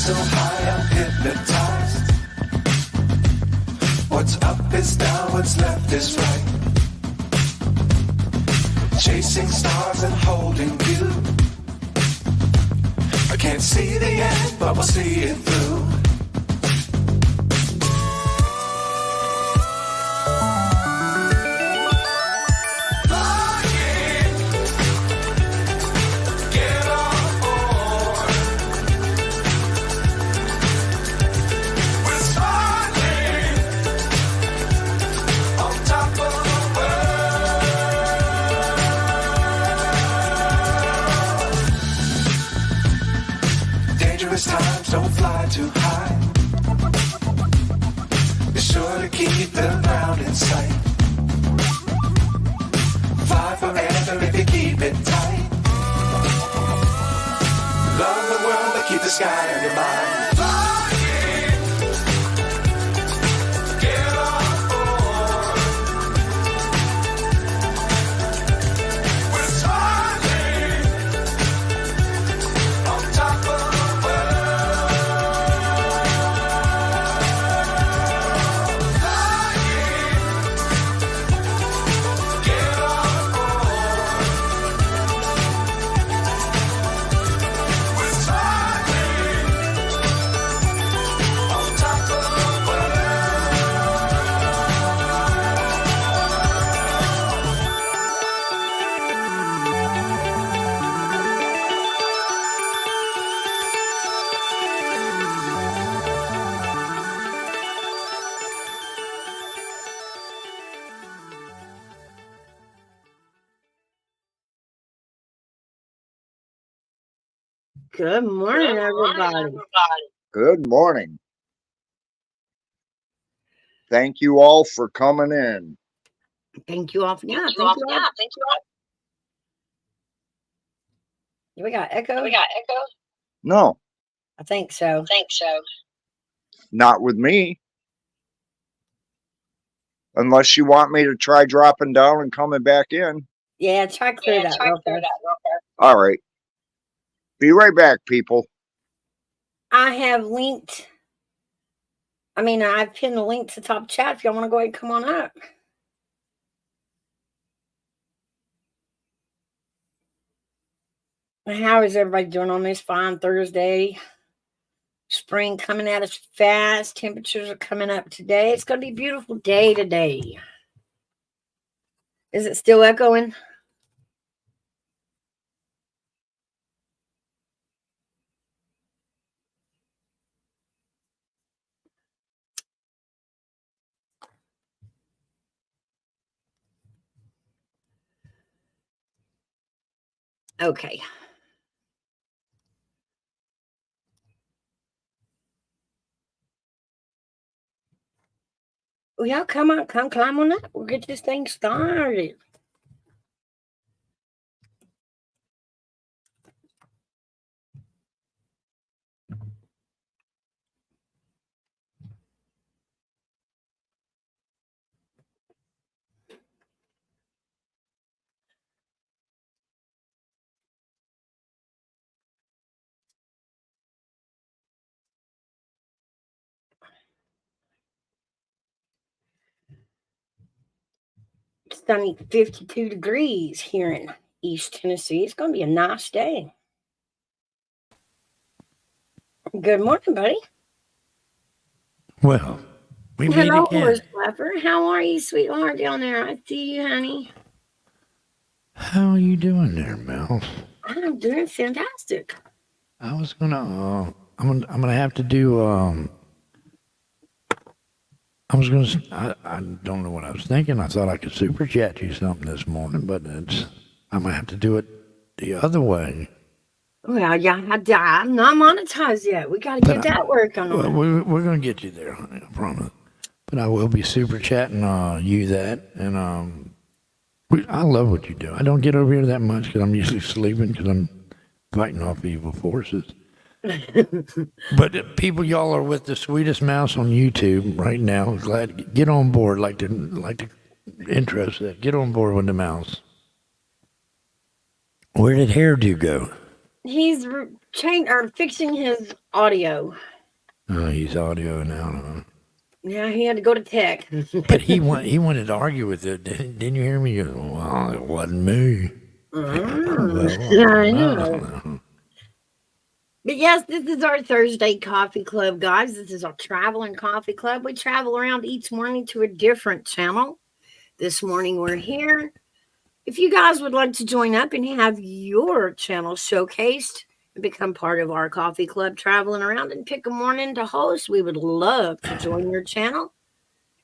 so high I'm hypnotized. What's up is down, what's left is right. Chasing stars and holding you. I can't see the end, but we'll see it through. Times don't fly too high. Be sure to keep the ground in sight. Fly forever if you keep it tight. Love the world but keep the sky on your mind. Good morning, everybody. Good morning. Thank you all for coming in. Thank you all. Thank you all. We got echo? No, I think so. not with me. Unless you want me to try dropping down and coming back in. Yeah, try clear that real fast. All right. Be right back, people. I have linked. I've pinned the link to the top chat if y'all want to go ahead and come on up. How is everybody doing on this fine Thursday? Spring coming at us fast. Temperatures are coming up today. It's going to be a beautiful day today. Is it still echoing? Okay. Well, y'all come on, come climb on up. We'll get this thing started. It's sunny 52 degrees here in East Tennessee. It's going to be a nice day. Good morning, buddy. Well, we meet Hello, again. horse flapper. How are you, sweetheart, down there? I see you, honey. How are you doing there, Mel? I'm doing fantastic. I was gonna, I'm gonna have to do, I don't know what I was thinking. I thought I could super chat you something this morning, but I'm gonna have to do it the other way. Well, yeah, I'm not monetized yet. We got to get that working on. We're gonna get you there, honey. I promise. But I will be super chatting you that, and I love what you do. I don't get over here that much because I'm usually sleeping because I'm fighting off evil forces. But people, y'all are with the sweetest mouse on YouTube right now. Glad to get on board. Like to interest that. Get on board with the mouse. Where did Hairdo go? He's change or fixing his audio. He's audio now. Huh? Yeah, he had to go to tech. But he wanted to argue with it. Didn't you hear me? He goes, well, it wasn't me. I know. But yes, this is our Thursday coffee club, guys. This is our traveling coffee club. We travel around each morning to a different channel. This morning we're here. If you guys would like to join up and have your channel showcased and become part of our coffee club traveling around and pick a morning to host, we would love to join your channel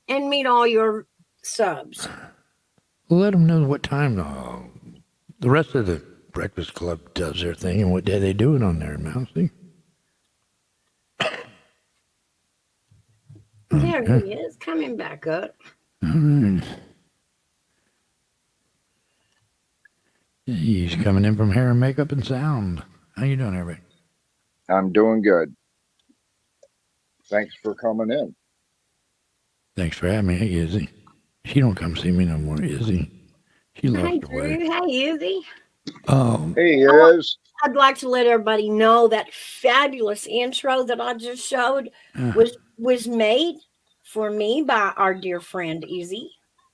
and meet all your subs. Let them know what time the rest of the Breakfast Club does their thing and what day they do it on there, Mousy. There he is, coming back up. All right. He's coming in from hair and makeup and sound. How you doing, everybody? I'm doing good. Thanks for coming in. Thanks for having me. Hey, Izzy. She don't come see me no more, Izzy. She Hi, lost her way. Drew. Hey, Izzy. He is. I'd like to let everybody know that fabulous intro that I just showed was made for me by our dear friend Izzy.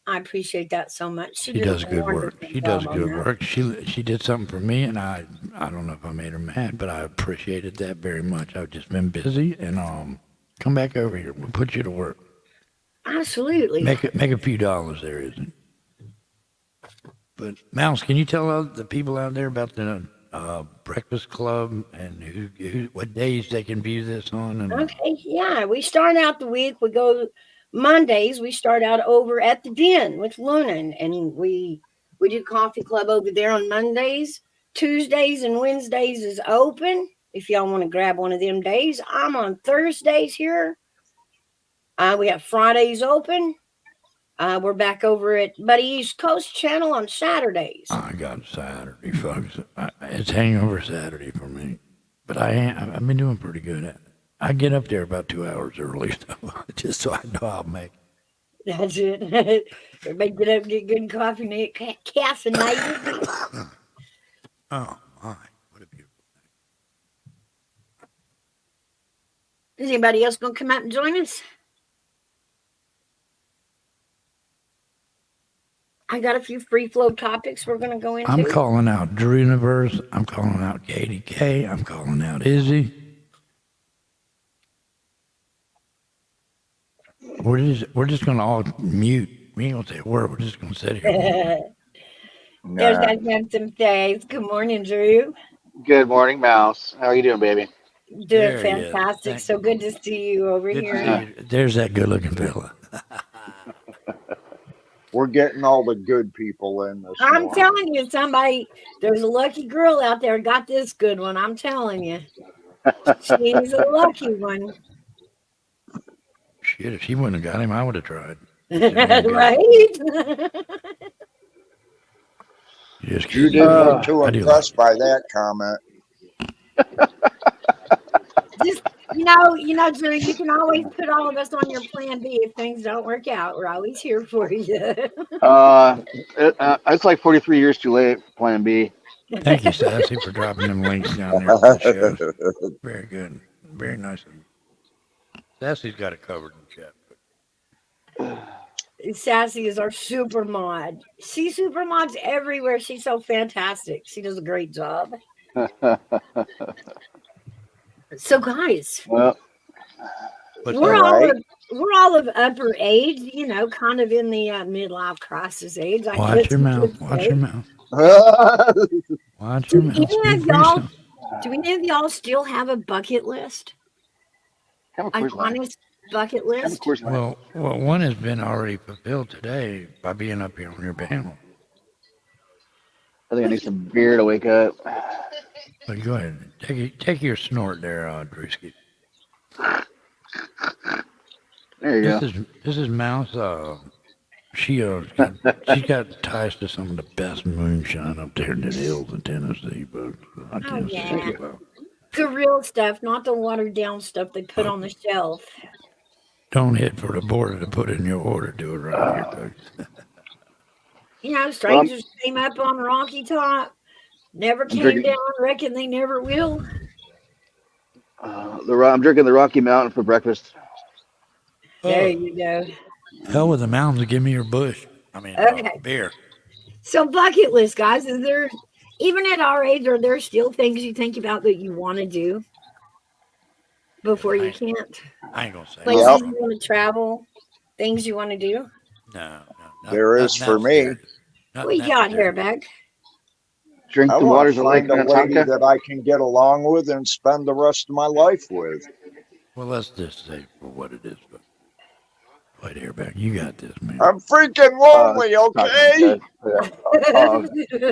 I appreciate that so much. She does good work. wonderful She does job on good that. work. She did something for me, and I don't know if I made her mad, but I appreciated that very much. I've just been busy, and come back over here. We'll put you to work. Absolutely. Make a few dollars there, isn't it? But Mouse, can you tell the people out there about the Breakfast Club and what days they can view this on? And, Okay, yeah. We start out the week. We go Mondays. We start out over at the Den with Luna, and we do coffee club over there on Mondays. Tuesdays and Wednesdays is open. If y'all want to grab one of them days, I'm on Thursdays here. We have Fridays open. We're back over at Buddy East Coast Channel on Saturdays. I got Saturday, folks. It's hangover Saturday for me, but I've been doing pretty good at it. I get up there about 2 hours early, just so I know I'll make. That's it. Everybody get up, get good coffee, caffeinated. Oh my, what a beautiful thing! Is anybody else going to come out and join us? I got a few free flow topics we're going to go into. I'm calling out Drew Universe. I'm calling out Katie K. I'm calling out Izzy. We're just going to all mute. We ain't going to say a word. We're just going to sit here. There's that handsome face. Good morning, Drew. Good morning, Mouse. How are you doing, baby? Doing There he is. fantastic. Thank So good to see you over Good to here. see you. There's that good-looking fella. We're getting all the good people in this I'm morning. telling you, there's a lucky girl out there got this good one. I'm telling you. She's a lucky one. Shit, if she wouldn't have got him, I would have tried. Right? Just You kidding. didn't look too I do impressed by that comment. Just, Drew, you can always put all of us on your plan B if things don't work out. We're always here for you. It's like 43 years too late, Plan B. Thank you, Sassy, for dropping them links down there for the shows. Very good. Very nice. Sassy's got it covered in chat. Sassy is our super mod. She super mods everywhere. She's so fantastic. She does a great job. So, guys, Well, we're all of upper age, kind of in the midlife crisis age. Watch your mouth. Watch your mouth. Watch Do your mouth. any Speak of for y'all yourself. Do any of y'all still have a bucket list? of An course not. honest bucket Of list? course not. Well, one has been already fulfilled today by being up here on your panel. I think I need some beer to wake up. But go ahead. Take your snort there, Drewski. There you go. This is Mouse. She's got ties to some of the best moonshine up there in the hills of Tennessee, but I can't say yeah. it about. The real stuff, not the watered down stuff they put on the shelf. Don't hit for the border to put in your order. Do it right here, folks. Strangers came up on Rocky Top, never came drinking- down, reckon they never will. I'm drinking the Rocky Mountain for breakfast. There Oh, you go. hell with the mountains. Give me your bush. I mean, Okay. beer. So bucket list, guys, is there even at our age, are there still things you think about that you want to do before you can't? I ain't gonna say no. Places Yep, you want to travel, things you want to do. No, there is nothing for that me. serious. What Nothing you that got here, serious. Beck? Drink I the want waters to of Lake find a lady Minnetonka. that I can get along with and spend the rest of my life with. Well, let's just say for what it is. But wait here, back. You got this, man. I'm freaking lonely, Not gonna okay? say. Yeah.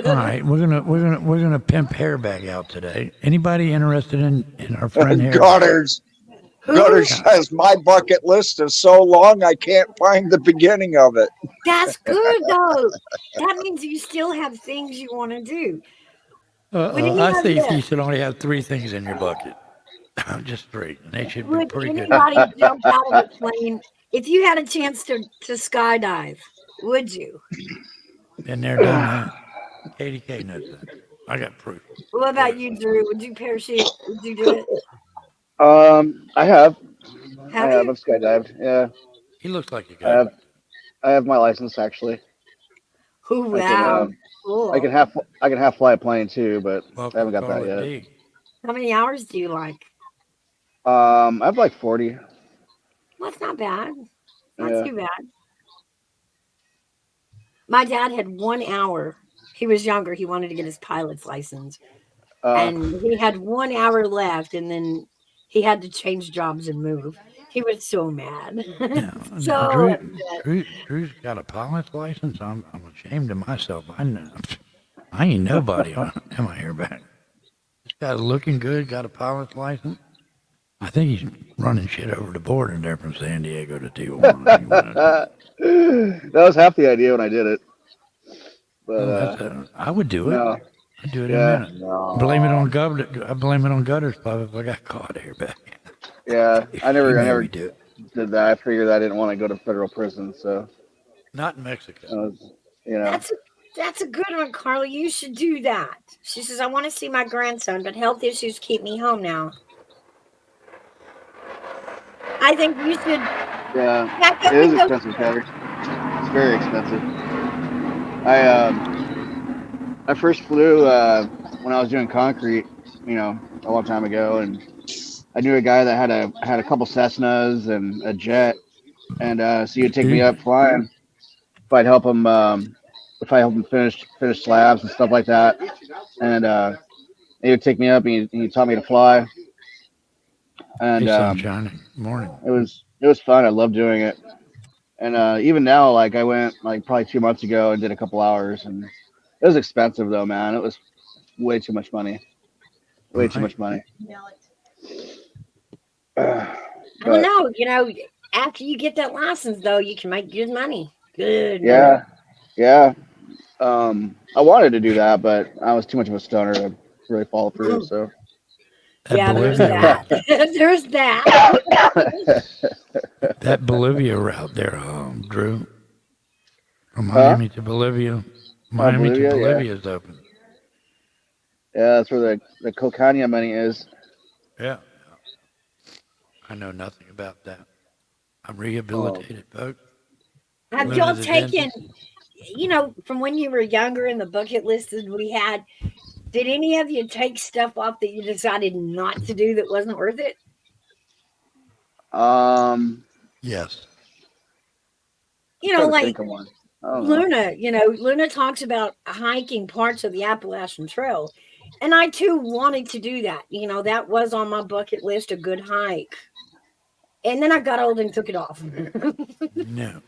All right, we're gonna pimp Hairback out today. Anybody interested in our friend Hairback? Gutters. Who? Gutters says my bucket list is so long I can't find the beginning of it. That's good though. That means you still have things you want to do. Would any I of think you you, should only have 3 things in your bucket. Just 3, and they should be would pretty good. anybody jump out of a plane if you had a chance to skydive? Would you? Been there, done that. KDK knows that. I got proof. What about you, Drew? Would you parachute? Would you do it? I have. Have you? I've skydived. Yeah, He looks like a I guy. have. I have my license actually. Oh I can wow, I cool. can half fly a plane too, but I Welcome haven't to got Call that It yet. D. How many hours do you like? I have like 40. Well, that's not bad. Not Yeah. too bad. My dad had 1 hour. He was younger. He wanted to get his pilot's license, Uh, and he had 1 hour left, and then he had to change jobs and move. He was so mad. Now, So upset. Drew's got a pilot's license. I'm ashamed of myself. I ain't nobody on am I Hairback? This guy's looking good. Got a pilot's license. I think he's running shit over the border there from San Diego to Tijuana. that was half the idea when I did it, but I would do it. no. I'd do it in a Yeah, minute. Blame it No. on Governor. I blame it on Gutters, Pop, if I got caught Hairback. yeah. I He made never me do it. did that. I figured I didn't want to go to federal prison, so Not in Mexico. I was, you know. That's a good one, Carly. You should do that. She says, I want to see my grandson, but health issues keep me home now. I think you should Yeah, pack up it is and go. expensive, Heather. It's very expensive. I first flew when I was doing concrete, a long time ago, and I knew a guy that had a couple Cessnas and a jet, and so he'd take me Excuse up me. flying if I'd help him finish slabs and stuff like that, and he would take me up and he taught me to fly, Hey, and sunshine. Morning. it was fun. I love doing it, and even now, like I went like probably 2 months ago and did a couple hours, and it was expensive though, man. It was way too much money. Way too Right. much money. I don't But know. After you get that license, though, you can make good money. Good money. yeah. I wanted to do that, but I was too much of a stoner to really follow through. So That Yeah, there's Bolivia that. route. There's that. That Bolivia route there, Drew. From huh? Miami to Bolivia. Miami to Bolivia, yeah, Bolivia is open. yeah. That's where the cocaine money is. Yeah. I know nothing about that. I'm Oh, rehabilitated, folks. Have Go to y'all the taken, dentist. from when you were younger in the bucket list that we had, did any of you take stuff off that you decided not to do that wasn't worth it? um, Yes. I'm trying to Like think of one. I don't know. Luna talks about hiking parts of the Appalachian Trail. And I too wanted to do that. That was on my bucket list, a good hike. And then I got old and took it off. No.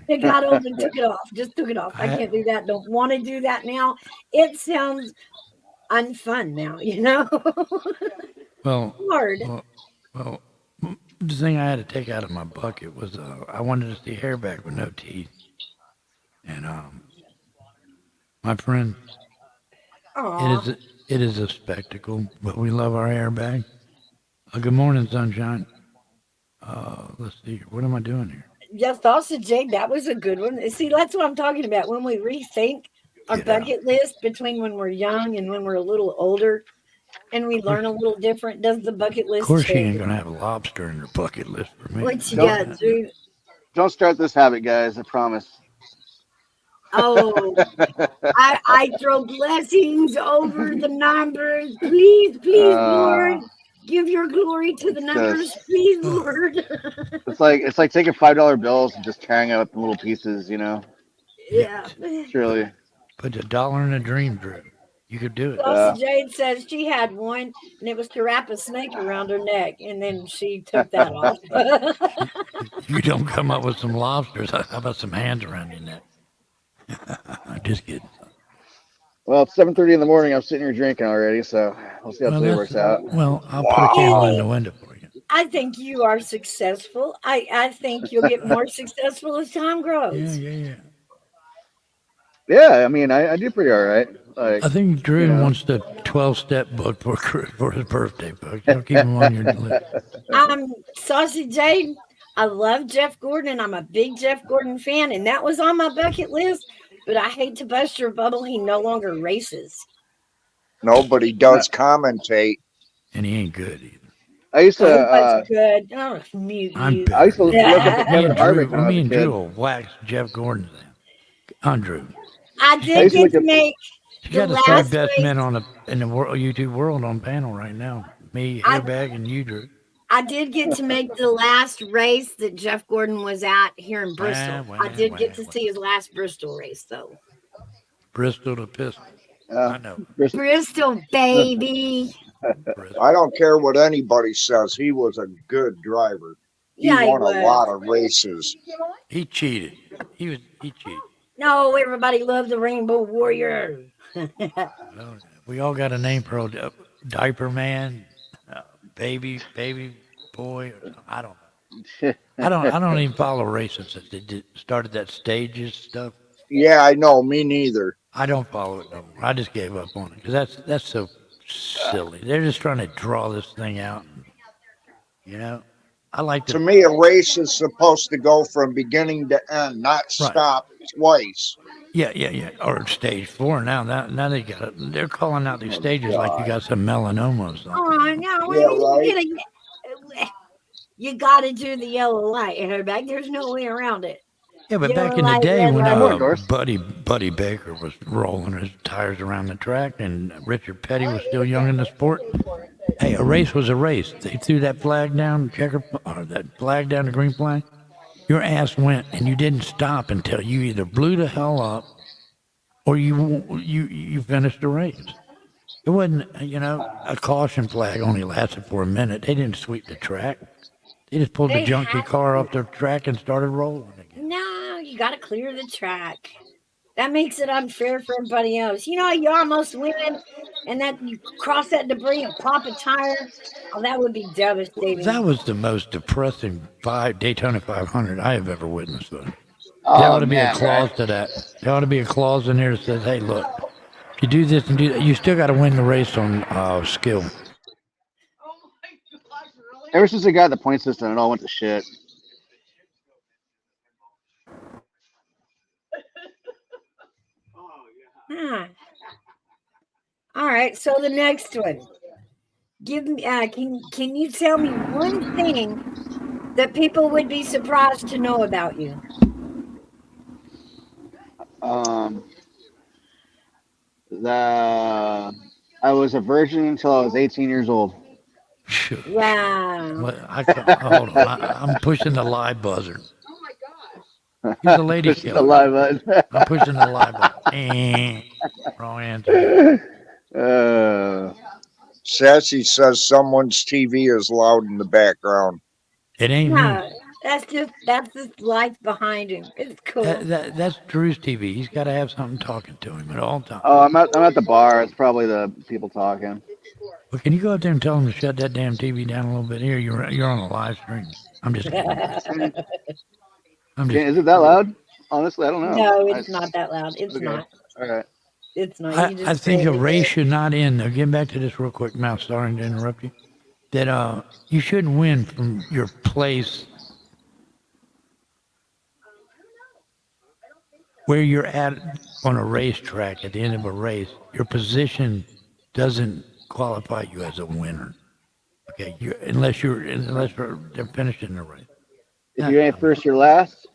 I got old and took it off. Just took it off. I I can't do that. Don't want to do that now. It sounds unfun now. well, Hard. well, the thing I had to take out of my bucket was I wanted to see Hairback with no teeth, and my friend, Aw. it is a spectacle, but we love our Airbag. Good morning, sunshine. Let's see. What am I doing here? Yeah, sausage egg, that was a good one. See, that's what I'm talking about. When we rethink our Get out. bucket list between when we're young and when we're a little older, and we learn a little different. Does the bucket Of list course, she ain't change? gonna have a lobster in her bucket list for me. What you Don't got, Drew? don't start this habit, guys. I promise. Oh, I throw blessings over the numbers. Please, please, Lord, uh, give your glory to the it's numbers, just please, Lord. it's like taking $5 bills and just tearing it up in little pieces. Yeah, Yeah. It's really put $1 in a dream, Drew. You could do it. uh, Sausage Jade says she had one, and it was to wrap a snake around her neck, and then she took that off. You don't come up with some lobsters. How about some hands around your neck? I'm just kidding. well, it's 7:30 in the morning. I'm sitting here drinking already, so we'll see how Well, today that's works out. I'll put a candle in the window for you. I think you are successful. I think you'll get more successful as time Yeah, grows. yeah, yeah. Yeah, I mean, I do pretty all right. Like, I think you Drew know, wants the 12-step book for his birthday book. You'll keep him on your list. Sausage Jade. I love Jeff Gordon, and I'm a big Jeff Gordon fan, and that was on my bucket list. But I hate to bust your bubble. He no longer races. Nobody I, does commentate. And he ain't good either. I used Oh, to he was good. Oh, mute I'm you. I used better. to look up to Me Kevin and Drew, Harvick when I was me a and Drew kid. will wax Jeff Gordon's on Drew. I I did used to get look to up. make She the got the three last best race. men in the world, YouTube world on panel right now. Me, I Hairbag, and you, Drew. I did get to make the last race that Jeff Gordon was at here in Wah, Bristol. I wah, did get wah, to wah. see his last Bristol race, though. Bristol to Pistol. Uh, I know. Bristol- Bristol, baby. Bristol. I don't care what anybody says. He was a good driver. He Yeah, he won a was. lot of races. He cheated. He cheated. No, everybody loved the Rainbow Warrior. Well, we all got a name for old diaper man, baby boy, or something. I don't know. I don't even follow racing since they started that stages stuff. Yeah, I know. Me neither. I don't follow it no more. I just gave up on it because that's so silly. They're just trying to draw this thing out. You know, I like To to me, a race is supposed to go from beginning to end, not right. stop twice. Yeah. Or stage 4 now. Now they got it. They're calling out these Oh, stages like you God. got some melanoma or something. Oh, no, Yeah, right. you gotta do the yellow light, Airbag. There's no way around it. Yeah, but Yellow back in the light, day red when Good light. morning, Doris. Buddy Baker was rolling his tires around the track and Richard Petty was still young in the sport, hey, a race was a race. They threw that flag down, or that flag down, the green flag. Your ass went, and you didn't stop until you either blew the hell up or you finished the race. It wasn't, a caution flag only lasted for a minute. They didn't sweep the track. They just pulled the They junky have car off the track and started rolling again. no, you gotta clear the track. That makes it unfair for everybody else. You know, you almost win, and that you cross that debris and pop a tire. Oh, that would be That devastating. was the most depressing Daytona 500 I have ever witnessed. Though. There ought Oh to be a man, right? clause to that. There ought to be a clause in there that says, "Hey, look, if you do this and do that, you still got to win the race on skill." Ever since they got the point system, it all went to shit. Huh. All right, so the next one. Give me can you tell me one thing that people would be surprised to know about you? Um, the I was a virgin until I was 18 years old. Shush. Wow. Well, hold on. I'm pushing the live buzzer. Here's a lady Pushing the killer. live button. I'm pushing the live buzzer. Wrong answer. Sassy says someone's TV is loud in the background. It ain't me. No, that's just life behind him. It's cool. That's Drew's TV. He's got to have something talking to him at all times. Oh, I'm at the bar. It's probably the people talking. Well, can you go up there and tell him to shut that damn TV down a little bit? Here, you're on a live stream. I'm just kidding. I'm just. Is it that loud? Honestly, I don't know. No, it's not that loud. It's Okay. not. All right. It's not. You I just think a say it. race should not end. Now, getting back to this real quick, Mal, sorry to interrupt you. That you shouldn't win from your place where you're at on a racetrack at the end of a race. Your position doesn't qualify you as a winner. Okay, unless they're finishing the race. If you ain't first, you're last.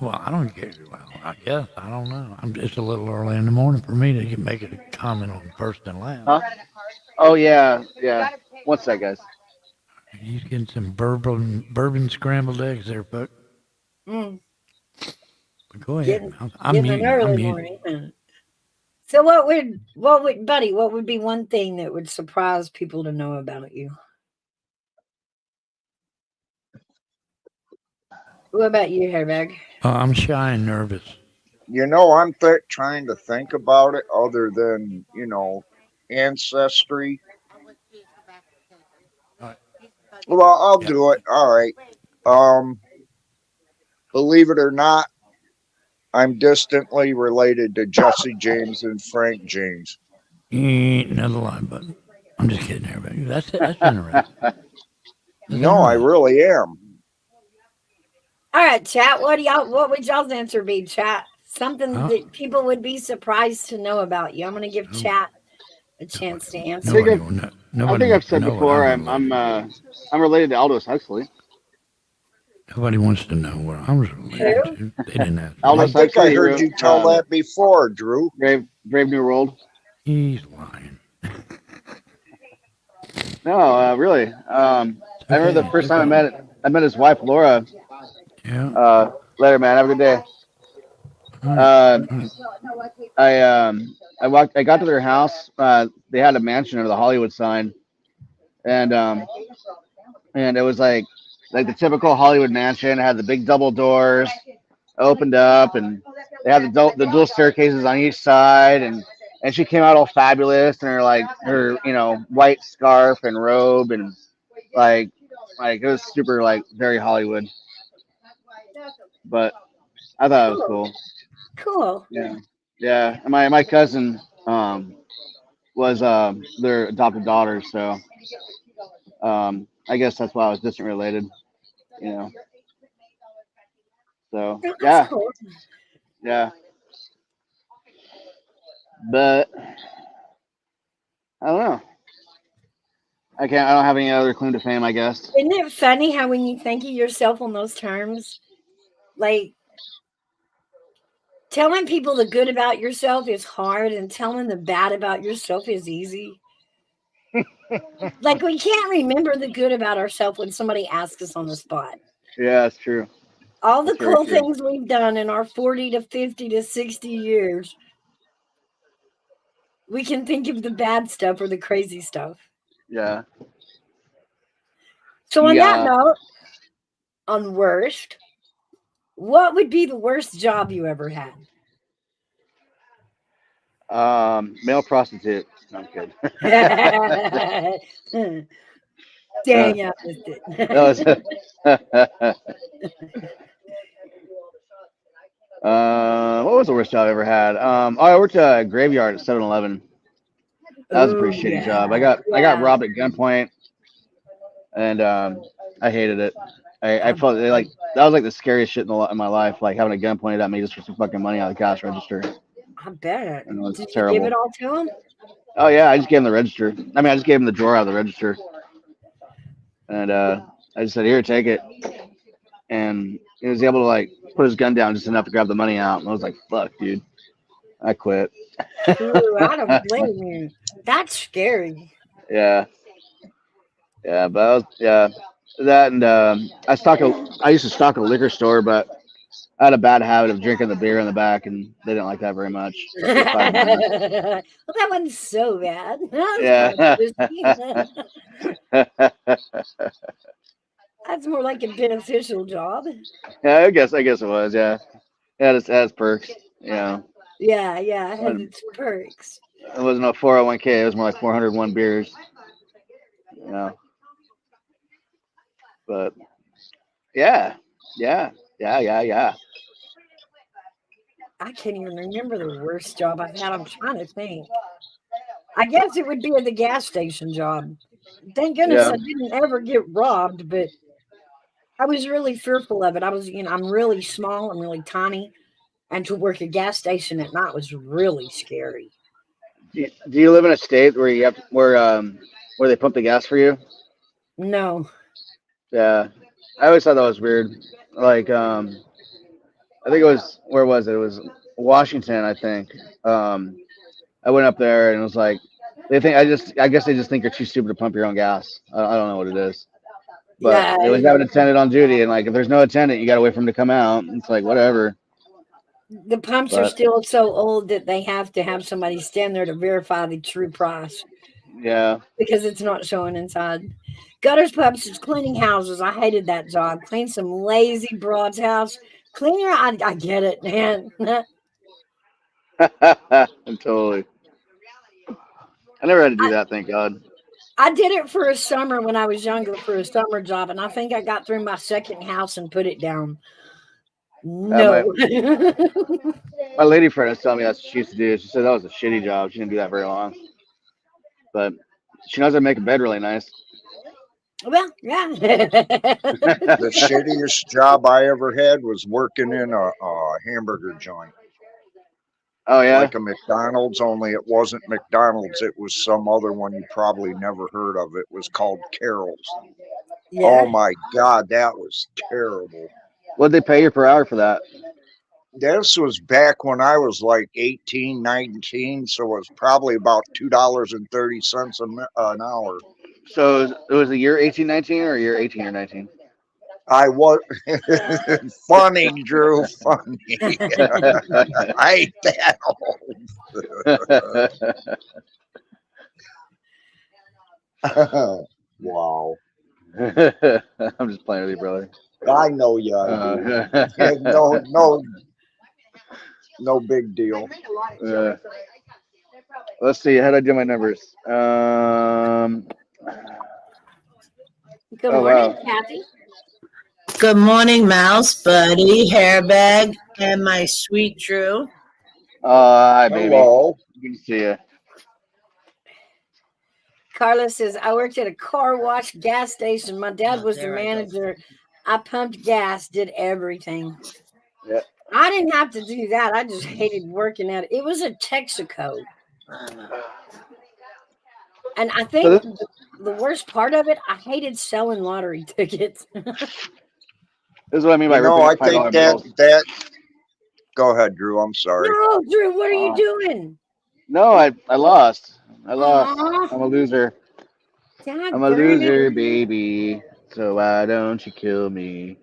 Well, I don't care. Well, I guess I don't know. It's a little early in the morning for me to make a comment on first and last. Huh? Oh yeah, yeah. One sec, guys. You getting some bourbon scrambled eggs there, Buck? Mm, Go ahead. I'm getting an muting. early morning. So what would, buddy? What would be one thing that would surprise people to know about you? What about you, Hairbag? I'm shy and nervous. I'm trying to think about it other than, ancestry. Well, I'll Yeah. do it. All right. Um, believe it or not, I'm distantly related to Jesse James and Frank James. Another line button. I'm just kidding, everybody. That's interesting. That's No, I interesting. really am. All right, chat. What would y'all's answer be, chat? Something Huh? that people would be surprised to know about you. I'm going to give chat a chance to answer. Nobody will know. I Nobody think I've wants to said know what before. I'm related. I'm related to Aldous Huxley. Nobody wants to know what I'm related to. They didn't ask I Aldous me. think I Huxley heard wrote you tell that before, Drew. Brave New World. He's lying. No, really. I remember the Okay, first time okay. I met his wife Laura. Yeah. Later, man. Have a good day. All right. Uh, All right. I got to their house. They had a mansion under the Hollywood sign, and it was like the typical Hollywood mansion. It had the big double doors, opened up, and they had the dual staircases on each side, and she came out all fabulous in her white scarf and robe, and like it was super like very Hollywood, but I thought it was Cool. cool. Cool. Yeah, yeah. And my cousin was their adopted daughter, so I guess that's why I was distant related, you know. So Yeah, that's yeah, cool. yeah. But I don't know. I can't. I don't have any other claim to fame, I guess. Isn't it funny how when you think of yourself on those terms, like telling people the good about yourself is hard and telling the bad about yourself is easy? Like we can't remember the good about ourselves when somebody asks us on the spot. Yeah, that's true. All the That's very cool true. things we've done in our 40 to 50 to 60 years, we can think of the bad stuff or the crazy stuff. Yeah. So on that Yeah. note, on worst, what would be the worst job you ever had? Male prostitute. No, I'm kidding. Dang, I missed That was. it. What was the worst job I ever had? I worked at a graveyard at 7-Eleven. That was a pretty Oh shitty yeah, job. I got yeah. robbed at gunpoint, and I hated it. I felt like that was like the scariest shit in my life. Like having a gun pointed at me just for some fucking money on the cash register, I bet. and it was Did you give it terrible. all to him? Oh yeah, I just gave him the register. I mean, I just gave him the drawer out of the register, and I just said, "Here, take it." And he was able to like put his gun down just enough to grab the money out. And I was like, "Fuck, dude, I quit." Ooh, I don't blame you. That's scary. Yeah, yeah, but yeah, that and I used to stock a liquor store, but I had a bad habit of drinking the beer in the back, and they didn't like that very much. Well, They fired me on that. that wasn't so bad. That was kind Yeah. of twisty. That's more like a beneficial job. Yeah, I guess it was. Yeah, it has perks. You know, Yeah, it has and its perks. it wasn't a 401k. It was more like 401 beers. You know, but yeah, yeah, yeah. I can't even remember the worst job I've had. I'm trying to think. I guess it would be at the gas station job. Thank goodness Yeah. I didn't ever get robbed, but I was really fearful of it. I'm really small, I'm really tiny, and to work a gas station at night was really scary. Do you live in a state where you have where they pump the gas for you? No. Yeah, I always thought that was weird. Like, I think it was where was it? It was Washington, I think. Um, I went up there and it was like they think I guess they just think you're too stupid to pump your own gas. I don't know what it is, but Yeah. they always have an attendant on duty, and like if there's no attendant, you gotta wait for him to come out. It's like whatever. The pumps are But still so old that they have to have somebody stand there to verify the true price yeah, because it's not showing inside. Gutters pumps is cleaning houses. I hated that job. Clean some lazy broad's house. Cleaner, I get it, man. totally. I never had to do that, thank God. I did it for a summer when I was younger for a summer job, and I think I got through my second house and put it down. Uh, my No. my lady friend was telling me that's what she used to do. She said that was a shitty job. She didn't do that very long, but she knows how to make a bed really nice. Well, yeah. The shittiest job I ever had was working in a hamburger joint, Oh yeah. like a McDonald's, only it wasn't McDonald's. It was some other one you probably never heard of. It was called Carol's. Oh Yeah. my God, that was terrible. What'd they pay you per hour for that? This was back when I was like 18, 19, so it was probably about $2.30 an hour. So it was the year 1819 or year 18 or 19? I was funny, Drew, funny. I ain't that old. Wow. I'm just playing with you, brother. I know you, I do. Yeah, no big deal. Uh, let's see. How did I do my numbers? Good Oh morning, wow. Kathy. Good morning, Mouse, Buddy, Hairbag, and my sweet Drew. Hi, baby. Hello. Good to see you. Carla says, I worked at a car wash gas station. My dad Oh, was the there I go. manager. I pumped gas, did everything. Yeah. I didn't have to do that. I just hated working at it. It was a Texaco. And I So think this, the worst part of it, I hated selling lottery tickets. this is what I mean by You know, ripping I up think $5 bills. that. Go ahead, Drew. I'm sorry. No, Drew, what are you Uh, doing? no, I lost. I lost. Aw, I'm a loser. I'm a daggone it. loser, baby. So why don't you kill me?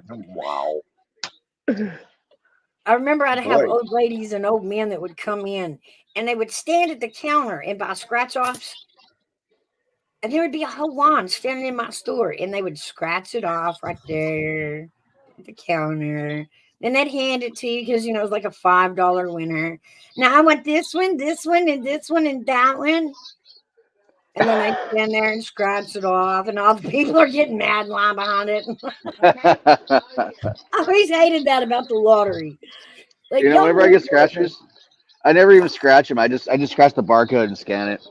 Wow. I remember I'd have Boy. old ladies and old men that would come in and they would stand at the counter and buy scratch offs. And there would be a whole wand standing in my store and they would scratch it off right there at the counter. Then they'd hand it to you because, it was like a $5 winner. Now I want this one, and this one, and that one. And then they stand there and scratch it off, and all the people are getting mad lying behind it. I always hated that about the lottery. Like, You know, y'all whenever I know get scratchers, I never even scratch them. I just scratch the barcode and scan it.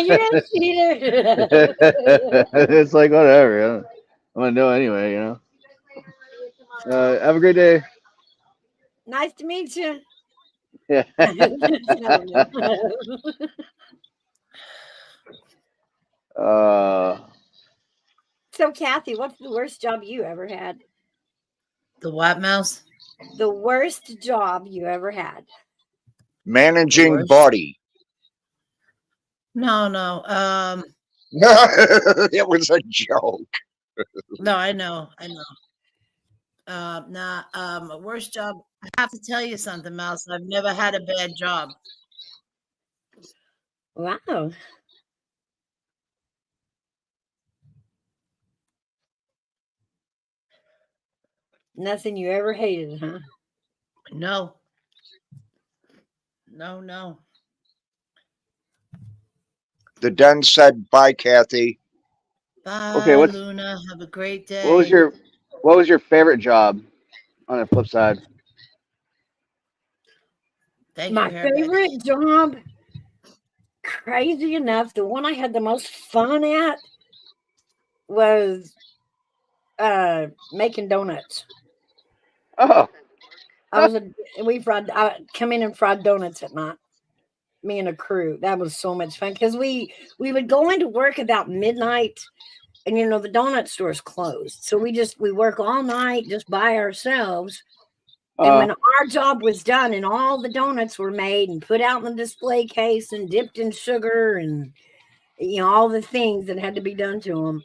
you're a cheater. It's like whatever. I'm gonna know anyway. Have a great day. Nice to meet you. Yeah. I don't know. uh, So, Kathy, what's the worst job you ever had? The what, Mouse? The worst job you ever had? Managing Worst? Buddy. No. It was a joke. No, I know. Worst job. I have to tell you something, Mouse. I've never had a bad job. Wow. Nothing you ever hated, huh? No. The den said, bye, Kathy. Bye, okay. Luna. Have a great day. What was your favorite job? On the flip side. Thank My you, Hairbag. favorite job, crazy enough, the one I had the most fun at was making donuts. Oh, We fried. I come in and fried donuts at night. Me and a crew. That was so much fun because we would go into work about midnight, and the donut store's closed, so we work all night just by ourselves. And when our job was done and all the donuts were made and put out in the display case and dipped in sugar and all the things that had to be done to them,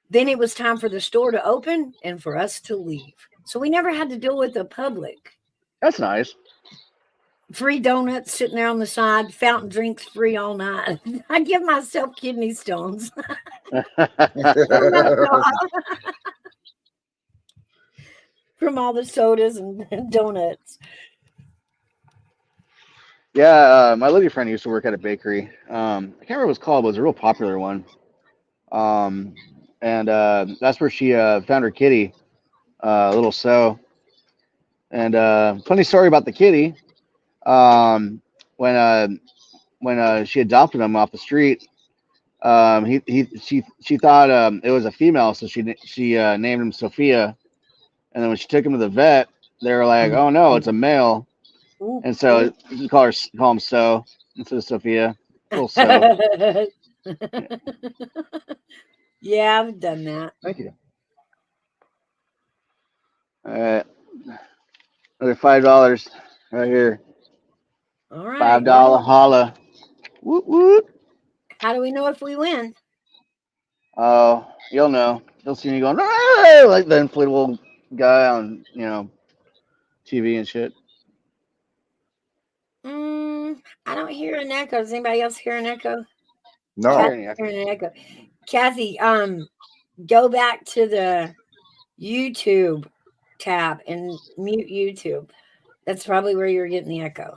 then it was time for the store to open and for us to leave. So we never had to deal with the public. That's nice. Free donuts sitting there on the side, fountain drinks free all night. I give myself kidney stones from all the sodas and donuts. Yeah, my lady friend used to work at a bakery. I can't remember what it was called, but it was a real popular one. And that's where she found her kitty, little So. And funny story about the kitty. Um, when she adopted him off the street, she thought it was a female, so she named him Sophia. And then when she took him to the vet, they were like, "Oh no, it's a male." And so you call him So instead of Sophia. Little So. Yeah, I've done that. Thank you. All right, another $5 right here. All right. $5 holla. Whoop whoop. How do we know if we win? Oh, you'll know. You'll see me going "Ah!" like the inflatable guy on TV and shit. I don't hear an echo. Does anybody else hear an echo? No. Kathy's hearing an echo. Kathy, go back to the YouTube tab and mute YouTube. That's probably where you're getting the echo.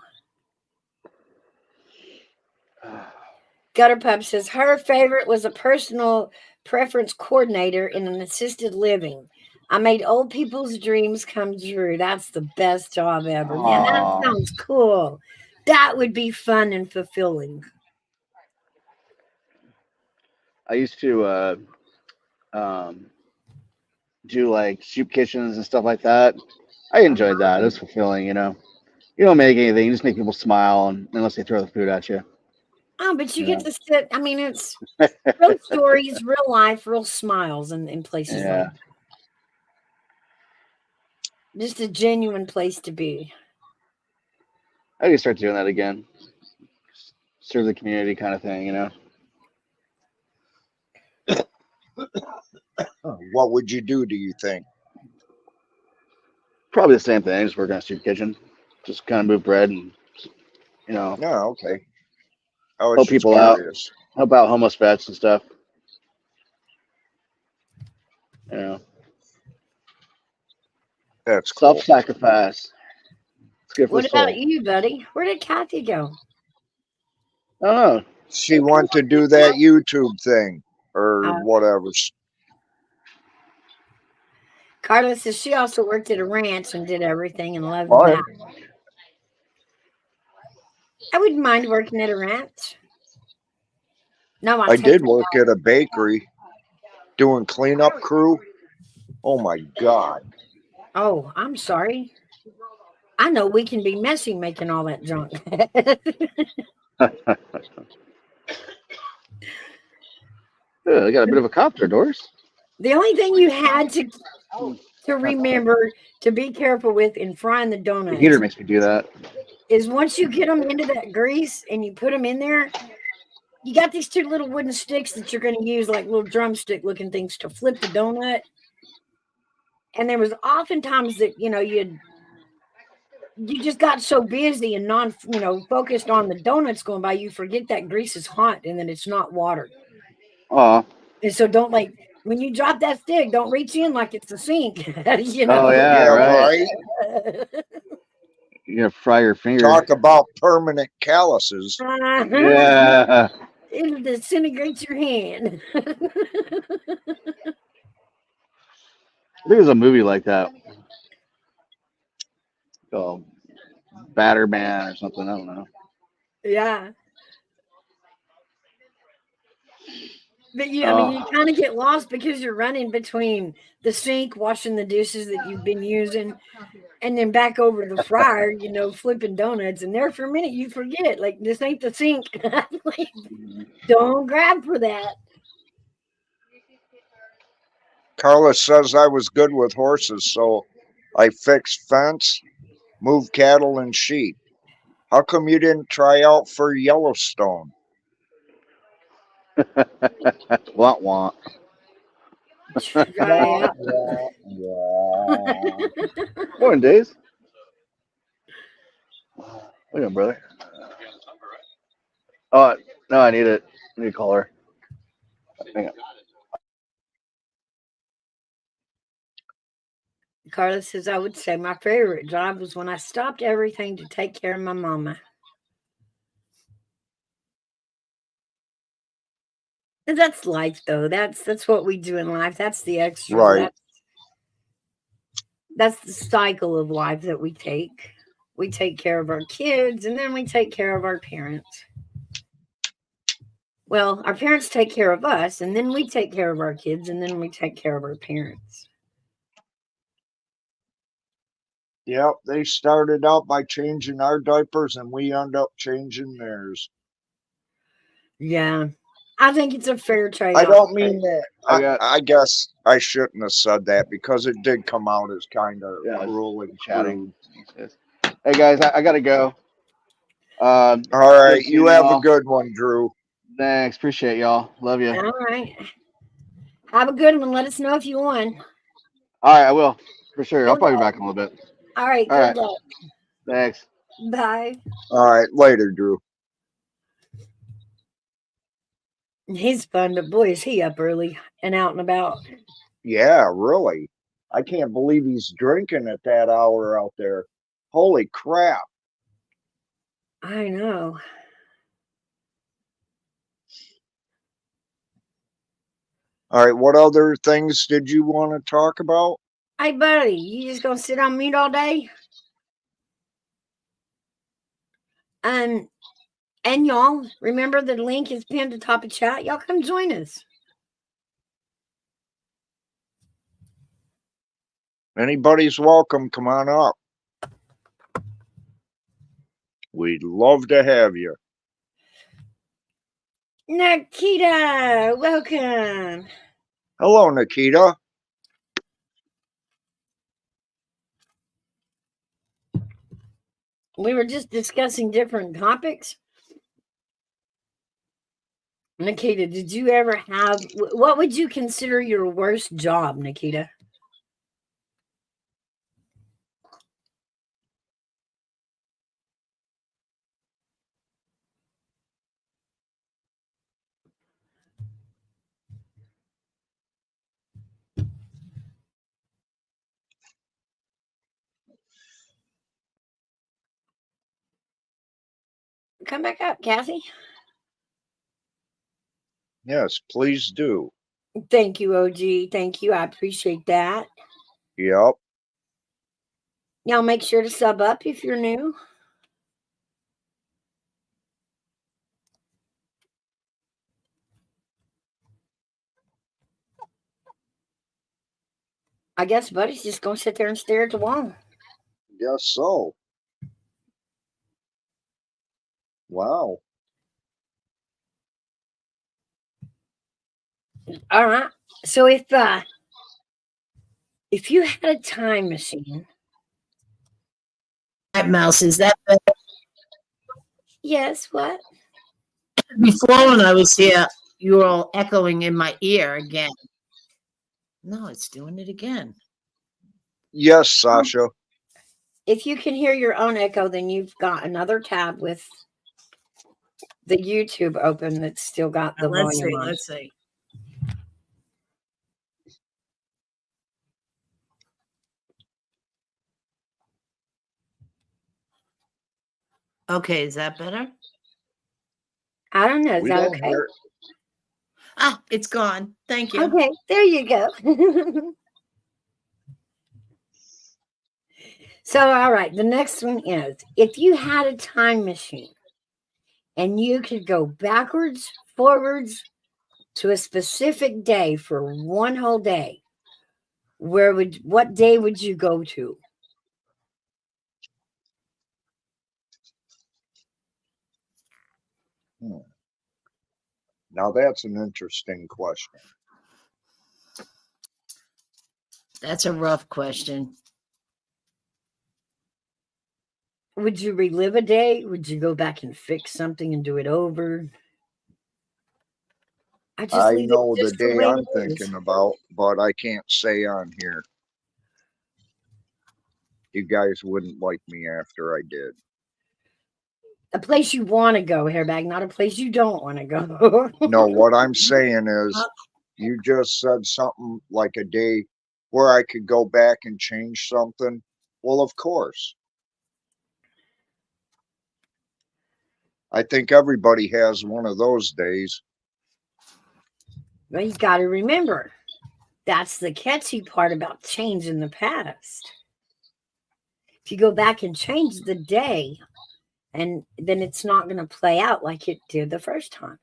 Gutter Pup says her favorite was a personal preference coordinator in an assisted living. I made old people's dreams come true. That's the best job ever. Man, that sounds cool. That would be fun and fulfilling. I used to do like soup kitchens and stuff like that. I enjoyed that. It was fulfilling, You don't make anything, you just make people smile, unless they throw the food at you. Oh, but you get to sit. I mean, it's real stories, real life, real smiles in places like that. Just a genuine place to be. I need to start doing that again. Serve the community kind of thing, What would you do you think? Probably the same thing, just work in a soup kitchen. Just kind of move bread and, No, okay. I was help just people curious. out. Help out homeless vets and stuff. That's cool. Self-sacrifice. It's good for What the soul. about you, buddy? Where did Kathy go? I don't know. She wanted to do that YouTube thing or whatever. Carla says she also worked at a ranch and did everything and loved All that. right. I wouldn't mind working at a ranch. No, I did work at a bakery doing cleanup crew. Oh my God. Oh, I'm sorry. I know we can be messy making all that junk. I got a bit of a cop there, Doris. The only thing you had to remember to be careful with in frying the donuts. The heater makes me do that. Is once you get them into that grease and you put them in there, you got these two little wooden sticks that you're going to use like little drumstick looking things to flip the donut. And there was oftentimes that, you just got so busy and focused on the donuts going by, you forget that grease is hot and that it's not water. Oh. And so don't when you drop that stick, don't reach in like it's a sink. Oh yeah, right. You're gonna fry your finger. Talk about permanent calluses. Yeah. It'll disintegrate your hand. I think there's a movie like that. Called Batter Man or something. I don't know. Yeah. But I mean, you kind of get lost because you're running between the sink, washing the dishes that you've been using, and then back over to the fryer, flipping donuts. And there for a minute, you forget, like, this ain't the sink. Like, don't grab for that. Carla says I was good with horses, so I fixed fence, moved cattle and sheep. How come you didn't try out for Yellowstone? Want want. Try out. Morning, Days. Look at brother. Oh no, I need it. I need a collar. Hang on. Carla says, I would say my favorite job was when I stopped everything to take care of my mama. And that's life, though. That's what we do in life. That's the extras. Right. That's the cycle of life that we take. We take care of our kids, and then we take care of our parents. Well, our parents take care of us, and then we take care of our kids, and then we take care of our parents. Yep, they started out by changing our diapers and we end up changing theirs. Yeah. I think it's a fair trade. I don't mean that. I got- I guess I shouldn't have said that because it did come out as kind of Yeah, cruel and chatting. crude. Hey guys, I gotta go. All right, good you seeing have a y'all. good one, Drew. Thanks, appreciate y'all. Love you. All right. Have a good one. Let us know if you won. All right, I will for sure. I'll Good probably be luck. back in a little bit. All right. All Good right. luck. Thanks. Bye. All right, later, Drew. He's fun, but boy, is he up early and out and about. Yeah, really. I can't believe he's drinking at that hour out there. Holy crap. I know. All right, what other things did you want to talk about? Hey, buddy, you just gonna sit on mute all day? And y'all, remember the link is pinned to top of chat. Y'all come join us. Anybody's welcome. Come on up. We'd love to have you. Nikita, welcome. Hello, Nikita. We were just discussing different topics. Nikita, did you ever have, what would you consider your worst job, Nikita? Come back up, Kathy. Yes, please do. Thank you, OG. Thank you. I appreciate that. Yep. Y'all make sure to sub up if you're new. I guess Buddy's just going to sit there and stare at the wall. Guess so. Wow. All right. So if you had a time machine. That mouse, is that better? Yes, what? Before when I was here, you were all echoing in my ear again. No, it's doing it again. Yes, Sasha. If you can hear your own echo, then you've got another tab with the YouTube open that's still got the Let's volume see. on. Let's see. Okay, is that better? I don't know. Is We that don't okay? hear. Ah, it's gone. Thank you. Okay, there you go. So, all right, the next one is if you had a time machine and you could go backwards, forwards, to a specific day for one whole day, what day would you go to? Hmm. Now that's an interesting question. That's a rough question. Would you relive a day? Would you go back and fix something and do it over? I just I leave it know the just the day way I'm it is. thinking about, but I can't say on here. You guys wouldn't like me after I did. A place you want to go, hairbag, not a place you don't want to go. No, what I'm saying is, you just said something like a day where I could go back and change something. Well, of course. I think everybody has one of those days. Well, you got to remember, that's the catchy part about changing the past. If you go back and change the day, and then it's not going to play out like it did the first time.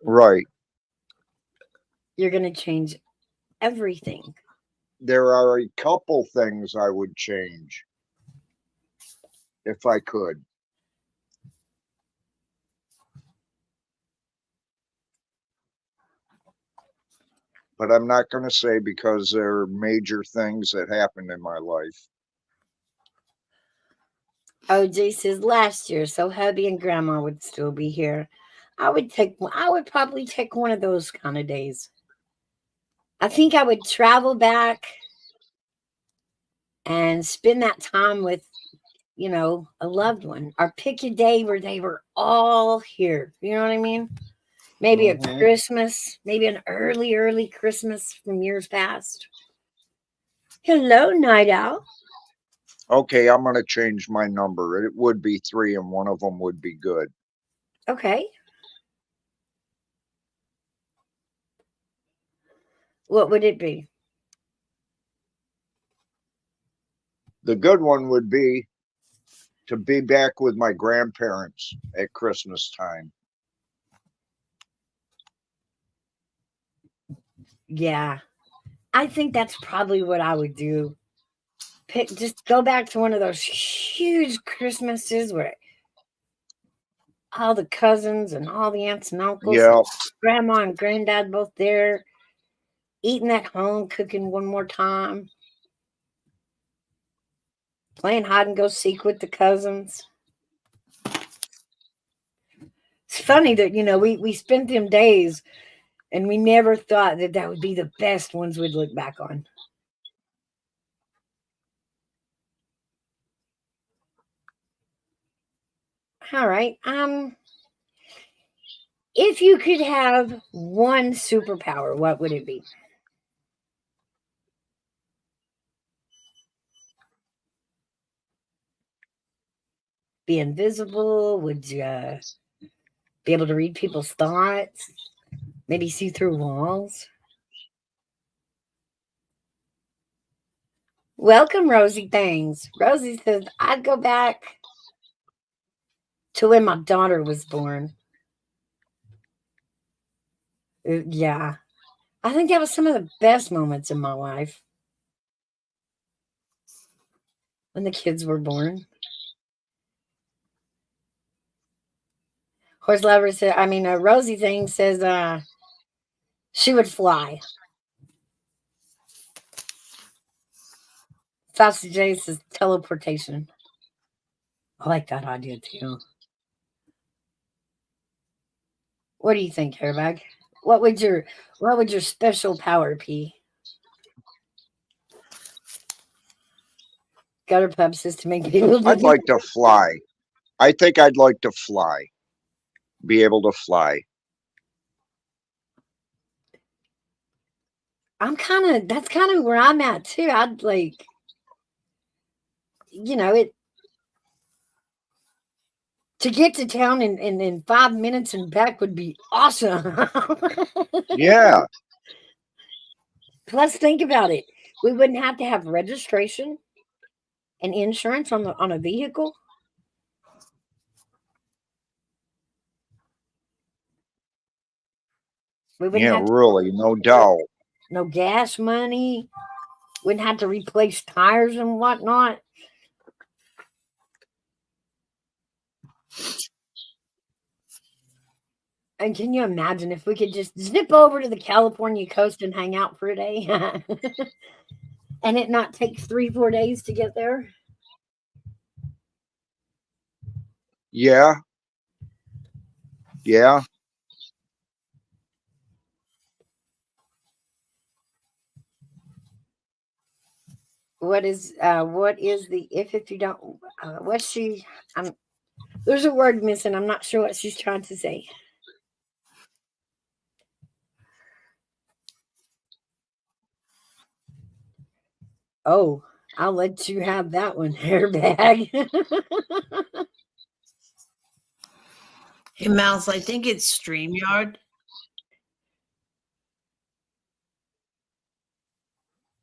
Right. You're going to change everything. There are a couple things I would change if I could. But I'm not going to say because they're major things that happened in my life. OJ says last year, so hubby and grandma would still be here. I would probably take one of those kind of days. I think I would travel back and spend that time with, a loved one, or pick a day where they were all here. You know what I mean? Maybe a Mhm. Christmas, maybe an early Christmas from years past. Hello, Night Owl. Okay, I'm going to change my number. It would be 3, and one of them would be good. Okay. What would it be? The good one would be to be back with my grandparents at Christmas time. Yeah. I think that's probably what I would do. Just go back to one of those huge Christmases where all the cousins and all the aunts and uncles, Yeah, and grandma and granddad both there, eating at home, cooking one more time, playing hide and go seek with the cousins. It's funny that we spent them days and we never thought that would be the best ones we'd look back on. All right. If you could have one superpower, what would it be? Be invisible? Would you be able to read people's thoughts? Maybe see through walls? Welcome, Rosie Things. Rosie says, I'd go back to when my daughter was born. Yeah. I think that was some of the best moments in my life. When the kids were born. Horse Lover said, Rosie Thing says she would fly. Sausage J says teleportation. I like that idea too. What do you think, Hairbag? What would your special power be? Gutter Pub says to make people I'd like to fly. I think I'd like to fly. Be able to fly. That's kind of where I'm at too. I'd like, it to get to town in 5 minutes and back would be awesome. Yeah. Plus, think about it. We wouldn't have to have registration and insurance on a vehicle. We wouldn't Yeah, have to, really, no doubt. no gas money. Wouldn't have to replace tires and whatnot. And can you imagine if we could just zip over to the California coast and hang out for a day? And it not take 3-4 days to get there? Yeah, yeah. What is the if you don't what's she there's a word missing. I'm not sure what she's trying to say. Oh, I'll let you have that one, hairbag. Hey, Mouse, I think it's StreamYard.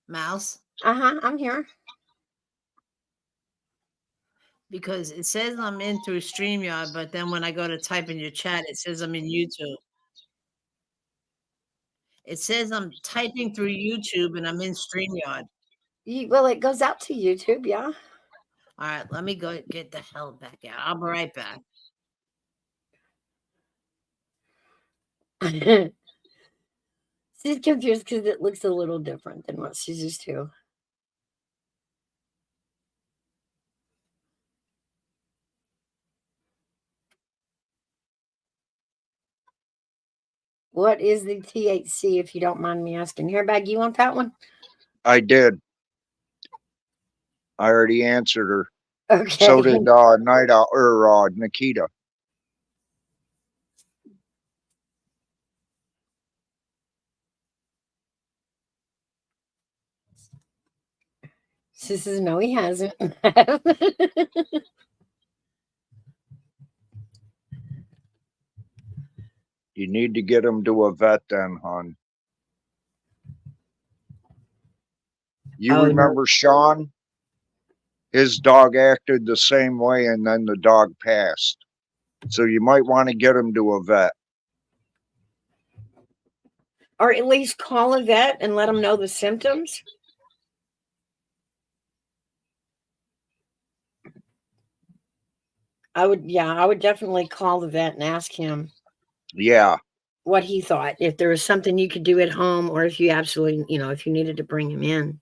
Mouse, I'm here. because it says I'm in through StreamYard, but then when I go to type in your chat, it says I'm in YouTube. It says I'm typing through YouTube and I'm in StreamYard. Well, it goes out to YouTube, yeah. All right, let me go get the hell back out. I'll be right back. She's confused because it looks a little different than what she's used to. What is the THC, if you don't mind me asking? Hairbag, you want that one? I did. I already answered her. Okay. So did Night Owl or Nikita. She says, no, he hasn't. You need to get him to a vet then, hon. You Oh, no. remember Sean? His dog acted the same way and then the dog passed. So you might want to get him to a vet. Or at least call a vet and let them know the symptoms. I would definitely call the vet and ask him Yeah. what he thought. If there was something you could do at home, or if you absolutely, if you needed to bring him in.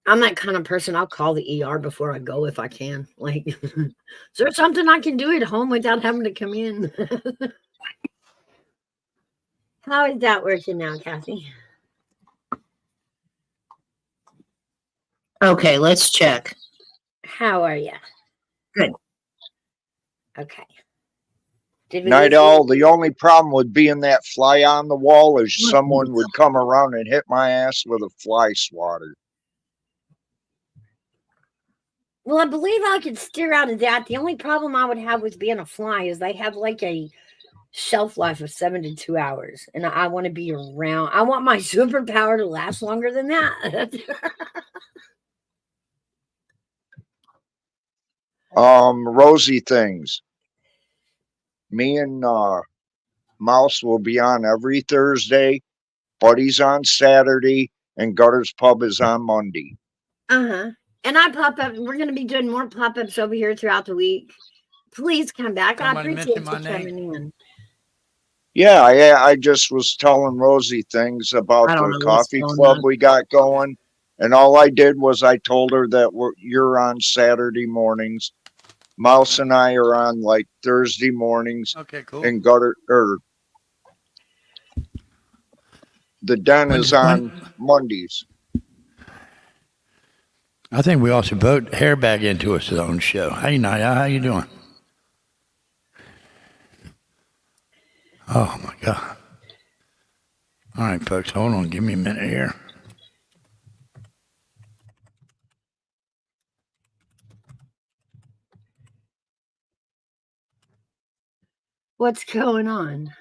I'm that kind of person. I'll call the ER before I go if I can. Like, is there something I can do at home without having to come in? How is that working now, Kathy? Okay, let's check. How are you? Good. Okay. Did we Night lose you? Owl, the only problem with being that fly on the wall is someone would come around and hit my ass with a fly swatter. Well, I believe I could steer out of that. The only problem I would have with being a fly is they have like a shelf life of 72 hours. And I want to be around. I want my superpower to last longer than that. Rosy things. Me and Mouse will be on every Thursday. Buddy's on Saturday, and Gutter's Pub is on Monday. And I pop up. We're going to be doing more pop-ups over here throughout the week. Please come back. I Somebody appreciate you mentioned my coming in. Yeah, I just was telling Rosie things about I don't the know what's coffee going club on. we got going. And all I did was I told her that you're on Saturday mornings. Mouse and I are on like Thursday mornings. Okay, cool. And Gutter the Den is on Mondays. I think we all should vote Hairbag into his own show. Hey, Naya, how you doing? Oh, my God. All right, folks, hold on. Give me a minute here. What's going on?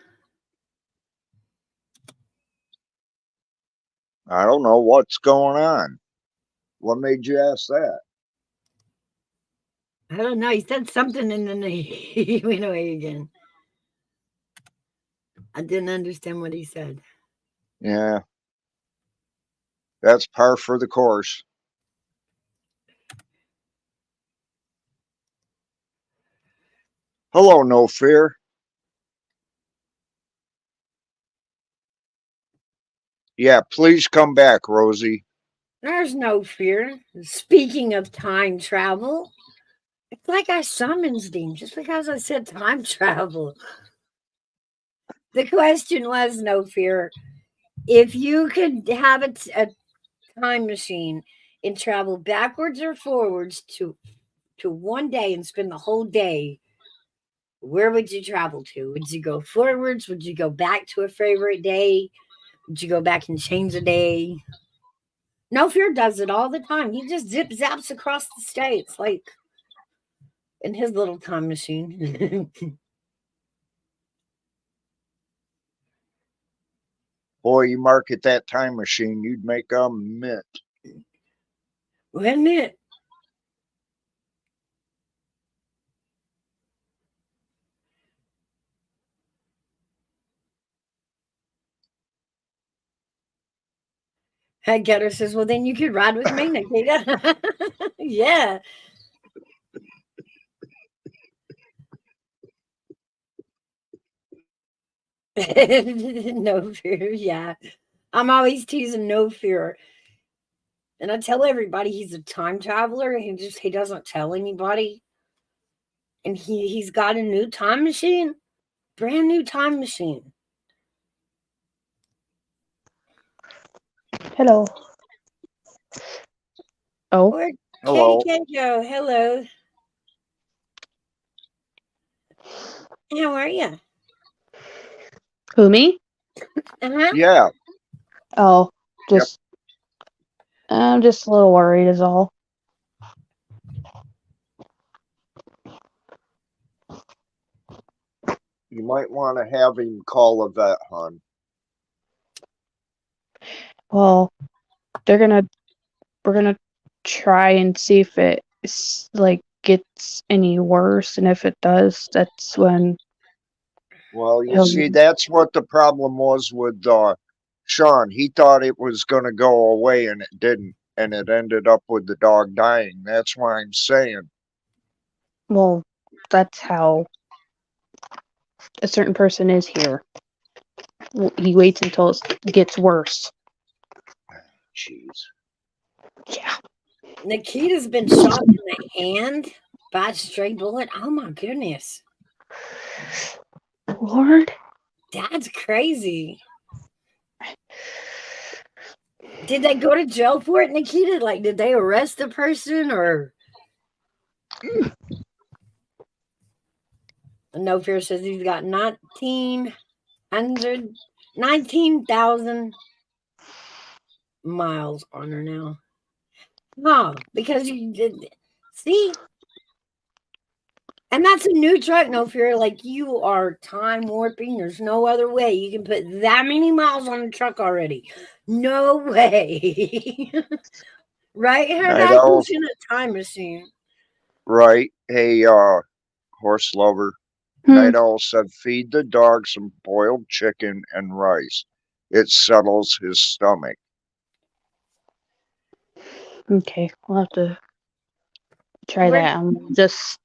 I don't know what's going on. What made you ask that? I don't know. He said something and then he went away again. I didn't understand what he said. Yeah, that's par for the course. Hello, no fear. Yeah, please come back, Rosie. There's no fear. Speaking of time travel, it's like I summoned him just because I said time travel. The question was no fear. If you could have a time machine and travel backwards or forwards to one day and spend the whole day, where would you travel to? Would you go forwards? Would you go back to a favorite day? Would you go back and change a day? No Fear does it all the time. He just zip zaps across the states like in his little time machine. Boy, you market that time machine, you'd make a mint. Wouldn't it? Head Getter says, well, then you could ride with me, Nikita. Yeah. No fear. Yeah. I'm always teasing No Fear. And I tell everybody he's a time traveler. He doesn't tell anybody. And he's got a new time machine. Brand new time machine. Hello. Oh, Or Katie Hello. Kanjo, hello. How are you? who, me? Uh-huh. Yeah, Oh, yep. just I'm just a little worried is all. You might want to have him call a vet, hon. Well, we're gonna try and see if it gets any worse, and if it does, that's when Well, you he'll. see, that's what the problem was with Sean. He thought it was going to go away and it didn't. And it ended up with the dog dying. That's why I'm saying. Well, that's how a certain person is here. He waits until it gets worse. Jeez. Yeah. Nikita's been shot in the hand by a stray bullet. Oh my goodness. Lord. That's crazy. Did they go to jail for it, Nikita? Like, did they arrest the person or? No Fear says he's got 19,000 miles on her now. Oh, because you did. See? And that's a new truck, No Fear. Like, you are time warping. There's no other way you can put that many miles on a truck already. No way. Right? How Night that Owl, goes in a time machine. right? Hey, horse lover. Hmm. Night Owl said, feed the dog some boiled chicken and rice. It settles his stomach. Okay, we'll have to try Where that. I'm just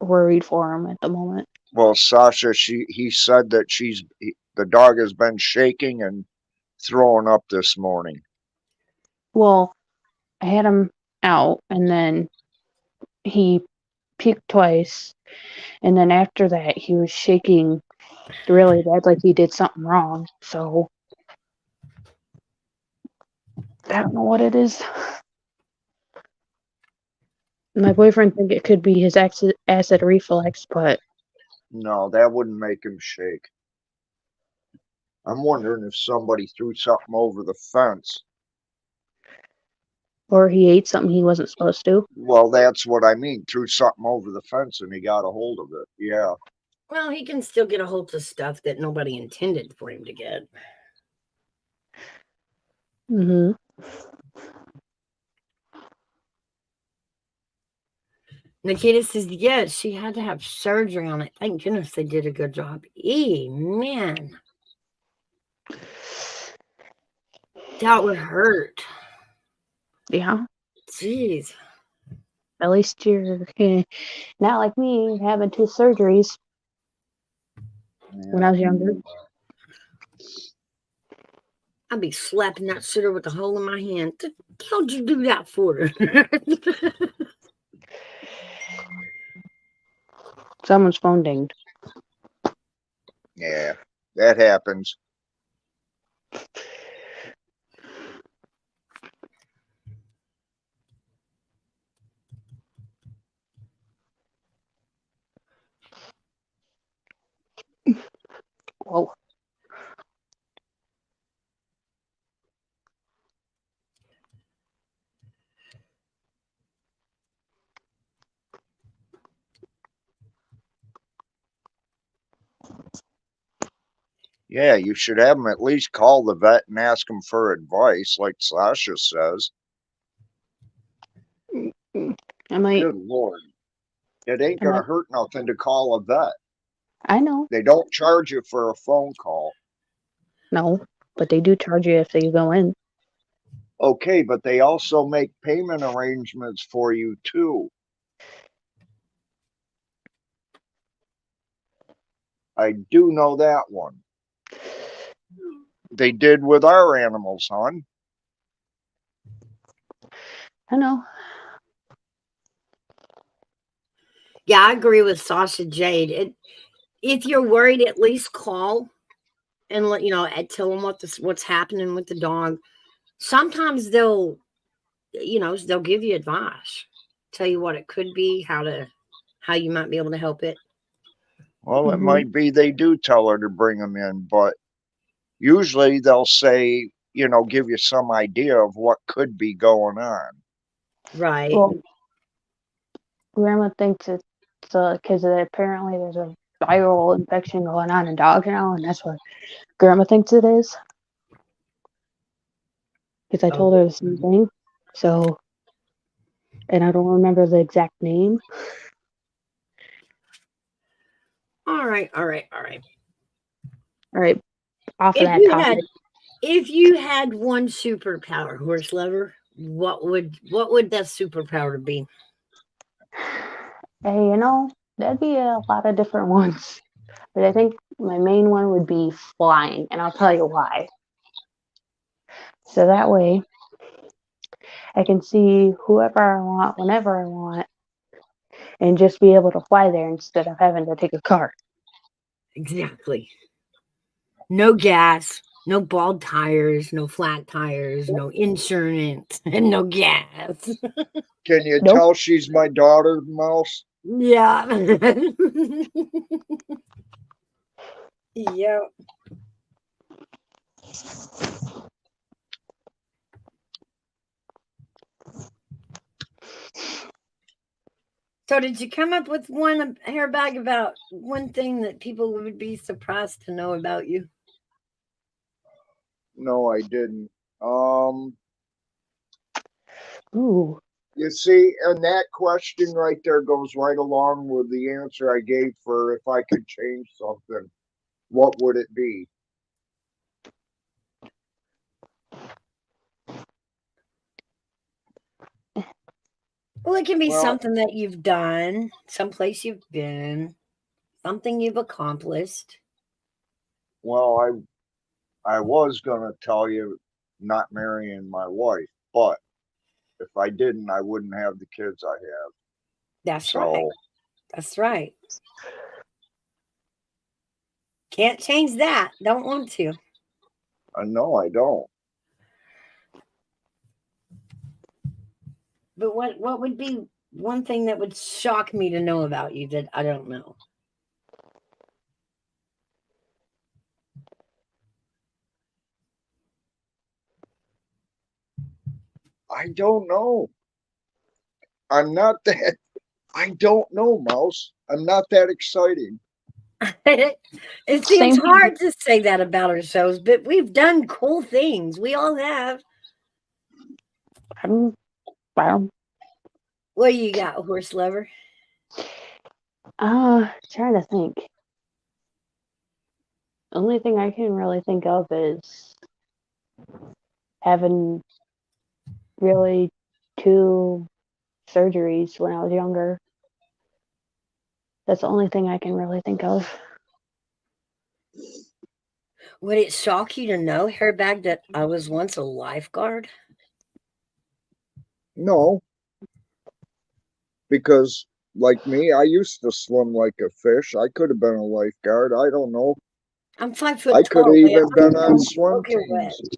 worried for him at the moment. Well, Sasha, he said that the dog has been shaking and throwing up this morning. Well, I had him out, and then he peeked twice, and then after that, he was shaking really bad, like he did something wrong. So I don't know what it is. My boyfriend think it could be his acid reflux, but No, that wouldn't make him shake. I'm wondering if somebody threw something over the fence. or he ate something he wasn't supposed to. Well, that's what I mean. Threw something over the fence and he got a hold of it. Yeah. Well, he can still get a hold of stuff that nobody intended for him to get. Mm-hmm. Nikita says, yes, she had to have surgery on it. Thank goodness they did a good job. Man. That would hurt. Yeah. Jeez. At least you're not like me having 2 surgeries when I was younger. I'd be slapping that shitter with a hole in my hand. The hell'd you do that for? Someone's phone dinged. Yeah, that happens. Whoa. Yeah, you should have them at least call the vet and ask them for advice, like Sasha says. I might. Good Lord. It ain't I going to might. hurt nothing to call a vet. I know. They don't charge you for a phone call. No, but they do charge you if they go in. Okay, but they also make payment arrangements for you too. I do know that one. They did with our animals, hon. I know. Yeah, I agree with Sasha Jade. If you're worried, at least call and let tell them what's happening with the dog. Sometimes they'll give you advice, tell you what it could be, how you might be able to help it. Well, it Mhm. might be they do tell her to bring them in, but usually they'll say, give you some idea of what could be going on. Right. Well, Grandma thinks it's because apparently there's a viral infection going on in dogs now, and that's what Grandma thinks it is. Because I told her the same thing. So, and I don't remember the exact name. All right. All right, off of If that you had topic. if you had one superpower, horse lover, what would that superpower be? Hey, that'd be a lot of different ones. But I think my main one would be flying, and I'll tell you why. So that way, I can see whoever I want, whenever I want, and just be able to fly there instead of having to take a car. Exactly. No gas, no bald tires, no flat tires, no insurance, and no gas. Can you Nope. tell she's my daughter, Mouse? Yeah. Yep. So did you come up with one hairbag about one thing that people would be surprised to know about you? No, I didn't. Ooh. You see, and that question right there goes right along with the answer I gave for if I could change something, what would it be? Well, it can be Well, something that you've done, someplace you've been, something you've accomplished. well, I was gonna tell you not marrying my wife, but if I didn't, I wouldn't have the kids I have. That's right. So That's right. Can't change that. Don't want to. no, I don't. But what would be one thing that would shock me to know about you that I don't know? I don't know. I'm not that. I don't know, Mouse. I'm not that exciting. It seems Same here. hard to say that about ourselves, but we've done cool things. We all have. Wow. What you got, horse lover? Trying to think. Only thing I can really think of is having really 2 surgeries when I was younger. That's the only thing I can really think of. Would it shock you to know, Hairbag, that I was once a lifeguard? No, because like me, I used to swim like a fish. I could have been a lifeguard. I don't know. I'm 5 I foot could have tall, man. even been on swim Soaking wet. teams.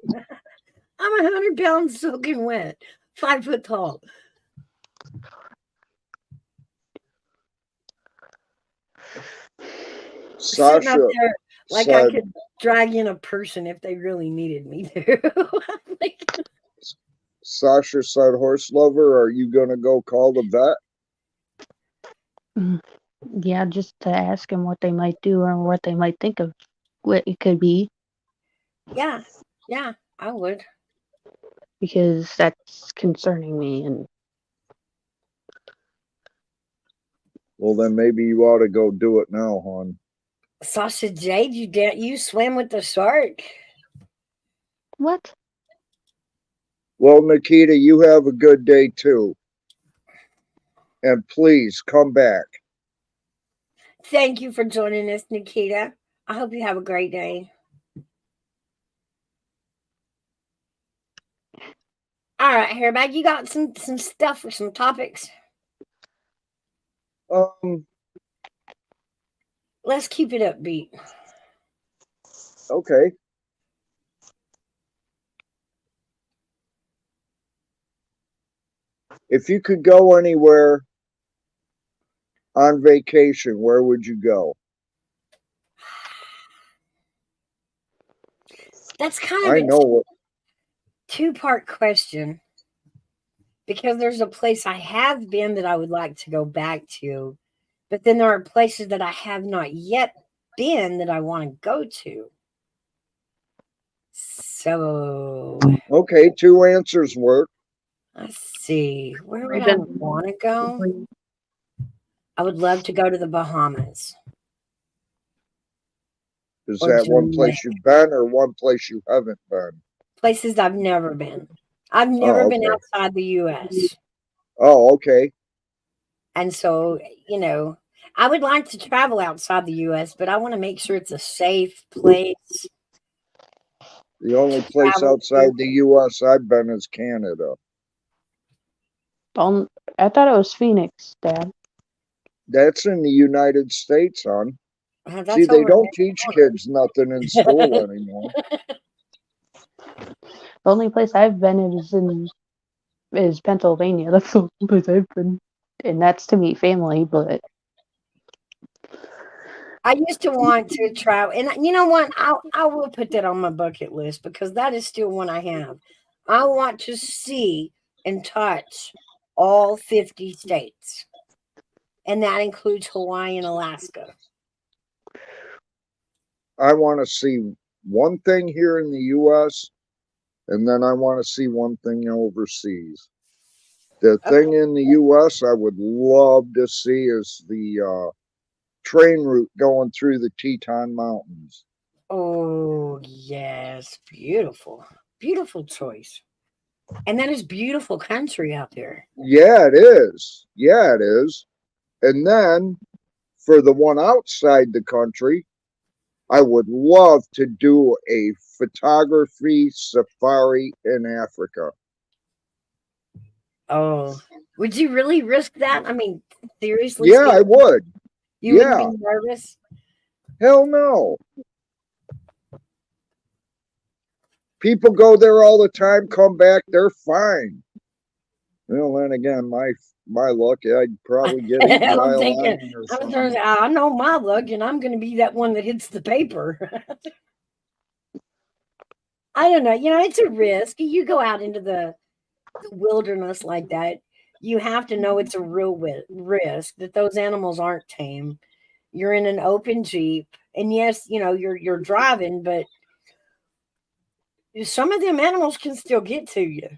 I'm 100 pounds soaking wet. 5 foot tall. Sitting up Sasha there like I said, could drag in a person if they really needed me to. Like, Sasha said, horse lover, are you going to go call the vet? Mm, Yeah, just to ask them what they might do or what they might think of what it could be, yeah, I would. because that's concerning me. And Well, then maybe you ought to go do it now, hon. Sasha Jade, you swim with the shark? what? Well, Nikita, you have a good day too. And please come back. Thank you for joining us, Nikita. I hope you have a great day. All right, Hairbag, you got some stuff for some topics. Let's keep it upbeat. Okay. If you could go anywhere on vacation, where would you go? That's kind I of a know what. two-part question because there's a place I have been that I would like to go back to, but then there are places that I have not yet been that I want to go to. So Okay, 2 answers work. let's see. Where would I've I been want to go? I would love to go to the Bahamas Is or that one Jamaica, place you've been or one place you haven't been? places I've never been. I've never Oh, been okay. outside the U.S. Oh, okay. And so, I would like to travel outside the US, but I want to make sure it's a safe place The only to place travel to. outside the U.S. I've been is Canada. I thought it was Phoenix, Dad. That's in the United States, hon. See, That's they over don't teach kids nothing in school there. anymore. The only place I've been is Pennsylvania. That's the only place I've been, and that's to meet family. But I used to want to travel, and you know what? I will put that on my bucket list because that is still one I have. I want to see and touch all 50 states, and that includes Hawaii and Alaska. I want to see one thing here in the U.S. and then I want to see one thing overseas. The Okay. thing in the U.S. I would love to see is the train route going through the Teton Mountains. Oh, yes. Beautiful. Beautiful choice. And that is beautiful country out there. Yeah, it is. Yeah, it is. And then for the one outside the country, I would love to do a photography safari in Africa. Oh, would you really risk that? I mean, seriously Yeah, I speaking, would. you wouldn't be Yeah. nervous? Hell no. People go there all the time, come back, they're fine. Well, then again, my luck, I'd probably get eaten by I'm a thinking, lion or I'm something. thinking, I know my luck, and I'm going to be that one that hits the paper. I don't know. It's a risk. You go out into the wilderness like that, you have to know it's a real risk that those animals aren't tame. You're in an open Jeep, and yes, you're driving, but some of them animals can still get to you.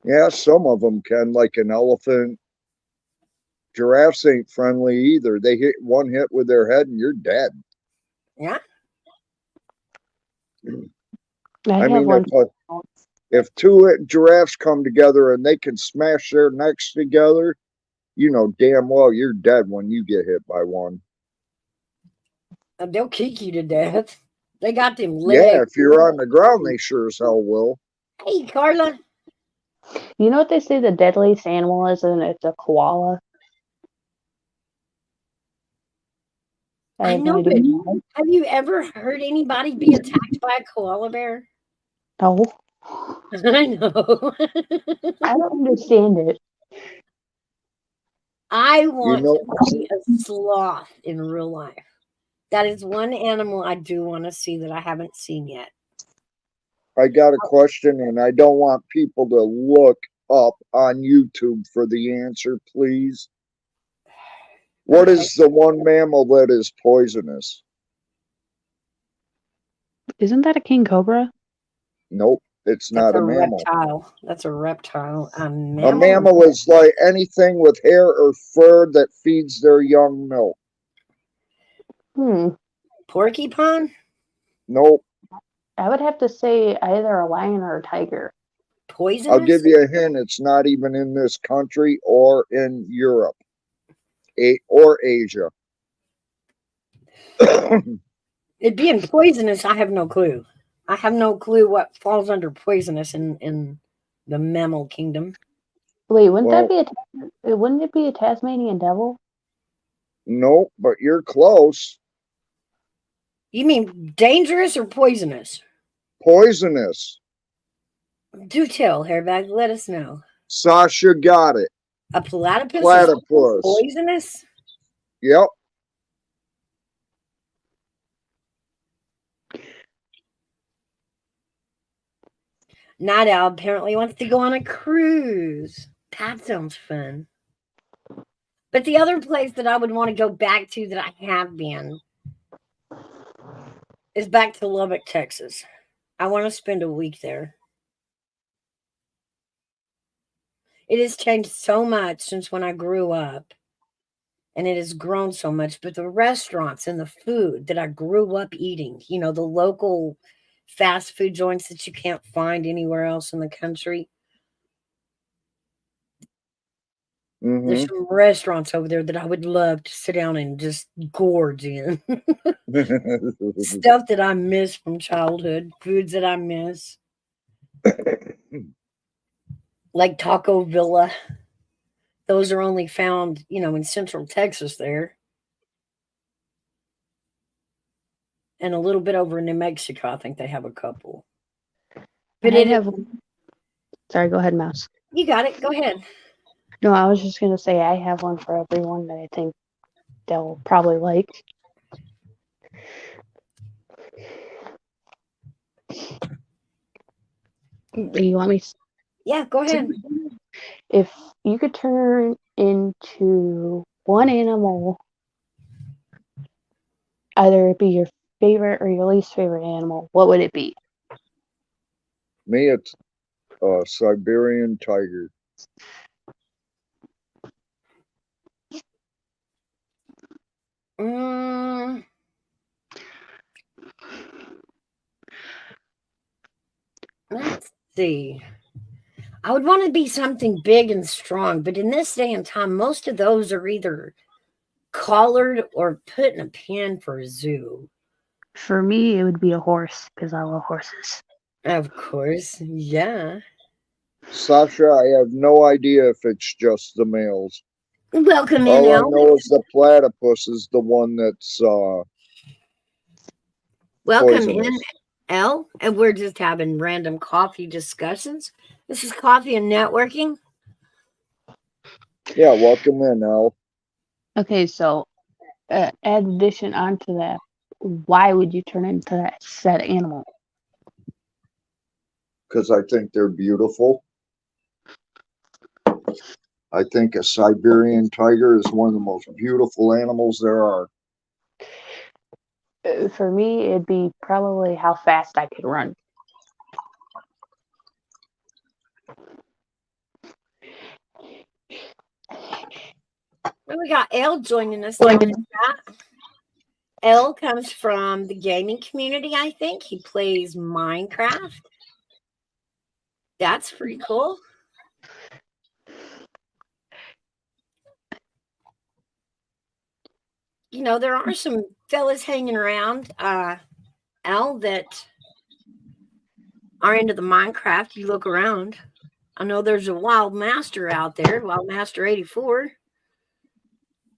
Yeah, some of them can, like an elephant, Giraffes ain't friendly either. They hit one hit with their head and you're dead. Yeah. I I have mean, one. if two giraffes come together and they can smash their necks together, you know damn well you're dead when you get hit by one. They'll kick you to death. They got them Yeah, legs. if you're on the ground, they sure as hell will. Hey, Carla. You know what they say the deadliest animal is, and it's a koala. I I have no know, idea but why. have you ever heard anybody be attacked by a koala bear? No, I know. I don't understand it. I You want know, to see a sloth in real life. That is one animal I do want to see that I haven't seen yet. I got a question and I don't want people to look up on YouTube for the answer, please. What Okay. is the one mammal that is poisonous? Isn't that a king cobra? Nope, it's That's not a a mammal. reptile. That's a reptile. A A mammal? mammal is like anything with hair or fur that feeds their young milk. Porcupine? Nope. I would have to say either a lion or a tiger. I'll give Poisonous? you a hint. It's not even in this country or in Europe or Asia. It being poisonous, I have no clue. I have no clue what falls under poisonous in the mammal kingdom. Wait, wouldn't that Well, be wouldn't it be a Tasmanian devil? nope, but you're close. You mean dangerous or poisonous? Poisonous. Do tell, Hairbag. Let us know. Sasha got it. A platypus is Platypus. poisonous? Yep. Night Owl apparently wants to go on a cruise. That sounds fun. But the other place that I would want to go back to that I have been is back to Lubbock, Texas. I want to spend a week there. It has changed so much since when I grew up, and it has grown so much. But the restaurants and the food that I grew up eating, the local fast food joints that you can't find anywhere else in the country. There's some restaurants over there that I would love to sit down and just gorge in. Stuff that I miss from childhood, foods that I miss, like Taco Villa. Those are only found, in Central Texas there. And a little bit over in New Mexico, I think they have a couple. But I have. Sorry, go ahead, Mouse. You got it. Go ahead. No, I was just gonna say I have one for everyone that I think they'll probably like. You want me? Yeah, go ahead. If you could turn into one animal, either it be your favorite or your least favorite animal, what would it be? Me, it's a Siberian tiger. Let's see. I would want to be something big and strong, but in this day and time, most of those are either collared or put in a pen for a zoo. For me, it would be a horse because I love horses. Of course, yeah. Sasha, I have no idea if it's just the males. Welcome in, All I Elle. know is the platypus is the one that's Welcome in, poisonous. Elle. And we're just having random coffee discussions. This is Coffee and Networking. Yeah, welcome in, Al. Okay, so add addition onto that, why would you turn into that said animal? Because I think they're beautiful. I think a Siberian tiger is one of the most beautiful animals there are. For me, it'd be probably how fast I could run. Well, we got Elle joining us now in the chat. Elle comes from the gaming community, I think. He plays Minecraft. That's pretty cool. You know, there are some fellas hanging around, Elle, that are into the Minecraft. You look around. I know there's a Wild Master out there, Wild Master 84.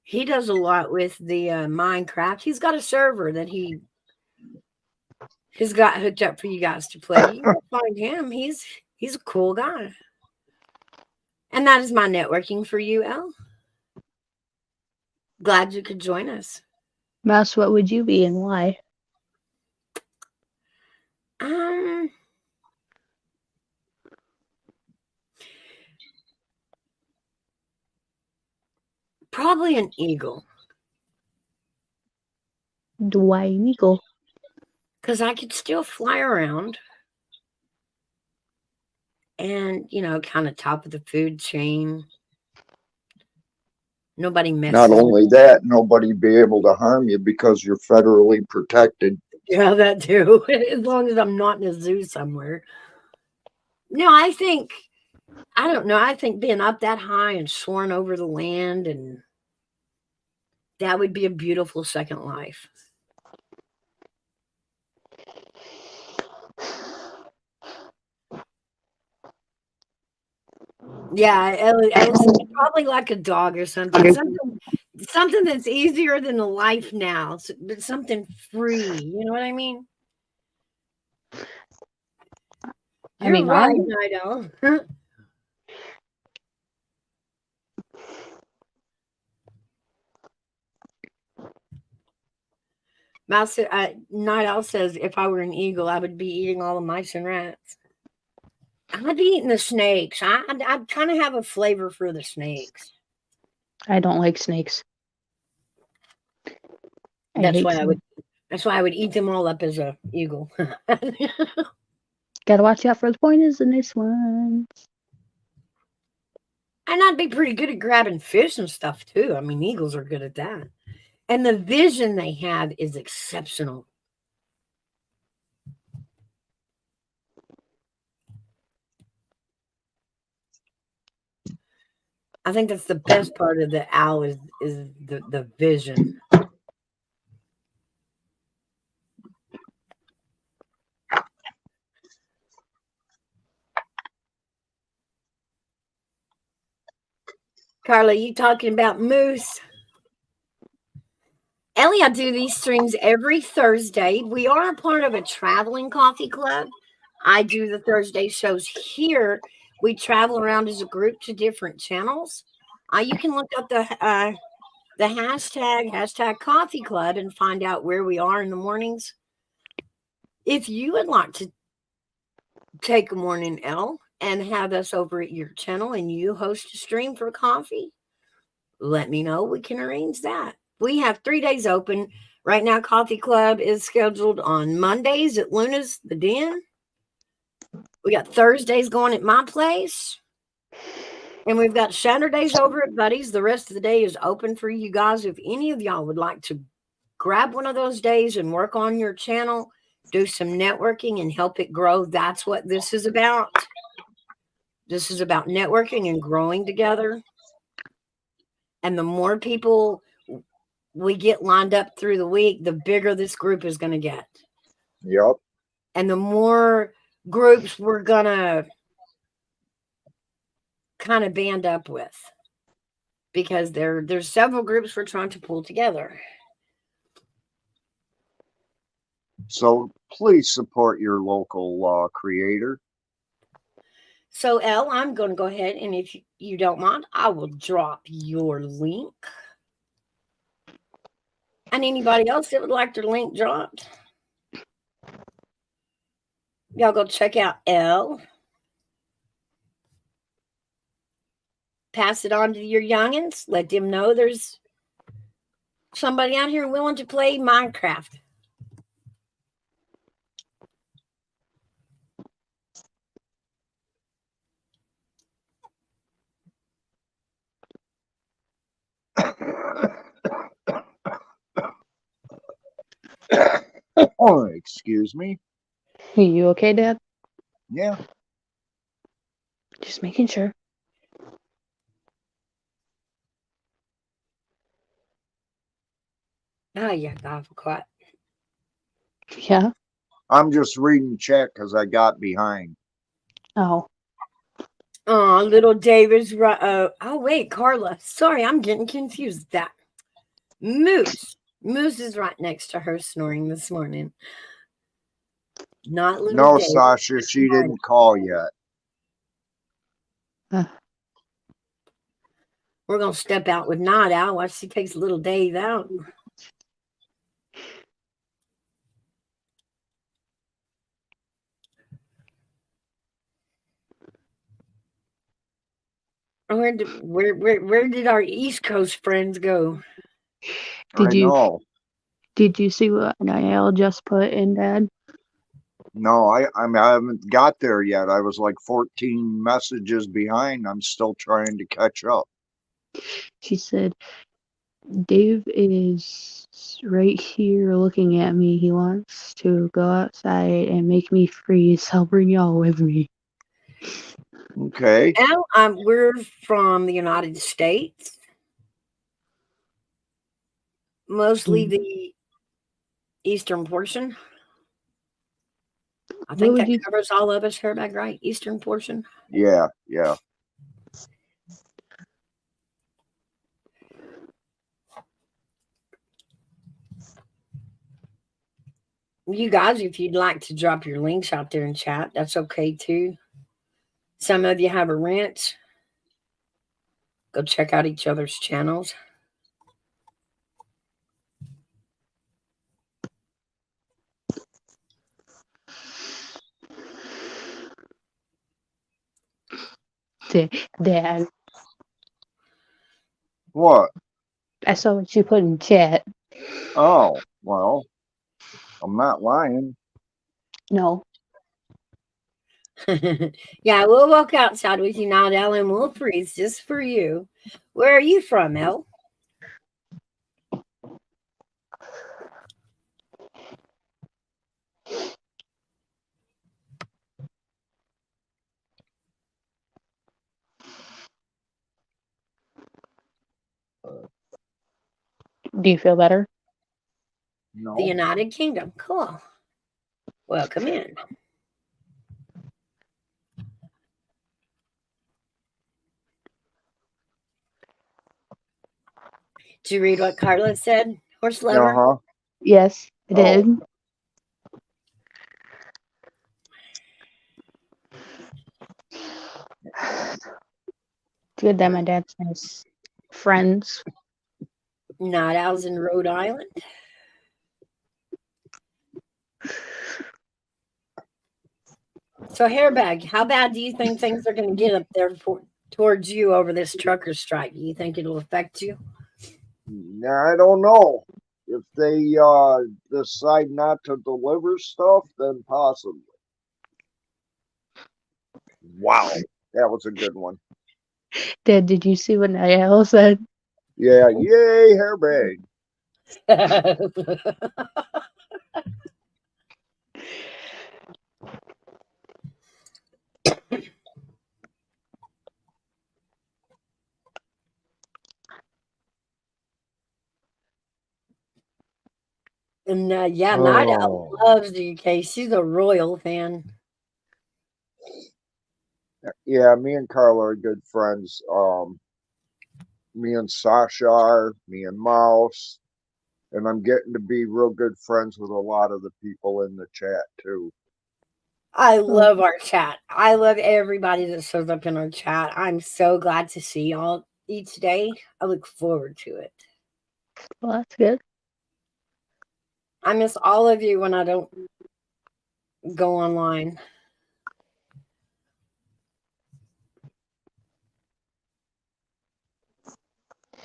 He does a lot with the Minecraft. He's got a server that he has got hooked up for you guys to play. You can find him. He's a cool guy. And that is my networking for you, Elle. Glad you could join us. Mouse, what would you be and why? Probably an eagle. Why an eagle? Because I could still fly around and, you know, kind of top of the food chain. Nobody messes. Not only that, nobody be able to harm you because you're federally protected. Yeah, that too. As long as I'm not in a zoo somewhere. No, I don't know. I think being up that high and soaring over the land, and that would be a beautiful second life. Yeah, Ellison, probably like a dog or something. Something that's easier than the life now, but something free. You know what I mean? You're right, Nido. Mouse, Night Owl says, if I were an eagle, I would be eating all the mice and rats. I'd be eating the snakes. I'd kind of have a flavor for the snakes. I don't like snakes. That's why I would eat them all up as a eagle. Gotta watch out for the poisonous ones. And I'd be pretty good at grabbing fish and stuff too. I mean, eagles are good at that. And the vision they have is exceptional. I think that's the best part of the owl is the vision. Carla, you talking about moose? Ellie, I do these streams every Thursday. We are a part of a traveling coffee club. I do the Thursday shows here. We travel around as a group to different channels. You can look up the hashtag coffee club and find out where we are in the mornings. If you would like to take a morning L and have us over at your channel and you host a stream for coffee, let me know. We can arrange that. We have 3 days open. Right now, Coffee Club is scheduled on Mondays at Luna's The Den. We got Thursdays going at my place. And we've got Saturdays over at Buddy's. The rest of the day is open for you guys. If any of y'all would like to grab one of those days and work on your channel, do some networking and help it grow, that's what this is about. This is about networking and growing together. And the more people we get lined up through the week, the bigger this group is going to get. Yep. And the more groups we're going to kind of band up with, because there's several groups we're trying to pull together. So please support your local creator. So, Elle, I'm going to go ahead, and if you don't mind, I will drop your link. And anybody else that would like their link dropped, y'all go check out Elle. Pass it on to your youngins. Let them know there's somebody out here willing to play Minecraft. Oh, excuse me. Are you okay, Dad? Yeah. Just making sure. Oh, yeah, God, quiet. Yeah. I'm just reading chat because I got behind. Oh. Oh, little David's right. Oh, wait, Carla. Sorry, I'm getting confused with that. Moose. Moose is right next to her snoring this morning. Not little No, David. Sasha, she didn't call yet. We're going to step out with Night Owl while she takes little Dave out. Where did our East Coast friends go? Did I you know. did you see what Niall just put in, Dad? No, I haven't got there yet. I was like 14 messages behind. I'm still trying to catch up. She said, Dave is right here looking at me. He wants to go outside and make me freeze. I'll bring y'all with me. Okay. Well, we're from the United States. Mostly the eastern portion. I think would that you- covers all of us, Herberg, right? Eastern portion. Yeah, yeah. You guys, if you'd like to drop your links out there in chat, that's okay too. Some of you have a rent. Go check out each other's channels. Dad, What? I saw what you put in chat. Oh, well, I'm not lying. No. Yeah, we'll walk outside with you now, Al, and we'll freeze just for you. Where are you from, El? Do you feel better? No. The United Kingdom. Cool. Welcome in. Did you read what Carla said? Horse lover? Uh-huh. Yes, I did. It's good that my dad's nice friends. Night Owls in Rhode Island. So, Hairbag, how bad do you think things are going to get up there towards you over this trucker strike? Do you think it'll affect you? I don't know. If they decide not to deliver stuff, then possibly. Wow, that was a good one. Dad, did you see what Niall said? Yeah, yay, hairbag. And yeah, Night Owl Oh. loves the UK. She's a royal fan. Yeah, me and Carla are good friends. Me and Sasha are, me and Mouse, and I'm getting to be real good friends with a lot of the people in the chat too. I love our chat. I love everybody that shows up in our chat. I'm so glad to see y'all each day. I look forward to it. Well, that's good. I miss all of you when I don't go online.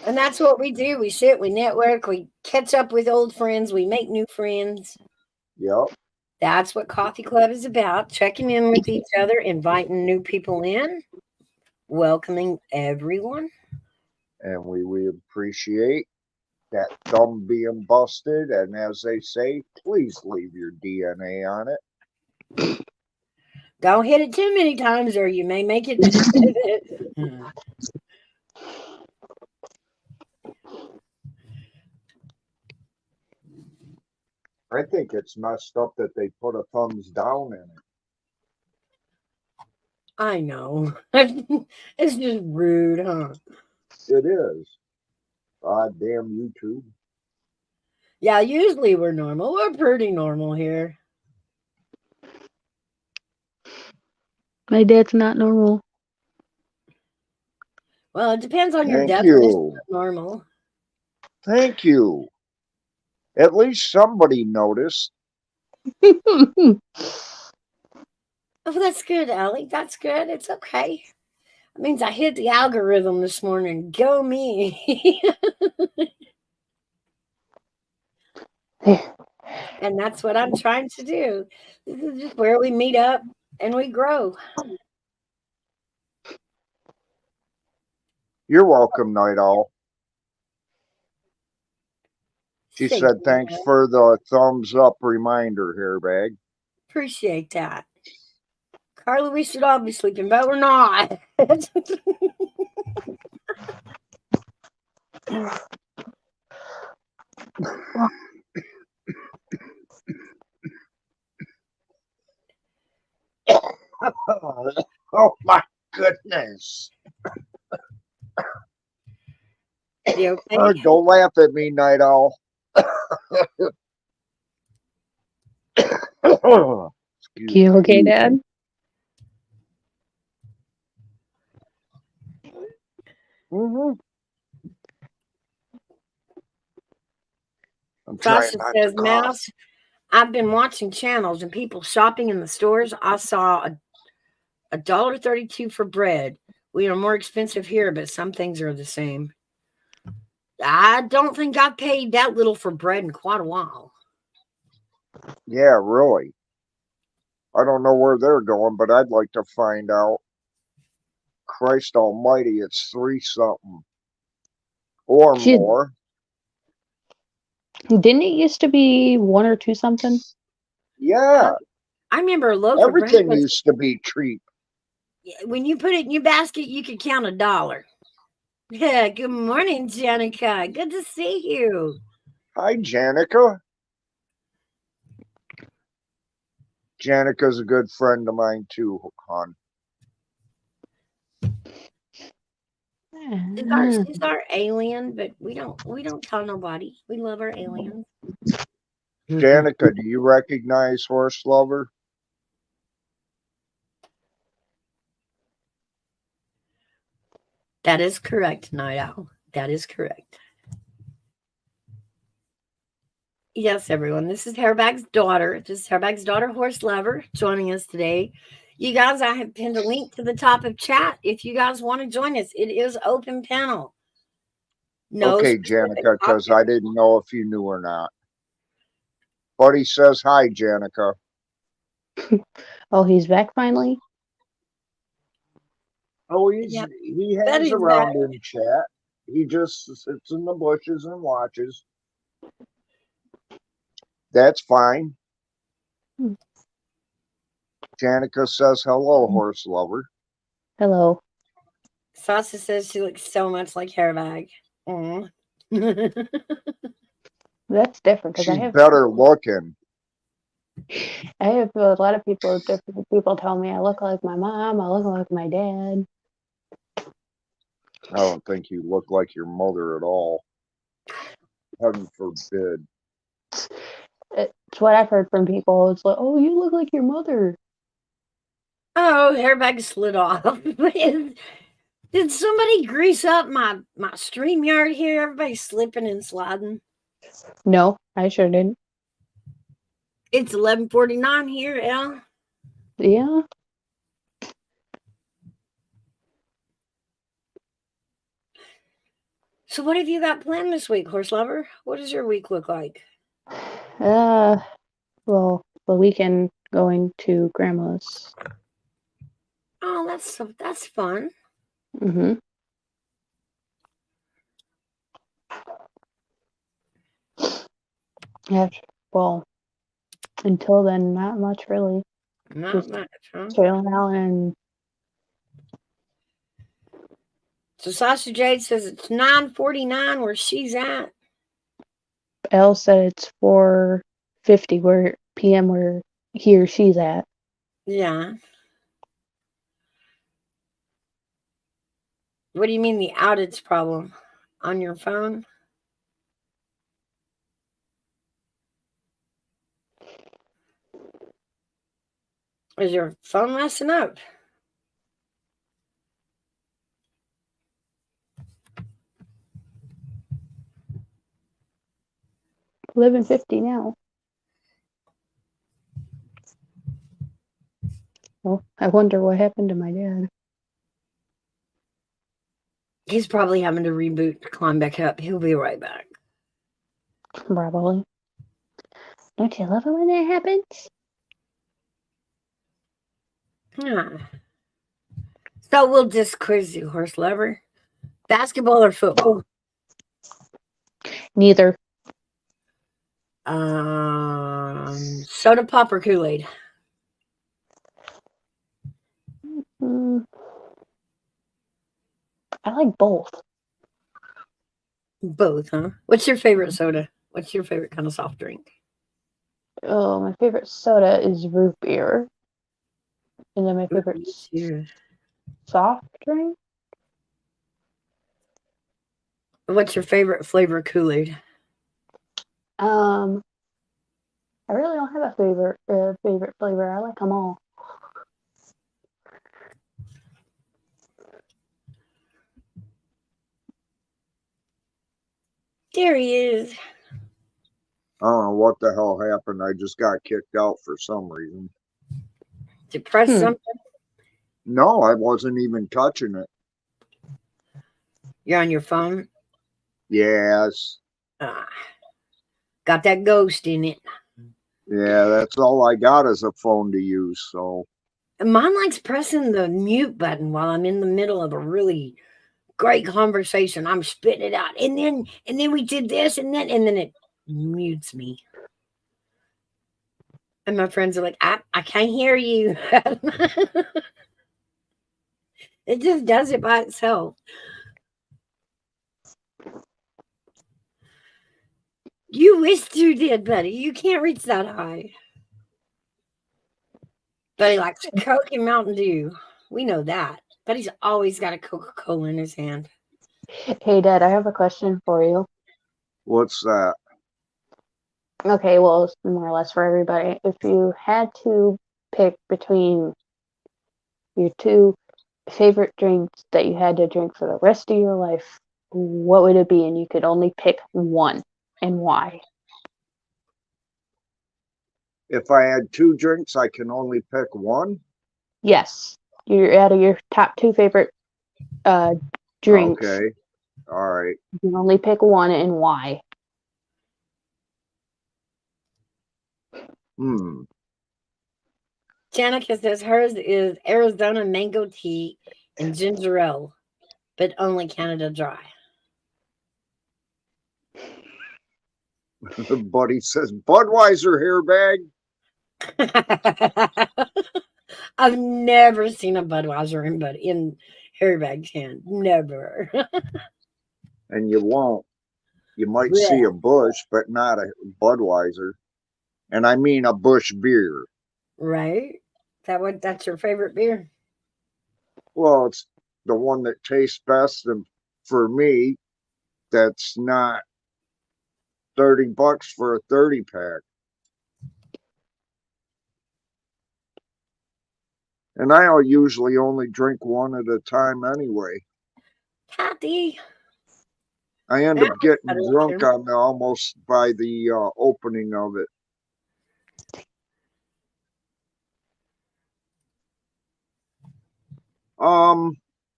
And that's what we do. We sit, we network, we catch up with old friends, we make new friends. Yep. That's what Coffee Club is about. Checking in with each other, inviting new people in, welcoming everyone. and we appreciate that thumb being busted. And as they say, please leave your DNA on it. Don't hit it too many times or you may make it. I think it's messed up that they put a thumbs down in it. I know. It's just rude, huh? It is. God damn YouTube. Yeah, usually we're normal. We're pretty normal here. My dad's not normal. Well, it depends on your Thank definition you. of normal. Thank you. At least somebody noticed. Oh, that's good, Ellie. That's good. It's okay. It means I hit the algorithm this morning. Go me. And that's what I'm trying to do. This is just where we meet up and we grow. You're welcome, Night Owl. She Thank said, you, thanks Dad. for the thumbs up reminder, Hairbag. Appreciate that. Carla, we should all be sleeping, but we're not. Oh my goodness. You okay? Don't laugh at me, Night Owl. You okay, Dad? Mm-hmm. I'm trying Sasha not says, to cough. Mouse, I've been watching channels and people shopping in the stores. I saw $1.32 for bread. We are more expensive here, but some things are the same. I don't think I've paid that little for bread in quite a while. Yeah, really. I don't know where they're going, but I'd like to find out. Christ almighty, it's 3 something. Or Shit. more. Didn't it used to be 1 or 2 something? Yeah. I remember a loaf of bread Everything was, used to be cheap. when you put it in your basket, you could count $1. Yeah, good morning, Jenica. Good to see you. Hi, Janica. Janica's a good friend of mine too, hon. She's our alien, but we don't tell nobody. We love our aliens. Janica, do you recognize Horse Lover? That is correct, Night Owl. That is correct. Yes, everyone. This is Hairbag's daughter. This is Hairbag's daughter, Horse Lover, joining us today. You guys, I have pinned a link to the top of chat. If you guys want to join us, it is open panel. No Okay, specific Janica, because I didn't know if you knew or not. Buddy says hi, Janica. Oh, he's back finally? Oh, Yep. he hangs Betty's around back. in chat. He just sits in the bushes and watches. That's fine. Janica says hello, Horse Lover. Hello. Sasha says she looks so much like Hairbag. Aw. That's different because She's better looking. I have a lot of different people tell me I look like my mom, I look like my dad. I don't think you look like your mother at all. Heaven forbid. It's what I've heard from people. It's like, oh, you look like your mother. Oh, Hairbag slid off. Did somebody grease up my StreamYard here? Everybody's slipping and sliding. No, I sure didn't. It's 11:49 here, El. Yeah. So what have you got planned this week, Horse Lover? What does your week look like? Well, the weekend going to grandma's. Oh, that's fun. Mm-hmm. Yeah, well, until then, not much really. Not Just much, huh? chilling out, and So Sausage Jade says it's 9:49 where she's at. Elle said it's 4:50 where PM where he or she's at. Yeah. What do you mean the outage problem on your phone? Is your phone messing up? 11:50 now. Well, I wonder what happened to my dad. He's probably having to reboot to climb back up. He'll be right back. Probably. Don't you love it when that happens? Ah. So we'll just quiz you, horse lover. Basketball or football? Neither. Soda pop or Kool-Aid? Mm, I like both. Both, huh? What's your favorite soda? What's your favorite kind of soft drink? Oh, my favorite soda is root beer. And then my favorite soft drink? What's your favorite flavor of Kool-Aid? I really don't have a favorite flavor. I like them all. There he is. I don't know what the hell happened. I just got kicked out for some reason. Did you press something? No, I wasn't even touching it. You're on your phone? Yes. Got that ghost in it. Yeah, that's all I got is a phone to use. So Mine likes pressing the mute button while I'm in the middle of a really great conversation. I'm spitting it out. And then we did this and then it mutes me. And my friends are like, I can't hear you. It just does it by itself. You wish you did, buddy. You can't reach that high. But he likes Coke and Mountain Dew. We know that. But he's always got a Coca-Cola in his hand. Hey, Dad, I have a question for you. what's that? Okay, well, it's more or less for everybody. If you had to pick between your two favorite drinks that you had to drink for the rest of your life, what would it be? And you could only pick one, and why? If I had two drinks, I can only pick one. Yes, you're out of your top two favorite drinks. Okay. All right. You can only pick one, and why? Janica says hers is Arizona mango tea and ginger ale, but only Canada Dry. Buddy says Budweiser hair bag. I've never seen a Budweiser in Harry Bag's hand. Never. And you won't. You might see a Bush, but not a Budweiser. And I mean a Bush beer. Right? That's your favorite beer? Well, it's the one that tastes best, and for me, that's not $30 for a 30 pack. And I usually only drink one at a time anyway. Kathy. I end up getting drunk on almost by the opening of it.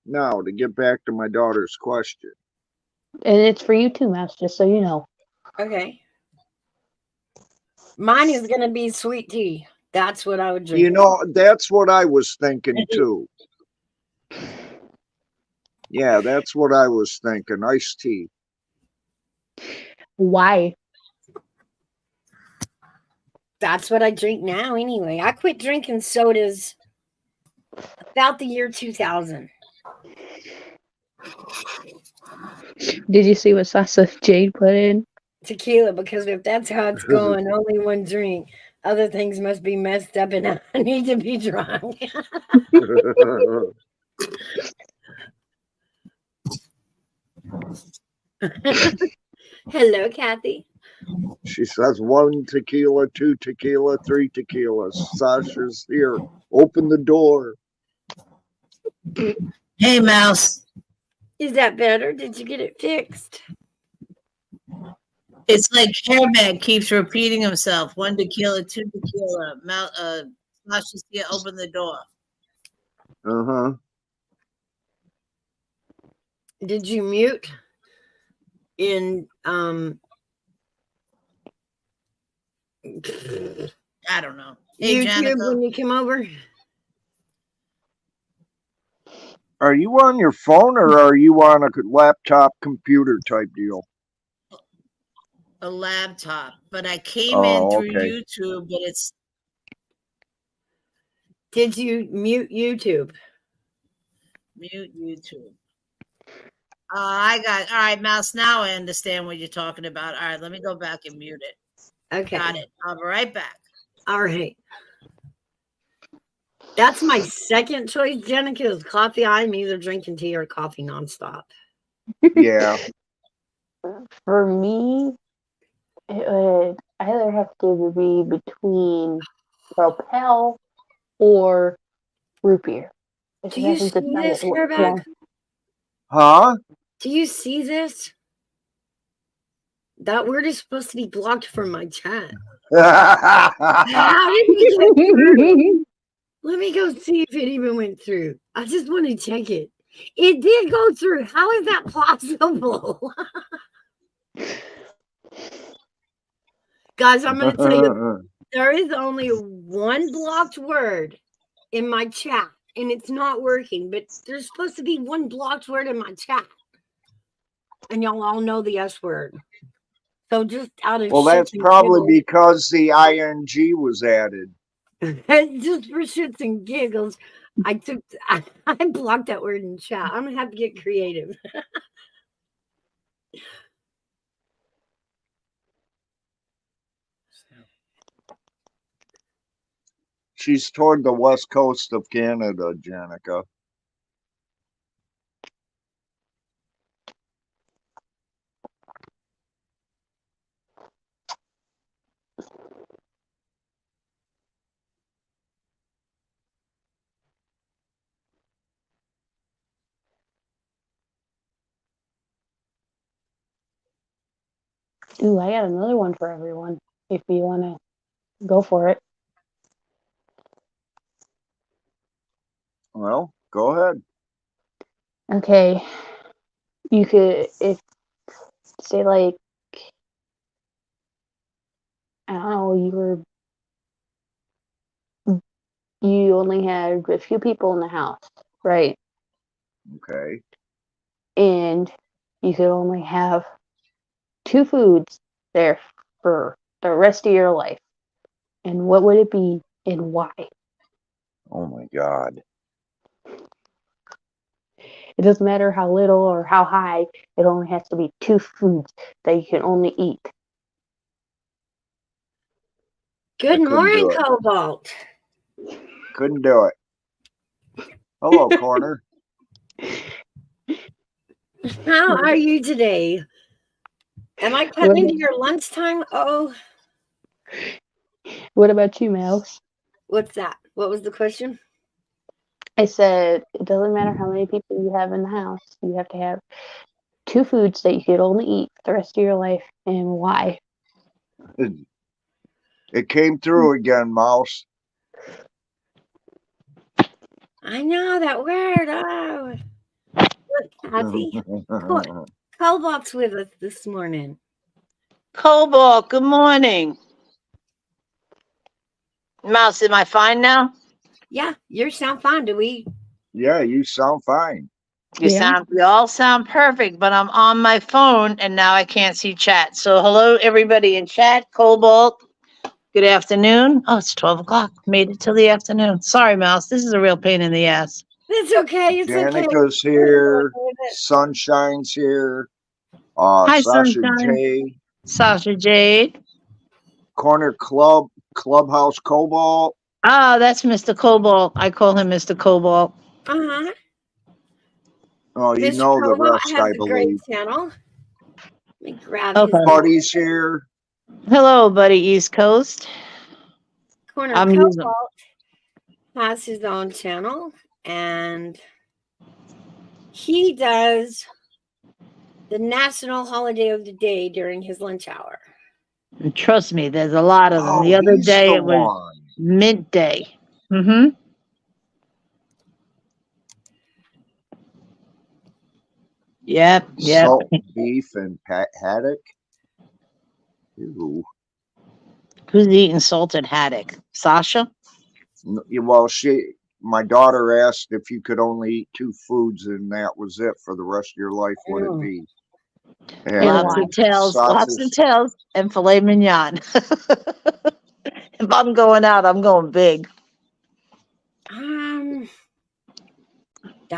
Now to get back to my daughter's question. And it's for you too, Mouse, just so you know. Okay. Mine is going to be sweet tea. That's what I would drink. You know, that's what I was thinking too. Yeah, that's what I was thinking. Iced tea. Why? That's what I drink now anyway. I quit drinking sodas about the year 2000. Did you see what Sasa Jade put in? Tequila, because if that's how it's going, only one drink. Other things must be messed up and I need to be drunk. Hello, Kathy. She says 1 tequila, 2 tequila, 3 tequilas. Sasha's here. Open the door. Hey, Mouse. Is that better? Did you get it fixed? It's like Airbag keeps repeating himself. 1 tequila, 2 tequila. Sasha's here, open the door. Uh-huh. Did you mute in I don't know. Hey, YouTube Janica. when you come over? Are you on your phone or are you on a laptop computer type deal? A laptop, but I came in through okay. YouTube, but it's. Did you mute YouTube? Mute YouTube. I got all right, Mouse. Now I understand what you're talking about. All right, let me go back and mute it. Okay. Got it. I'll be right back. All right. That's my second choice, Jenica, is coffee. I'm either drinking tea or coffee nonstop. Yeah. For me, it would either have to be between Propel or root beer. Do you see this, Hairback? Huh? Do you see this? That word is supposed to be blocked from my chat. How did we get through? Let me go see if it even went through. I just want to check it. It did go through. How is that possible? Guys, I'm going to tell you, there is only one blocked word in my chat, and it's not working, but there's supposed to be one blocked word in my chat. And y'all all know the S word. So just out of Well, that's probably because the ing was added. just for shits and giggles, I blocked that word in chat. I'm gonna have to get creative. She's toward the west coast of Canada, Janica. Ooh, I got another one for everyone if you want to go for it. Well, go ahead. Okay. You could, if, say, like, I don't know, you only had a few people in the house, right? Okay. And you could only have 2 foods there for the rest of your life. And what would it be and why? Oh my God. It doesn't matter how little or how high, it only has to be 2 foods that you can only eat. Good morning, Cobalt. Couldn't do it. Hello, Corner. How are you today? Am I cutting into your lunchtime? Oh. What about you, Mouse? What's that? What was the question? I said, it doesn't matter how many people you have in the house. You have to have 2 foods that you could only eat the rest of your life, and why? It came through again, Mouse. I know that word. Oh. Look, Kathy. Cobalt's with us this morning. Cobalt, good morning. Mouse, am I fine now? Yeah, you sound fine. Do we? Yeah, you sound fine. You all sound perfect, but I'm on my phone and now I can't see chat. So hello everybody in chat. Cobalt, Good afternoon. Oh, it's 12 o'clock. Made it till the afternoon. Sorry, Mouse. This is a real pain in the ass. It's okay. It's okay. Janica's here. Sunshine's here. Hi, Sasha Sunshine. J. Sasha Jade. Corner Clubhouse Cobalt. Oh, that's Mr. Cobalt. I call him Mr. Cobalt. Uh-huh. Oh, you Mr. know the Cobalt rest, has I the great believe. channel. Let me grab Okay. his Buddy's here. Hello, buddy, East Coast. Corner. I'm using. Cobalt has his own channel, and he does the national holiday of the day during his lunch hour. And trust me, there's a lot of them. Oh, The other he's day the it was one. Mint Day. Mm-hmm. Yep. Salt beef and haddock. Ew. Who's eating salted haddock? Sasha? Well, my daughter asked if you could only eat 2 foods and that was it for the rest of your life. Would it be? And Lobster sausage. tails, and filet mignon. If I'm going out, I'm going big. That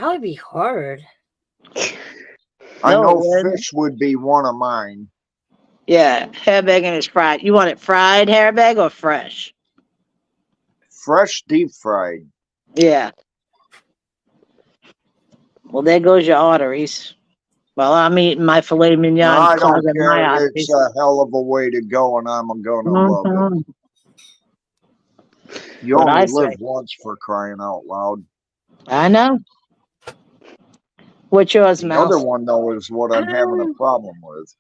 would be hard. I No, know it wouldn't. fish would be one of mine. Yeah, hairbag and it's fried. You want it fried hairbag or fresh? Fresh, deep fried. Yeah. Well, there goes your arteries. Well, I'm eating my filet mignon. No, I don't clogging my care. arteries. It's a hell of a way to go, and I'm gonna love it. You What only I live say. once, for crying out loud. I know. What's yours, The Mouse? other one, though, is what I'm having a problem with.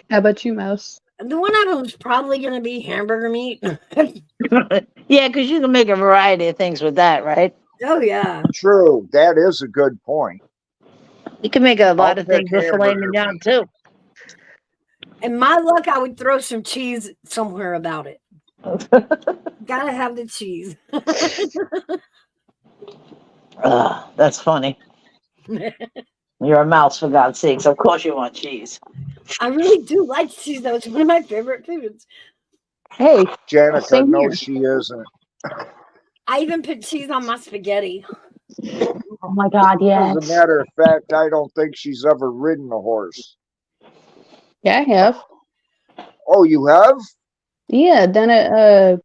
How about you, Mouse? The one of them is probably going to be hamburger meat. Yeah, because you can make a variety of things with that, right? Oh, yeah. True, that is a good point. You can make a lot I'll of things pick with filet hamburger mignon, meat. too. And my luck, I would throw some cheese somewhere about it. Gotta have the cheese. That's funny. You're a mouse, for God's sakes. Of course you want cheese. I really do like cheese, though. It's one of my favorite foods. Hey, Janica, same no, here. she isn't. I even put cheese on my spaghetti. Oh my God, yes. As a matter of fact, I don't think she's ever ridden a horse. Yeah, I have. Oh, you have? Yeah, down at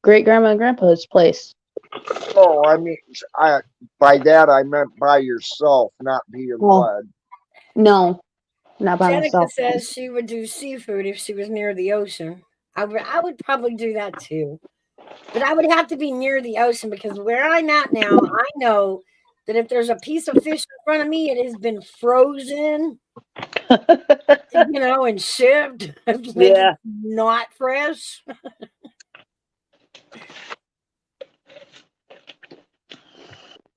great grandma and grandpa's place. Oh, I mean, by that I meant by yourself, not being Oh. led. No, not by Jenica myself. says she would do seafood if she was near the ocean. I would probably do that too. But I would have to be near the ocean because where I'm at now, I know that if there's a piece of fish in front of me, it has been frozen, and shipped. To make it not fresh.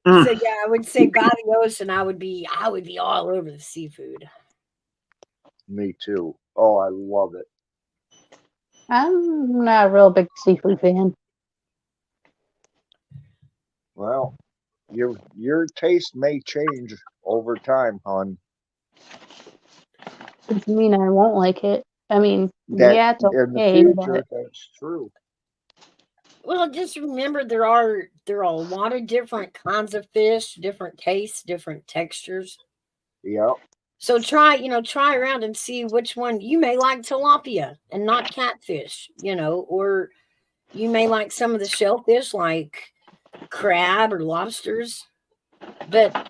So yeah, I would say by the ocean, I would be all over the seafood. Me too. Oh, I love it. I'm not a real big seafood fan. Well, your taste may change over time, hon. Doesn't mean I won't like it. I mean, That yeah, it's in the okay, future, but that's true. Well, just remember there are a lot of different kinds of fish, different tastes, different textures. Yep. So try around and see which one you may like tilapia and not catfish, or you may like some of the shellfish like crab or lobsters, but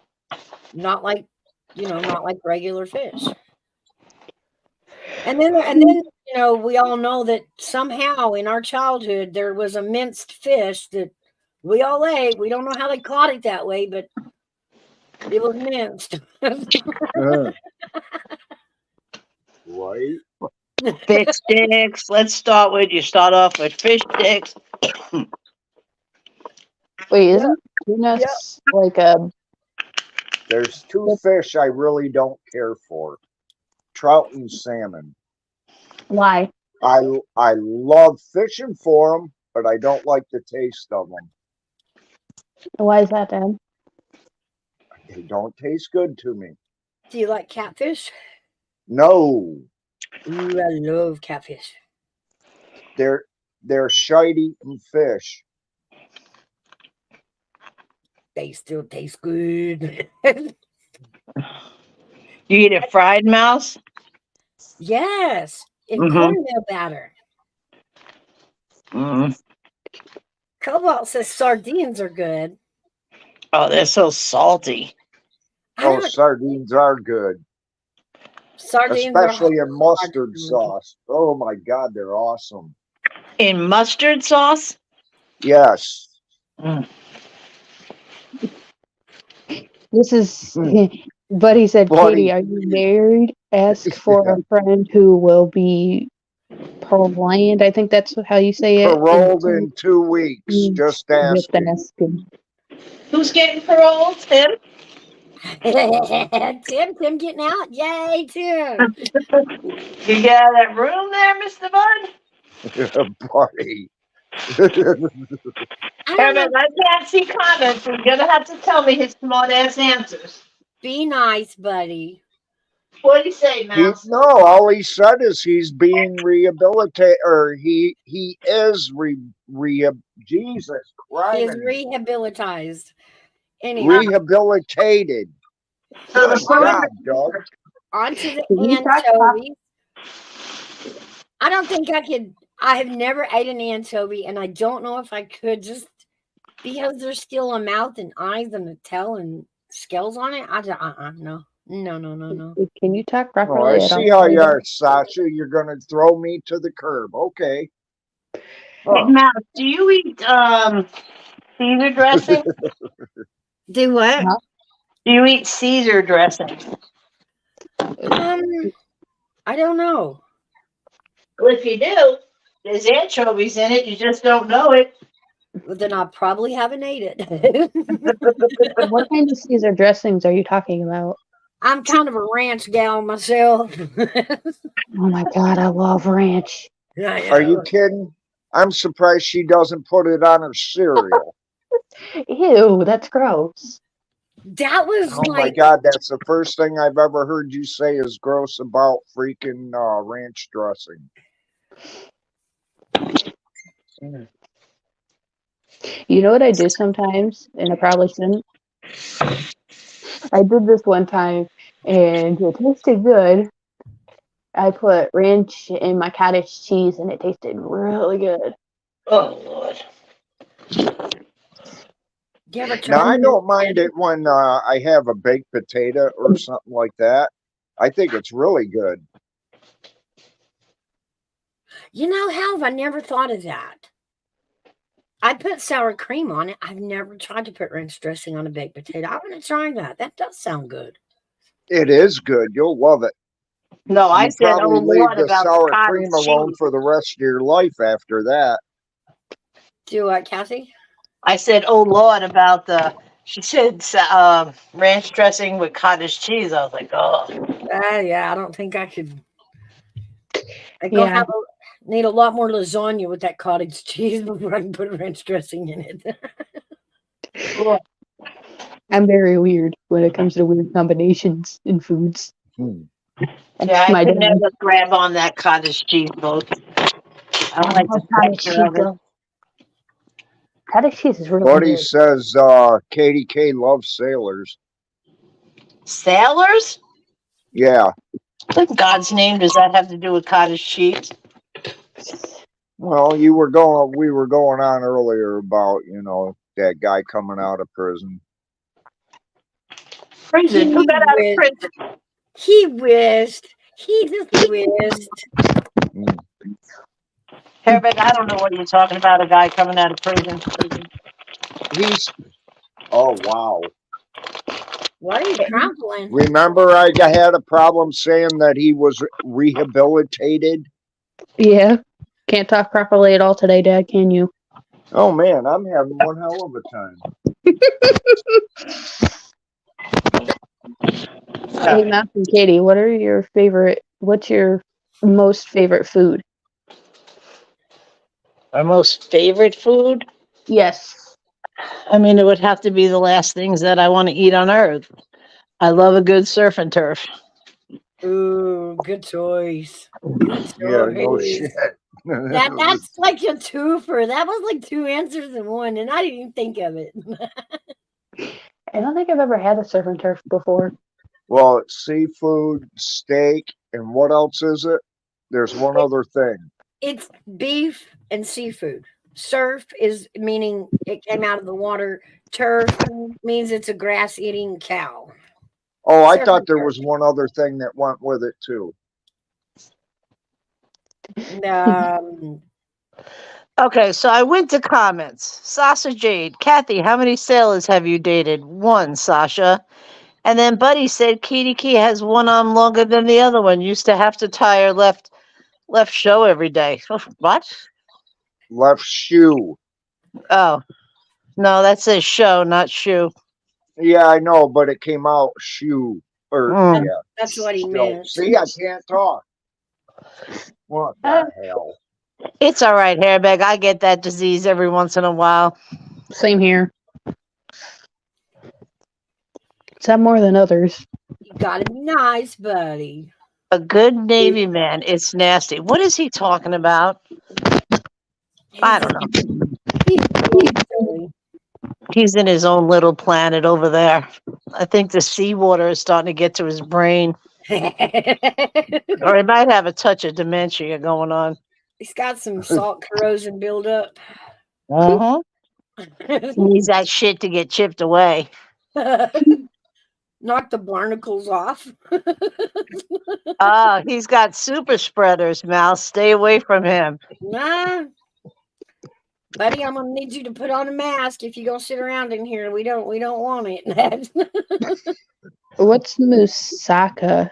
not like regular fish. And then we all know that somehow in our childhood there was a minced fish that we all ate. We don't know how they caught it that way, but it was minced. Right. Fish sticks. Let's start with you. Start off with fish sticks. wait, isn't peanuts like a There's 2 fish I really don't care for: trout and salmon. why? I love fishing for them, but I don't like the taste of them. Why is that, Dad? They don't taste good to me. Do you like catfish? No. Ooh, I love catfish. They're shite-eating fish. They still taste good. You eat it fried, Mouse? Yes, in Mm-hmm. cornmeal batter. Mm. Cobalt says sardines are good. Oh, they're so salty. I Oh, don't. sardines are good, Sardines are especially in hard mustard for me. sauce. Oh my God, they're awesome. In mustard sauce? Yes. Mm. This is Buddy said, Katie, Buddy, are you married? Ask for a friend who will be paroled. I think that's how you say it. In paroled 2 in 2 weeks. weeks. Just asking. Just asking. Who's getting paroled, Tim? Tim getting out. Yay, Tim. You get out of that room there, Mr. Bud? Buddy. I don't Herbert, know. I can't see comments, so you're gonna have to tell me his smart ass answers. Be nice, buddy. What do you say, Mouse? No, all he said is he's being rehabilitated, or he is Jesus He is Christ, rehabilitized. Anyway, rehabilitated. So the Good point God, Doug. onto the Can you talk about anchovies. I don't think I could. I have never ate an anchovy, and I don't know if I could just because there's still a mouth and eyes and a tail and scales on it. I don't, no. Can you talk Oh, I properly at see all? how you are, Sasha. You're gonna throw me to the curb. Okay. Hey, Huh. Mouse, do you eat Caesar dressing? Do what? Huh? Do you eat Caesar dressing? I don't know. Well, if you do, there's anchovies in it. You just don't know it. Well, then I probably haven't ate it. What kind of Caesar dressings are you talking about? I'm kind of a ranch gal myself. Oh my God, I love ranch. Are you kidding? I'm surprised she doesn't put it on her cereal. Ew, that's gross. That was Oh my like, God, that's the first thing I've ever heard you say is gross about freaking ranch dressing. You know what I do sometimes, and I probably shouldn't? I did this one time, and it tasted good. I put ranch in my cottage cheese, and it tasted really good. Oh, Lord. you ever Now, tried I it? don't mind it when I have a baked potato or something like that. I think it's really good. You know, how have I never thought of that? I put sour cream on it. I've never tried to put ranch dressing on a baked potato. I want to try that. That does sound good. It is good. You'll love it. No, I You said, oh, probably leave Lord, the about the sour cottage cream alone cheese. for the rest of your life after that. Do what, Kathy? I said, oh, Lord, about the, she said ranch dressing with cottage cheese. I was like, oh. Yeah, I don't think I could. I go Yeah, need a lot more lasagna with that cottage cheese before I can put ranch dressing in it. I'm very weird when it comes to weird combinations in foods. Yeah, I My could dad. never grab on that cottage cheese boat. I don't like the Cottage texture cheese, of it. though. Cottage cheese is really Buddy good. says Katie K loves sailors. Sailors? Yeah. What in God's name does that have to do with cottage cheese? Well, we were going on earlier about, that guy coming out of prison. Prison? Who got out of prison? He wished. He just wished. Mm. Herbert, I don't know what you're talking about, a guy coming out of prison. Oh, wow. What are you crumpling? Remember I had a problem saying that he was rehabilitated? Yeah. Can't talk properly at all today, Dad, can you? Oh, man, I'm having one hell of a time. Hey, Matt and Katie, what's your most favorite food? Our most favorite food? Yes. I mean, it would have to be the last things that I want to eat on earth. I love a good surf and turf. Ooh, good choice. Good Yeah, no choice. shit. That's like a twofer. That was like two answers in one, and I didn't even think of it. I don't think I've ever had the surf and turf before. Well, it's seafood, steak, and what else is it? There's one other thing. It's beef and seafood. Surf is meaning it came out of the water. Turf means it's a grass eating cow. Oh, I Surf thought and there turf. was one other thing that went with it too. Um, Okay, so I went to comments. Sasha Jade, Kathy, how many sailors have you dated? One, Sasha. And then Buddy said Katie Key has one arm longer than the other one. Used to have to tie her left show every day. What? Left shoe. Oh, no, that says show, not shoe. Yeah, I know, but it came out shoe. Or Mm. yeah. that's what he So, meant. see, I can't talk. What Uh, the hell? It's all right, Hairbag. I get that disease every once in a while. Same here. Some more than others. You gotta be nice, buddy. A good Navy man. It's nasty. What is he talking about? I He's don't know. he's being silly. He's in his own little planet over there. I think the seawater is starting to get to his brain. Or he might have a touch of dementia going on. He's got some salt corrosion buildup. Uh-huh. He needs that shit to get chipped away. Knock the barnacles off. He's got super spreaders, Mouse. Stay away from him. Nah, buddy, I'm gonna need you to put on a mask if you're gonna sit around in here. We don't want it. What's moussaka?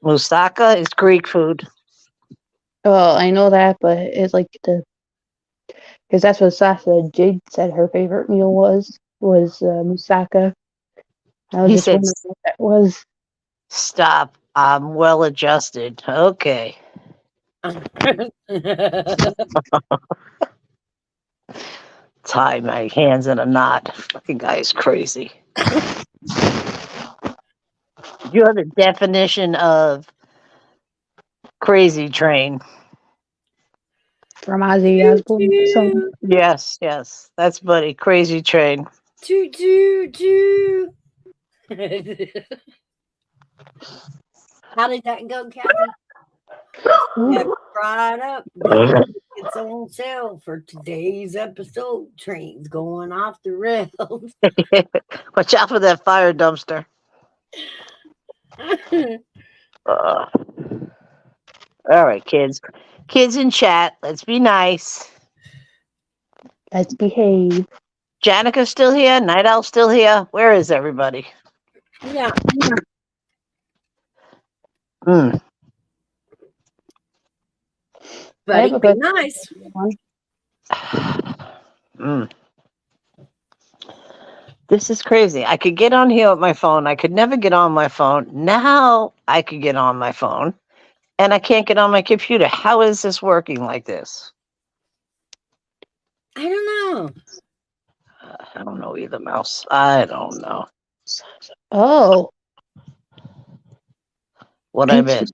Moussaka is Greek food. Well, I know that, but it's like because that's what Sasha Jade said her favorite meal was moussaka. I was He just said, wondering what that was. stop. I'm well adjusted. Okay. Tie my hands in a knot. Fucking guy is crazy. You're the definition of crazy train. From Ozzy Osbourne. So Yes, yes. That's Buddy. Crazy train. Choo choo choo. How did that go, Kathy? Yeah, brought up its own sale for today's episode. Trains going off the rails. Watch out for that fire dumpster. All right, kids. Kids in chat, let's be nice. let's behave. Janica's still here. Night Owl's still here. Where is everybody? Yeah. Mm. Buddy, have a be good nice. Mm. This is crazy. I could get on here with my phone. I could never get on my phone. Now I could get on my phone, and I can't get on my computer. How is this working like this? I don't know. I don't know either, Mouse. I don't know. Oh, What I missed.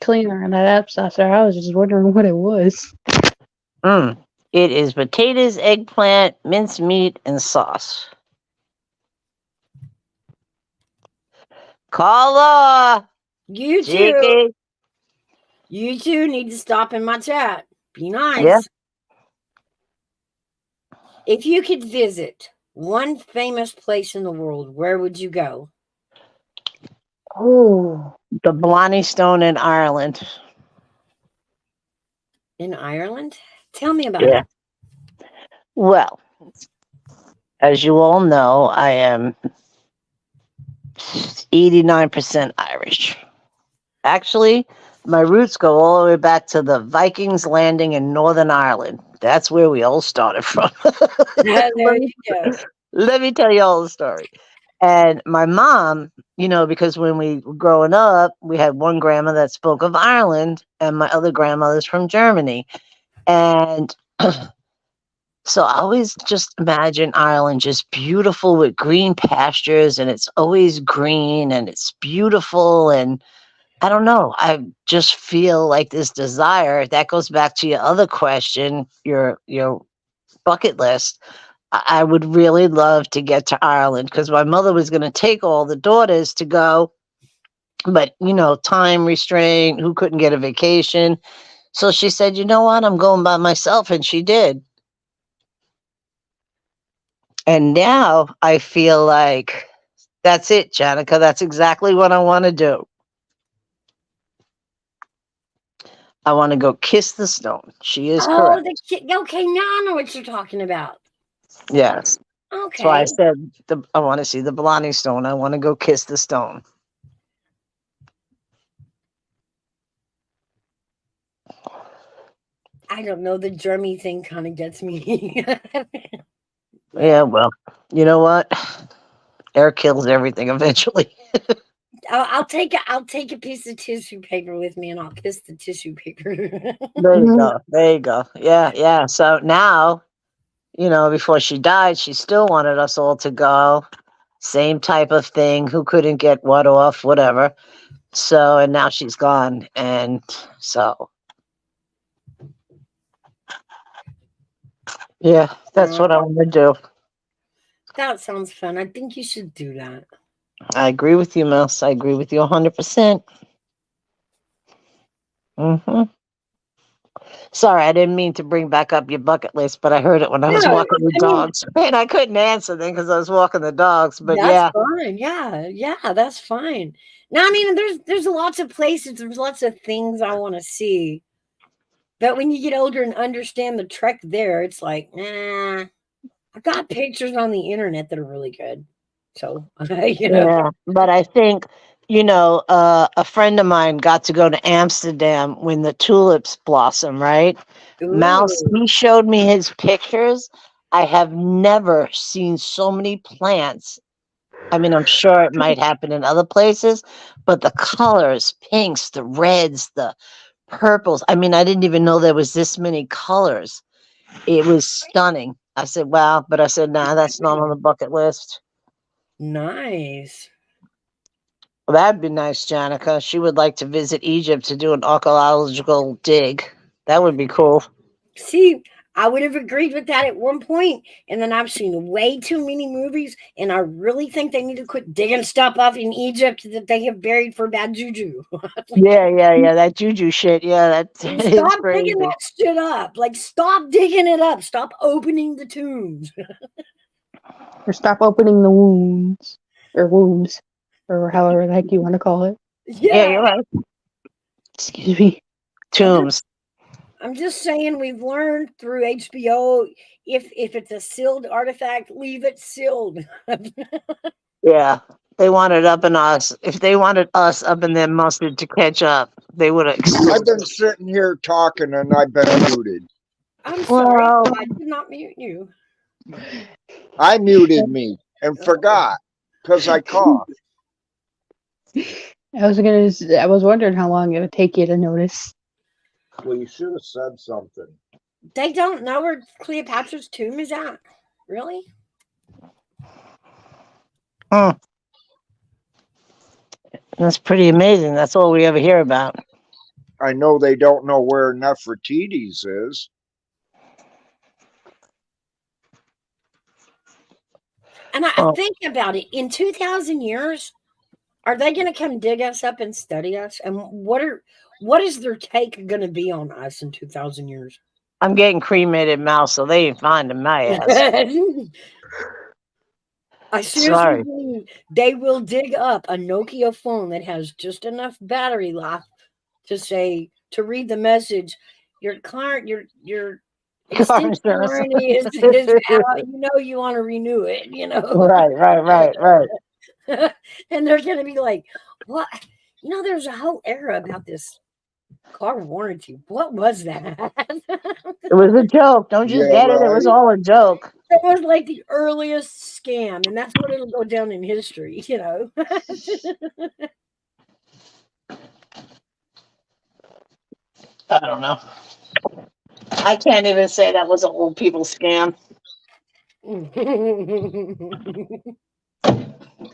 cleaner on that app saucer. I was just wondering what it was. It is potatoes, eggplant, mincemeat, and sauce. Carla! You two. Jiggy. You two need to stop in my chat. Be nice. Yeah. If you could visit one famous place in the world, where would you go? Oh, The Blarney Stone in Ireland. In Ireland? Tell me about Yeah. it. Well, as you all know, I am 89% Irish. Actually, my roots go all the way back to the Vikings landing in Northern Ireland. That's where we all started from. There you go. Let me tell you all the story. And my mom, because when we were growing up, we had one grandma that spoke of Ireland, and my other grandmother's from Germany. And so I always just imagine Ireland just beautiful with green pastures, and it's always green and it's beautiful. And I don't know. I just feel like this desire that goes back to your other question, your bucket list. I would really love to get to Ireland because my mother was going to take all the daughters to go, but time restraint, who couldn't get a vacation. So she said, "You know what? I'm going by myself," and she did. And now I feel like that's it, Janica. That's exactly what I want to do. I want to go kiss the stone. She is Oh, correct. the kid. Okay, now I know what you're talking about. Yes. That's why I Okay. said I want to see the Blarney Stone. I want to go kiss the stone. I don't know. The Germany thing kind of gets me. Yeah, well, you know what? Air kills everything eventually. I'll take a piece of tissue paper with me, and I'll kiss the tissue paper. There you go. There you go. Yeah, yeah. So now, before she died, she still wanted us all to go. Same type of thing. Who couldn't get what off, whatever. So, and now she's gone. And so, yeah, that's what I want to do. That sounds fun. I think you should do that. I agree with you, Mouse. I agree with you 100%. Hmm. Sorry, I didn't mean to bring back up your bucket list, but I heard it when I was No, walking the I mean dogs. And I couldn't answer then because I was walking the dogs. But that's yeah, fine. Yeah, yeah, that's fine. Now, I mean, there's lots of places, there's lots of things I want to see. But when you get older and understand the trek there, it's like, nah. I've got pictures on the internet that are really good. So, yeah. But I think, a friend of mine got to go to Amsterdam when the tulips blossom, right? Mouse, Ooh, he showed me his pictures. I have never seen so many plants. I mean, I'm sure it might happen in other places, but the colors, pinks, the reds, the purples. I mean, I didn't even know there was this many colors. It was stunning. I said, wow. But I said, nah, that's not on the bucket list. nice. Well, that'd be nice, Janica. She would like to visit Egypt to do an archaeological dig. That would be cool. See, I would have agreed with that at one point, and then I've seen way too many movies, and I really think they need to quit digging stuff up in Egypt that they have buried for bad juju. Yeah, yeah, yeah. That juju shit. Yeah, that is Stop digging crazy. that shit up. Like, stop digging it up. Stop opening the tombs. Or stop opening the wounds or wombs or however the heck you want to call it. Yeah, Yeah, you're right. Excuse me. I'm Tombs. just saying we've learned through HBO if it's a sealed artifact, leave it sealed. Yeah. They wanted up in us. If they wanted us up in their mustard to catch up, they would have I've exploded. been sitting here talking and I've been muted. I'm sorry, Well, I did not mute you. I muted me and forgot because I coughed. I was wondering how long it would take you to notice. Well, you should have said something. They don't know where Cleopatra's tomb is at. Really? that's pretty amazing. That's all we ever hear about. I know they don't know where Nefertiti's is. And I Oh, think about it. In 2,000 years, are they going to come dig us up and study us? And what is their take going to be on us in 2,000 years? I'm getting cremated, Mouse, so they ain't finding my ass. I seriously Sorry. believe they will dig up a Nokia phone that has just enough battery life to read the message. Your client, your Car extension insurance. warranty is out. You know you want to renew it. Right. And they're going to be like, "What? There's a whole era about this car warranty. What was that?" It was a joke. Don't you Yeah, get it? It was right. all a joke. It was like the earliest scam, and that's what it'll go down in history. I don't know. I can't even say that was an old people scam.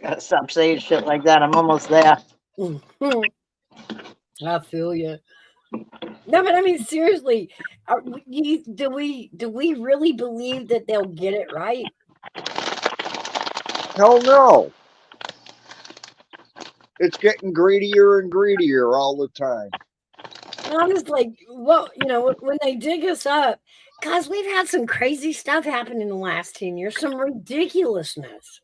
Gotta stop saying shit like that. I'm almost there. I feel you. No, but I mean, seriously, do we really believe that they'll get it right? Hell no. It's getting greedier and greedier all the time. I was like, well, when they dig us up, guys, we've had some crazy stuff happen in the last 10 years, some ridiculousness.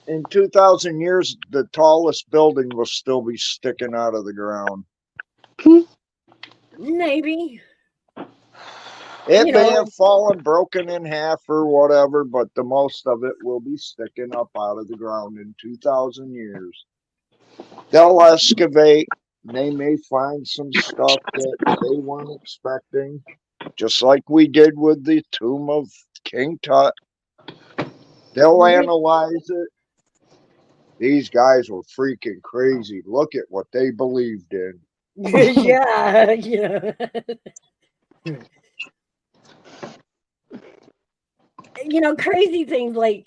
In 2,000 years, the tallest building will still be sticking out of the ground. Maybe. It You may know, have fallen, broken in half or whatever, but the most of it will be sticking up out of the ground in 2,000 years. They'll excavate, and they may find some stuff that they weren't expecting, just like we did with the tomb of King Tut. They'll analyze it. These guys were freaking crazy. Look at what they believed in. yeah, yeah. Crazy things like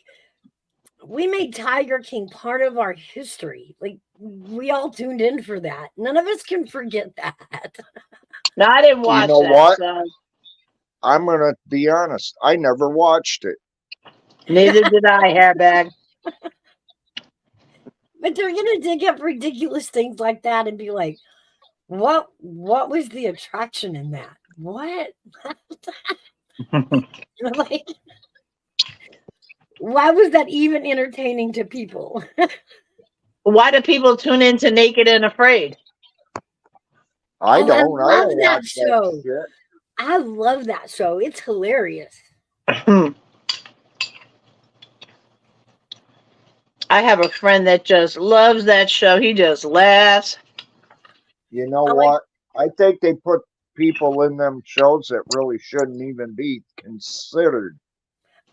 we made Tiger King part of our history. Like we all tuned in for that. None of us can forget that. No, I didn't You watch know that. what? So I'm going to be honest. I never watched it. neither did I, hairbag. But they're gonna dig up ridiculous things like that and be like, what was the attraction in that? What? Like, why was that even entertaining to people? Why do people tune into Naked and Afraid? I Oh, I don't. I love don't that watch that show. shit. I love that show. It's hilarious. I have a friend that just loves that show. He just laughs. You know I like what? I think they put people in them shows that really shouldn't even be considered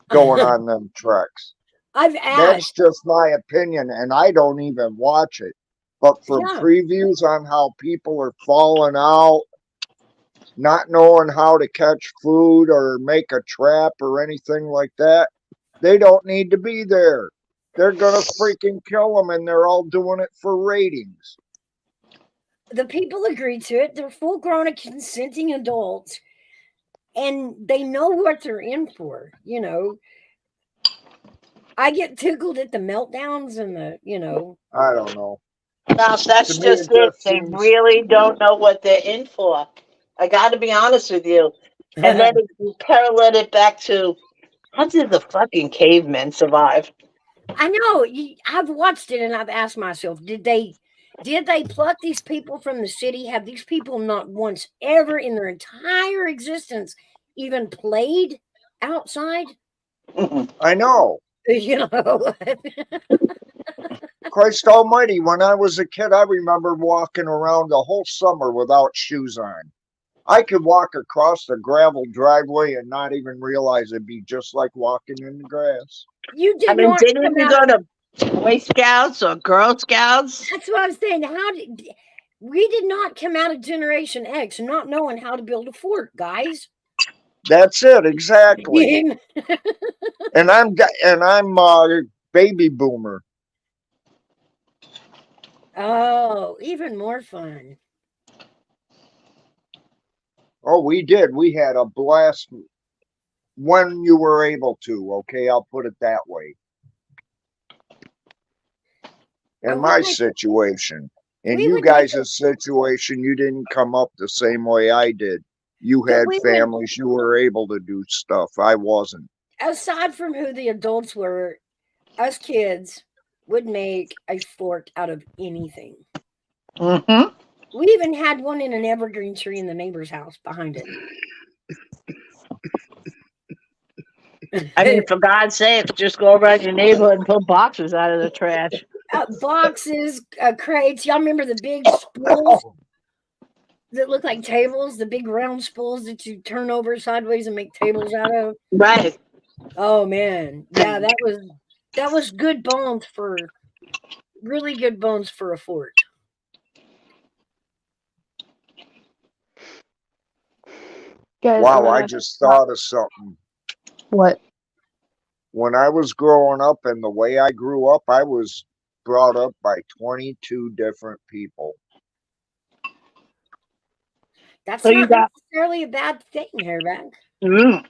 going on them treks. I've That's asked. just my opinion, and I don't even watch it. But from Yeah. previews on how people are falling out, not knowing how to catch food or make a trap or anything like that, they don't need to be there. They're gonna freaking kill them, and they're all doing it for ratings. The people agree to it. They're full grown consenting adults and they know what they're in for. I get tickled at the meltdowns and I don't know. Now, To that's me, just it it. just They seems. really don't know what they're in for. I got to be honest with you. And then if you parallel it back to how did the fucking cavemen survive? I know. I've watched it and I've asked myself, did they pluck these people from the city? Have these people not once ever in their entire existence even played outside? I know. You know. Christ Almighty, when I was a kid, I remember walking around the whole summer without shoes on. I could walk across the gravel driveway and not even realize it'd be just like walking in the grass. You I did mean, not didn't come you out go of. to Boy Scouts or Girl Scouts? That's what I was saying. We did not come out of Generation X not knowing how to build a fort, guys? That's it, exactly. And I'm a baby boomer. Oh, even more fun. Oh, we did. We had a blast when you were able to. Okay, I'll put it that way. In And my situation, in we you would make guys' situation, you didn't come up the same way I did. You but had we would, families, you were able to do stuff. I wasn't. aside from who the adults were, us kids would make a fort out of anything. Mm-hmm. We even had one in an evergreen tree in the neighbor's house behind I mean, it. for God's sake, just go around your neighborhood and pull boxes out of the trash. Boxes, crates. Y'all remember the big spools that look like tables? The big round spools that you turn over sideways and make tables out of? Right. Oh man, yeah, that was good bones for really good bones for a fort. Guys, I'm Wow, I gonna just stop. thought of something. What? When I was growing up and the way I grew up, I was brought up by 22 different people. That's So you not got necessarily a bad thing, Hairbag.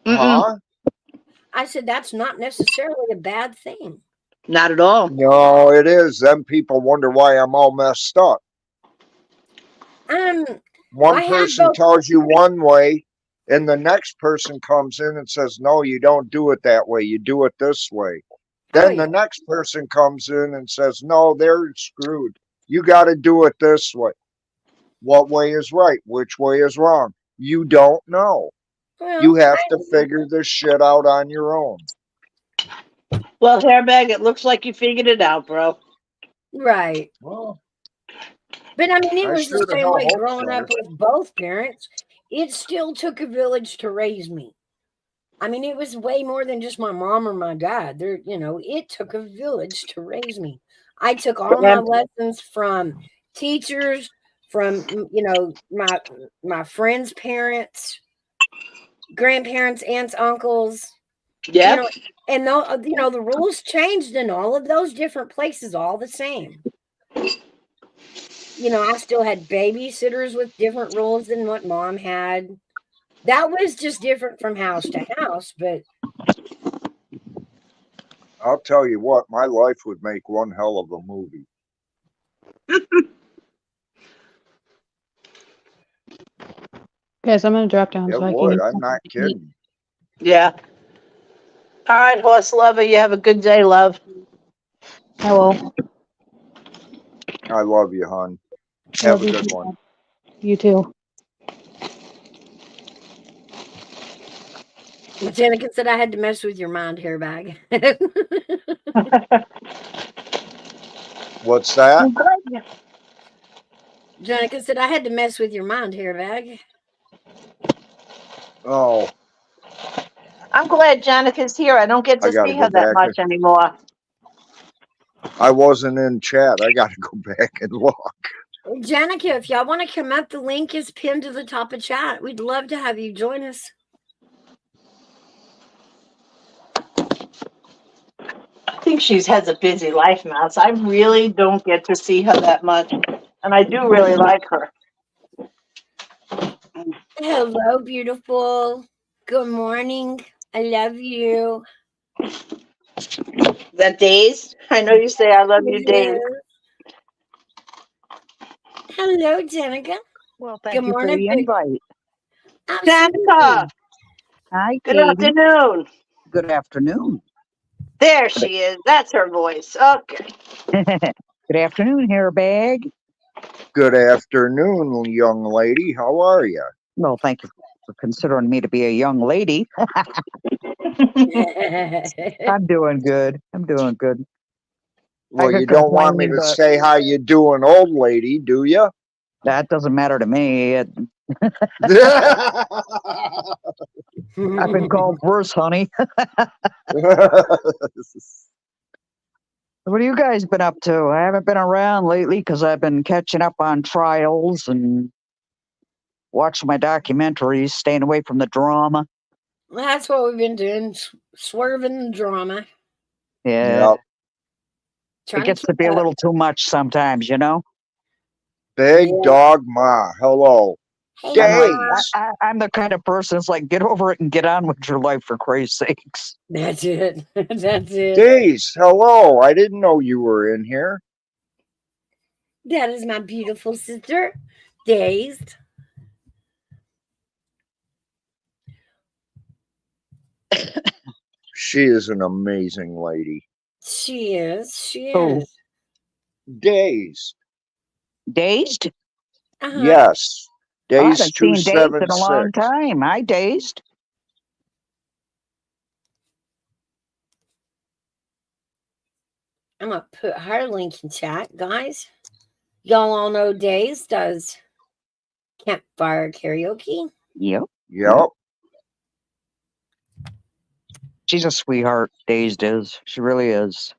Huh? I said that's not necessarily a bad thing. not at all. No, it is. Then people wonder why I'm all messed up. Well, One I had person both. tells you one way, and the next person comes in and says, no, you don't do it that way. You do it this way. Oh, Then yeah. the next person comes in and says, no, they're screwed. You got to do it this way. What way is right? Which way is wrong? You don't know. You Well, have to figure this shit out on your own. Well, Hairbag, it looks like you figured it out, bro. right. Well, But I mean, it I was the sure the same hell way hope growing so. up with both parents. It still took a village to raise me. I mean, it was way more than just my mom or my dad. It took a village to raise me. I took all my lessons from teachers, from my friends' parents, grandparents, aunts, uncles. Yep. And the rules changed in all of those different places, all the same. I still had babysitters with different rules than what mom had. That was just different from house to house, but I'll tell you what, my life would make one hell of a movie. Guys, I'm gonna drop down It so I can would. eat I'm something not to eat. kidding. Yeah. All right, horse lover. You have a good day, love. Hello. I love you, hon. Have Love a you good too, one. Dad. You too. Jenica said I had to mess with your mind, Hairbag. What's that? I'm glad you- Jenica said I had to mess with your mind, Hairbag. Oh, I'm glad Jonica's here. I don't get I to got to see go her that back. much anymore. I wasn't in chat. I got to go back and look. Jenica, if y'all want to come up, the link is pinned to the top of chat. We'd love to have you join us. I think she has a busy life, Mouse. I really don't get to see her that much. And I do really like her. Hello, beautiful. Good morning. I love you. That Days? I know you say I love you, Days. Hello, Jenica. Well, Good thank you for morning, the big. invite. Janica, Absolutely. Hi, good Katie. afternoon. Good afternoon. There she is. That's her voice. Okay. Good afternoon, Hairbag. Good afternoon, young lady. How are you? Well, thank you for considering me to be a young lady. I'm doing good. I'm doing good. Well, I you could don't want me complain, to but say how you doing, old lady, do you? that doesn't matter to me. I've been called worse, honey. What have you guys been up to? I haven't been around lately because I've been catching up on trials and watching my documentaries, staying away from the drama. That's what we've been doing, swerving the drama. Yeah, Yep. Trying it to gets to keep be a up. little too much sometimes, you know? Big Yeah. dog ma. Hello. Hey, Days. I'm the kind of person that's like, get over it and get on with your life for Christ's sakes. That's it. That's it. Days. Hello. I didn't know you were in here. That is my beautiful sister, Dazed. She is an amazing lady. She is. She Oh. is. Days. Dazed? Uh-huh. Yes. I Days haven't seen Dazed in a long 276. time. Hi, Dazed. I'm going to put her link in chat, guys. Y'all all know Days does campfire karaoke. Yep. Yep. She's a sweetheart, Dazed is. She really is.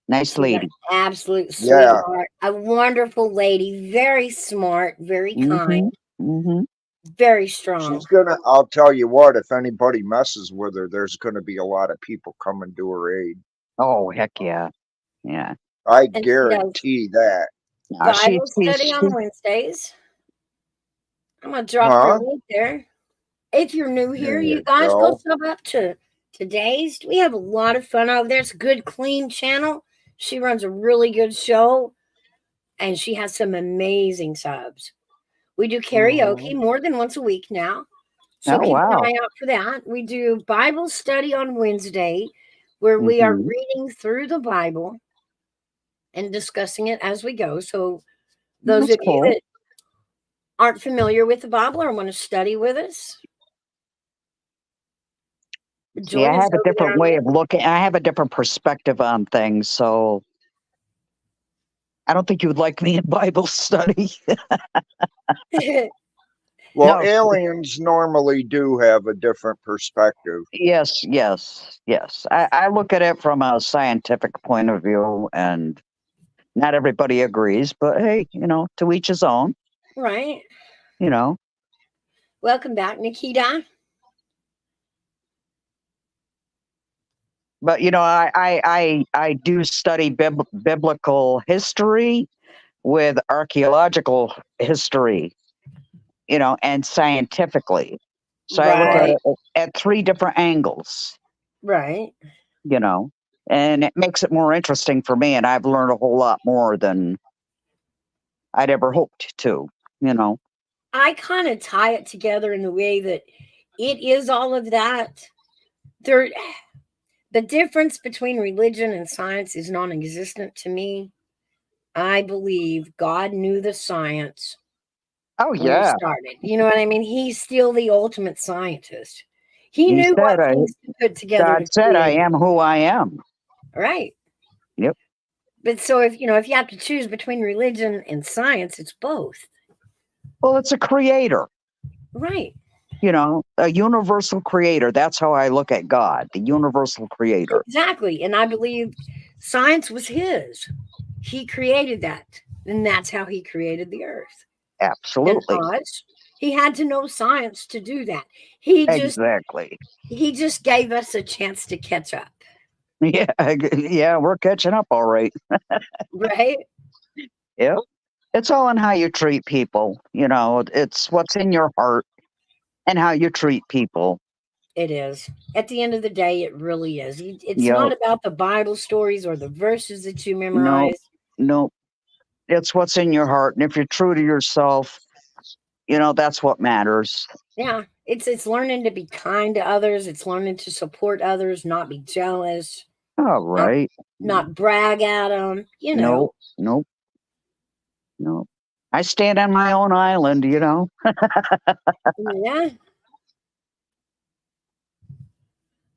Nice She's an lady. absolute Yeah. sweetheart. A wonderful lady. Very smart. Very kind. Mm-hmm. Very strong. She's gonna, I'll tell you what, if anybody messes with her, there's gonna be a lot of people coming to her aid. Oh, heck yeah. Yeah. I And she does guarantee that. She, Bible study on Wednesdays. I'm gonna drop Huh? the link there. If you're new here, There you you guys go go. sub up to today's. We have a lot of fun over there. It's a good, clean channel. She runs a really good show, and she has some amazing subs. We do karaoke Mhm. more than once a week now. So Oh keep an wow. eye out for that. We do Bible study on Wednesday, where we are Hmm. reading through the Bible and discussing it as we go. So those That's of you cool. that aren't familiar with the Bible or want to study with us, See, I join us have a over different there way of looking. I have a different perspective on things, so I don't think you would like me in Bible study. on. Well, No. aliens normally do have a different perspective. Yes, yes, yes. I look at it from a scientific point of view, and not everybody agrees, but hey, to each his own, Right. you know. Welcome back, Nikita. But I do study biblical history with archaeological history, and scientifically. So I look at Right. it at three different angles, Right. you know, and it makes it more interesting for me. And I've learned a whole lot more than I'd ever hoped to, you know. I kind of tie it together in the way that it is all of that. There, the difference between religion and science is non-existent to me. I believe God knew the science Oh, when he yeah. started. You know what I mean? He's still the ultimate scientist. He He knew what said, things to put together God to said, I create. am who I am. Right. Yep. But so if you have to choose between religion and science, it's both. Well, it's a creator, Right. a universal creator. That's how I look at God, the universal creator. Exactly. And I believe science was his. He created that. And that's how he created the earth. And Absolutely. us, he had to know science to do that. He just Exactly. he just gave us a chance to catch up. Yeah. Yeah. We're catching up all right. Right? Yep. It's all in how you treat people. It's what's in your heart and how you treat people. It is. At the end of the day, it really is. It's not Yep. about the Bible stories or the verses that you No, memorize. no. It's what's in your heart. And if you're true to yourself, that's what matters. Yeah. It's learning to be kind to others. It's learning to support others, not be jealous, All not right. not brag at them, No, no, no. I stand on my own island. Yeah,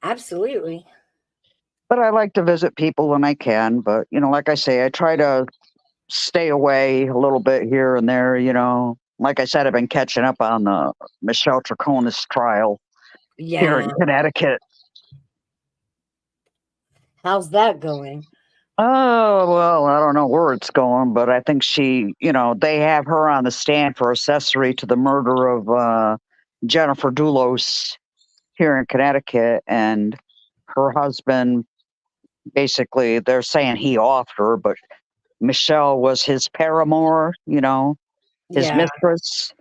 absolutely. But I like to visit people when I can. But, like I say, I try to stay away a little bit here and there. Like I said, I've been catching up on the Michelle Troconis trial here in Yeah. Connecticut. How's that going? Oh, well, I don't know where it's going, but I think they have her on the stand for accessory to the murder of Jennifer Dulos here in Connecticut. And her husband, basically, they're saying he offed her, but Michelle was his paramour, his Yeah. mistress.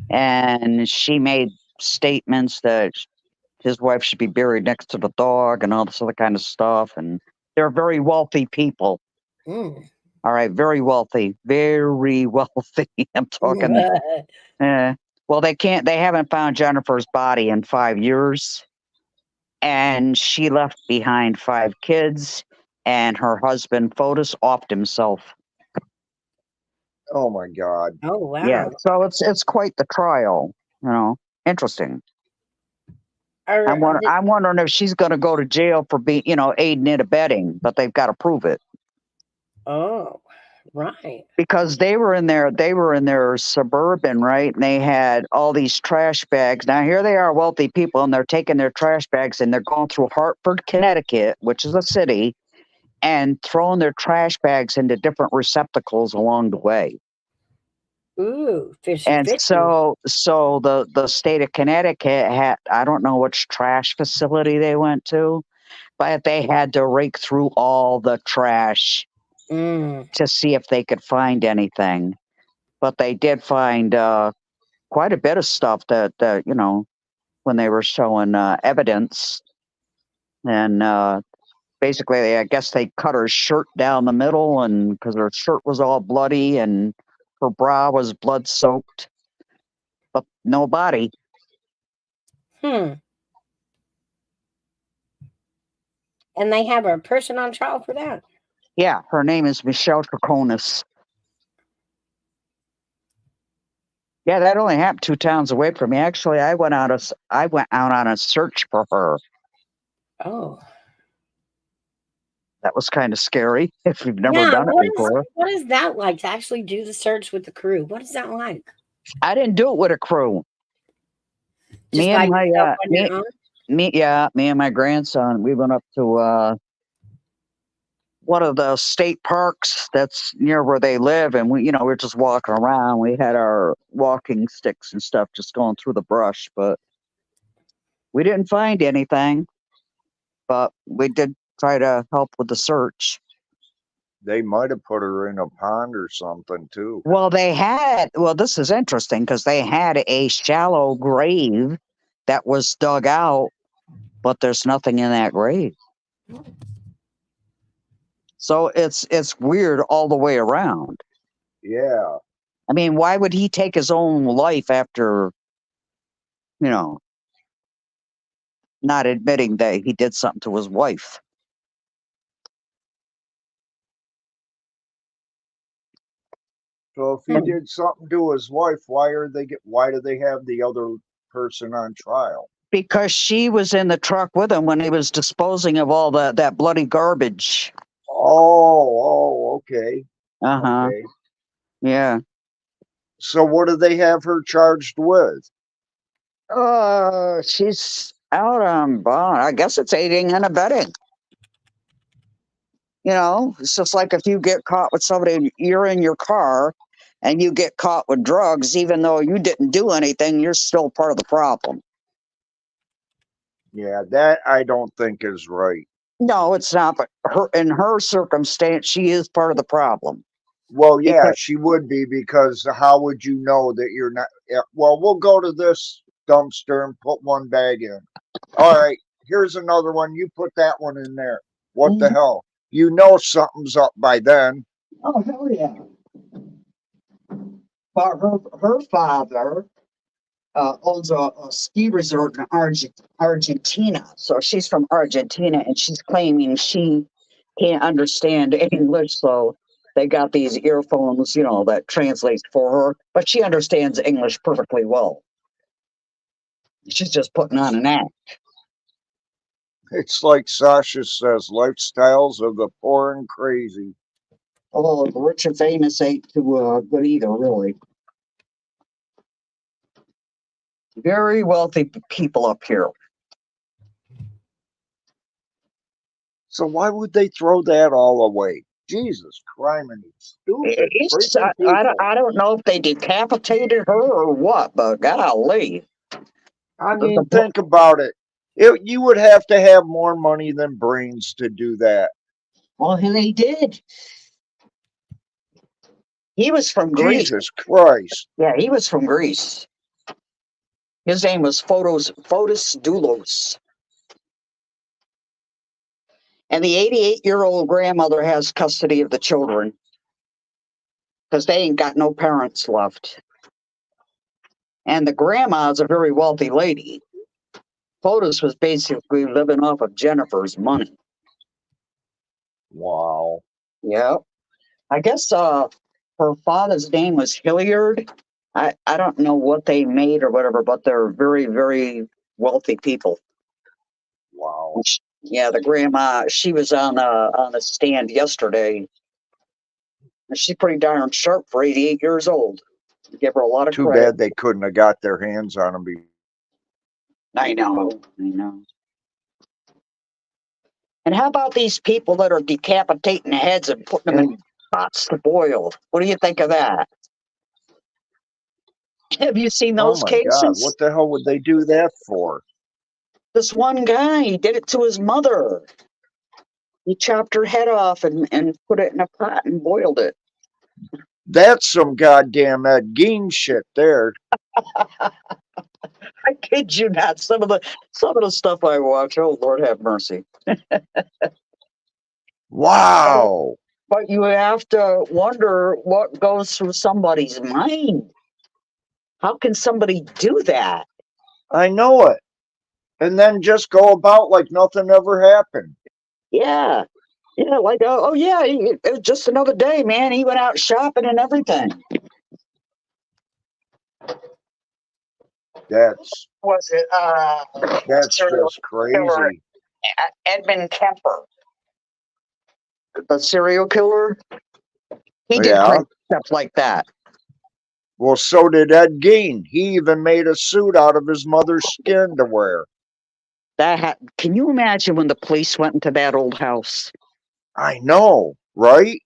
And she made statements that his wife should be buried next to the dog and all this other kind of stuff. And they're very wealthy people. Mm. All right, very wealthy, very wealthy. I'm talking. Well, they haven't found Jennifer's body in 5 years, and she left behind 5 kids, and her husband Fotis offed himself. Oh my God. Oh Yeah, wow. so it's quite the trial. Interesting. I'm wondering if she's going to go to jail for being, aiding and abetting, but they've got to prove it. Oh, right. Because they were in their suburban, right? And they had all these trash bags. Now here they are, wealthy people, and they're taking their trash bags and they're going through Hartford, Connecticut, which is a city, and throwing their trash bags into different receptacles along the way. Ooh, fishy And fishy. so the state of Connecticut had, I don't know which trash facility they went to, but they had to rake through all the trash Mm. to see if they could find anything. But they did find quite a bit of stuff that when they were showing evidence, and basically, I guess they cut her shirt down the middle, and because her shirt was all bloody and her bra was blood soaked, but no body. And they have a person on trial for that. Yeah, her name is Michelle Troconis. Yeah, that only happened 2 towns away from me. Actually, I went out on a search for her. Oh. That was kind of scary if you've never Yeah, done it before. what is that like to actually do the search with the crew? What is that like? I didn't do it with a crew. Just Me by and my yourself on your own? me and my grandson, we went up to one of the state parks that's near where they live, and we're just walking around. We had our walking sticks and stuff, just going through the brush, but we didn't find anything. But we did try to help with the search. They might have put her in a pond or something too. Well, this is interesting because they had a shallow grave that was dug out, but there's nothing in that grave. So it's weird all the way around. Yeah. I mean, why would he take his own life after, not admitting that he did something to his wife? So if he did something to his wife, why do they have the other person on trial? Because she was in the truck with him when he was disposing of all that bloody garbage. Oh, okay. Uh-huh. Okay. Yeah. So what do they have her charged with? She's out on bond. I guess it's aiding and abetting. It's just like if you get caught with somebody, you're in your car and you get caught with drugs, even though you didn't do anything, you're still part of the problem. Yeah, that I don't think is right. No, it's not. But in her circumstance, she is part of the problem. Well, yeah, Because- she would be, because how would you know that you're not? Yeah, well, we'll go to this dumpster and put one bag in. All right, here's another one. You put that one in there. What the hell? You know something's up by then. Oh, hell yeah. But her father owns a ski resort in Argentina. So she's from Argentina, and she's claiming she can't understand English. So they got these earphones, that translate for her. But she understands English perfectly well. She's just putting on an act. It's like Sasha says, lifestyles of the poor and crazy. Although the rich and famous ain't too good either, really. Very wealthy people up here. So why would they throw that all away? Jesus criminy, stupid freaking people. I don't know if they decapitated her or what, but golly. I mean, think about it. You would have to have more money than brains to do that. Well, they did. He was from Greece. Jesus Christ. Yeah, he was from Greece. His name was Fotis Doulos. And the 88-year-old grandmother has custody of the children because they ain't got no parents left. And the grandma is a very wealthy lady. Fotis was basically living off of Jennifer's money. Wow. Yeah. I guess her father's name was Hilliard. I don't know what they made or whatever, but they're very, very wealthy people. Wow. Yeah, the grandma, she was on the stand yesterday. She's pretty darn sharp for 88 years old. Give her a lot of Too credit. bad they couldn't have got their hands on them. I know. And how about these people that are decapitating heads and putting them in pots to boil? What do you think of that? Have you seen those Oh my cases? God, what the hell would they do that for? This one guy, he did it to his mother. He chopped her head off and put it in a pot and boiled it. That's some goddamn Ed Gein shit there. I kid you not. Some of the stuff I watch, oh Lord have mercy. Wow. But you have to wonder what goes through somebody's mind. How can somebody do that? I know it. And then just go about like nothing ever happened. Yeah. Yeah, like oh yeah, it was just another day, man. He went out shopping and everything. That's Was it serial just killer crazy. Edmund Kemper, the serial killer? He did Yeah. crazy stuff like that. Well, so did Ed Gein. He even made a suit out of his mother's skin to wear. Can you imagine when the police went into that old house? I know, right?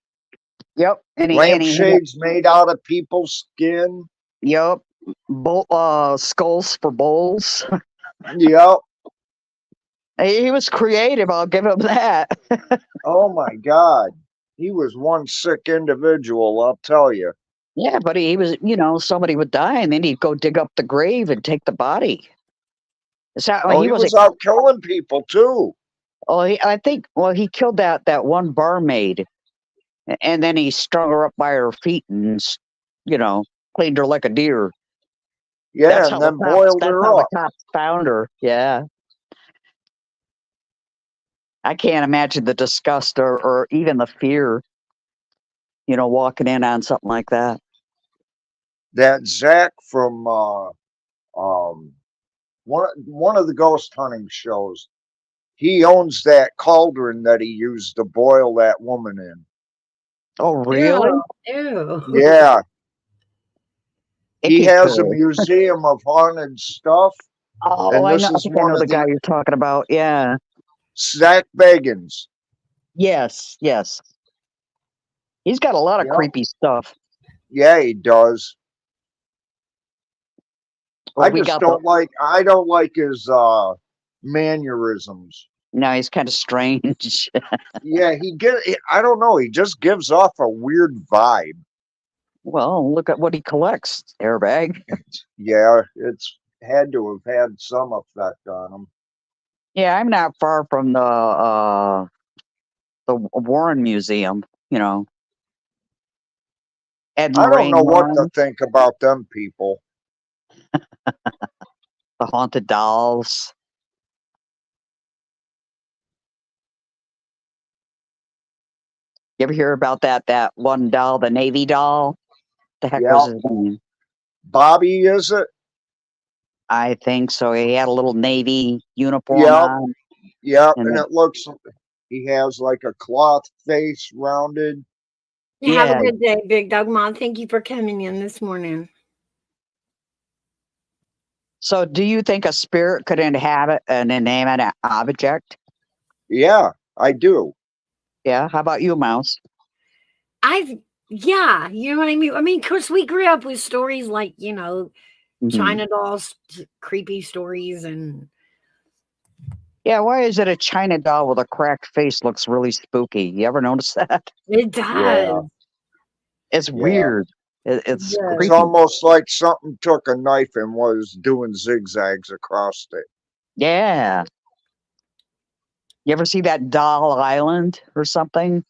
Yep. And he Lampshades made out of people's skin. yep. Skulls for bowls. Yep. He was creative, I'll give him that. Oh my God. He was one sick individual, I'll tell you. Yeah, but he was, somebody would die and then he'd go dig up the grave and take the body. Oh, he was out killing people too. Oh, I think, he killed that one barmaid and then he strung her up by her feet and, cleaned her like a deer. Yeah, and then boiled her up. The cops found her. Yeah. I can't imagine the disgust or even the fear, walking in on something like that. That Zach from one of the ghost hunting shows, he owns that cauldron that he used to boil that woman in. Oh, really? Ew. Yeah. He has a museum of haunted stuff. Oh, and I this know. I is think I one know of the guy you're talking about. Yeah. Zach Bagans. Yes. Yes. He's got a lot of creepy stuff. Yeah, he does. Well, I don't like his mannerisms. No, he's kind of strange. Yeah, I don't know, he just gives off a weird vibe. Well, look at what he collects, airbag. Yeah, it's had to have had some effect on him. Yeah, I'm not far from the Warren Museum, Ed and I don't Lorraine know what to Warren, think about them people. the haunted dolls. You ever hear about that one doll, the Navy doll? The heck was his name? Bobby, is it? I think so. He had a little Navy uniform Yep. on. Yep, and it looks, he has like a cloth face rounded. Have a good day, Big Dog Mom. Thank you for coming in this morning. So do you think a spirit could inhabit an inanimate object? Yeah, I do. Yeah. How about you, Mouse? Yeah, you know what I mean? I mean, of course, we grew up with stories like, China dolls, creepy stories, and yeah, why is it a China doll with a cracked face looks really spooky? You ever notice that? It does. Yeah. It's weird. It's creepy. It's almost like something took a knife and was doing zigzags across it. Yeah. You ever see that Doll Island or something?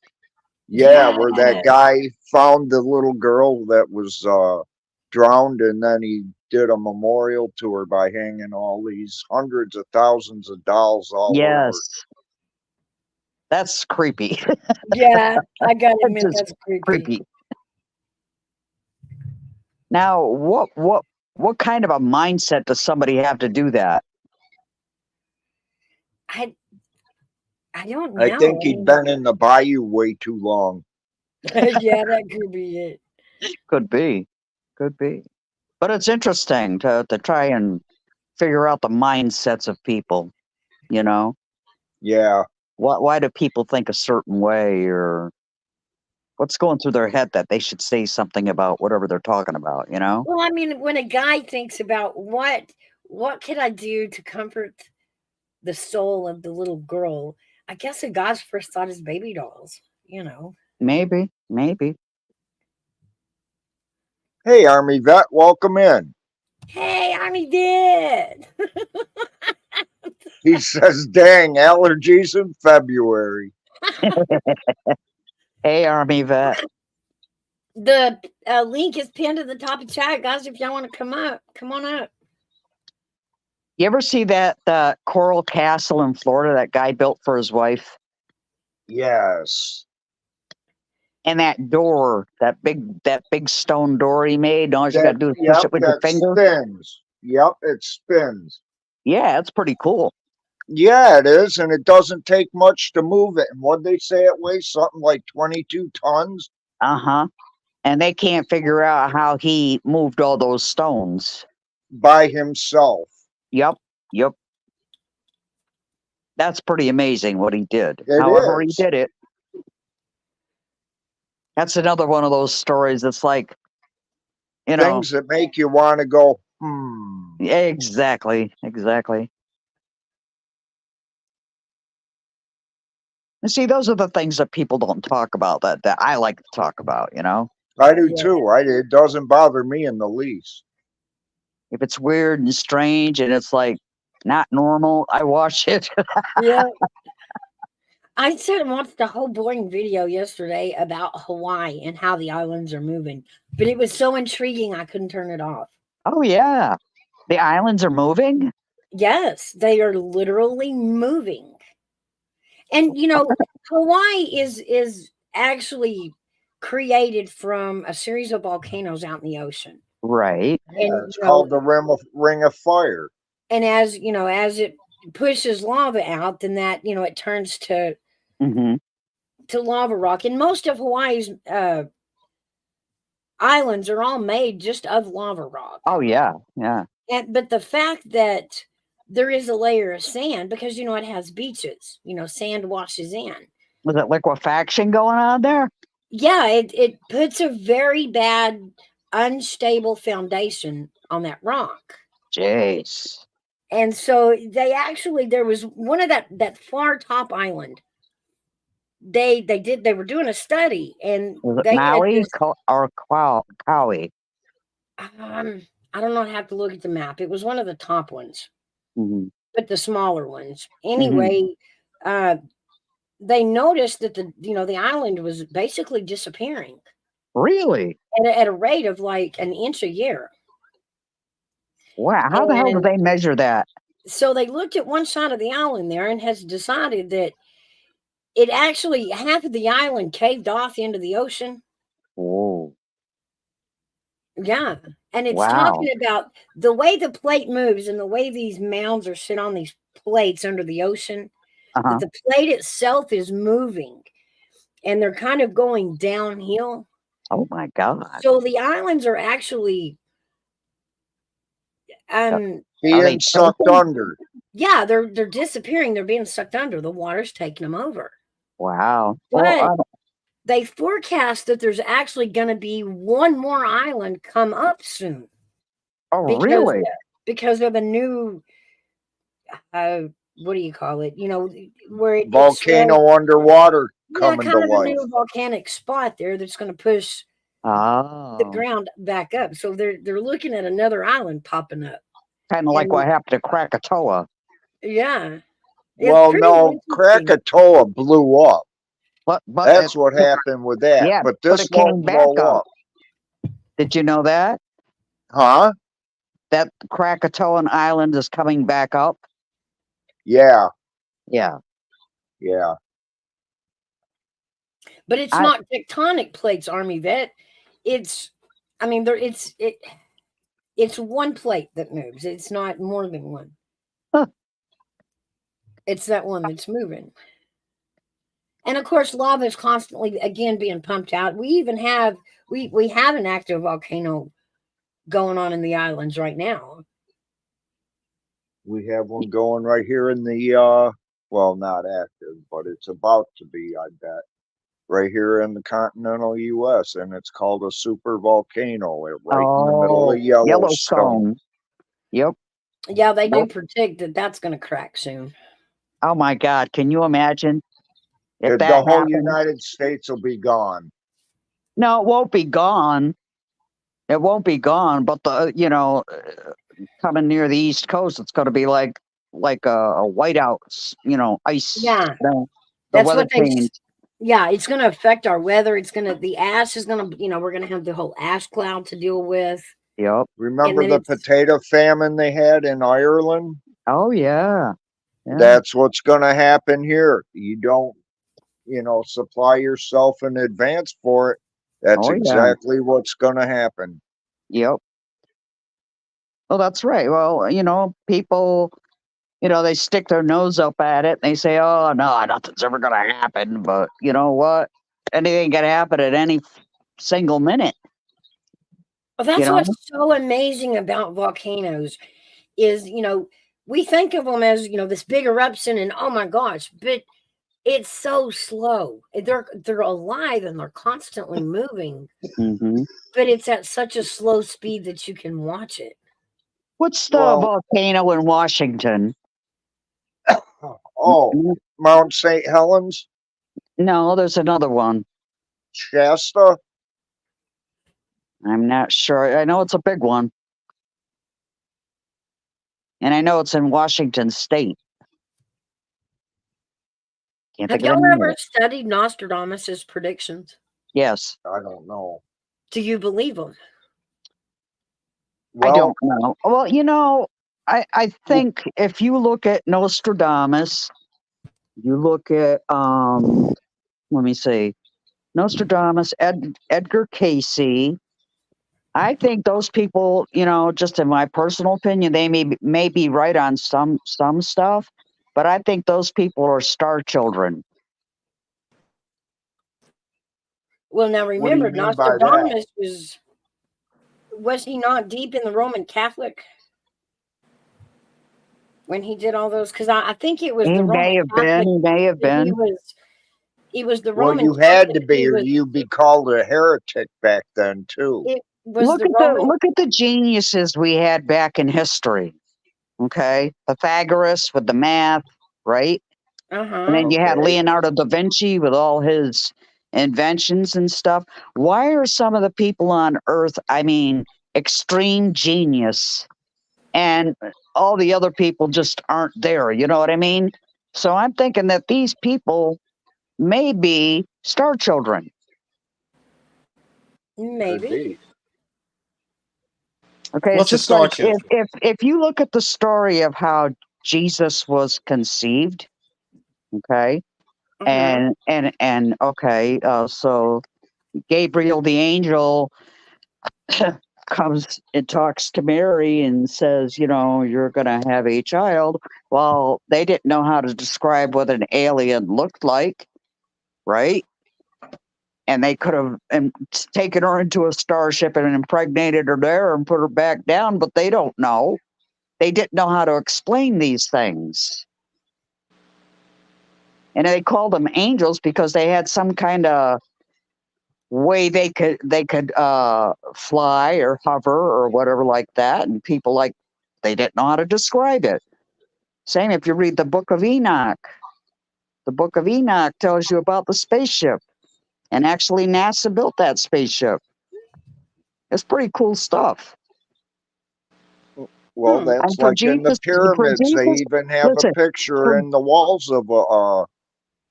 Yeah, where that guy found the little girl that was drowned, and then he did a memorial to her by hanging all these hundreds of thousands of dolls all over. That's creepy. Yeah, I gotta admit that's creepy. Now, what kind of a mindset does somebody have to do that? I don't know. I think he'd been in the bayou way too long. Yeah, that could be it. Could be. But it's interesting to try and figure out the mindsets of people, Yeah. Why do people think a certain way, or what's going through their head that they should say something about whatever they're talking about, Well, I mean, when a guy thinks about what could I do to comfort the soul of the little girl, I guess a guy's first thought is baby dolls, Maybe. Hey, Army Vet, welcome in. Hey, Army did. He says, dang, allergies in February. Hey, Army vet. The link is pinned at the top of chat, guys. If y'all want to come up, come on up. You ever see that Coral Castle in Florida that guy built for his wife? Yes. And that door, that big stone door he made, all you That, gotta do is push yep, it with your that finger. spins. Yep, it spins. Yeah, it's pretty cool. Yeah, it is, and it doesn't take much to move it. And what they say it weighs something like 22 tons. Uh-huh. And they can't figure out how he moved all those stones. By himself. Yep. That's pretty amazing what he did. It However he is. did it. That's another one of those stories that's like, you know. Things that make you want to go, Exactly. And see, those are the things that people don't talk about that I like to talk about, you know? I do Yeah. too. It doesn't bother me in the least. If it's weird and strange and it's like not normal, I watch it. Yeah. I sat and watched a whole boring video yesterday about Hawaii and how the islands are moving, but it was so intriguing I couldn't turn it off. Oh, yeah. The islands are moving? Yes, they are literally moving. And Hawaii is actually created from a series of volcanoes out in the ocean. Right. Yeah, And it's called the Ring of Fire. and as as it pushes lava out, then that it turns to Mm-hmm. lava rock. And most of Hawaii's islands are all made just of lava rock. Oh, yeah. But the fact that there is a layer of sand, because it has beaches, sand washes in. Was it liquefaction going on there? Yeah, it puts a very bad, unstable foundation on that rock. Jeez. And so there was one of that far top island. They were doing a study, and Was it they had Maui this. or Kauai? I don't know. I have to look at the map. It was one of the top ones, Mm-hmm. but the smaller ones. Anyway, they noticed that the island was basically disappearing Really? at a rate of like an inch a year. Wow. How the hell do And they measure that? so they looked at one side of the island there and has decided that it actually half of the island caved off into the ocean. Oh, Yeah. And it's wow. talking about the way the plate moves and the way these mounds are sit on these plates under the ocean, Uh-huh. that the plate itself is moving and they're kind of going downhill. Oh, my God. So the islands are actually Are Being they sucked tilting? under. yeah, they're disappearing. They're being sucked under. The water's taking them over. Wow. But they forecast that there's actually going to be one more island come up soon because really? of a new what do you call it? Where it's Volcano underwater coming kind to of a life. new volcanic spot there that's going to push the Oh, ground back up. So they're looking at another island popping up. kind of like And what happened to Krakatoa. yeah, it's Well, pretty no, interesting. Krakatoa blew up. But That's what happened with that. Yeah, but but this it came won't back blow up. up. Did you know that? Huh? That Krakatoan island is coming back up? Yeah. Yeah. Yeah. But it's not tectonic plates, Army vet. It's it's one plate that moves. It's not more than one. Huh. It's that one that's moving. And of course, lava is constantly again being pumped out. We even have we have an active volcano going on in the islands right now. We have one going right here in the well, not active, but it's about to be, I bet. Right here in the continental US, and it's called a super volcano right in the middle of Yellowstone. Yep. Yeah, they do predict that that's going to crack soon. Oh my God. Can you imagine if The that whole happened? United States will be gone. No, it won't be gone. It won't be gone, but coming near the East Coast, it's going to be like a whiteout, ice. Yeah. The That's weather what they. change. Yeah, it's going to affect our weather. The ash is going to, we're going to have the whole ash cloud to deal with. Yep. Remember then the it's- potato famine they had in Ireland? Oh yeah. Yeah. That's what's going to happen here. You don't, supply yourself in advance for it. That's Oh yeah. exactly what's going to happen. Yep. Well, that's right. Well, people, they stick their nose up at it and they say, "Oh no, nothing's ever going to happen." But you know what? Anything can happen at any single minute. Well, that's You know? what's so amazing about volcanoes is, we think of them as, this big eruption and oh my gosh, but it's so slow. They're alive and they're constantly moving, Hmm. but it's at such a slow speed that you can watch it. What's the Well, volcano in Washington? oh, Mount St. Helens, No, there's another one. Shasta. I'm not sure. I know it's a big one. And I know it's in Washington State. Can't Have think of the y'all name of ever it. studied Nostradamus' predictions? Yes. I don't know. Do you believe them? I Well, don't know. Well, I think if you look at Nostradamus, you look at let me see, Nostradamus, Edgar Casey. I think those people, just in my personal opinion, they may be right on some stuff, but I think those people are star children. Well, now what do you remember, mean by that? Nostradamus was he not deep in the Roman Catholic when he did all those? Because I think it was He the Roman may have Catholic. been. He may have He been. was the Well, Roman you had Catholic. to be, or you'd be called a heretic back then too. It was the Roman. Look at the geniuses we had back in history. Okay, Pythagoras with the math, right? And then you had Okay. Leonardo da Vinci with all his inventions and stuff. Why are some of the people on Earth, extreme genius, and all the other people just aren't there? You know what I mean? So I'm thinking that these people may be star children. Could Maybe. be. Okay, What's it's a just star like children? if you look at the story of how Jesus was conceived, okay, Uh-huh. and okay, so Gabriel the angel comes and talks to Mary and says, you're going to have a child. Well, they didn't know how to describe what an alien looked like, right? And they could have taken her into a starship and impregnated her there and put her back down, but they don't know. They didn't know how to explain these things. And they called them angels because they had some kind of way they could fly or hover or whatever like that, and people they didn't know how to describe it. Same if you read the book of Enoch. The book of Enoch tells you about the spaceship, and actually NASA built that spaceship. It's pretty cool stuff. Well, that's And for like in the Jesus, pyramids. They even have a listen, picture for, in the walls of a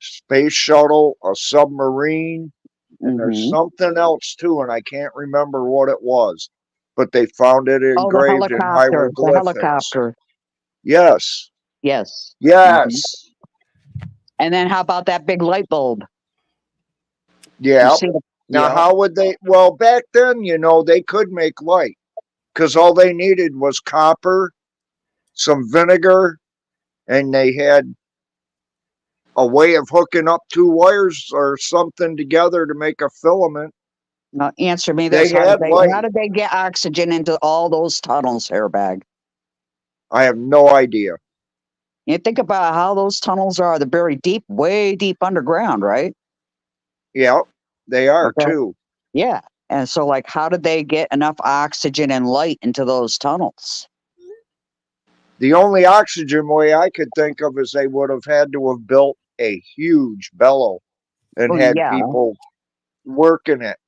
space shuttle, a submarine, and there's mhm. something else too, and I can't remember what it was. But they found it Oh, the engraved in helicopter, hieroglyphics. Yes. yes. Mhm. Yes. And then how about that big light bulb? You Yeah. see the, Now, yeah. how would they? Well, back then, they could make light because all they needed was copper, some vinegar, and they had a way of hooking up two wires or something together to make a filament. Now answer me They this: had how light. did they get oxygen into all those tunnels, airbag? I have no idea. You think about how those tunnels are; they're buried deep, way deep underground, right? Yeah, they are Okay. too. Yeah. And so, how did they get enough oxygen and light into those tunnels? The only oxygen way I could think of is they would have had to have built a huge bellow and Oh had yeah. people working it.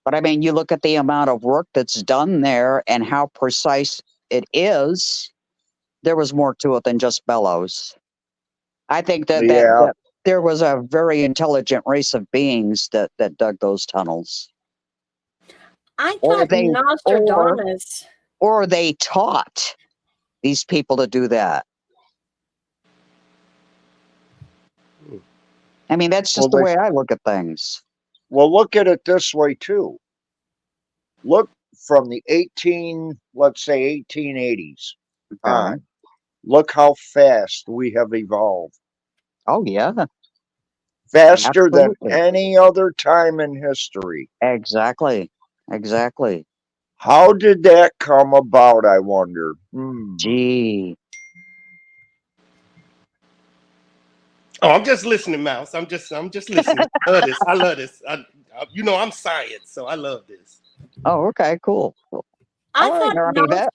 But I mean, you look at the amount of work that's done there and how precise it is. There was more to it than just bellows. I think Yeah. that there was a very intelligent race of beings that dug those tunnels, I or thought they Nostradamus. or they taught these people to do that. I mean, that's just Well, the way I look at things. Well, look at it this way too. Look from the let's say 1880s Okay. on. Look how fast we have evolved. Oh yeah, Faster than absolutely. any other time in history. Exactly. Exactly. How did that come about, I wonder? Gee. Oh, I'm just listening, Mouse. I'm just listening. I love this. I love this. You know, I'm science, so I love this. Oh, okay, cool. All I right, thought Army vet.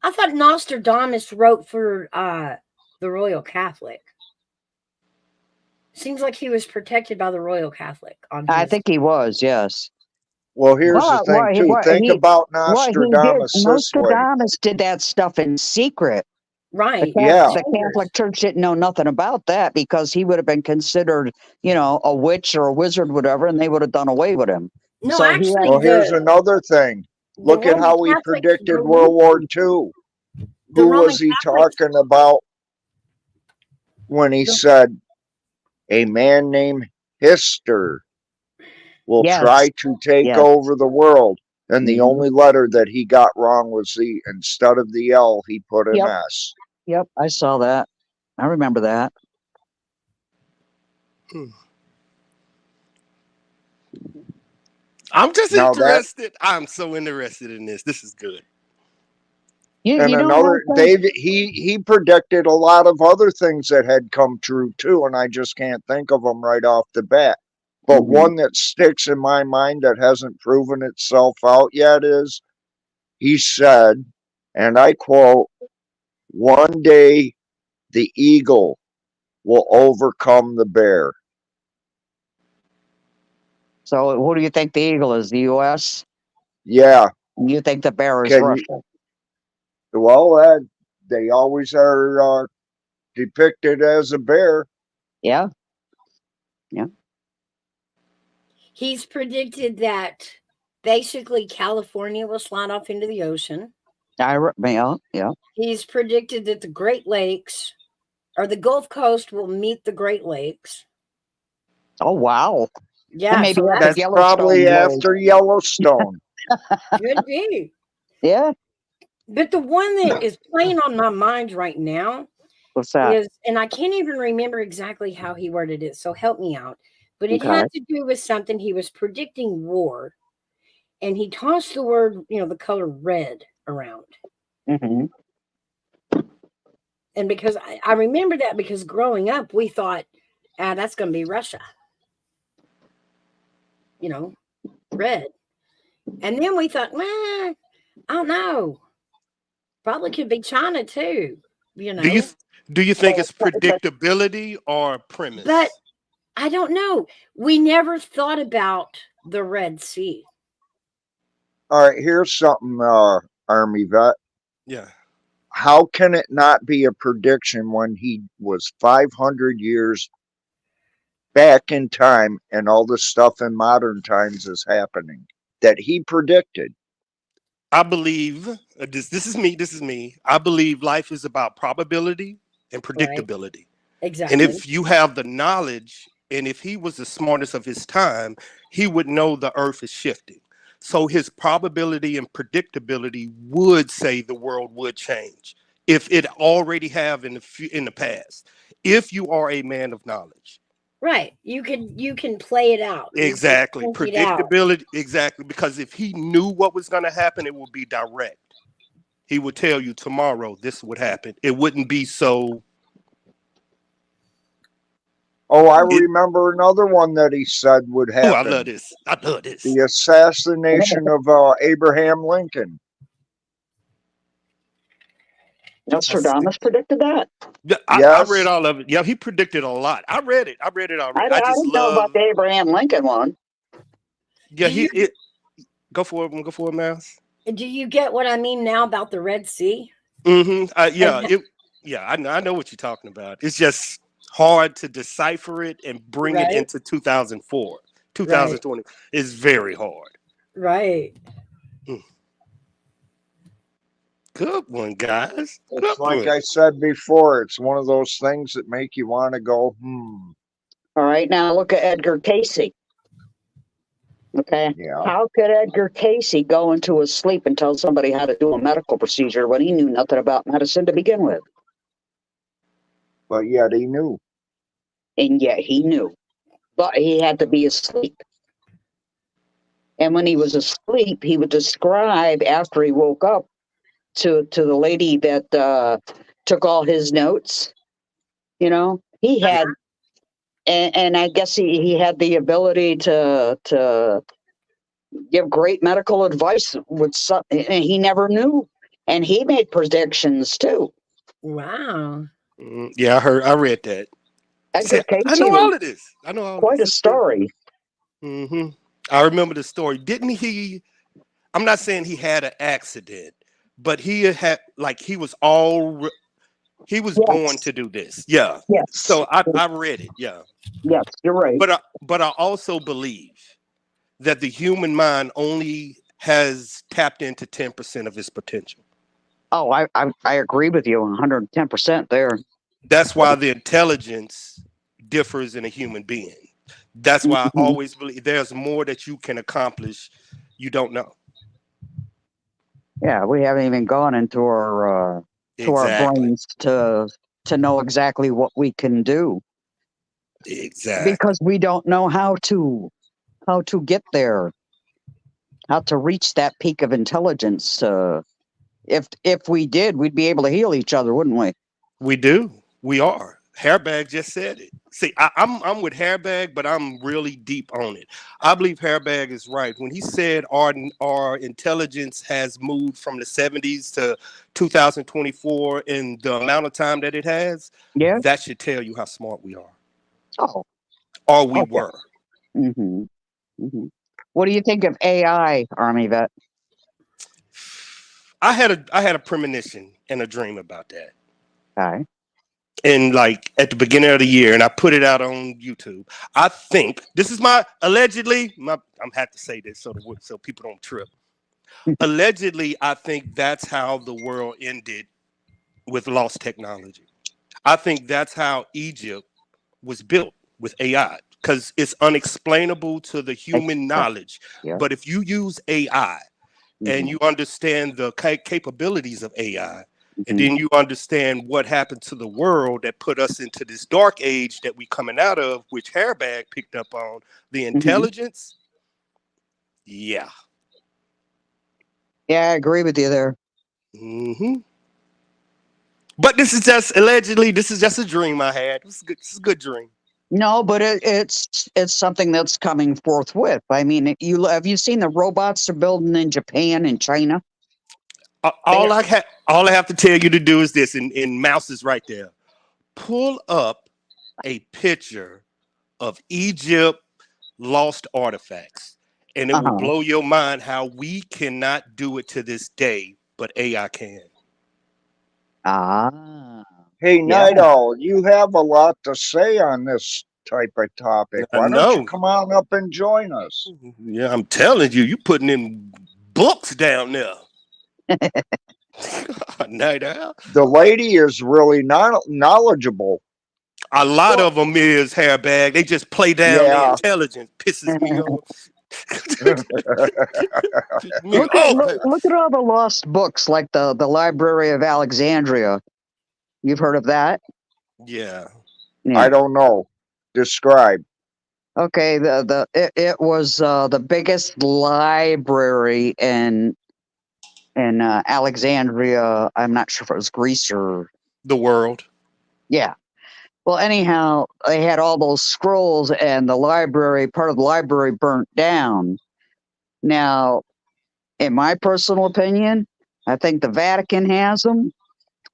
I thought Nostradamus wrote for the Royal Catholic. Seems like he was protected by the Royal Catholic on his. I think he was, yes. Well, here's the But thing too. Think about Nostradamus this way. Nostradamus did that stuff in secret. Right. Yeah. The Catholic Church didn't know nothing about that because he would have been considered, a witch or a wizard, whatever, and they would have done away with him. No, So actually, Well, here's another thing. Look at Roman how he Catholics predicted believe- World War II. The Who Roman was he Catholics- talking about when he said a man named Hister will Yes. try to take Yes. over the world? And the Mhm. only letter that he got wrong was instead of the L, he put an Yep. S. Yep, I saw that. I remember that. I'm just Now that- interested. I'm so interested in this. This is good. And You know another, what I think? David, he predicted a lot of other things that had come true too, and I just can't think of them right off the bat. But Mhm. one that sticks in my mind that hasn't proven itself out yet is he said, and I quote, "One day the eagle will overcome the bear." So who do you think the eagle is? The U.S.? Yeah, You think the bear is Can you- Russia? well, they always are depicted as a bear. Yeah. He's predicted that basically California will slide off into the ocean. Yeah. He's predicted that the Great Lakes or the Gulf Coast will meet the Great Lakes. Oh, wow. Yeah, maybe so that's That's probably Yellowstone after Yellowstone. could be. Yeah. But the one that is playing on my mind right now What's that? is, and I can't even remember exactly how he worded it, so help me out. But it Okay. had to do with something. He was predicting war, and he tossed the word, the color red around. Hmm. And because I remember that because growing up, we thought, that's going to be Russia. Red. And then we thought, I don't know. Probably could be China too, Do you think it's predictability or premise? But I don't know. We never thought about the Red Sea. All right, here's something, Army vet. Yeah. How can it not be a prediction when he was 500 years back in time and all this stuff in modern times is happening that he predicted? I believe this is me. This is me. I believe life is about probability and predictability. Exactly. And if you have the knowledge, and if he was the smartest of his time, he would know the earth is shifting. So his probability and predictability would say the world would change if it already have in the past. If you are a man of knowledge. Right. You can play it out. Exactly. You can think it out. Predictability. Exactly. Because if he knew what was going to happen, it would be direct. He would tell you tomorrow this would happen. It wouldn't be so. Oh, I remember another one that he said would happen. Oh, I love this. I love this. The assassination of Abraham Lincoln. Nostradamus predicted that? Yeah, I read all of it. Yeah, he predicted a lot. I read it already. I didn't know about the Abraham Lincoln one. Yeah, Go for it. Go for it, Mouse. Do you get what I mean now about the Red Sea? Mm-hmm. Yeah. And Yeah. I know what you're talking about. It's just hard to decipher it and bring it right, into 2004, right, 2020. It's very hard. right. Mm. Good one, guys. Good It's like one. I said before, it's one of those things that make you want to go, All right, now look at Edgar Casey. Okay. yeah. How could Edgar Casey go into his sleep and tell somebody how to do a medical procedure when he knew nothing about medicine to begin with? But yet he knew. And yet he knew. But he had to be asleep. And when he was asleep, he would describe after he woke up to the lady that took all his notes. You know, he had, and I guess he had the ability to give great medical advice with some, and he never knew. And he made predictions too. Wow. Yeah, I read that. See, Edgar I Casey know was all of this. I know all of quite this. a story. Mm-hmm. I remember the story. Didn't he? I'm not saying he had an accident, but he had like he was born Yes, to do this. Yeah. yes, So I read it. Yeah. yes, you're right. But I also believe that the human mind only has tapped into 10% of its potential. Oh, I agree with you 110% there. That's why the intelligence differs in a human being. That's why I Mhm. always believe there's more that you can accomplish you don't know. Yeah, we haven't even gone into our Exactly. brains to know exactly what we can do Exactly. because we don't know how to get there, how to reach that peak of intelligence. If we did, we'd be able to heal each other, wouldn't we? We do. We are. Hairbag just said it. See, I'm with Hairbag, but I'm really deep on it. I believe Hairbag is right when he said our intelligence has moved from the 70s to 2024 in the amount of time that it has. Yeah. That should tell you how smart we are, Oh, or we okay. were. hmm hmm What do you think of AI, Army vet? I had a premonition and a dream about that. Okay. And like at the beginning of the year, and I put it out on YouTube. I think this is my allegedly. I'm had to say this so people don't trip. Allegedly, I think that's how the world ended with lost technology. I think that's how Egypt was built with AI because it's unexplainable to the human knowledge. Yeah. But if you use AI and you understand the capabilities of AI, and then you understand what happened to the world that put us into this dark age that we coming out of, which Hairbag picked up on, the intelligence. Yeah. Yeah, I agree with you there. hmm But this is just allegedly, this is just a dream I had. This is a good dream. No, but it's something that's coming forthwith. I mean, have you seen the robots they're building in Japan and China? All I have to tell you to do is this, and Mouse is right there. Pull up a picture of Egypt lost artifacts, and it will Uh-huh. blow your mind how we cannot do it to this day, but AI can. Ah, Hey, yeah. Night Owl, you have a lot to say on this type of topic. I Why don't you know. come on up and join us? Yeah, I'm telling you, you putting in books down there. Night Owl. The lady is really not knowledgeable. A lot of them is Hairbag. They just play down their Yeah. intelligence. Pisses me off. Look at all the lost books, like the Library of Alexandria. You've heard of that? Yeah. I don't know. Describe. Okay, it was the biggest library in Alexandria. I'm not sure if it was Greece or The world. yeah. Well, anyhow, they had all those scrolls, and part of the library burnt down. Now, in my personal opinion, I think the Vatican has them,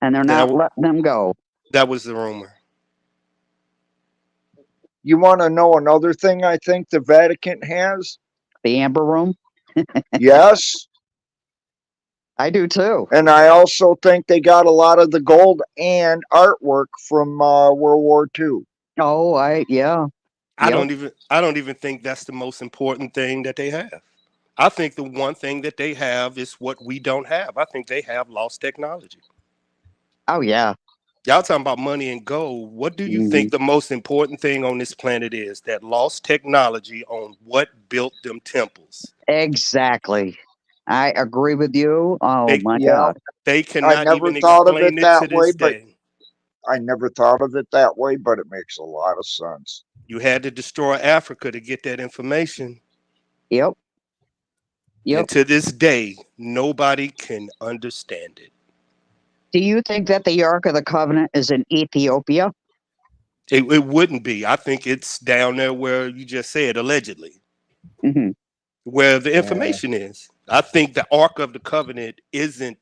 and they're not letting them go. That was the rumor. You want to know another thing I think the Vatican has? The Amber Room. Yes. I do too. And I also think they got a lot of the gold and artwork from World War II. Oh, yeah. I Yep. don't even think that's the most important thing that they have. I think the one thing that they have is what we don't have. I think they have lost technology. Oh, yeah. Y'all talking about money and gold. What do you Mhm. think the most important thing on this planet is? That lost technology on what built them temples. Exactly. I agree with you. Oh They my Yeah, God. they I cannot never even thought of it explain it to that way, this but day. it makes a lot of sense. You had to destroy Africa to get that information. Yep. And Yep. to this day, nobody can understand it. Do you think that the Ark of the Covenant is in Ethiopia? It wouldn't be. I think it's down there where you just said, allegedly, Hmm. where the Yeah. information is. I think the Ark of the Covenant isn't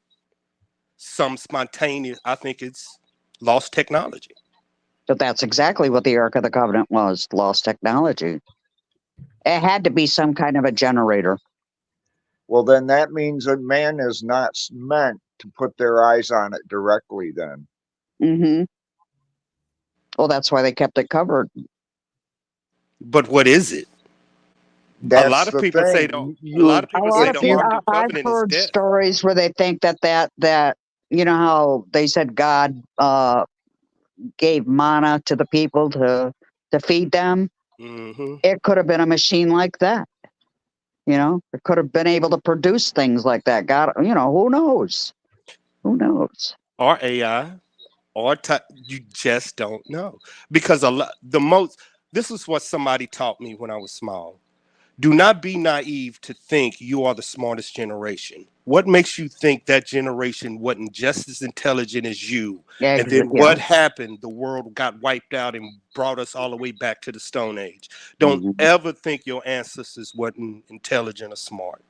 some spontaneous, I think it's lost technology. But that's exactly what the Ark of the Covenant was, lost technology. It had to be some kind of a generator. Well, then that means that man is not meant to put their eyes on it directly. Then Hmm. Well, that's why they kept it covered. But what is it? A lot that's of the people say thing. a lot of A people lot say of If the people, Ark you of the I've Covenant is heard death. stories where they think that you know how they said God gave manna to the people to feed them. Hmm. It could have been a machine like that. You know, it could have been able to produce things like that. God, you know, who knows? Who knows? Or AI, you just don't know. Because a lot, the most, this is what somebody taught me when I was small. Do not be naive to think you are the smartest generation. What makes you think that generation wasn't just as intelligent as you? And then Yeah. what happened? The world got wiped out and brought us all the way back to the Stone Age. Don't Mhm. ever think your ancestors wasn't intelligent or smart.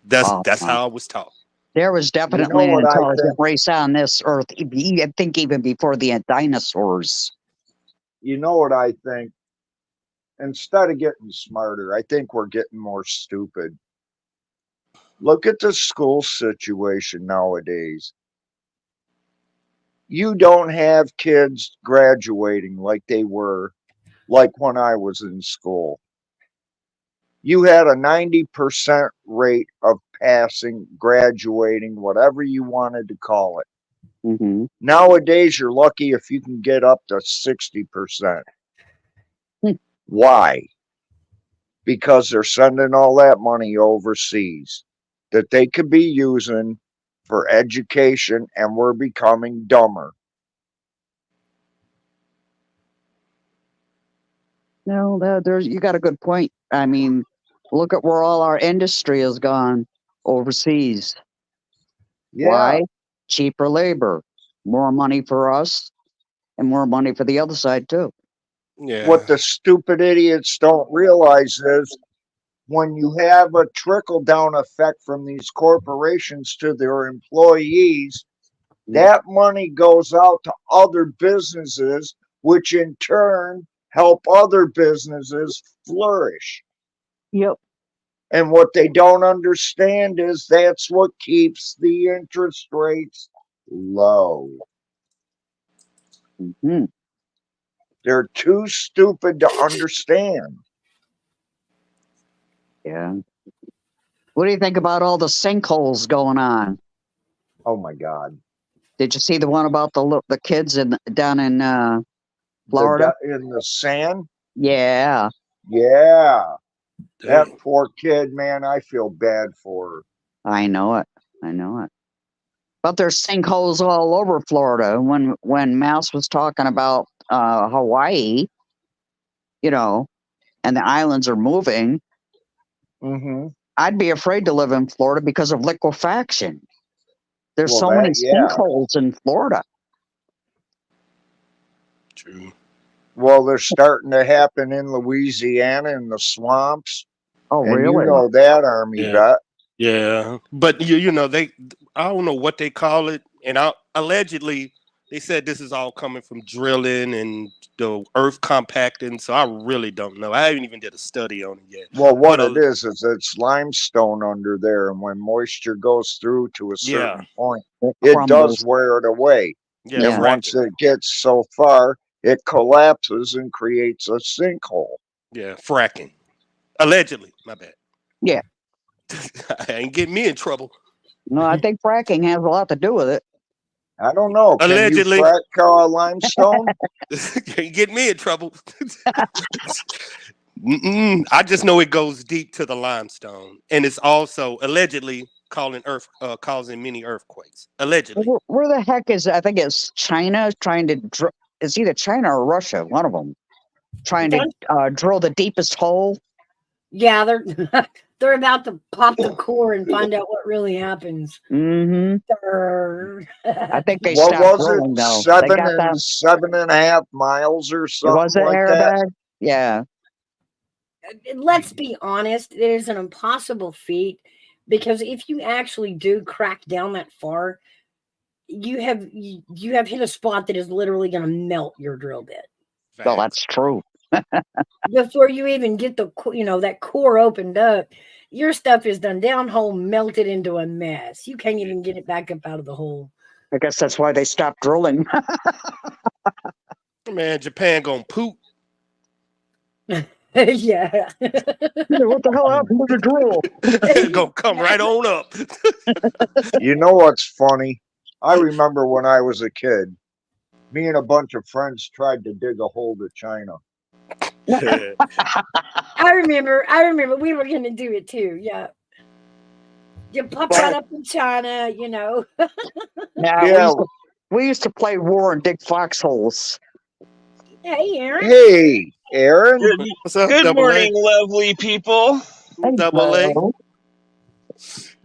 That's Oh, that's no. how I was taught. There was you know definitely an what I intelligent think, race on this earth. I think even before the dinosaurs. you know what I think. Instead of getting smarter, I think we're getting more stupid. Look at the school situation nowadays. You don't have kids graduating like they were like when I was in school. You had a 90% rate of passing, graduating, whatever you wanted to call it. Hmm. Nowadays, you're lucky if you can get up to 60%. Why? Because they're sending all that money overseas that they could be using for education, and we're becoming dumber. No, there's you got a good point. I mean, look at where all our industry has gone overseas. Yeah. Why? Cheaper labor, more money for us, and more money for the other side too. Yeah. What the stupid idiots don't realize is when you have a trickle down effect from these corporations to their employees, that money goes out to other businesses, which in turn help other businesses flourish. Yep. And what they don't understand is that's what keeps the interest rates low. Hmm. They're too stupid to understand. Yeah. What do you think about all the sinkholes going on? Oh my God. Did you see the one about the kids down in Florida? In the sand? Yeah, Yeah. That Dang. poor kid, man, I feel bad for her. I know it. I know it. But there's sinkholes all over Florida. When Mouse was talking about Hawaii, you know, and the islands are moving, Mm-hmm. I'd be afraid to live in Florida because of liquefaction. There's Well, so many yeah. sinkholes in Florida. True. Well, they're starting to happen in Louisiana in the swamps. Oh, And you really? know that, Army Yeah. vet. Yeah. But you know, they I don't know what they call it. And allegedly They said this is all coming from drilling and the earth compacting. So I really don't know. I haven't even did a study on it yet. Well, what But it is it's limestone under there, and when moisture goes through to a yeah, certain point, It it does crumbles. wear it away. yeah, And once fracking. it gets so far, it collapses and creates a sinkhole. Yeah, fracking. Allegedly, my bad. Yeah. Ain't getting me in trouble. No, I think fracking has a lot to do with it. I don't know. Can you Allegedly. frack limestone? Can't get me in trouble. I just know it goes deep to the limestone, and it's also allegedly causing many earthquakes. Allegedly, Where the heck is, I think it's China trying to, it's either China or Russia, one of them, trying to drill the deepest hole. Yeah, they're they're about to pop the core and find out what really happens. Mm-hmm. I think they What stopped was drilling it? though. They got that. 7.5 miles or Was something it like that? airbag? Yeah. Let's be honest, it is an impossible feat because if you actually do crack down that far, you have hit a spot that is literally going to melt your drill bit Well, that's true. before you even get that core opened up. Your stuff is done downhole, melted into a mess. You can't even get it back up out of the hole. I guess that's why they stopped drilling. man, Japan gonna poop. Yeah. What the hell happened to the drill? Gonna come right on up. You know what's funny? I remember when I was a kid, me and a bunch of friends tried to dig a hole to China. I remember we were going to do it too. Yeah. You pop right up in China, Yeah, we used to play war and dig foxholes. Hey, Aaron. Hey, Aaron. What's up, Good Double morning, A? lovely people. Double A.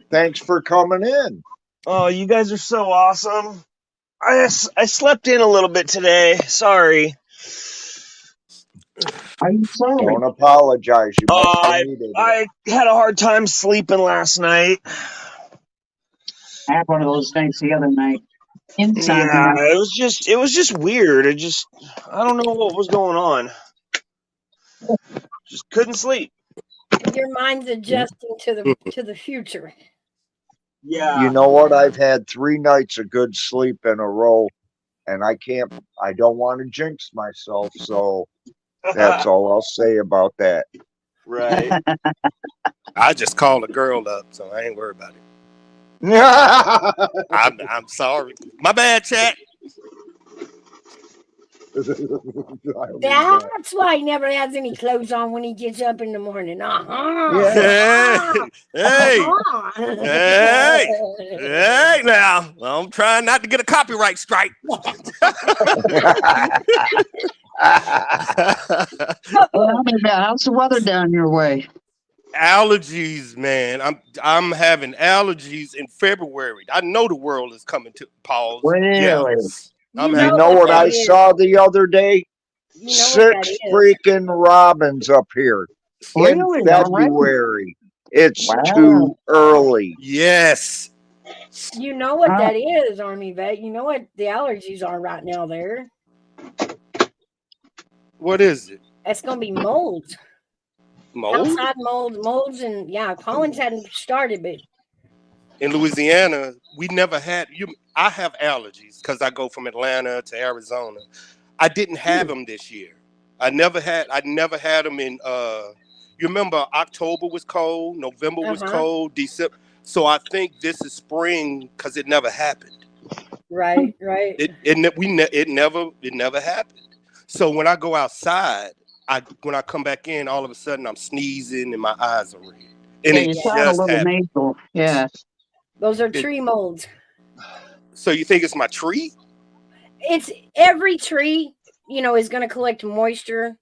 Thanks for coming in. Oh, you guys are so awesome. I slept in a little bit today. Sorry. I'm sorry. Don't apologize. You must have needed it. I had a hard time sleeping last night. I had one of those things the other night. Inside. Yeah, it was just weird. I don't know what was going on. Just couldn't sleep. Your mind's adjusting to the future. Yeah. You know what? I've had 3 nights of good sleep in a row, and I don't want to jinx myself, so that's all I'll say about that. Right. I just called a girl up, so I ain't worried about it. I'm sorry. My bad, chat. That's why he never has any clothes on when he gets up in the morning. Hey, hey, now. I'm trying not to get a copyright strike. How's the weather down your way? Allergies, man. I'm having allergies in February. I know the world is coming to pause. Really? Yeah. You know what I saw the other day? 6 freaking robins up here Really? in February. It's too early. Yes. You know what that is, Army Vet. You know what the allergies are right now there. What is it? It's going to be molds. Mold? Outside molds, and pollens hadn't started, but in Louisiana, we never had I have allergies because I go from Atlanta to Arizona. I didn't have them this year. I never had them in you remember October was cold, November was cold, December. So I think this is spring because it never happened. Right. It never happened. So when I go outside, when I come back in, all of a sudden I'm sneezing and my eyes are red. And it just happened. Nasal. Yeah. Those are tree molds. So you think it's my tree? It's every tree, is going to collect moisture,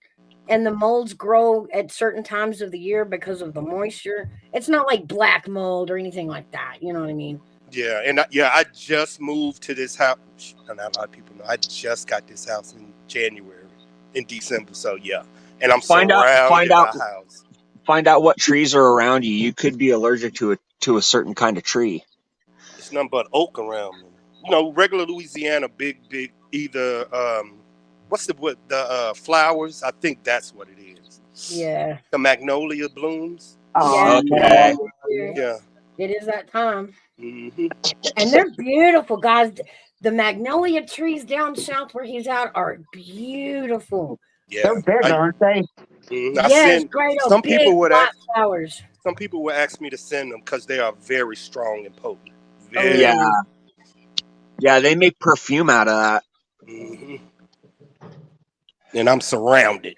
and the molds grow at certain times of the year because of the moisture. It's not like black mold or anything like that. You know what I mean? Yeah, and I just moved to this house. And a lot of people know I just got this house in December. So yeah, and I'm surrounded by house. Find out what trees are around you. You could be allergic to a certain kind of tree. It's nothing but oak around me. regular Louisiana, big, either what's the flowers? I think that's what it is. Yeah. The magnolia blooms. Yeah. Okay. Yeah. It is that time. Hmm. And they're beautiful, guys. The magnolia trees down south where he's at are beautiful. Yeah. They're big, aren't they? I Yes, send great old some big people would white ask. flowers. Some people would ask me to send them because they are very strong and potent. Yeah. Very. Yeah, they make perfume out of that. Hmm. And I'm surrounded.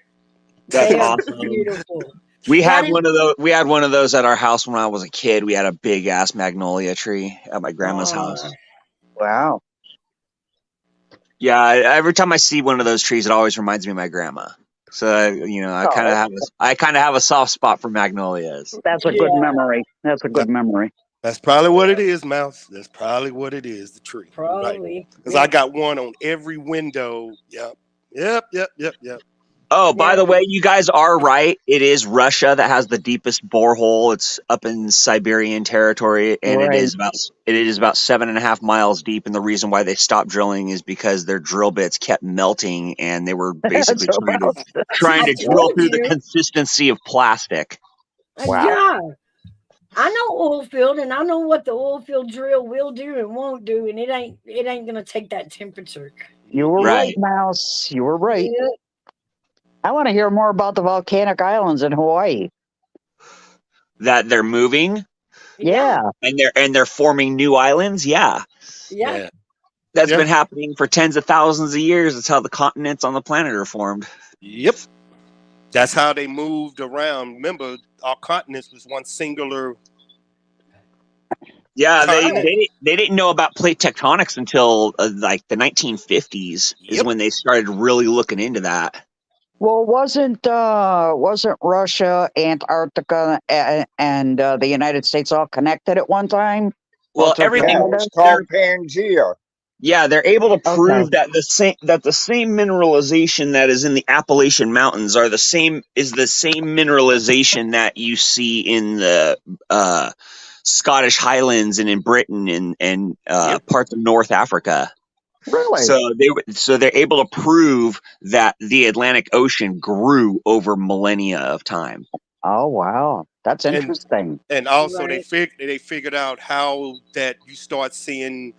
That's They are awesome. beautiful. We That had is- one of those. We had one of those at our house when I was a kid. We had a big ass magnolia tree at my grandma's house. Wow. Yeah, every time I see one of those trees, it always reminds me of my grandma. So I kind of have a soft spot for magnolias. That's a good memory. That's a good memory. That's probably what it is, Mouse. That's probably what it is, the tree. Probably. Because I got one on every window. Yep. Oh, by the way, you guys are right. It is Russia that has the deepest borehole. It's up in Siberian territory, and Right. it is about 7.5 miles deep. And the reason why they stopped drilling is because their drill bits kept melting, and they were basically trying to drill through the consistency of plastic. Yeah. I know oil field, and I know what the oil field drill will do and won't do, and it ain't gonna take that temperature. You were right, Mouse. You were right. Yeah. I want to hear more about the volcanic islands in Hawaii. That they're moving, Yeah, and they're forming new islands. Yeah. That's been happening for tens of thousands of years. That's how the continents on the planet are formed. Yep. That's how they moved around. Remember, our continents was one singular. Yeah, they didn't know about plate tectonics until like the 1950s is when they started really looking into that. Well, wasn't Russia, Antarctica, and the United States all connected at one time? Well, everything was called Pangea. Yeah, they're able to prove that the same mineralization that is in the Appalachian Mountains is the same mineralization that you see in the Scottish Highlands and in Britain and parts of North Africa. Really? So they're able to prove that the Atlantic Ocean grew over millennia of time. Oh wow, that's interesting. And also they figured out how that you start seeing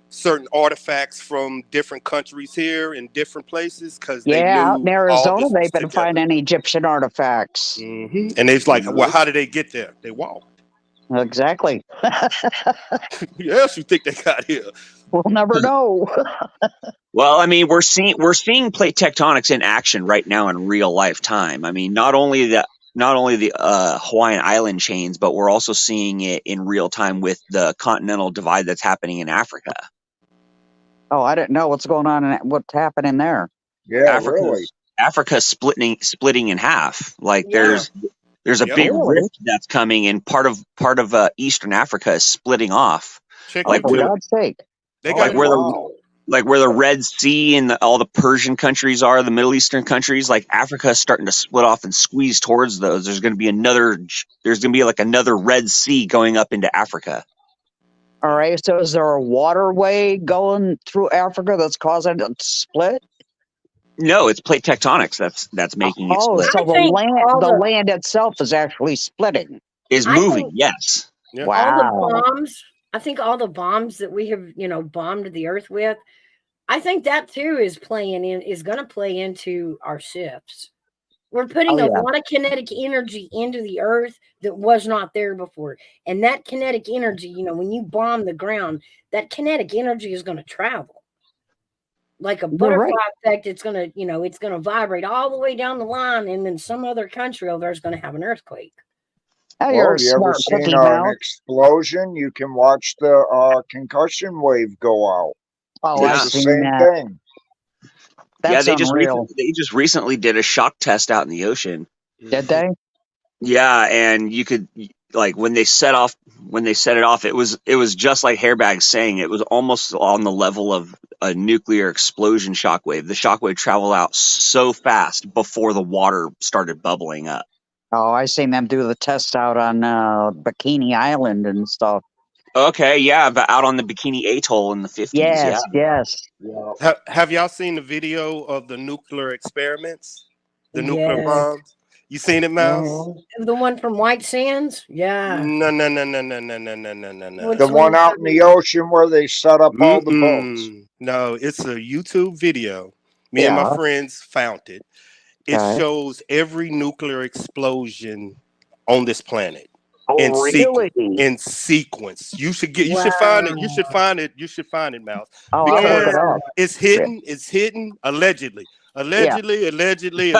certain artifacts from different countries here in different places because they knew out in all Arizona this they've was been together. finding Egyptian artifacts. And it's like, well, how did they get there? They walked. Exactly. Who else you think they got here? We'll never know. Well, I mean, we're seeing plate tectonics in action right now in real life time. I mean, not only the Hawaiian island chains, but we're also seeing it in real time with the continental divide that's happening in Africa. Oh, I didn't know what's going on and what's happening there. Yeah, really. Africa's splitting in half. Like there's a big rift that's coming, and part of Eastern Africa is splitting off. Like for God's sake. They got where the Red Sea and all the Persian countries are, the Middle Eastern countries, like Africa is starting to split off and squeeze towards those. There's going to be another Red Sea going up into Africa. All right. So is there a waterway going through Africa that's causing it to split? No, it's plate tectonics that's making it split. So the land itself is actually splitting. Is moving, yes. Yeah. All the bombs. I think all the bombs that we have, bombed the earth with, I think that too is going to play into our ships. We're putting a lot of kinetic energy into the earth that was not there before. And that kinetic energy, when you bomb the ground, that kinetic energy is going to travel. Like a butterfly effect, it's going to, it's going to vibrate all the way down the line. And then some other country over there is going to have an earthquake. Well, you ever seen an explosion? You can watch the concussion wave go out. Oh, it's the same thing. That's they just recently did a shock test out in the ocean. Did they? Yeah, and you could when they set it off, it was just like Hairbag's saying. It was almost on the level of a nuclear explosion shockwave. The shockwave traveled out so fast before the water started bubbling up. Oh, I seen them do the test out on Bikini Island and stuff. Okay, yeah, but out on the Bikini Atoll in the 50s. Yeah. Yes. Have y'all seen the video of the nuclear experiments, the nuclear Yes. bombs? You seen it, Mouse? The one from White Sands? Yeah. No, no, no, no, no, no, no, no, no, no, Which The no. one one? out in the ocean where they set up all the boats. No, it's a YouTube video. Me and my Yeah. friends found it. It Okay. shows every nuclear explosion on this planet in Oh, sequence. really? In sequence, you should get. You should find it. You Wow. should find it. You should find it, Mouse, Oh, I'll look because it up. it's hidden. It's hidden. Allegedly. Yeah. Allegedly.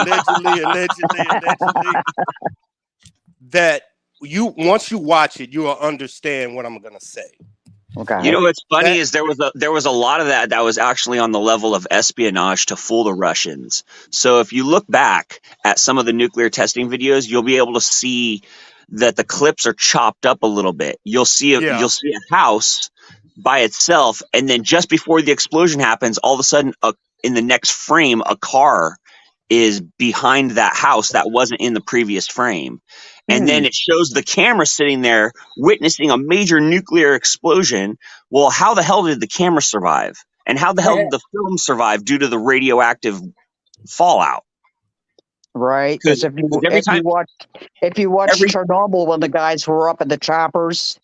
That you once you watch it, you will understand what I'm gonna say. Okay. You know what's funny That is there was a lot of that was actually on the level of espionage to fool the Russians. So if you look back at some of the nuclear testing videos, you'll be able to see that the clips are chopped up a little bit. You'll see yeah. a house by itself, and then just before the explosion happens, all of a sudden, in the next frame, a car is behind that house that wasn't in the previous frame. And then it shows the camera sitting there witnessing a major nuclear explosion. Well, how the hell did the camera survive? And how the hell did the film survive due to the radioactive fallout? Right, because Because every time, if you watch every Chernobyl when the guys were up in the choppers,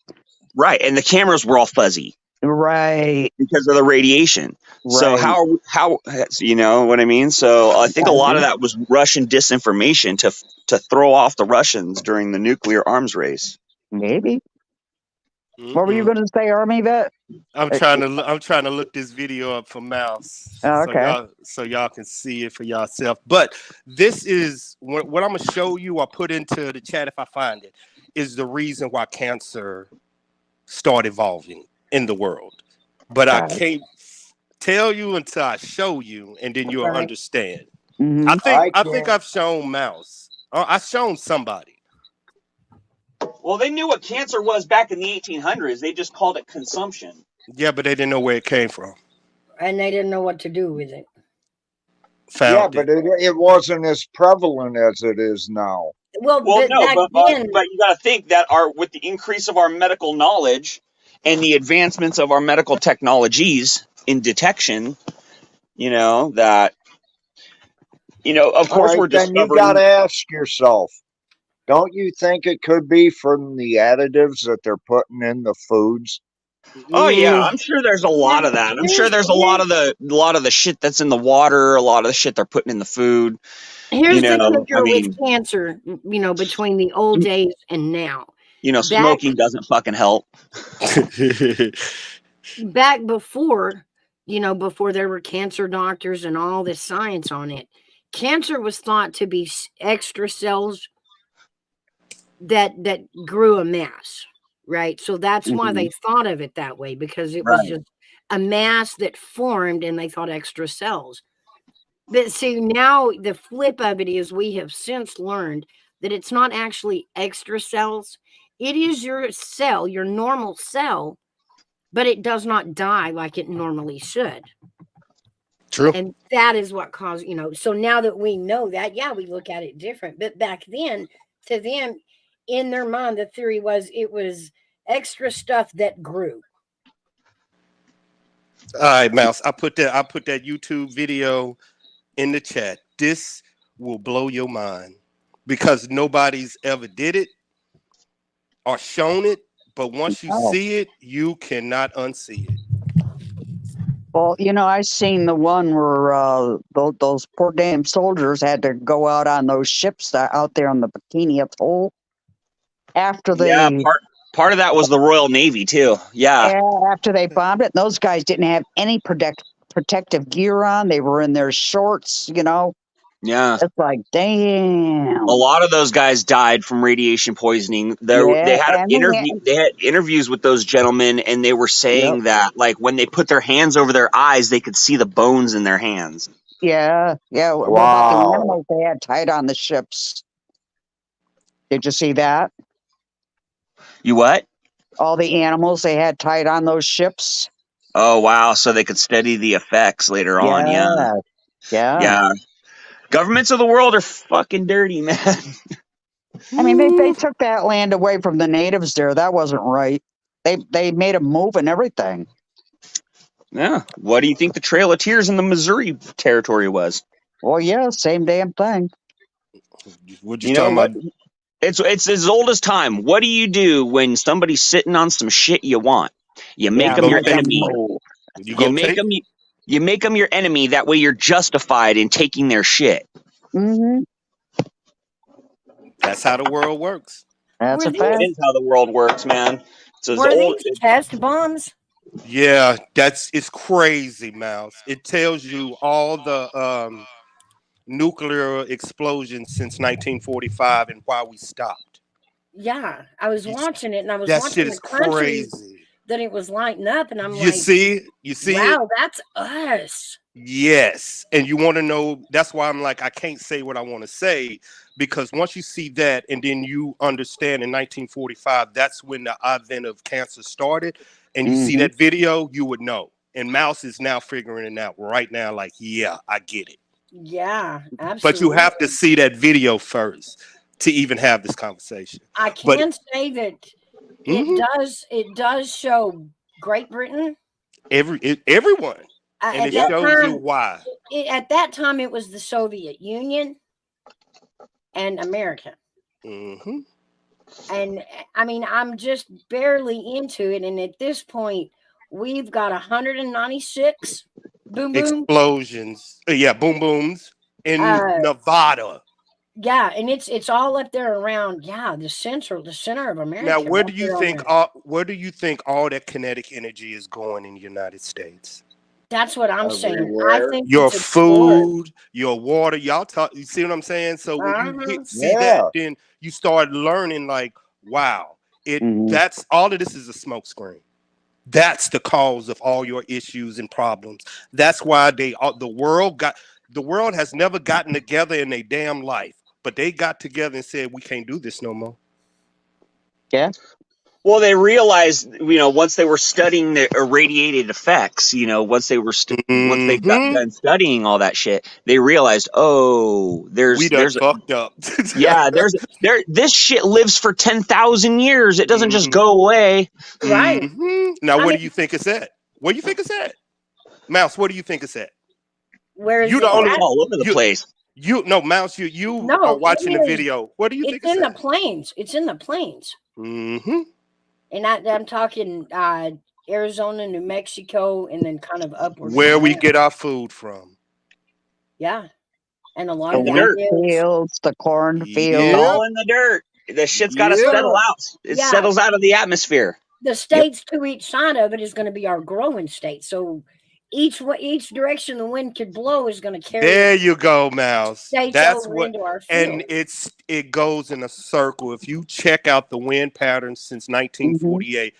right, and the cameras were all fuzzy right, because of the radiation. So right. how you know what I mean? So I think a lot of Mhm. that was Russian disinformation to throw off the Russians during the nuclear arms race. Maybe. What were you going to say, Army vet? I'm trying to look this video up for Mouse Oh, okay. so y'all can see it for yourself. But this is what I'm gonna show you. I'll put into the chat if I find it. Is the reason why cancer started evolving in the world. But I Okay. can't tell you until I show you, and then you'll Right. understand. Hmm. I think can't. I've shown Mouse. I've shown somebody. Well, they knew what cancer was back in the 1800s. They just called it consumption. Yeah, but they didn't know where it came from. And they didn't know what to do with it. Yeah, Found but it. it wasn't as prevalent as it is now. Well, Well, but no, back then, but you got to think that with the increase of our medical knowledge and the advancements of our medical technologies in detection, you know that of All course right, we're then you got to discovering. ask yourself, don't you think it could be from the additives that they're putting in the foods? Oh yeah, Mm, I'm sure there's a lot of that. I'm sure there's a here's lot of the shit that's in the water, a lot of the shit they're putting in the food. here's the I kicker with mean, cancer, between the old days and now. Back smoking doesn't fucking help. back before, before there were cancer doctors and all this science on it, cancer was thought to be extra cells that grew a mass, right? So that's why they thought of it that way, because it was Right. just a mass that formed and they thought extra cells. But see, now the flip of it is we have since learned that it's not actually extra cells. It is your cell, your normal cell, but it does not die like it normally should. True. And that is what caused, so now that we know that, yeah, we look at it different. But back then, to them, in their mind, the theory was it was extra stuff that grew. All right, Mouse. I put that YouTube video in the chat. This will blow your mind because nobody's ever did it or shown it. But once you Oh. see it, you cannot unsee it. Well, I seen the one where those poor damn soldiers had to go out on those ships out there on the Bikini Atoll after Yeah, they part of that was the Royal Navy too. Yeah. after they bombed it. Those guys didn't have any protective gear on. They were in their shorts. Yeah. It's like, damn. A lot of those guys died from radiation poisoning. They Yeah, had and they had interviews with those gentlemen, and they were yep. saying that like when they put their hands over their eyes, they could see the bones in their hands. Yeah. What about the animals they had tied on the ships? Did you see that? You what? All the animals they had tied on those ships. Oh wow! So they could study the effects later on. Yeah. Yeah. Governments of the world are fucking dirty, man. I mean, they took that land away from the natives there. That wasn't right. They made them move and everything. Yeah. What do you think the Trail of Tears in the Missouri territory was? Well, yeah, same damn thing. What you You know talking what? about? It's as old as time. What do you do when somebody's sitting on some shit you want? You make Yeah, them go your make 'em enemy. move. You You go make take. them. You make them your enemy. That way, you're justified in taking their shit. Mm-hmm. That's how the world works. That's Were a It fact. these is how the world works, man. It's as were old. these test bombs? Yeah, it's crazy, Mouse. It tells you all the nuclear explosions since 1945 and why we stopped. Yeah, I was It's- watching it, and I was that shit watching the is countries crazy. that it was lighting up, and I'm You like, see, you see it. wow, that's us. Yes, and you want to know. That's why I'm like, I can't say what I want to say because once you see that, and then you understand in 1945, that's when the advent of cancer started, and you see Mm-hmm. that video, you would know. And Mouse is now figuring it out right now. Like, yeah, I get it. Yeah, But you have to absolutely. see that video first to even have this conversation. I But can say that mhm, it does show Great Britain. everyone, and At it that shows you time, why. at that time, it was the Soviet Union and America. Hmm. And I mean, I'm just barely into it. And at this point, we've got 196 boom boom. Explosions, yeah, boom booms in Uh, Nevada. yeah, and it's all up there around. Yeah, the center of Now, America, right there on the. where do you think all that kinetic energy is going in the United States? That's what I'm saying. I Everywhere. think Your it's absorbed. food, your water, y'all talk. You see what I'm saying? So when you Uh-huh. see that, Yeah. then you start learning. Like, wow, Mm-hmm. that's all of this is a smoke screen. That's the cause of all your issues and problems. That's why the world has never gotten together in a damn life, but they got together and said we can't do this no more. Yeah. Well, they realized, once they were studying the irradiated effects, once once they got Hmm. done studying all that shit, they realized, oh, We done fucked up. this shit lives for 10,000 years. It doesn't just Hmm. go away. Right. Now, I where mean, do you think it's at? Where do you think it's at, Mouse? Where do you think it's at? where is You the it Oh, only it's at? all over the you place. you no Mouse. You are No, watching the it is. video. Where do you think It's it's in the at? plains. It's in the plains. Hmm. And I'm talking Arizona, New Mexico, and then kind of upward Where from we there. get our food from? Yeah. And a lot The of In the that wheat dirt. is, fields, the It's cornfields. Yep. all in the dirt. The shit's got to Yep. settle well, out. It yeah, settles out of the atmosphere. the Yep. states to each side of it is going to be our growing state. So each direction the wind could blow is going to carry There you go, Mouse. states That's over what, into our and field. it goes in a circle. If you check out the wind patterns since Mm-hmm. 1948,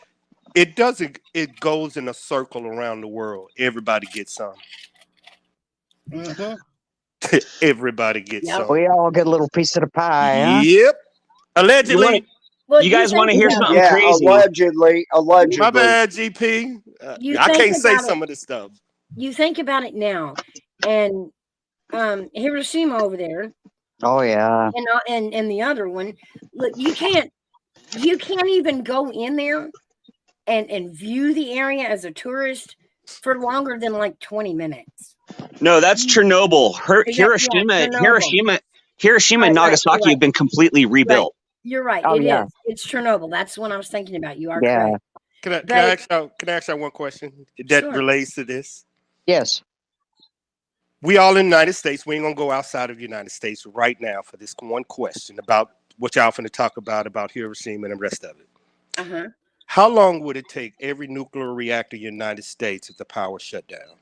it doesn't. It goes in a circle around the world. Everybody gets some. Hmm. Everybody gets Yep. some. We all get a little piece of the pie, huh? Yep. You want Allegedly. to? Well, You you guys want to think hear about it. something Yeah, crazy? allegedly. My Allegedly. bad, GP. You I think can't say about some it. of this stuff. You think about it now, and Hiroshima over there, Oh yeah. and the other one. Look, you can't even go in there and view the area as a tourist for longer than like 20 minutes. No, that's Chernobyl. Yeah, Chernobyl. Hiroshima and Right, you're Nagasaki have right. been completely Right. rebuilt. You're right. Oh It yeah. is. It's Chernobyl. That's what I was thinking about. You are Yeah. correct. Can I But ask y'all one question that sure. relates to this? Yes. We all in the United States. We ain't gonna go outside of the United States right now for this one question about what y'all finna talk about Hiroshima and the rest of it. Uh-huh. How long would it take every nuclear reactor in the United States if the power shut down?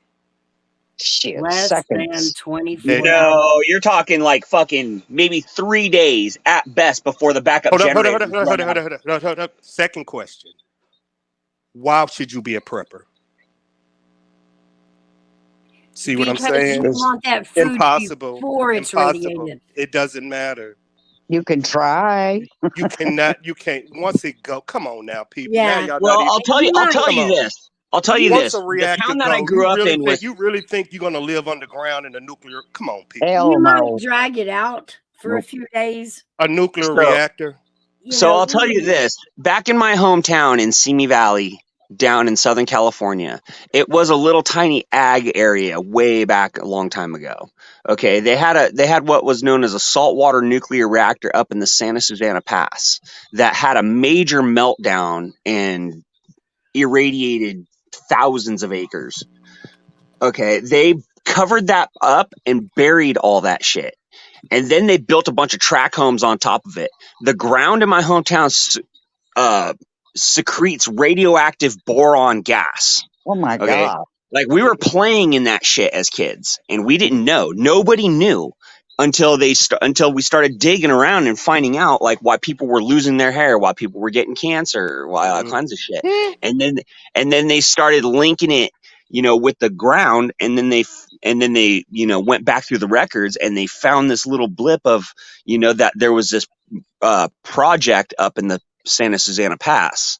Shit. Less than Seconds. 24 hours. No, you're talking like fucking maybe 3 days at best before the backup Hold generators run out. hold up. Second question. Why should you be a prepper? See what I'm Because saying? you want that food Impossible. before it's Impossible. radiated. It doesn't matter. You can try. You cannot. You can't. Once it go, come on now, people. Yeah. Now y'all Well, not even. I'll tell you. You I'll might. tell Come you on. this. I'll tell you Once this. a The reactor town that I go, grew up in was. you really think you're gonna live underground in a nuclear? Come on, people. Hell You might no. drag it out for a Nope. few days. A nuclear So reactor. So I'll tell you this. Back in my hometown in Simi Valley, down in Southern California, it was a little tiny ag area way back a long time ago. Okay, they had what was known as a saltwater nuclear reactor up in the Santa Susana Pass that had a major meltdown and irradiated thousands of acres. Okay, they covered that up and buried all that shit. And then they built a bunch of tract homes on top of it. The ground in my hometown secretes radioactive boron gas. Oh my Okay, God. like we were playing in that shit as kids, and we didn't know. Nobody knew until until we started digging around and finding out like why people were losing their hair, why people were getting cancer, why all kinds of shit. And then they started linking it, with the ground, and then they went back through the records and they found this little blip of that there was this project up in the Santa Susana Pass,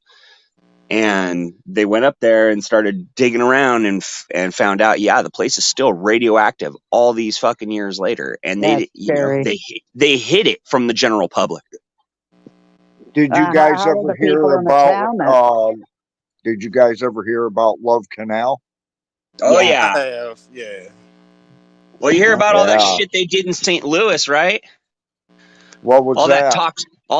and they went up there and started digging around and found out, the place is still radioactive all these fucking years later, and That's scary. they hid it from the general public. Did you How guys are ever the hear people in the town then? about? Did you guys ever hear about Love Canal? Oh I yeah. have, yeah. Well, you hear about all that Yeah. shit they did in St. Louis, right? What was all that?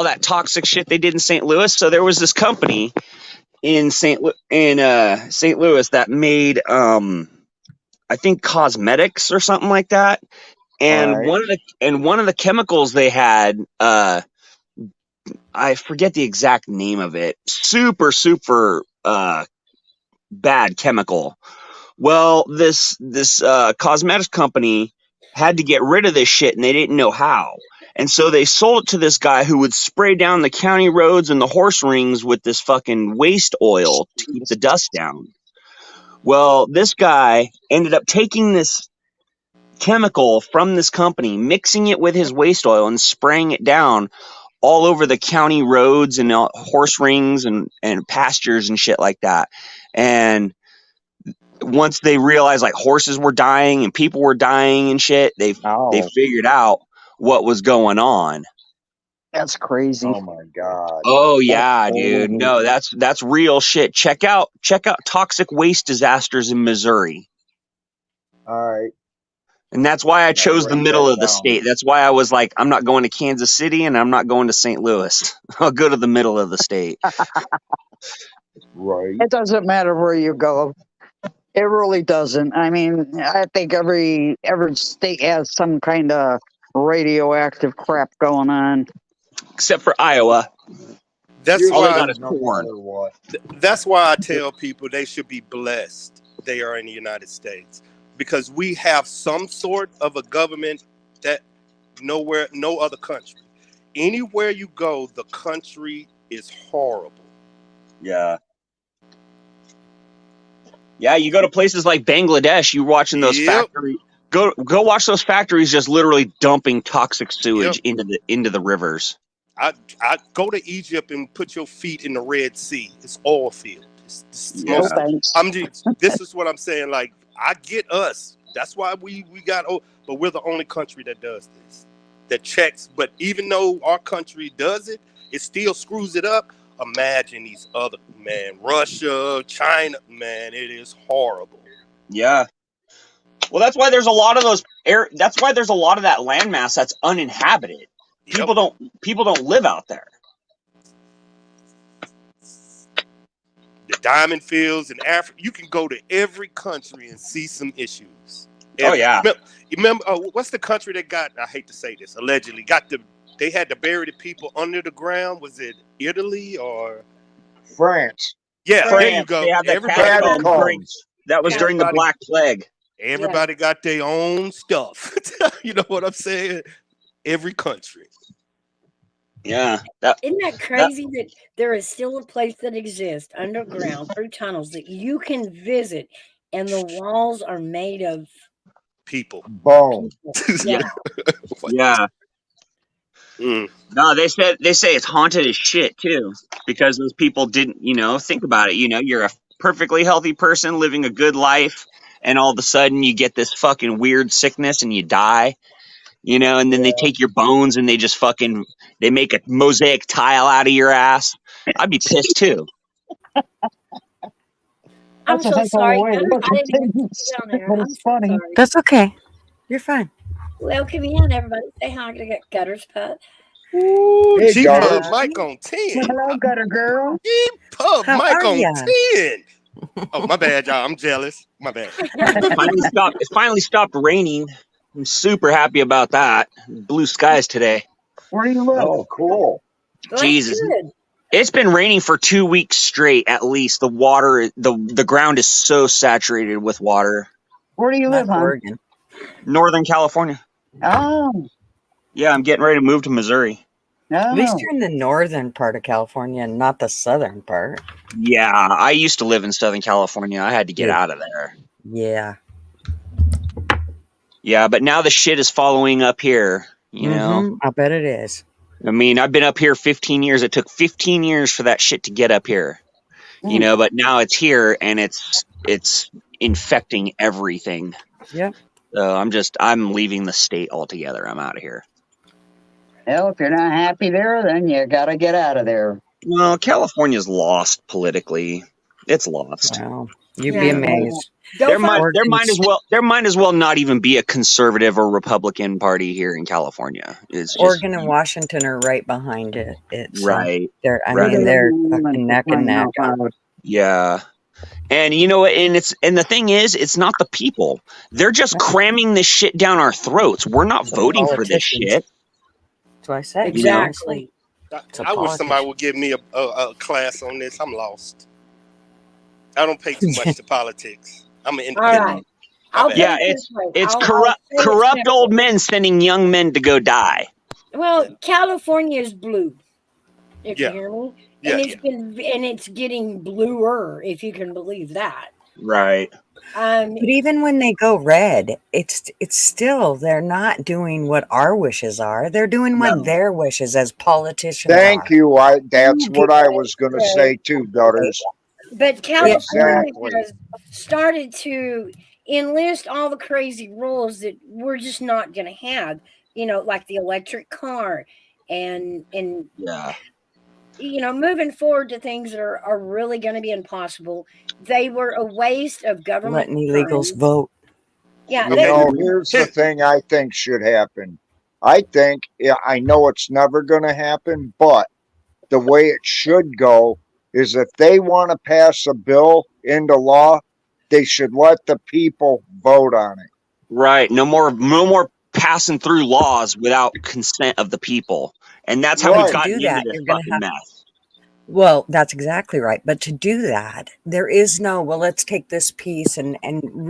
that toxic shit they did in St. Louis. So there was this company in St. Louis that made I think cosmetics or something like that. And Right. one of the chemicals they had, I forget the exact name of it. Super bad chemical. Well, this cosmetics company had to get rid of this shit, and they didn't know how. And so they sold it to this guy who would spray down the county roads and the horse rings with this fucking waste oil to keep the dust down. Well, this guy ended up taking this chemical from this company, mixing it with his waste oil and spraying it down all over the county roads and horse rings and pastures and shit like that. And once they realized like horses were dying and people were dying and shit, they figured out what was going on. That's crazy. Oh my God. Oh yeah, dude. No, that's real shit. Check out toxic waste disasters in Missouri. All right. And that's why I chose the write middle that of the down. state. That's why I was like, I'm not going to Kansas City and I'm not going to St. Louis. I'll go to the middle of the state. Right. It doesn't matter where you go. It really doesn't. I mean, I think every state has some kind of radioactive crap going on. Except for Iowa. That's All they why got is No corn. matter what. That's why I tell people they should be blessed they are in the United States, because we have some sort of a government that no other country. Anywhere you go, the country is horrible. Yeah. Yeah, you go to places like Bangladesh, you're watching those factories. Go watch those factories just literally dumping toxic sewage into the rivers. I go to Egypt and put your feet in the Red Sea. It's oil field. This is what I'm saying. Like, I get us. That's why we got. But we're the only country that does this. That checks. But even though our country does it, it still screws it up. Imagine these other, Russia, China, it is horrible. Yeah. Well, that's why there's a lot of that's why there's a lot of that landmass that's uninhabited. People don't live out there. The diamond fields in Africa, you can go to every country and see some issues. Oh yeah. Remember what's the country that got, I hate to say this, allegedly they had to bury the people under the ground? Was it Italy or France? Yeah, France. There you go. They had that was during the Black Plague. Everybody got their own stuff. You know what I'm saying? Every country. Yeah. Isn't that crazy that there is still a place that exists underground through tunnels that you can visit, and the walls are made of people. Bone. Yeah. Yeah. No, they say it's haunted as shit too, because those people didn't, think about it. You're a perfectly healthy person living a good life, and all of a sudden you get this fucking weird sickness and you die. you know, and then they take your bones and they make a mosaic tile out of your ass. I'd be pissed too. I'm That's, I so think, the sorry. way it I didn't even see is. you down there. But I'm it's so funny. sorry. That's okay. You're fine. Welcome in, everybody. Say hi to Gutters Put. Ooh, Hey, G Pub Gutters. Mike on 10. Hello, gutter girl. G Pub How Mike are on ya? 10. Oh, my bad, y'all. I'm jealous. My bad. It finally stopped raining. I'm super happy about that. Blue skies today. Where do you live? Oh, cool. Well, that's Jesus. good. It's been raining for 2 weeks straight, at least. The water, the ground is so saturated with water. Where do you live, That's hon? Oregon. Northern California. Oh, Yeah, I'm getting ready to move to Missouri. At least no. you're in the northern part of California and not the southern part. Yeah, I used to live in Southern California. I had to get Yeah. out of there. Yeah. Yeah, but now the shit is following up here. You know, I bet it is. I mean, I've been up here 15 years. It took 15 years for that shit to get up here. You know, but now it's here and it's infecting everything. Yep. So I'm leaving the state altogether. I'm out of here. Well, if you're not happy there, then you got to get out of there. Well, California's lost politically. It's lost. Wow. You'd Yeah. be amazed. There might Oregon's- there might as well not even be a conservative or Republican party here in California. It's just Oregon and Washington are right behind it. It's right. they're I right. mean they're fucking neck and neck. Yeah. And you know, and the thing is, it's not the people. They're just cramming this shit down our throats. We're not The voting for this politicians. shit. That's what I said. Exactly. It's a I wish somebody politician. would give me a class on this. I'm lost. I don't pay too much to politics. I'm an All right. independent. I'll bad. Yeah, put it this way. it's I'll corrupt say it corrupt simply. old men sending young men to go die. Well, California is blue, if Yeah. you hear me. Yeah, And it's getting bluer, if you can believe that. Right. But even when they go red, it's still they're not doing what our wishes are. They're doing what No. their wishes as politicians Thank are. you. That's what I was going to say too, Gutters. But California Exactly. has started to enlist all the crazy rules that we're just not going to have. You know, like the electric car, and Yeah. you know, moving forward to things that are really going to be impossible. They were a waste of government Letting illegals funds. vote. Yeah, You they know, were. here's the thing I think should happen. I think, I know it's never going to happen, but the way it should go is if they want to pass a bill into law, they should let the people vote on it. Right. No more passing through laws without consent of the people. And that's how Right. we've To gotten do into that, this you're going to fucking have. mess. Well, that's exactly right. But to do that, there is no, well, let's take this piece and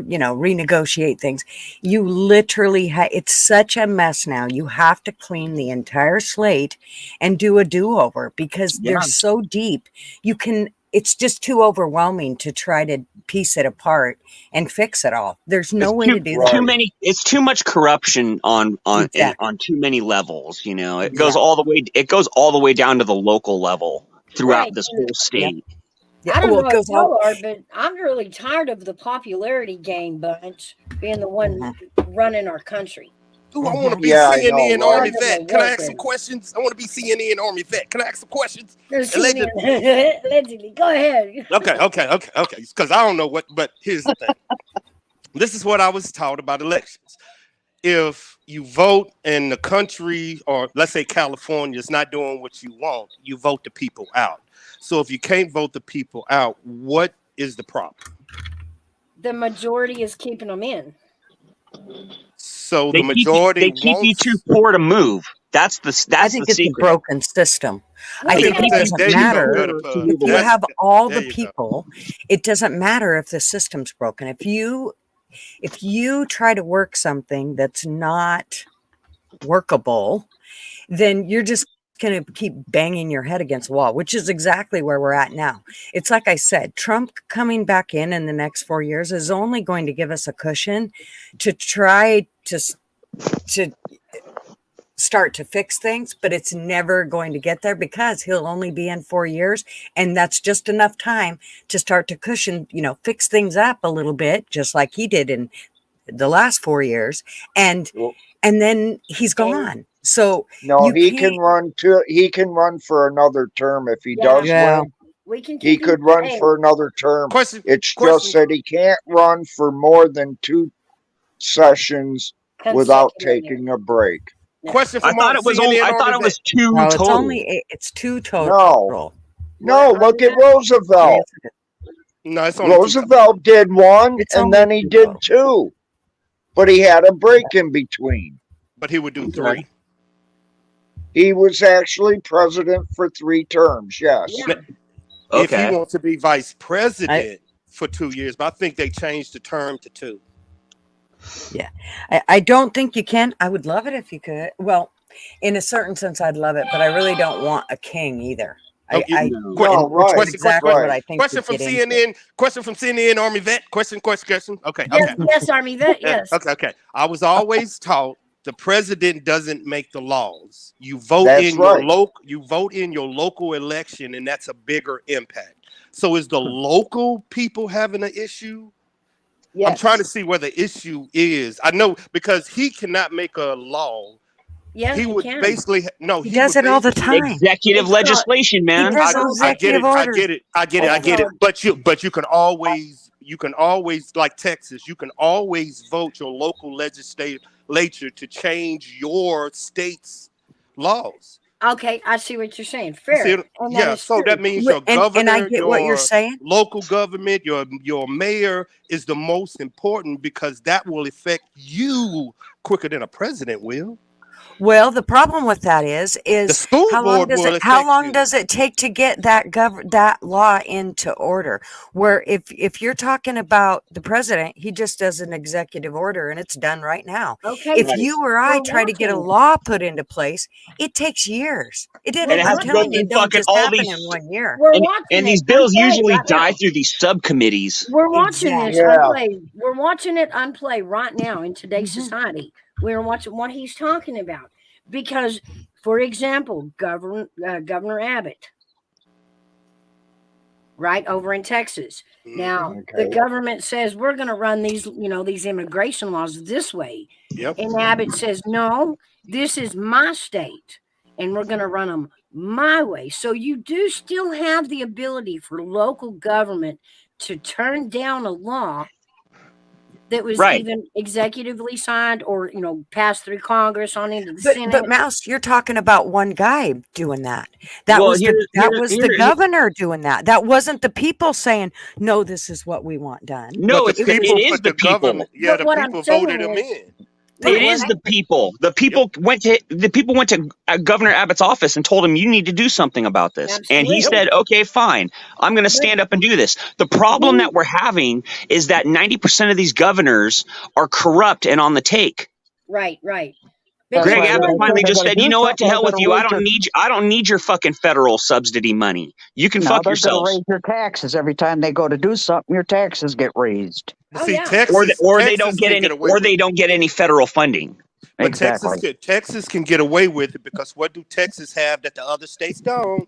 you know, renegotiate things. You literally it's such a mess now. You have to clean the entire slate and do a do-over because Yeah. they're so deep. It's just too overwhelming to try to piece it apart and fix it all. There's no way to do that. It's too much corruption on Exactly. on too many levels, you know. It Yeah. goes all the way down to the local level throughout Right. this whole state. I don't Well, know it if goes all. y'all are, but I'm really tired of the popularity game bunch being the one running our country. Ooh, I want to be Yeah, I know, CNN right? Army vet. Can I ask some questions? I want to be CNN Army vet. Can I ask some questions? Allegedly. Allegedly. Go ahead. Okay. Because I don't know what, but here's the thing. This is what I was taught about elections. If you vote and the country, or let's say California, is not doing what you want, you vote the people out. So if you can't vote the people out, what is the problem? The majority is keeping them in. So They the majority keep you wants. too poor to move. That's the I think the it's secret. a broken system. I Well, think it yeah. doesn't There you go, matter Gutter if Pub. you That's- have all there the you go. people. It doesn't matter if the system's broken. If you try to work something that's not workable, then you're just going to keep banging your head against the wall, which is exactly where we're at now. It's like I said, Trump coming back in the next 4 years is only going to give us a cushion to try to start to fix things, but it's never going to get there because he'll only be in 4 years. And that's just enough time to start to cushion, fix things up a little bit, just like he did in the last 4 years, and Well, then he's gone. So no, you he can can't. run he can run for another term if he Yeah. does Yeah. win. We can He keep him. could run Hey, for another term. Question. It's just Question. that he can't run for more than 2 sessions without consecutively. taking a break. No. Question I from thought it was only. CNN I thought Army it was vet. 2 No, it's total. only it's 2 total. No, What, look at Army vet? Roosevelt. Yes, it is. No, it's only 2 total. Roosevelt did 1 It's and only then he 2 did total. 2, but he had a break in between. But he would do Okay. 3. He was actually president for 3 terms. Yes. Yeah. If he Okay. wants to be vice I president for 2 years, but I think they changed the term to 2. I don't think you can. I would love it if you could. Well, in a certain sense, I'd love it, but I really don't want a king either. Oh, you, I No. No, and which is right, exactly what right. I think question we from get into. CNN. Question from CNN Army vet. Question. Okay. Yes, Okay. yes, Army vet. Yes. Okay. I was always taught the president doesn't make the laws. You vote That's in your right. you vote in your local election, and that's a bigger impact. So is the local people having an issue? Yes. I'm trying to see where the issue is. I know because he cannot make a law. Yeah, He he would can. basically He does would it all the basically- time. Executive It's called- legislation, He man. does I get executive it. I orders. get it. I get it. But you can always like Texas, you can always vote your local legislature to change your state's laws. Okay, I see what you're saying. You see Fair. it? And that Yeah, is so true. that means your And I governor, get what you're your saying. local government, your mayor is the most important because that will affect you quicker than a president will. Well, the problem with that is The school how long board does will it how affect long you. does it take to get that law into order? Where if you're talking about the president, he just does an executive order and it's done right now. Okay. If Right. you or I We're try to get a watching it. law put into place, it takes years. It We're didn't. And it I'm has to go telling you, through it don't fucking just all happen these. in 1 year. We're And watching these it bills unplay usually right die now. through these subcommittees. We're watching this Exactly. Yeah. unplay. We're watching it unplay right now in today's Mhm. society. We're watching what he's talking about. Because, for example, Governor Abbott, right over in Texas. Now, the Okay. government says we're going to run these immigration laws this way. Yep. And Abbott says, no, this is my state and we're going to run them my way. So you do still have the ability for local government to turn down a law that was Right. even executively signed or, passed through Congress on into the But Senate. Mouse, you're talking about one guy doing that. That Well, was here- the here- here- governor doing that. That wasn't the people saying, "No, this is what we want done." No, But it is but the people. government, yeah, But the what I'm people saying voted him is- in. It is the people. The people went to Governor Abbott's office and told him you need to do something about this. And he Absolutely. said, "Okay, fine. I'm going to stand up and do this." The problem that we're having is that 90% of these governors are corrupt and on the take. Right. That's Greg why Abbott they finally gotta just said, do "You know what? To something. hell They with gotta you. raise I don't need your fucking federal subsidy money. You can Now fuck they're going to yourselves." raise your taxes every time they go to do something. Your taxes get raised. But Oh, see, yeah. Texas, Or they Texas don't get can any away with it. don't get any federal funding. But Exactly. Texas can get away with it because what do Texas have that the other states don't?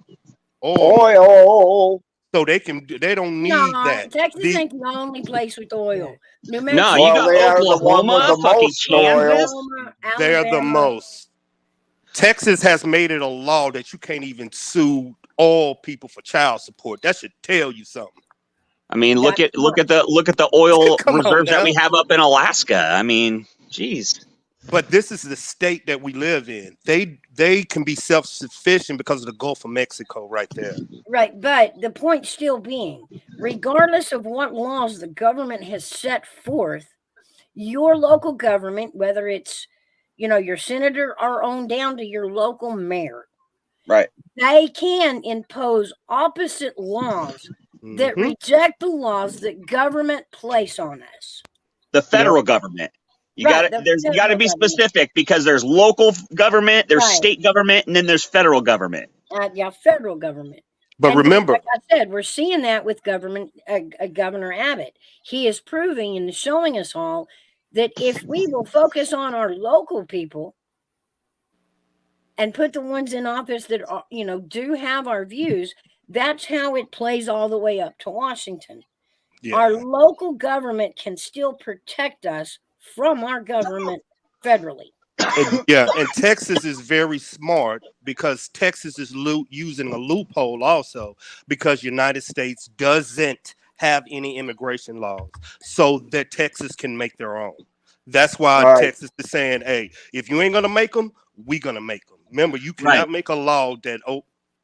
Oil. So they don't need No, that. Texas ain't the only place with oil. New No, Mexico. you Well, got they are the one with Oklahoma, the fucking most oil. Kansas. Oklahoma, They're the Alabama. most. Texas has made it a law that you can't even sue all people for child support. That should tell you something. I mean, look That's at the oil Come on reserves that now. we have up in Alaska. I mean, geez. But this is the state that we live in. They can be self-sufficient because of the Gulf of Mexico right there. Right, but the point still being, regardless of what laws the government has set forth, your local government, whether it's your senator or on down to your local mayor, Right. they can impose opposite laws that Mhm. reject the laws that government place on us. The federal government. You Right, got the you got to federal be government. specific because there's local government, there's Right. state government, and then there's federal government. Federal government. But And remember, like I said, we're seeing that with Governor Abbott. He is proving and showing us all that if we will focus on our local people and put the ones in office that are, do have our views, that's how it plays all the way up to Washington. yeah. Our local government can still protect us from our government federally. And yeah, and Texas is very smart because Texas is using a loophole also because United States doesn't have any immigration laws, so that Texas can make their own. That's why Right. Texas is saying, "Hey, if you ain't gonna make them, we gonna make them." Remember, you Right. cannot make a law that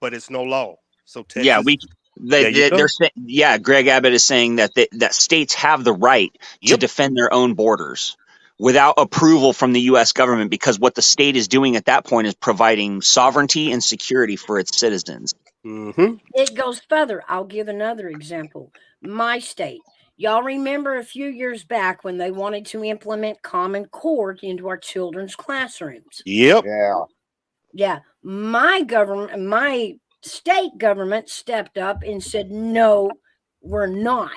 but it's no law. So Yeah, Texas, there you they're go. saying, yeah, Greg Abbott is saying that that states have the right to Yep. defend their own borders without approval from the U.S. government, because what the state is doing at that point is providing sovereignty and security for its citizens. Mm-hmm. It goes further. I'll give another example. My state. Y'all remember a few years back when they wanted to implement Common Core into our children's classrooms? Yep. Yeah. Yeah. My state government stepped up and said, no, we're not.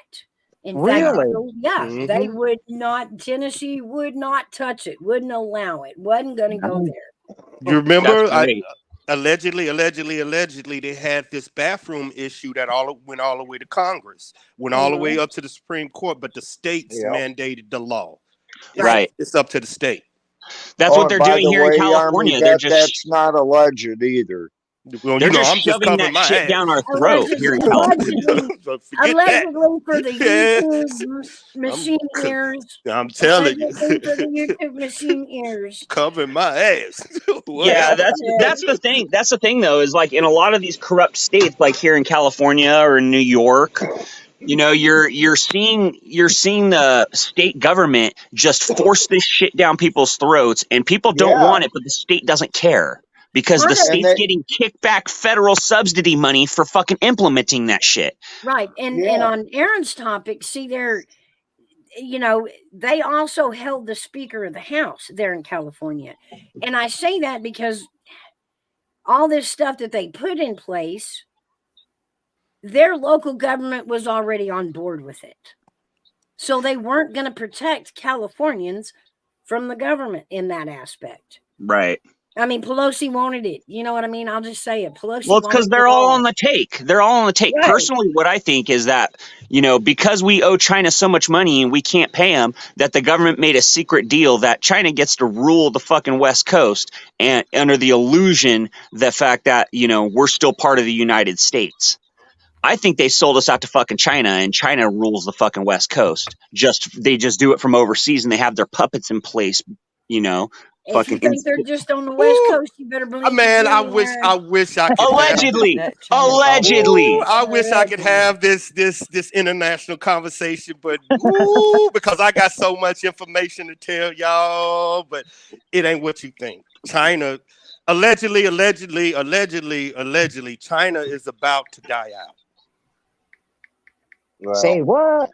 In fact, Really? they Mhm. would not, Tennessee would not touch it, wouldn't allow it, wasn't going to go there. You That's remember, great. allegedly, they had this bathroom issue that went all the way to Congress, went all the way Mhm. up to the Supreme Court, but the states Yeah. mandated the law. Right. It's up to the state. That's Oh, what and they're by doing the here in way, Army, California. that's not alleged either. Well, They're just I'm just shoving covering that my shit down our ass. throat here in California. So forget that. For the Yes. YouTube machine ears. I'm telling you, Allegedly for the YouTube machine ears. covering my ass. What Yeah, happened? that's the thing. That's the thing, though, is like in a lot of these corrupt states, like here in California or New York, you know, you're seeing the state government just force this shit down people's throats, and people don't Yeah. want it, but the state doesn't care because the Part of- And state's they, getting kickback federal subsidy money for fucking implementing that shit. Right. And Yeah. on Aaron's topic, see there, they also held the Speaker of the House there in California. And I say that because all this stuff that they put in place, their local government was already on board with it. So they weren't going to protect Californians from the government in that aspect. Right. I mean, Pelosi wanted it. You know what I mean? I'll just say it. Pelosi Well, it's because wanted they're it all on the take. They're all on the take. Right. Personally, what I think is that, you know, because we owe China so much money and we can't pay them, that the government made a secret deal that China gets to rule the fucking West Coast, and under the illusion, the fact that, you know, we're still part of the United States. I think they sold us out to fucking China, and China rules the fucking West Coast. They just do it from overseas, and they have their puppets in place, you know. If you think they're just on the West Coast, you better believe. Man, I it's wish I could allegedly, have, allegedly. I wish I could have this international conversation, but because I got so much information to tell y'all, but it ain't what you think. China, allegedly, China is about to die out. well, Say what?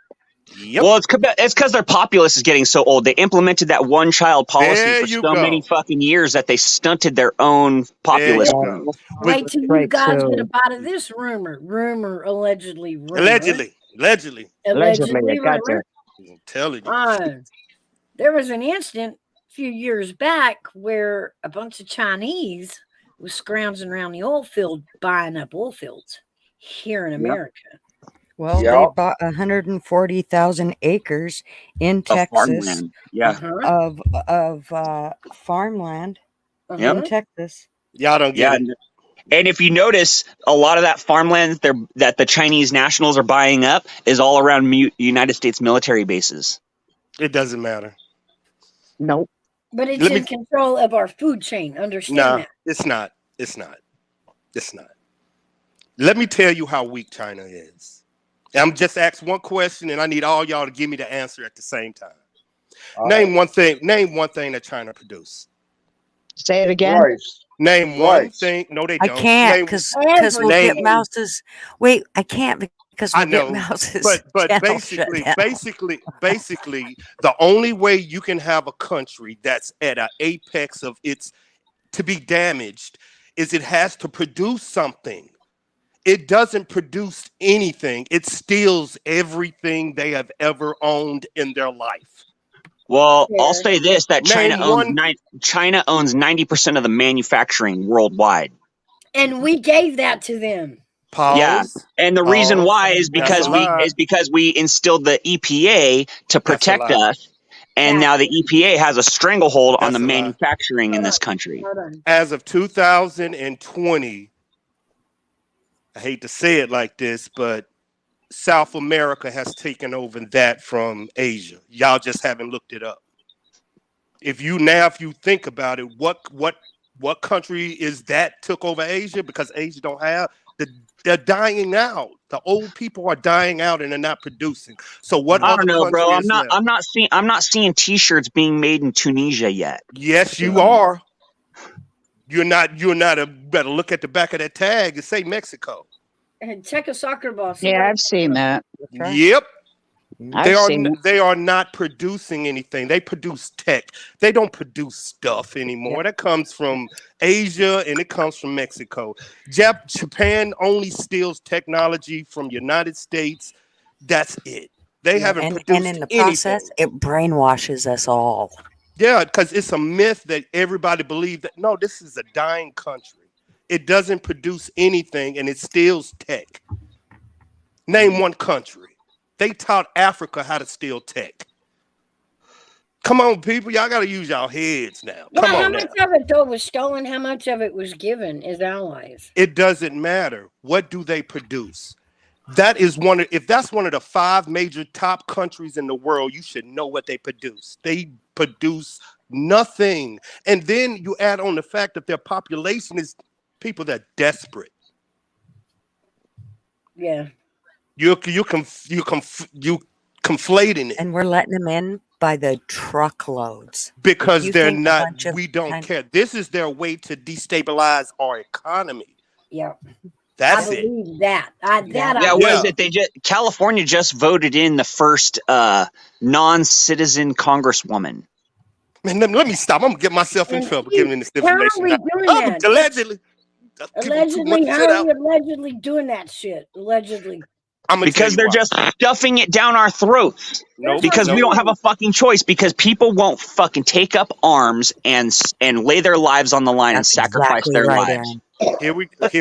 Yep. Well, it's because their populace is getting so old. They implemented that one-child policy There for you so go. many fucking years that they stunted their own populace There you growth. go. Wait till you Right, guys so- get a bite of this rumor. Allegedly. Allegedly. Allegedly, I gotcha. rumor. I'm telling you. There was an incident a few years back where a bunch of Chinese was scrounging around the oil field, buying up oil fields here in America. Well, Yeah. they bought 140,000 acres in Of Texas farmland. Yeah. of farmland Yep. in Texas. Y'all don't Yeah. get it. And if you notice, a lot of that farmland that the Chinese nationals are buying up is all around United States military bases. It doesn't matter. Nope. But it's Let in me- control of our food chain. Understand Nah, that. it's not. Let me tell you how weak China is. I'm just asked one question, and I need all y'all to give me the answer at the same time. Name one thing that China produced. Say it again. rice. Name one Rice. thing. No, they I don't. can't Name- because Everything. we'll get Name- mouses. Wait, I can't because I we'll get know, mouses. but channel shut basically, down. the only way you can have a country that's at an apex of its to be damaged is it has to produce something. It doesn't produce anything. It steals everything they have ever owned in their life. Well, Yeah. I'll say this: that Name China owns 90% of the manufacturing worldwide. And we gave that to them. Pause. Yeah. And the reason Pause. why is That's a lie. because we instilled the EPA to That's a protect lie. us, and now the EPA has a stranglehold on That's the a lie. manufacturing in this country. Hold on. As of 2020, I hate to say it like this, but South America has taken over that from Asia. Y'all just haven't looked it up. If you think about it, what country is that took over Asia? Because Asia don't have they're dying out. The old people are dying out and they're not producing. So what I other don't know, country bro. is left? I'm not seeing T-shirts being made in Tunisia yet. Yes, you are. You're not better look at the back of that tag and say Mexico. And check a soccer ball. See Yeah, what I've seen that. right. Yep. I've seen it. They are not producing anything. They produce tech. They don't produce stuff anymore. Yep. That comes from Asia and it comes from Mexico. Japan only steals technology from United States. That's it. They haven't And produced in the anything. process, it brainwashes us all. Yeah, because it's a myth that everybody believes that no, this is a dying country. It doesn't produce anything and it steals tech. Name one country. They taught Africa how to steal tech. Come on, people. Y'all got to use y'all heads now. Yeah, Come how on much now. of it though was stolen? How much of it was given as allies? It doesn't matter. What do they produce? If that's one of the 5 major top countries in the world, you should know what they produce. They produce nothing. And then you add on the fact that their population is people that are desperate. Yeah. You conflating it And we're letting them in by the truckloads. because you they're think a not. bunch of We don't kind- care. This is their way to destabilize our economy. Yeah. That's I it. believe that. Yeah, what Yeah. is it? California just voted in the first non-citizen congresswoman. Man, let me stop. I'm gonna get myself in And trouble see, giving this how are information. we out. doing I'm that? allegedly. Allegedly, how are we allegedly doing that shit? Allegedly. I'm gonna tell Because you they're why. just stuffing it down our throats. Nope. Because we don't have a fucking choice. Because people won't fucking take up arms and lay their lives on the line and That's sacrifice exactly their right, lives. Aaron. Here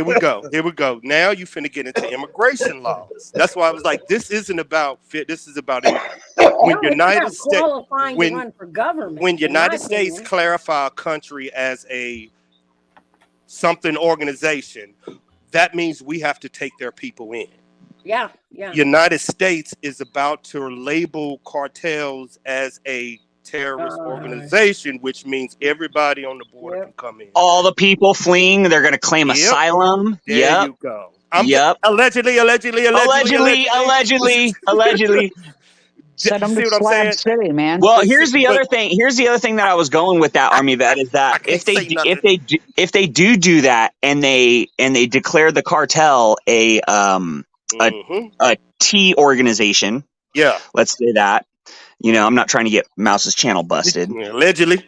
we go. Now you finna get into immigration laws. That's why I was like, this isn't about fit. This is about immigration. When No, it's United about States, qualifying to run for government. when in my United States opinion. clarify a country as a something organization, that means we have to take their people in. Yeah, yeah. United States is about to label cartels as a terrorist organization, which means everybody on the border can come in. All the people fleeing, they're going to claim asylum. There you go. Allegedly. Send them See to what I'm Slab saying? City, man. Well, here's the other thing. Here's the other thing that I was going with that Army vet is that if they do that and they declare the cartel a T organization. Yeah. Let's say that. You know, I'm not trying to get Mouse's channel busted. Allegedly.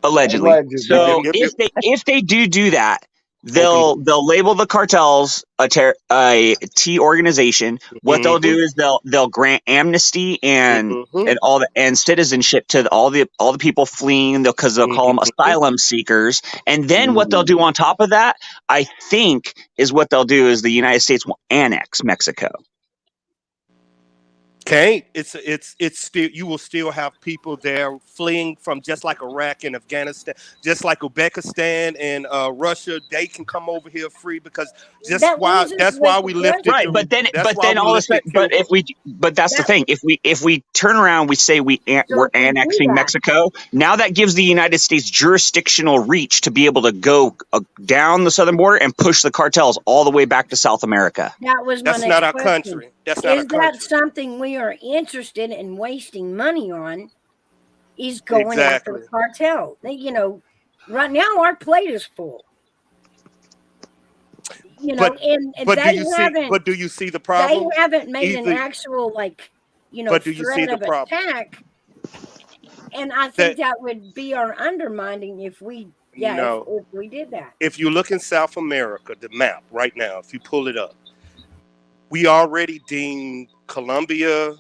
So if they do that, they'll label the cartels a T organization. What they'll do is they'll grant amnesty and all and citizenship to all the people fleeing because they'll call them asylum seekers. And then what they'll do on top of that, I think, is what they'll do is the United States will annex Mexico. Okay, it's still, you will still have people there fleeing from just like Iraq and Afghanistan, just like Uzbekistan and Russia. They can come over here free because that's why we lifted. Right, but then all of a sudden, but that's the thing. If we turn around, we say we're annexing Mexico. Now that gives the United States jurisdictional reach to be able to go down the southern border and push the cartels all the way back to South America. That's not our country. That's not our country. Is that something we are interested in wasting money on? Is going after the cartel. You know, right now our plate is full. You know, but do you see the problem? They haven't made an actual threat of attack. And I think that would be our undermining if we if we did that. If you look in South America, the map right now, if you pull it up, we already deemed Colombia,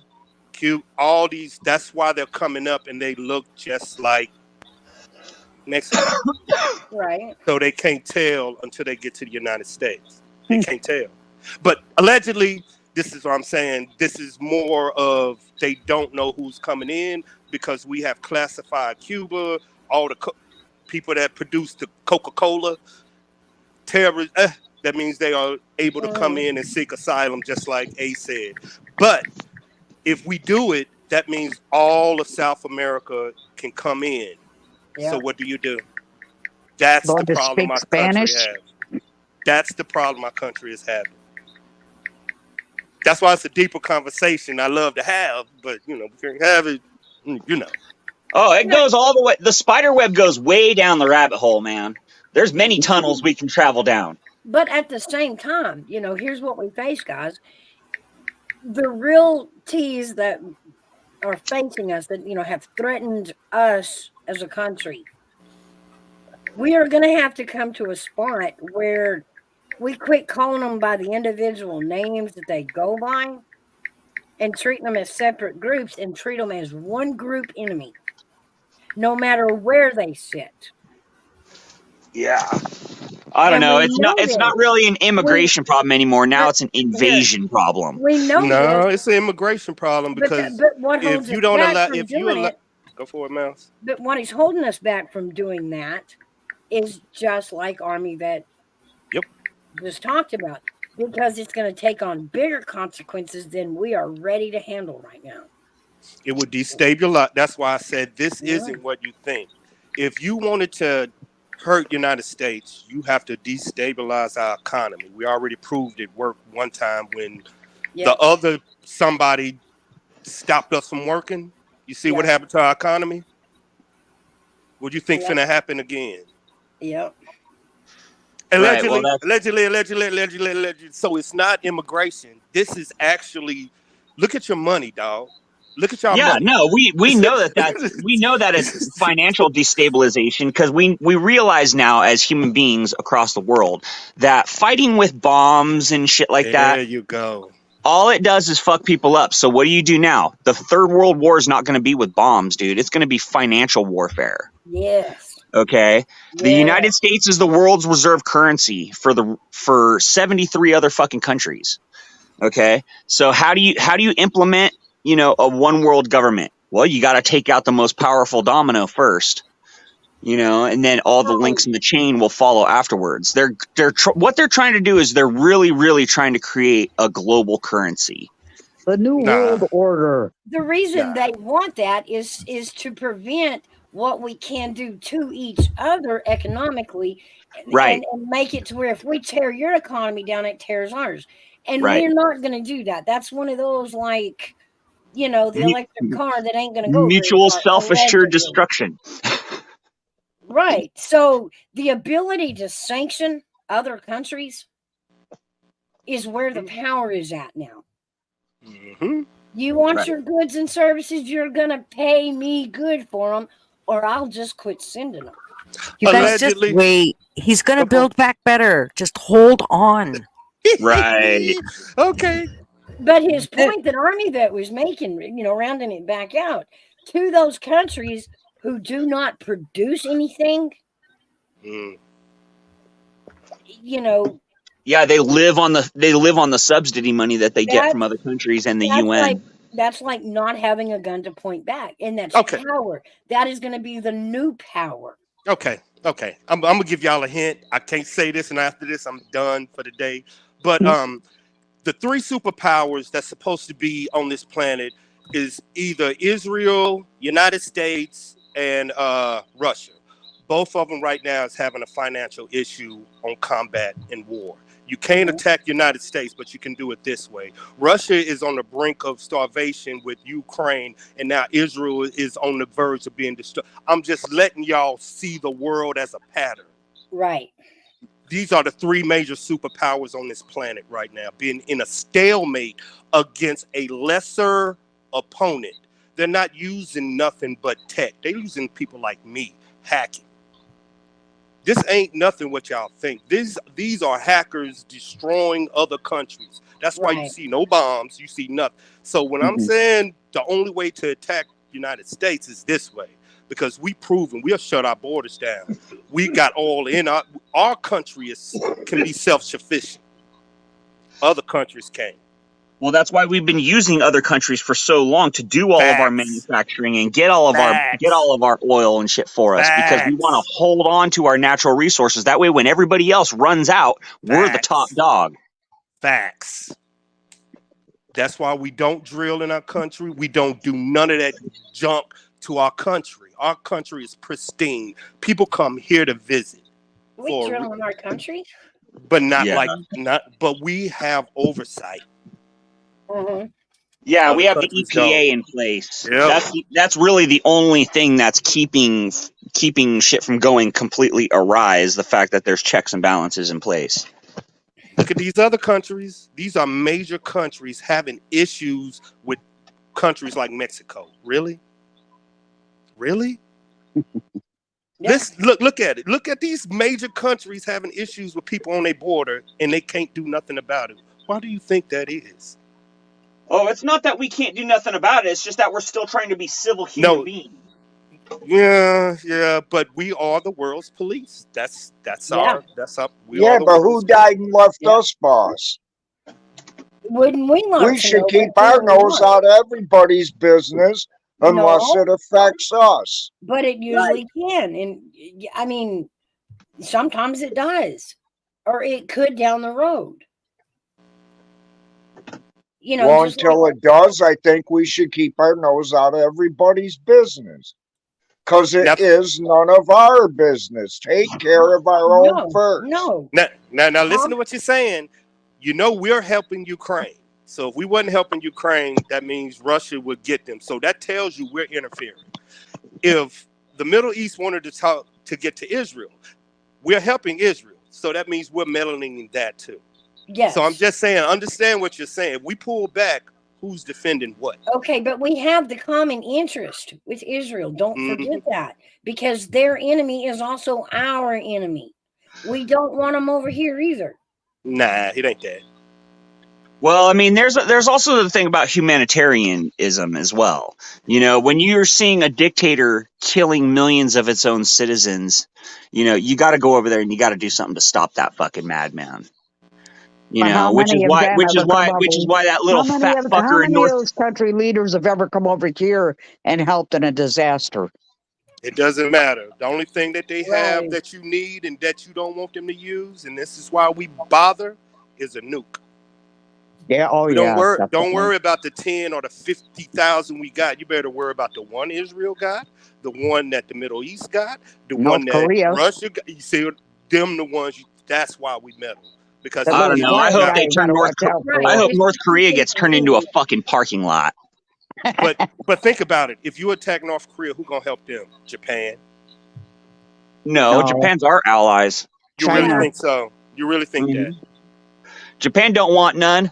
Cuba, all these. That's why they're coming up, and they look just like Mexico. Right. So they can't tell until they get to the United States. They can't tell. But allegedly, this is what I'm saying. This is more of they don't know who's coming in because we have classified Cuba, all the people that produce the Coca-Cola, terrorists. That means they are able to come in and seek asylum, just like A said. But if we do it, that means all of South America can come in. Yeah. So what do you do? That's Lord, the to problem speak our country Spanish? has. That's the problem our country is having. That's why it's a deeper conversation I love to have, but we can't have it, Oh, it goes all the way. The spider web goes way down the rabbit hole, man. There's many tunnels we can travel down. But at the same time, here's what we face, guys. The real T's that are facing us, that have threatened us as a country, we are going to have to come to a spot where we quit calling them by the individual names that they go by and treat them as separate groups and treat them as one group enemy, no matter where they sit. Yeah. I don't And know. we It's know not. It's not this. really an immigration problem anymore. Now But it's an here, invasion problem. we know No, this, it's an immigration problem but because what holds if us you don't back allow, from if you doing allow, it, go for it, Mouse. but what is holding us back from doing that is just like Army Vet Yep. just talked about, because it's going to take on bigger consequences than we are ready to handle right now. It would destabilize. That's why I said this Yeah. isn't what you think. If you wanted to hurt United States, you have to destabilize our economy. We already proved it worked one time when Yeah. the other somebody stopped us from working. You see what Yeah. happened to our economy? What do you think Yep. finna happen again? Yep. Right, well, Allegedly. So it's not immigration. This is actually, look at your money, dog. Look at y'all Yeah, money. no, we know that it's financial destabilization, because we realize now as human beings across the world that fighting with bombs and shit like There that, you go. all it does is fuck people up. So what do now? The Third World War is not going to be with bombs, dude. It's going to be financial warfare. Yes. Okay. The Yeah. United States is the world's reserve currency for 73 other fucking countries. Okay. So how do you implement, a one world government? Well, you got to take out the most powerful domino first, and then all the links in the chain will follow afterwards. What they're trying to do is they're really, really trying to create a global currency. The New World Order. The reason they want that is to prevent what we can do to each other economically, Right. and make it to where if we tear your economy down, it tears ours. And Right. we're not going to do that. That's one of those, like, the electric car that ain't going to go Mutual very far, self-assured allegedly. destruction. Right. So the ability to sanction other countries is where the power is at now. Mm-hmm. You want Right. your goods and services, you're going to pay me good for them, or I'll just quit sending them. You guys just Allegedly. wait. He's going to build back better. Just hold on. Right. Okay. But his point that Army Vet was making, rounding it back out, to those countries who do not produce anything, Mm. Yeah, they live on the subsidy money that they get from other countries and the UN. That's like not having a gun to point back, and that's Okay. power. That is going to be the new power. Okay. I'm gonna give y'all a hint. I can't say this, and after this, I'm done for the day. But the three superpowers that's supposed to be on this planet is either Israel, United States, and Russia. Both of them right now is having a financial issue on combat and war. You can't attack United States, but you can do it this way. Russia is on the brink of starvation with Ukraine, and now Israel is on the verge of being destroyed. I'm just letting y'all see the world as a pattern. Right. These are the three major superpowers on this planet right now, being in a stalemate against a lesser opponent. They're not using nothing but tech. They're using people like me, hacking. This ain't nothing what y'all think. These are hackers destroying other countries. That's why you see no bombs, you see nothing. So when I'm saying the only way to attack the United States is this way, because we'll shut our borders down. We got all in our country can be self-sufficient. Other countries can't. Well, that's why we've been using other countries for so long to do all of our Facts. manufacturing and get all of Facts. our oil and shit for us because we want Facts. to hold on to our natural resources. That way, when everybody else runs out, we're the top Facts. dog. Facts. That's why we don't drill in our country. We don't do none of that junk to our country. Our country is pristine. People come here to visit. We drill in our country. But not Yeah. but we have oversight. Mm-hmm. Yeah, Other we have the countries EPA don't. in place. Yep. That's really the only thing that's keeping shit from going completely awry is the fact that there's checks and balances in place. Look at these other countries. These are major countries having issues with countries like Mexico. Really? Really? Yeah. Look at it. Look at these major countries having issues with people on their border and they can't do nothing about it. Why do you think that is? Oh, it's not that we can't do nothing about it. It's just that we're still trying to be civil human beings. Yeah, but we are the world's police. That's our we are the but who world's died and left Yeah. us, boss? Wouldn't we like We to should know keep what our people nose want? out of everybody's business unless No. it affects us. But it usually can, and I mean, sometimes it does, or it could down the road. You know, Well, just until like it does, I think we should keep our nose out of everybody's business. Because it is none of our business. Take care of our own first. No. Now listen to what you're saying. You know we're helping Ukraine. So if we wasn't helping Ukraine, that means Russia would get them. So that tells you we're interfering. If the Middle East wanted to get to Israel, we're helping Israel. So that means we're meddling in that too. Yes. So I'm just saying, understand what you're saying. If we pull back, who's defending what? Okay, but we have the common interest with Israel. Don't forget that, because their enemy is also our enemy. We don't want them over here either. Nah, it ain't that. Well, I mean, there's also the thing about humanitarianism as well. You know, when you're seeing a dictator killing millions of its own citizens, you know, you got to go over there and you got to do something to stop that fucking madman. You But how know, which is many of why them ever come over? that little fat How fucker in many North. of those country leaders have ever come over here and helped in a disaster? It doesn't matter. The only thing that they have Right. that you need and that you don't want them to use, and this is why we bother, is a nuke. Yeah. Oh, We yeah. don't worry about the 10 or the 50,000 we got. You better worry about the one Israel got, the one that the Middle East got, the North one that Korea. Russia got. You see, them the ones. That's why we meddle. Because That I little don't know. I foreign hope guy they you turn gotta watch out I for. hope North Korea gets turned into a fucking parking lot. but think about it. If you attack North Korea, who gonna help them? Japan. No, Japan's our allies. You really China. think so? You really think that? Japan don't want none.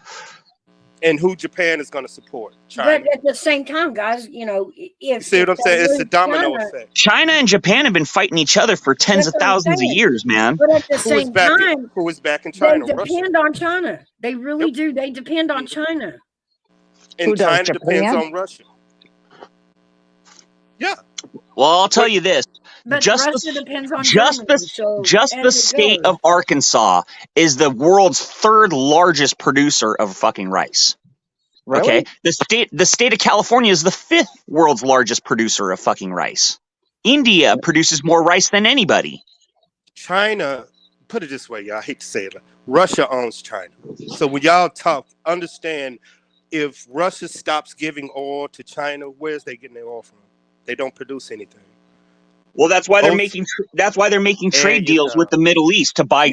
And who Japan is going to support? China. But at the same time, guys, you know, if You see what I'm saying? It's a domino effect. China and Japan have been fighting each other for tens of That's what I'm thousands of saying. years, man. But at the Who is same back? time, Who is back in they China? Russia. depend on China. They really do. They depend on China. And Who does, China depends Japan? on Russia. Yeah. Well, I'll tell you this. But Just Russia depends on just Germany. the So just as the it state goes. of Arkansas is the world's third largest producer of fucking rice. Really? Okay, the state of California is the fifth world's largest producer of fucking rice. India produces more rice than anybody. China, put it this way, y'all. I hate to say it. Russia owns China. So when y'all talk, understand if Russia stops giving oil to China, where's they getting their oil from? They don't produce anything. Well, that's why they're Oh, making trade you deals go. with the Middle East to buy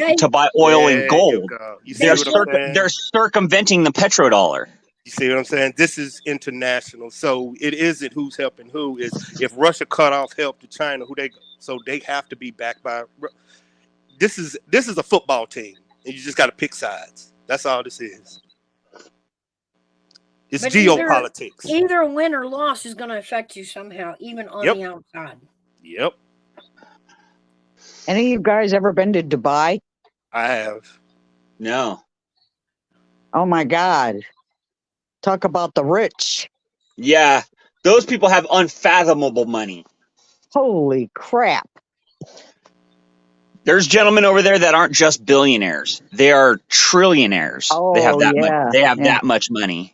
oil and There you gold. go. You see what I'm saying? They're circumventing the petrodollar. You see what I'm saying? This is international. So it isn't who's helping who. Is if Russia cut off help to China, they have to be backed by. This is a football team, and you just got to pick sides. That's all this is. It's But geopolitics. Either win or loss is going to affect you somehow, even on the outside. Yep. Any of you guys ever been to Dubai? I have. No. Oh my God. Talk about the rich. Yeah, those people have unfathomable money. Holy crap. There's gentlemen over there that aren't just billionaires; they are trillionaires. They have Oh that much. yeah, They have yeah. that much money.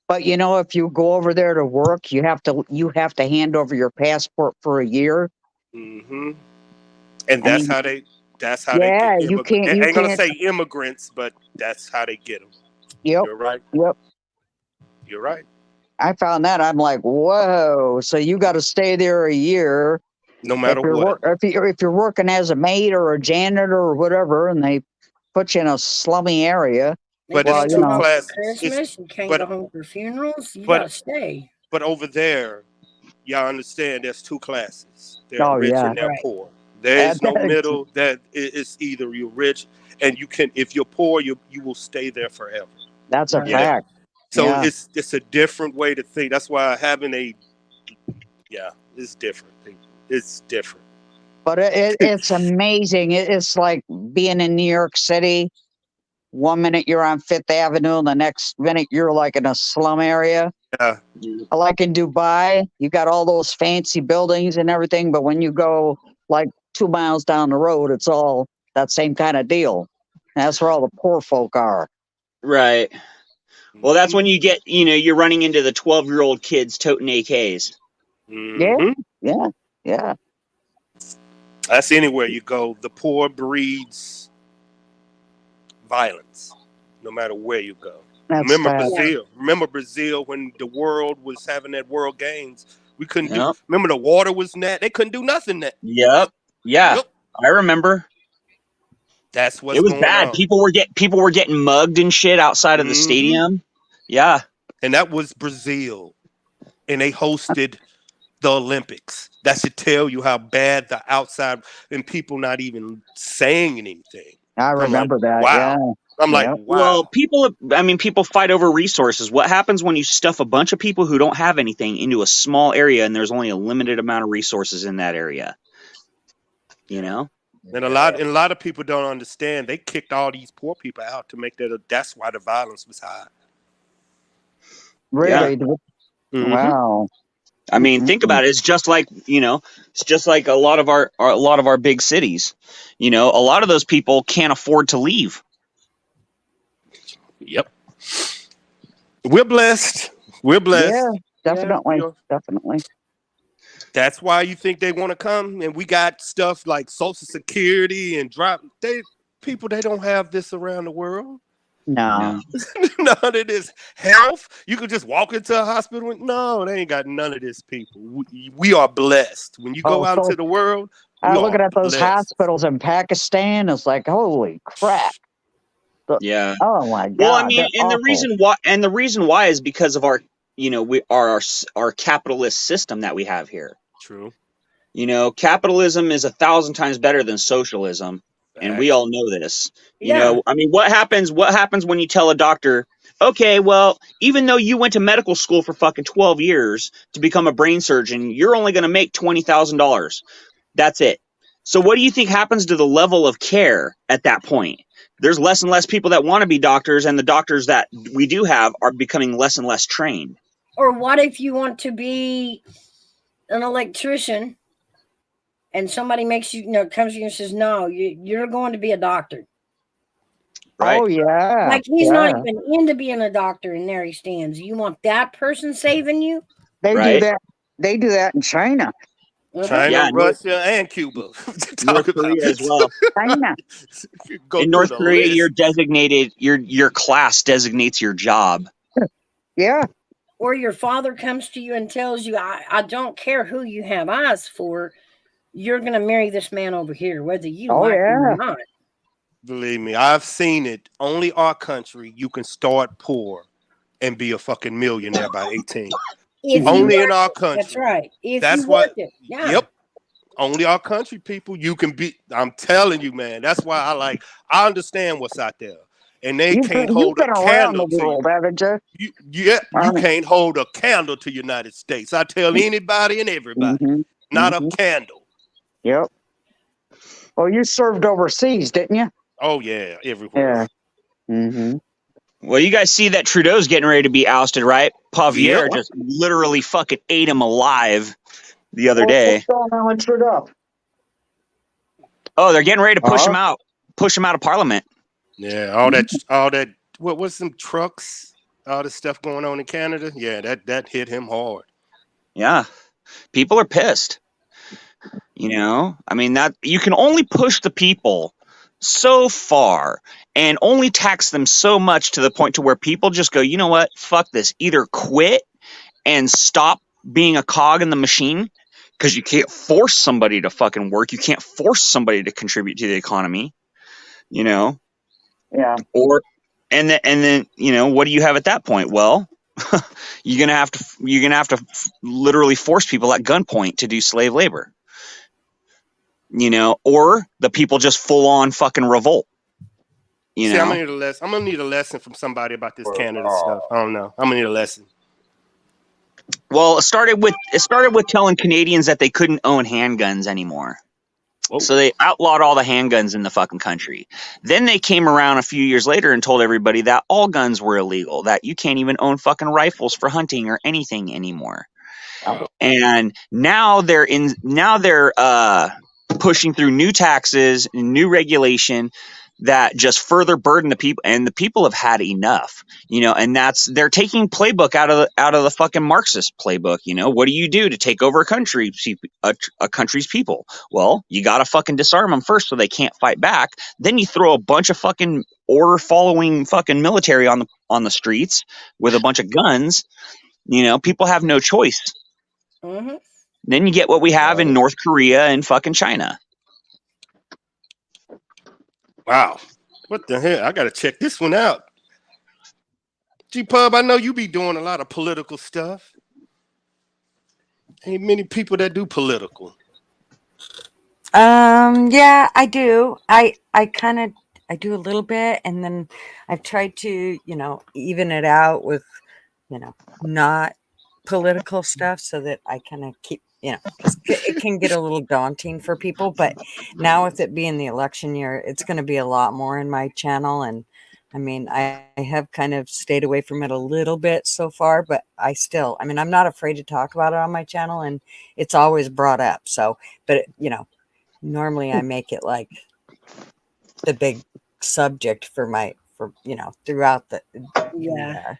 But you know, if you go over there to work, you have to hand over your passport for a year. Hmm. And I mean, that's how they get yeah, immigrants. I you ain't gonna can't. say immigrants, but that's how they get them. Yep, You're right. yep. You're right. I found that I'm like, whoa. So you got to stay there a year No matter what. if you're working as a maid or a janitor or whatever, and they put you in a slummy area. They But Well, it's can't you go two know, home for classes. It's Christmas. You can't go but home for funerals. You but gotta stay. but over there, y'all understand there's two classes. They're oh rich yeah, and they're Right. poor. There's no That- middle. It's either you're rich and you can, if you're poor, you will stay there forever. that's a Right. Yeah. fact. So Yeah, it's a different way to think. That's why having it's different. It's different. but it's amazing. It's like being in New York City. One minute you're on Fifth Avenue, and the next minute you're like in a slum area. Yeah. Like in Dubai, you got all those fancy buildings and everything, but when you go like 2 miles down the road, it's all that same kind of deal. And that's where all the poor folk are. Right. Well, that's Hmm. when you get, you're running into the 12-year-old kids toting AKs. Yeah, Hmm. yeah, yeah. That's anywhere you go. The poor breeds violence, no matter where you go. That's Remember fact. Yeah. Brazil. Remember Brazil when the world was having that World Games. We couldn't do. Yep. Remember the water was that they couldn't do nothing. That. Yep. Yeah. Yep. I remember. That's It what's was going bad. on. People were getting mugged and shit outside of the Hmm. stadium. Yeah. And that was Brazil, and they hosted the Olympics. That should tell you how bad the outside and people not even saying anything. I I'm like, remember that. Yeah, wow. I'm like, yeah. Well, wow. people fight over resources. What happens when you stuff a bunch of people who don't have anything into a small area and there's only a limited amount of resources in that area? You know? And a lot of people don't understand. They kicked all these poor people out to make that. That's why the violence was high. Yeah. Really? Hmm. Wow. I mean, think Mm-mm-mm. about it. It's just like, a lot of our big cities. A lot of those people can't afford to leave. Yep. We're blessed. We're blessed. Yeah, Yeah. definitely, You know, definitely. that's why you think they want to come. And we got stuff like Social Security and people. They don't have this around the world. No. None of this health. You could just walk into a hospital. No, they ain't got none of this, people. We are blessed. When you go Oh, out so into the world, we looking are at those blessed. hospitals in Pakistan, it's like, holy crap. Yeah. Oh my Well, I God, mean, they're awful. the reason why is because of our capitalist system that we have here. True. Capitalism is 1,000 times better than socialism, and we Facts. all know this. Yeah. I mean, what happens when you tell a doctor, okay, well, even though you went to medical school for fucking 12 years to become a brain surgeon, you're only going to make $20,000. That's it. So what do you think happens to the level of care at that point? There's less and less people that want to be doctors, and the doctors that we do have are becoming less and less trained. Or what if you want to be an electrician and somebody makes comes to you and says, no, you're going to be a doctor. Right? Oh yeah, Like he's not yeah. even into being a doctor, and there he stands. You want that person saving you? They do Right? that. They do that in China. China, Yeah, Russia, and Cuba. North Talk about Korea as this. well. China. Go In through North the Korea, you're list. designated. Your class designates your job. Yeah. Or your father comes to you and tells you, I don't care who you have eyes for, you're going to marry this man over here, whether you Oh like him yeah. or not. Believe me, I've seen it. Only our country, you can start poor and be a fucking millionaire by 18. If you Only work in our it, country. that's right. If That's you what. work it, yeah. Yep. Only our country, people. You can be. I'm telling you, man. That's why I understand what's out there, and they can't You've hold a been around candle the to you. world, haven't you? You can't hold a candle to United States. I tell anybody and everybody, Mm-hmm. not a Mm-hmm. candle. Yep. Well, you served overseas, didn't you? Oh yeah, everywhere. Yeah. Mm-hmm. Well, you guys see that Trudeau's getting ready to be ousted, right? Yep. Javier just literally fucking ate him alive the other What's day. going on with Trudeau? Oh, they're getting ready to push Huh? him out. Push him out of Parliament. Yeah, all that. What was some trucks? All this stuff going on in Canada. Yeah, that hit him hard. Yeah, people are pissed. You know, I mean, that you can only push the people so far and only tax them so much to the point to where people just go, you know what, fuck this. Either quit and stop being a cog in the machine, because you can't force somebody to fucking work. You can't force somebody to contribute to the economy. You know, Yeah. or and then you know, what do you have at that point? Well, you're gonna have to literally force people at gunpoint to do slave labor. You know, or the people just full on fucking revolt. You See, know, I'm gonna need a lesson from somebody about this Canada stuff. I don't know. I'm gonna need a lesson. well, it started with telling Canadians that they couldn't own handguns anymore. Whoa. So they outlawed all the handguns in the fucking country. Then they came around a few years later and told everybody that all guns were illegal, that you can't even own fucking rifles for hunting or anything anymore. Wow. And now they're pushing through new taxes and new regulation that just further burden the people, and the people have had enough, you know. And they're taking playbook out of the fucking Marxist playbook. You know, what do you do to take over a country, a country's people? Well, you got to fucking disarm them first so they can't fight back. Then you throw a bunch of fucking order following fucking military on the streets with a bunch of guns. You know, people have no choice. Mm-hmm. Then you get what we have in North Korea and fucking China. Wow. What the hell? I gotta check this one out. G-Pub, I know you be doing a lot of political stuff. Ain't many people that do political. Yeah, I do. I do a little bit, and then I've tried to, even it out with, not political stuff so that I kind of keep, 'cause it can get a little daunting for people. But now with it being the election year, it's going to be a lot more in my channel. And I mean, I have kind of stayed away from it a little bit so far, but I'm not afraid to talk about it on my channel, and it's always brought up. So, but normally I make it like the big subject throughout Yeah.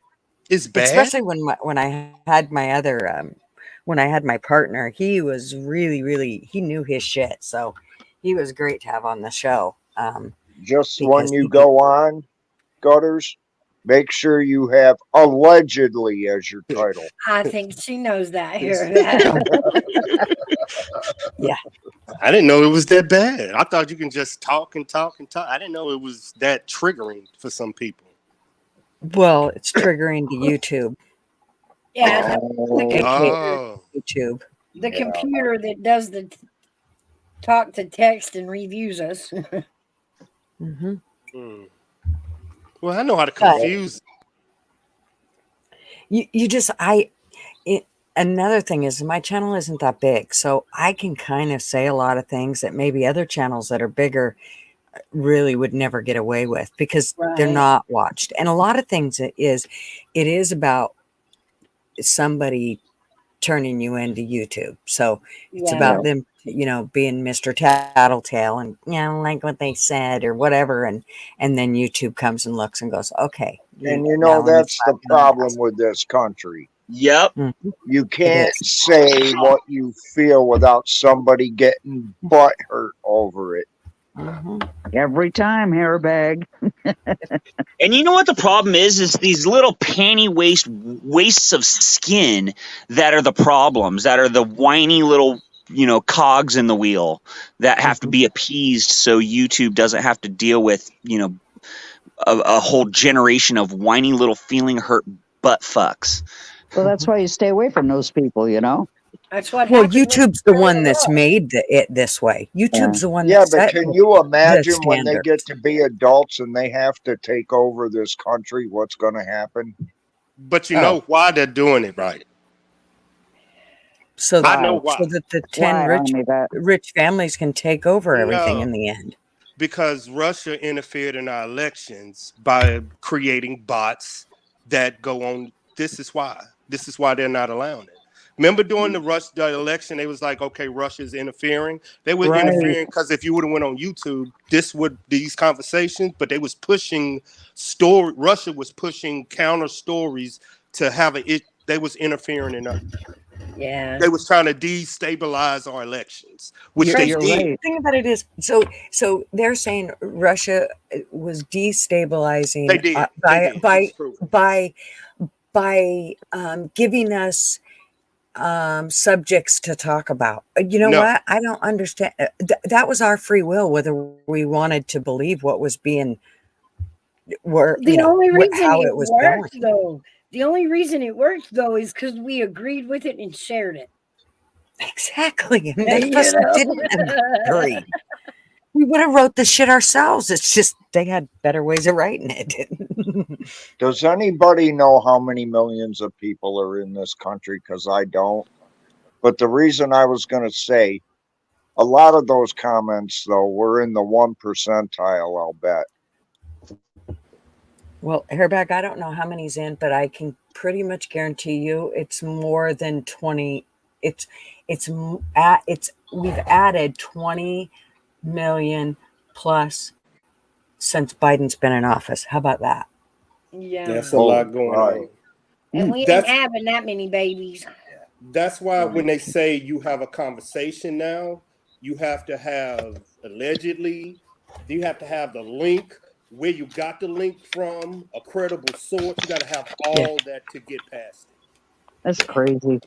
It's bad. especially when I had my other when I had my partner. He was really he knew his shit, so he was great to have on the show. Just when Because you he go on, Gutters, make sure you have allegedly as your title. I think she knows that here. Yeah. I didn't know it was that bad. I thought you can just talk and talk and talk. I didn't know it was that triggering for some people. Well, it's triggering to YouTube. Yeah, Oh. YouTube. the computer that does the talk to text and reviews us. Mm-hmm. Well, I know how to confuse. Another thing is my channel isn't that big, so I can kind of say a lot of things that maybe other channels that are bigger really would never get away with, because they're Right. not watched. And a lot of things it is about somebody turning you into YouTube. So it's Yeah. about them, being Mr. Tattletale and like what they said or whatever, and then YouTube comes and looks and goes, okay. And now let me that's slap the you on the problem ass. with this country. Yep. Mhm. You can't is. say what you feel without somebody getting butt hurt over it. Mhm. Every time, hairbag. And you know what the problem is? It's these little panty wastes of skin that are the problems, that are the whiny little, cogs in the wheel that have to be appeased so YouTube doesn't have to deal with, a whole generation of whiny little feeling hurt butt fucks. Well, that's why you stay away from those people, That's what Well, happened. YouTube's the one that's made it this way. YouTube's the one Yeah, that but set can you imagine the when they standard. get to be adults and they have to take over this country, what's going to happen? But you know why they're doing it, right? So I know why. so that the 10 rich families can take over everything in the end. Because Russia interfered in our elections by creating bots that go on. This is why they're not allowing it. Remember during the election, they was like, okay, Russia's interfering. They were Right. interfering because if you would have went on YouTube, these conversations, but they was pushing Russia was pushing counter stories to have they was interfering in Yeah. they was trying to destabilize our elections, which You're, they you're did. right. The thing about it is, so they're saying Russia was They destabilizing did. They did. It's true. by giving us subjects to talk about. You know No, what? I don't understand. That was our free will, whether we wanted to believe what was being, The only reason how it it was going. worked, though, is because we agreed with it and shared it. Exactly. And You none of us know? didn't agree. We would have wrote the shit ourselves. It's just they had better ways of writing it. Does anybody know how many millions of people are in this country? Because I don't. But the reason I was going to say, a lot of those comments, though, were in the 1 percentile, I'll bet. Well, Airbag, I don't know how many's in, but I can pretty much guarantee you it's more than 20. It's we've added 20 million plus since Biden's been in office. How about that? Yeah. that's a Oh, lot going right. on. And we ain't That's having that many babies. That's why when they say you have a conversation now, you have to have allegedly, you have to have the link, where you got the link from, a credible source. You got to have all that to get past it. That's crazy.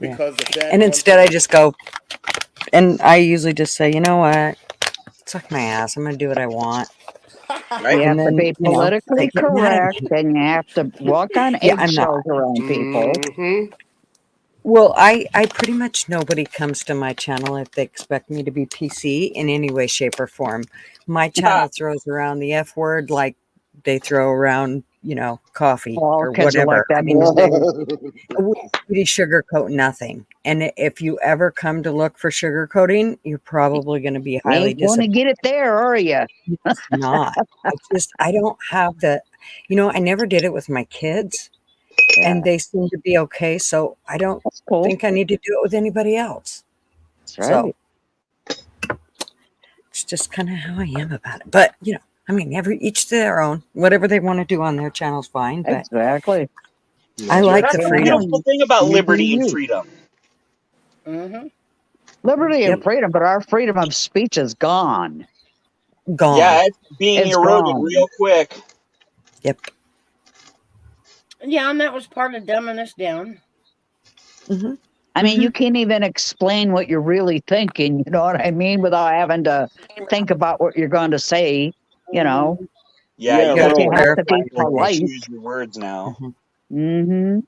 Because of that And one instead, I thing. just go, and I usually just say, you know what? Suck my ass. I'm going to do what I want. Right? You And have to then, be politically they get mad at correct, me. and you have to walk on Yeah, I'm not. eggshells around people. Mm-hmm. Well, I pretty much nobody comes to my channel if they expect me to be PC in any way, shape, or form. My channel throws around the F word like they throw around, coffee All or kids are like whatever. I that mean, these days. we sugarcoat nothing. And if you ever come to look for sugarcoating, you're probably going to be You highly ain't going to disappointed. get it there, are you? It's not. I don't have I never did it with my kids. Yeah, And they seem to be okay. So I don't that's cool. think I need to do it with anybody else. That's So right. it's just kind of how I am about it. But I mean, each to their own. Whatever they want to do on their channel's fine. But Exactly. I like That's the the freedom. beautiful thing about You do liberty and you. freedom. Mm-hmm. Liberty and Yep, freedom, but our freedom of speech is gone. gone. Yeah, it's being It's eroded gone. real quick. Yep. Yeah, and that was part of dumbing us down. Hmm. I mean, you can't even explain what you're really thinking, you know what I mean, without having to think about what you're going to say, you know, Yeah, Yeah, you because got to you really. have to clarify be and polite. choose your words now. Hmm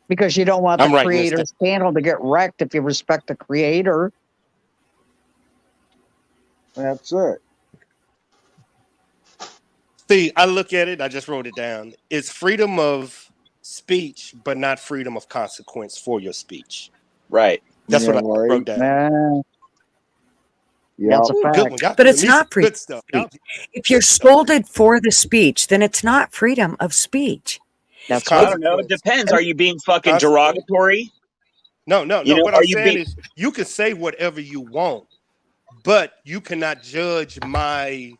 Because you don't want the I'm writing this down. creator's channel to get wrecked if you respect the creator. That's it. See, I look at it, I just wrote it down. It's freedom of speech, but not freedom of consequence for your speech. Right. That's Yeah, what I right. wrote down. That's a Yep. Ooh, good fact. one. Y'all But giving it's me some not freedom good of stuff. speech. If you're scolded for the speech, then it's not freedom of speech. It's That's I right. don't know. It consequence. depends. Are you being fucking Consequence. derogatory? No. You know, What are I'm you saying being is you can say whatever you want, but you cannot judge my,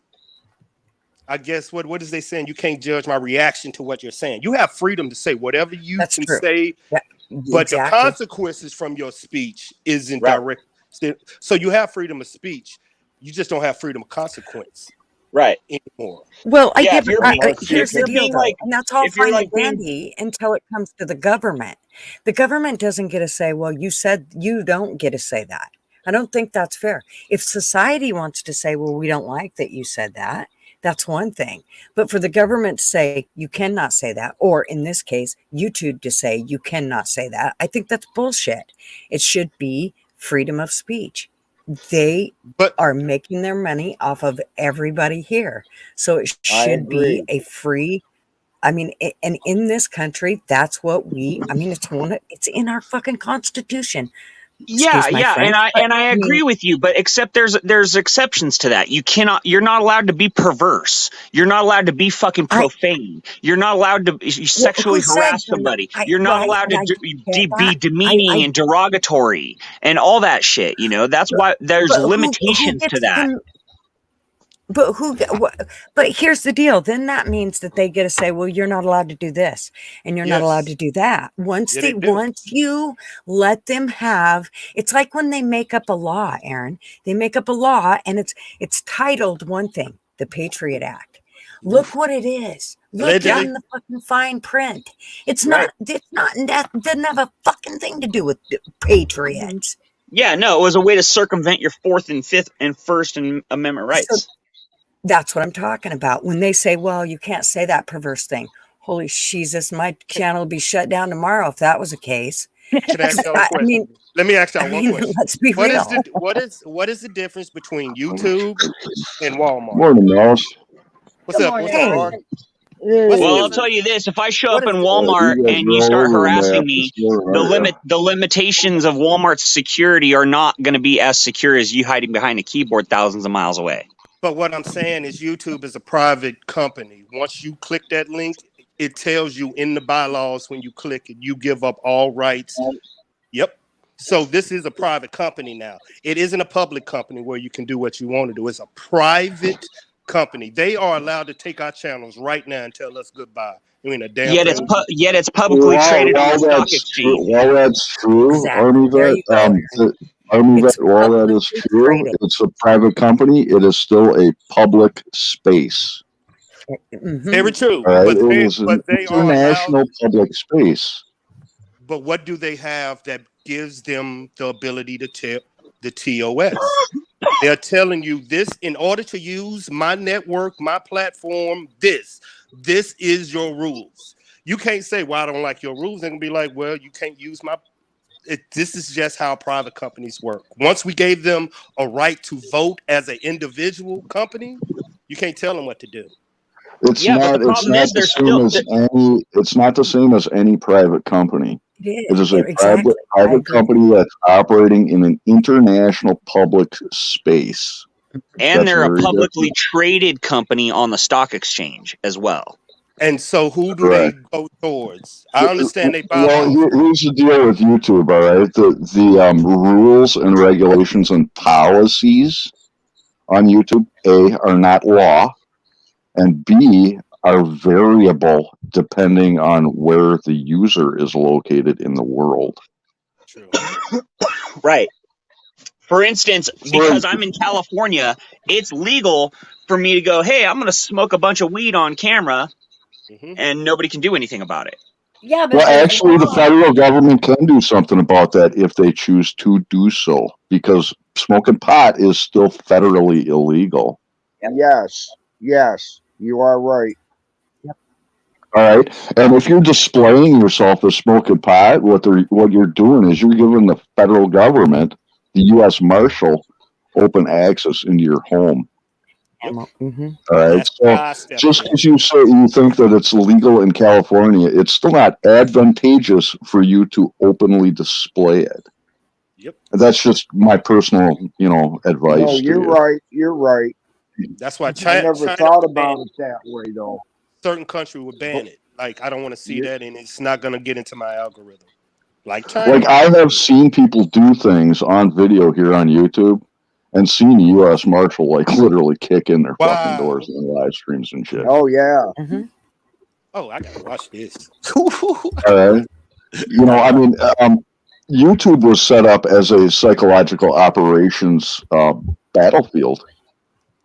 I guess what is they saying? You can't judge my reaction to what you're saying. You have freedom to say whatever you That's can true. say, Yeah, but the exactly. consequences from your speech isn't right? direct. So you have freedom of speech. You just don't have freedom of consequence Right. anymore. Well, Yeah. yeah, If but you're being, if here's the you're deal, being though, like, and that's all if you're fine and like being, dandy until it comes to the government. The government doesn't get to say, well, you don't get to say that. I don't think that's fair. If society wants to say, well, we don't like that you said that, that's one thing. But for the government to say, you cannot say that, or in this case, YouTube to say, you cannot say that, I think that's bullshit. It should be freedom of speech. They But are making their money off of everybody here. So it I should be agree. a free, I mean, and in this country, that's what it's in our fucking constitution. Yeah, Excuse my yeah, French, but and I I mean, agree with you, but except there's exceptions to that. You're not allowed to be perverse. You're not allowed to be fucking I profane. You're not allowed to who sexually said harass you're not? somebody. You're not allowed to I get be that. demeaning I and derogatory and all that shit. That's why there's but who limitations to gets that. to? But but here's the deal. Then that means that they get to say, "Well, you're not allowed to do this, and you're not allowed Yes. to do that." Yeah, they do. Once you let them have, it's like when they make up a law, Aaron. They make up a law, and it's titled one thing, the Patriot Act. Look what it is. Look Allegedly. in the fucking fine print. It's Right. not. It's not. That doesn't have a fucking thing to do with the Patriots. Yeah, no, it was a way to circumvent your Fourth and Fifth and First Amendment So rights. that's what I'm talking about. When they say, well, you can't say that perverse thing. Holy Jesus, my channel would be shut down tomorrow if that was the case. Can I ask y'all a I question? mean, Let me ask y'all one question. let's be What is real. what is the difference between YouTube and Walmart? Morning, Mouse. What's Good up? What's morning. up, Hey, Art? What's the Well, I'll difference? tell you this: if I show What up is in the Walmart You guys and you are all start over the harassing map me, this morning, aren't you? the limitations of Walmart's security are not going to be as secure as you hiding behind a keyboard thousands of miles away. But what I'm saying is YouTube is a private company. Once you click that link, it tells you in the bylaws when you click it, you give up all rights. Yep. So this is a private company now. It isn't a public company where you can do what you want to do. It's a private company. They are allowed to take our channels right now and tell us goodbye. I mean, a damn Yet thing. it's publicly traded on the stock exchange. While that's true, exactly. There you go, Aaron. Army It's Vet, while that is publicly true, traded. it's a private company. It is still a public space. Very true. All right, it is an But they are allowed. international public space. But what do they have that gives them the ability to tip the TOS? They're telling you this in order to use my network, my platform, this is your rules. You can't say, well, I don't like your rules. They're going to be like, well, you can't use my. This is just how private companies work. Once we gave them a right to vote as an individual company, you can't tell them what to do. It's Yeah, but the not. It's problem not is the they're same still as any. It's not the same as any private company. It is a Exactly. I private agree. company that's operating in an international public space. and That's they're a very publicly different. traded company on the stock exchange as well. And so who do Correct. they go towards? I understand they Well, bylaws. here's the deal with YouTube. All right, the rules and regulations and policies on YouTube, A, are not law, and B, are variable depending on where the user is located in the world. True. Right. For instance, For because I'm in California, it's legal for me to go, hey, I'm going to smoke a bunch of weed on camera, and nobody can do anything about it. Yeah, but Well, there's actually, the law. federal government can do something about that if they choose to do so, because smoking pot is still federally illegal. Yes, you are right. All right, and if you're displaying yourself as smoking pot, what you're doing is you're giving the federal government, the U.S. Marshal, open access into your home. Mm-hmm. All right, That's so why I stepped just in. because you think that it's legal in California, it's still not advantageous for you to openly display it. Yep. That's just my personal, advice. No, you're right. You're right. That's why I China never would thought ban about it. it that way, though. Certain country would ban it. Like, I don't want to see You- that, and it's not going to get into my algorithm. Like China. Like I have seen people do things on video here on YouTube, and seen the U.S. Marshal like literally kick in their fucking doors in live streams and shit. Oh yeah. Mm-hmm. Oh, I got to watch this. All right. I mean, YouTube was set up as a psychological operations battlefield.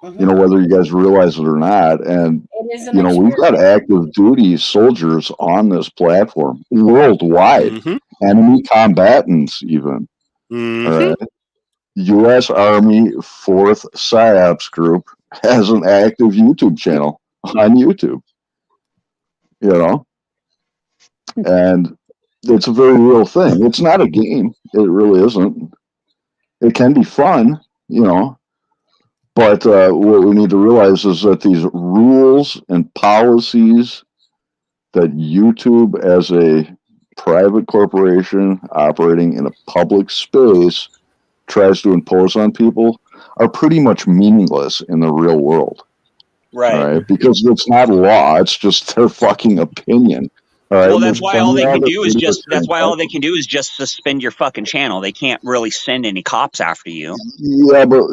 Whether you guys realize it or not, and It is an we've got active duty soldiers on this platform worldwide, enemy combatants even. All right. U.S. Army 4th PSYOPs Group has an active YouTube channel on YouTube. And it's a very real thing. It's not a game. It really isn't. It can be fun, but what we need to realize is that these rules and policies that YouTube as a private corporation operating in a public space tries to impose on people are pretty much meaningless in the real world. Right. All right, because it's not law; it's just their fucking opinion. All right, Well, there's that's why all plenty they of can other do is people just that that's why can- all they can do is just suspend your fucking channel. They can't really send any cops after you. Yeah, but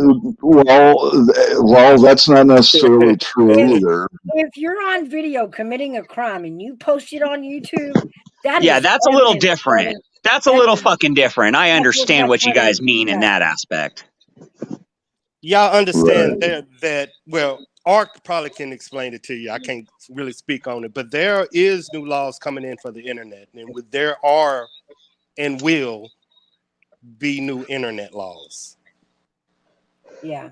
well, that's not necessarily true either. If you're on video committing a crime and you post it on YouTube, that Yeah, is that's a little evidence, different. brother. That's a That little is fucking different. I understand what you guys mean in yeah. that aspect. Y'all understand Right. that well, Ark probably can explain it to you. I can't really speak on it, but there is new laws coming in for the internet, and there are and will be new internet laws. Yeah.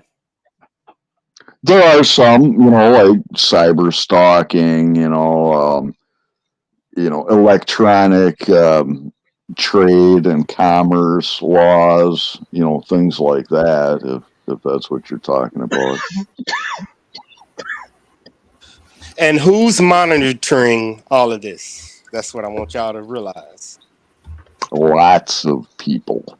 There are some, like cyber stalking, electronic trade and commerce laws, things like that, if that's what you're talking about. And who's monitoring all of this? That's what I want y'all to realize. Lots of people.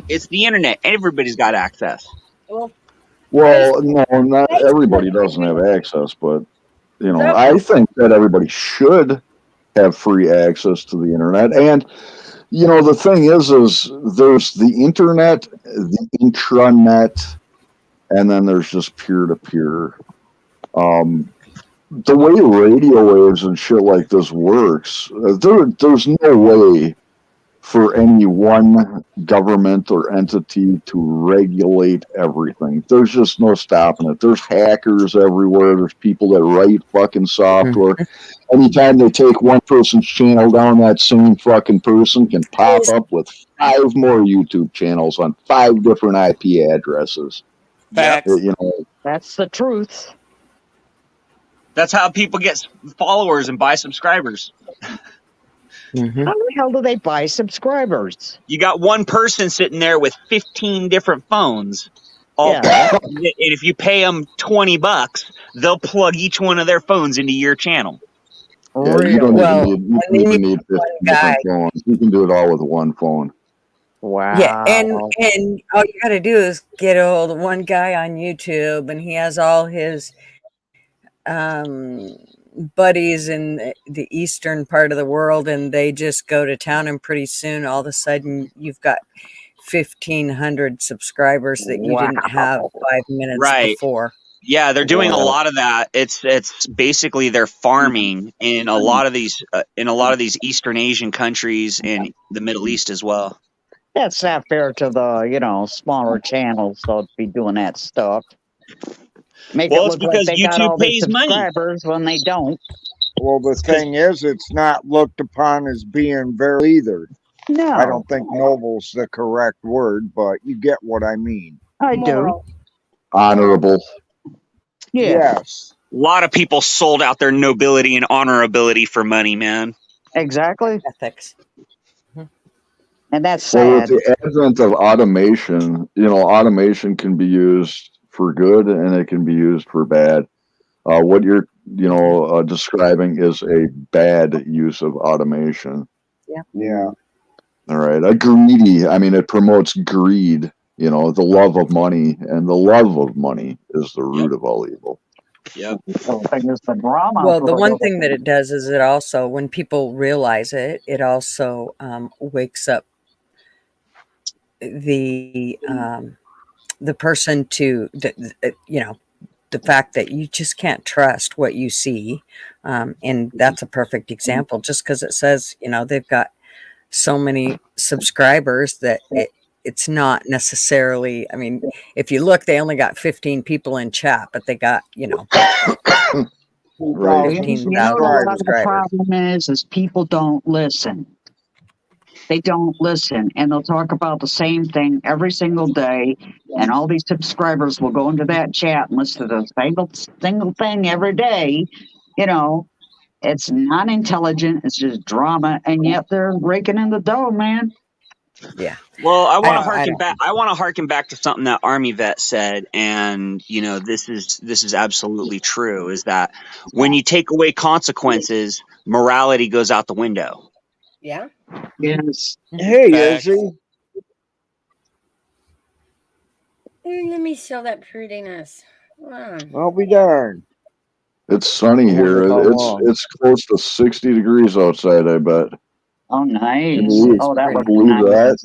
It's the internet. Everybody's got access. Well, no, not everybody doesn't have access, but I think that everybody should have free access to the internet. And the thing is there's the internet, the intranet, and then there's just peer-to-peer. The way radio waves and shit like this works, there's no way for any one government or entity to regulate everything. There's just no stopping it. There's hackers everywhere. There's people that write fucking software. Anytime they take one person's channel down, that same fucking person can pop up with 5 more YouTube channels on 5 different IP addresses. Facts. That's the truth. That's how people get followers and buy subscribers. How the hell do they buy subscribers? You got one person sitting there with 15 different phones. And if you pay them $20, they'll plug each one of their phones into your channel. Yeah, you don't even need 50 different phones. You can do it all with one phone. Wow. Yeah, and all you got to do is get a hold of one guy on YouTube, and he has all his buddies in the eastern part of the world, and they just go to town, and pretty soon all of a sudden you've got 1,500 subscribers that you didn't have 5 minutes before. Yeah, they're doing a lot of that. It's basically they're farming in a lot of these Eastern Asian countries and the Middle East as well. That's not fair to the smaller channels. They'll be doing that stuff. Make it look like they got all these subscribers when they don't. Well, the thing is, it's not looked upon as being very either. No, I don't think noble's the correct word, but you get what I mean. I do. Honorable. Yeah. Yes. A lot of people sold out their nobility and honorability for money, man. Exactly. Ethics. And that's Well, sad. with the advent of automation, automation can be used for good and it can be used for bad. What you're, describing is a bad use of automation. Yeah. Yeah. All right. It promotes greed, the love of money, and the love of money is the root of all evil. Yep. Well, the one thing that it does is it also, when people realize it, it also wakes up the person to the fact that you just can't trust what you see, and that's a perfect example. Just because it says they've got so many subscribers that it's not necessarily. I mean, if you look, they only got 15 people in chat, but they got Right. 15,000 What the subscribers. problem is people don't listen. They don't listen, and they'll talk about the same thing every single day. And all these subscribers will go into that chat and listen to the single thing every day. It's not intelligent. It's just drama, and yet they're raking in the dough, man. Yeah. Well, I want to I harken don't. back. I want to harken back to something that Army vet said, and this is absolutely true. Is that when you take away consequences, morality goes out the window. Yeah. Yes. Hey, Facts. Izzy. Let me show that prettiness. Wow. I'll be darned. It's sunny I wonder here. how It's long. it's close to 60 degrees outside, I bet. Oh, Can nice. you, Oh, that can you looks believe nice. that?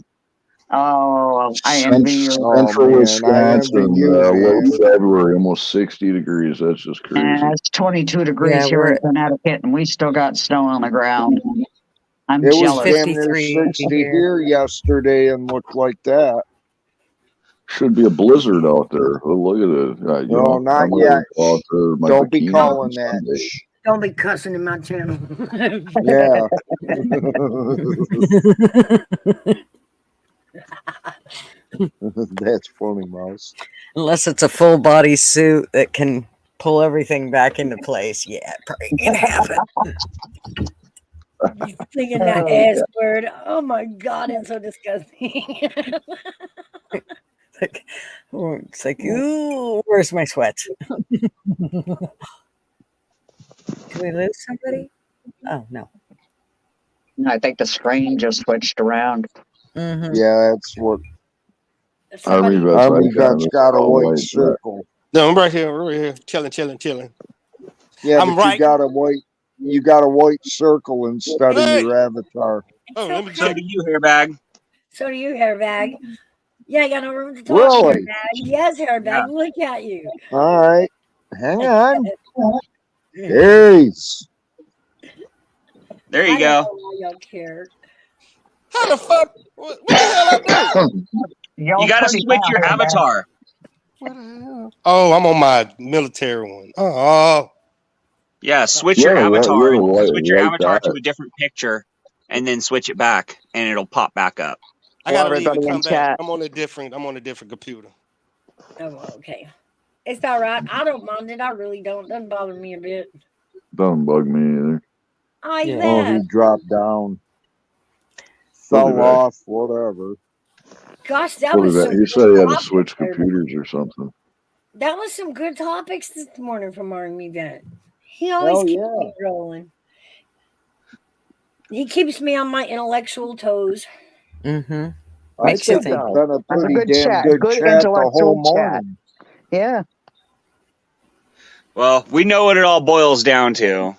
Oh, I envy you. Oh Central man, I envy Wisconsin, you, late man. February, almost 60 degrees. That's just And crazy. it's 22 Yeah, degrees here we're in at Connecticut, and we still got snow on the ground. I'm It was jealous. damn near 53 60 here. here yesterday and looked like that. Should be a blizzard out there. Oh, look at it. No, I not might yet. go out there in my Don't be bikini on calling that. Sunday. Shh. Don't be cussing in my channel. Yeah. That's funny, Mouse. Unless it's a full body suit that can pull everything back into place. Yeah, it probably ain't happen. You thinking that Oh, S word? Oh my God, it's so disgusting. It's like, ooh, where's my sweats? Did we lose somebody? Oh no. I think the screen just switched around. Mm-hmm. Yeah, that's what Somebody, Army vet's Army icon vet's is got a all white white. circle. No, I'm right here, chilling. Yeah, I'm but you right. got a white circle instead of Hey, your avatar. it's oh, let me So check. do you, hairbag. So do you, hairbag. Yeah, you got no room to talk, Really? hairbag. Yes, hairbag. Yeah. Look at you. All right. Hang on. Peace. There you I don't go. know why y'all care. How the fuck? What the hell I do? Y'all You got to pretty switch fast, your man. avatar. What the hell? Oh, I'm on my military one. Oh, Yeah, switch You're your the avatar and white, switch your white avatar to dot. a different picture, and then switch it back, and it'll pop back up. I Hello, gotta leave and everybody in come back. chat. I'm on a different computer. Oh, okay. It's all right. I don't mind it. I really don't. Doesn't bother me a bit. Doesn't bug me either. I Yeah. Oh, he that. dropped down. What did Fell I? off, whatever. Gosh, that What was did some that? He good said he had to topics switch there. computers or something. That was some good topics this morning from Army Vet. He always Hell keeps yeah. me rolling. He keeps me on my intellectual toes. Mm-hmm. I Makes you think think. it's been a That's a pretty good damn chat. good Good chat the whole intellectual chat. morning. Yeah. Well, we know what it all boils down to.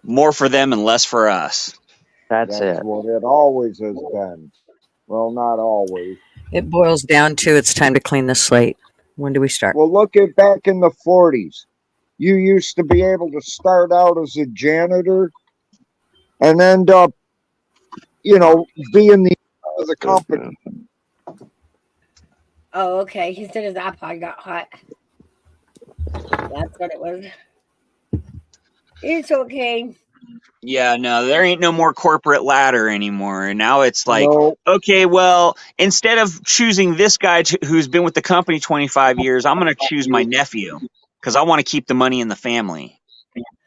More for them and less for us. That's That's it. what it always has been. Well, not always. It boils down to it's time to clean the slate. When do we start? Well, look at back in the 40s. You used to be able to start out as a janitor and end up, being the of the company. Oh, okay. He said his iPod got hot. That's what it was. It's okay. Yeah, no, there ain't no more corporate ladder anymore. And now it's like, No, okay, well, instead of choosing this guy who's been with the company 25 years, I'm going to choose my nephew because I want to keep the money in the family.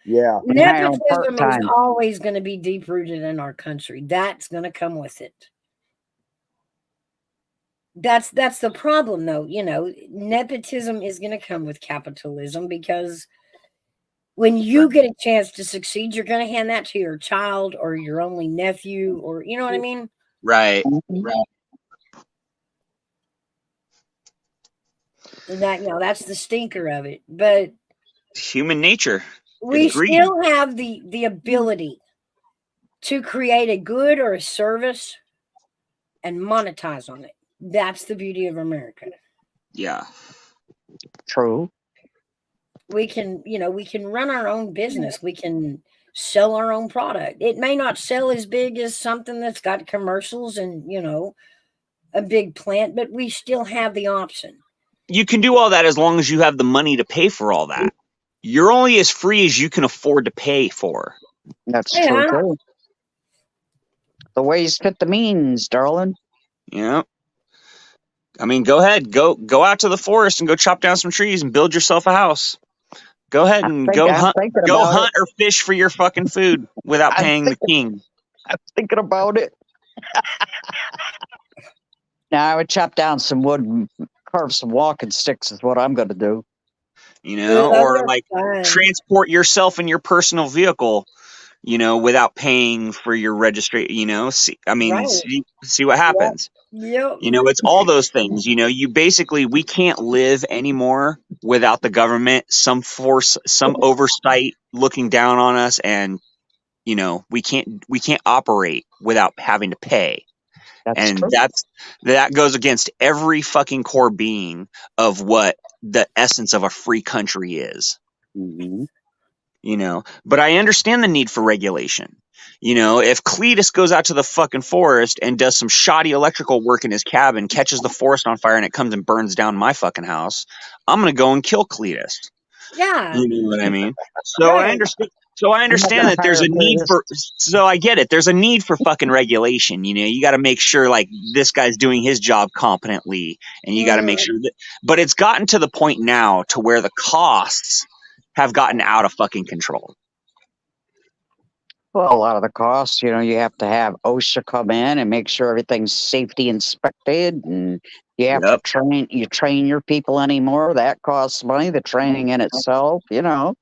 yeah. And hire 'em Nepotism is part-time. always going to be deep rooted in our country. That's going to come with it. That's the problem, though. Nepotism is going to come with capitalism because when you get a chance to succeed, you're going to hand that to your child or your only nephew, or you know what I mean. Right. And that's the stinker of it. But Human nature. we It's greedy. still have the ability to create a good or a service and monetize on it. That's the beauty of America. Yeah. True. We can run our own business. We can sell our own product. It may not sell as big as something that's got commercials and, a big plant, but we still have the option. You can do all that as long as you have the money to pay for all that. You're only as free as you can afford to pay for. That's Yeah. true, too. The ways fit the means, darling. Yeah. I mean, go ahead. Go out to the forest and go chop down some trees and build yourself a house. Go ahead and I'm thinking go about hunt or fish for your fucking food without I'm paying the king. I'm thinking about it. Now I would chop down some wood and carve some walking sticks is what I'm going to do. You know, Those or are like fun. transport yourself in your personal vehicle, you know, without paying for your registration, you know, Right. see what happens. Yep. You know, it's all those things, you know, we can't live anymore without the government, some force, some oversight looking down on us. And, you know, we can't operate without having to pay. That's And true. that goes against every fucking core being of what the essence of a free country is. Mm-hmm. You know, but I understand the need for regulation. You know, if Cletus goes out to the fucking forest and does some shoddy electrical work in his cabin, catches the forest on fire, and it comes and burns down my fucking house, I'm gonna go and kill Cletus. Yeah. You know what I mean? So I Right. understand. So I I'm not understand gonna that there's hire a need Cletus. for. So I get it. There's a need for fucking regulation. You know, you got to make sure like this guy's doing his job competently, and you got to make sure that. But it's gotten to the point now to where the costs have gotten out of fucking control. Well, a lot of the costs, you know, you have to have OSHA come in and make sure everything's safety inspected, and you have Yep. to train your people anymore. That costs money, the training in itself, you know.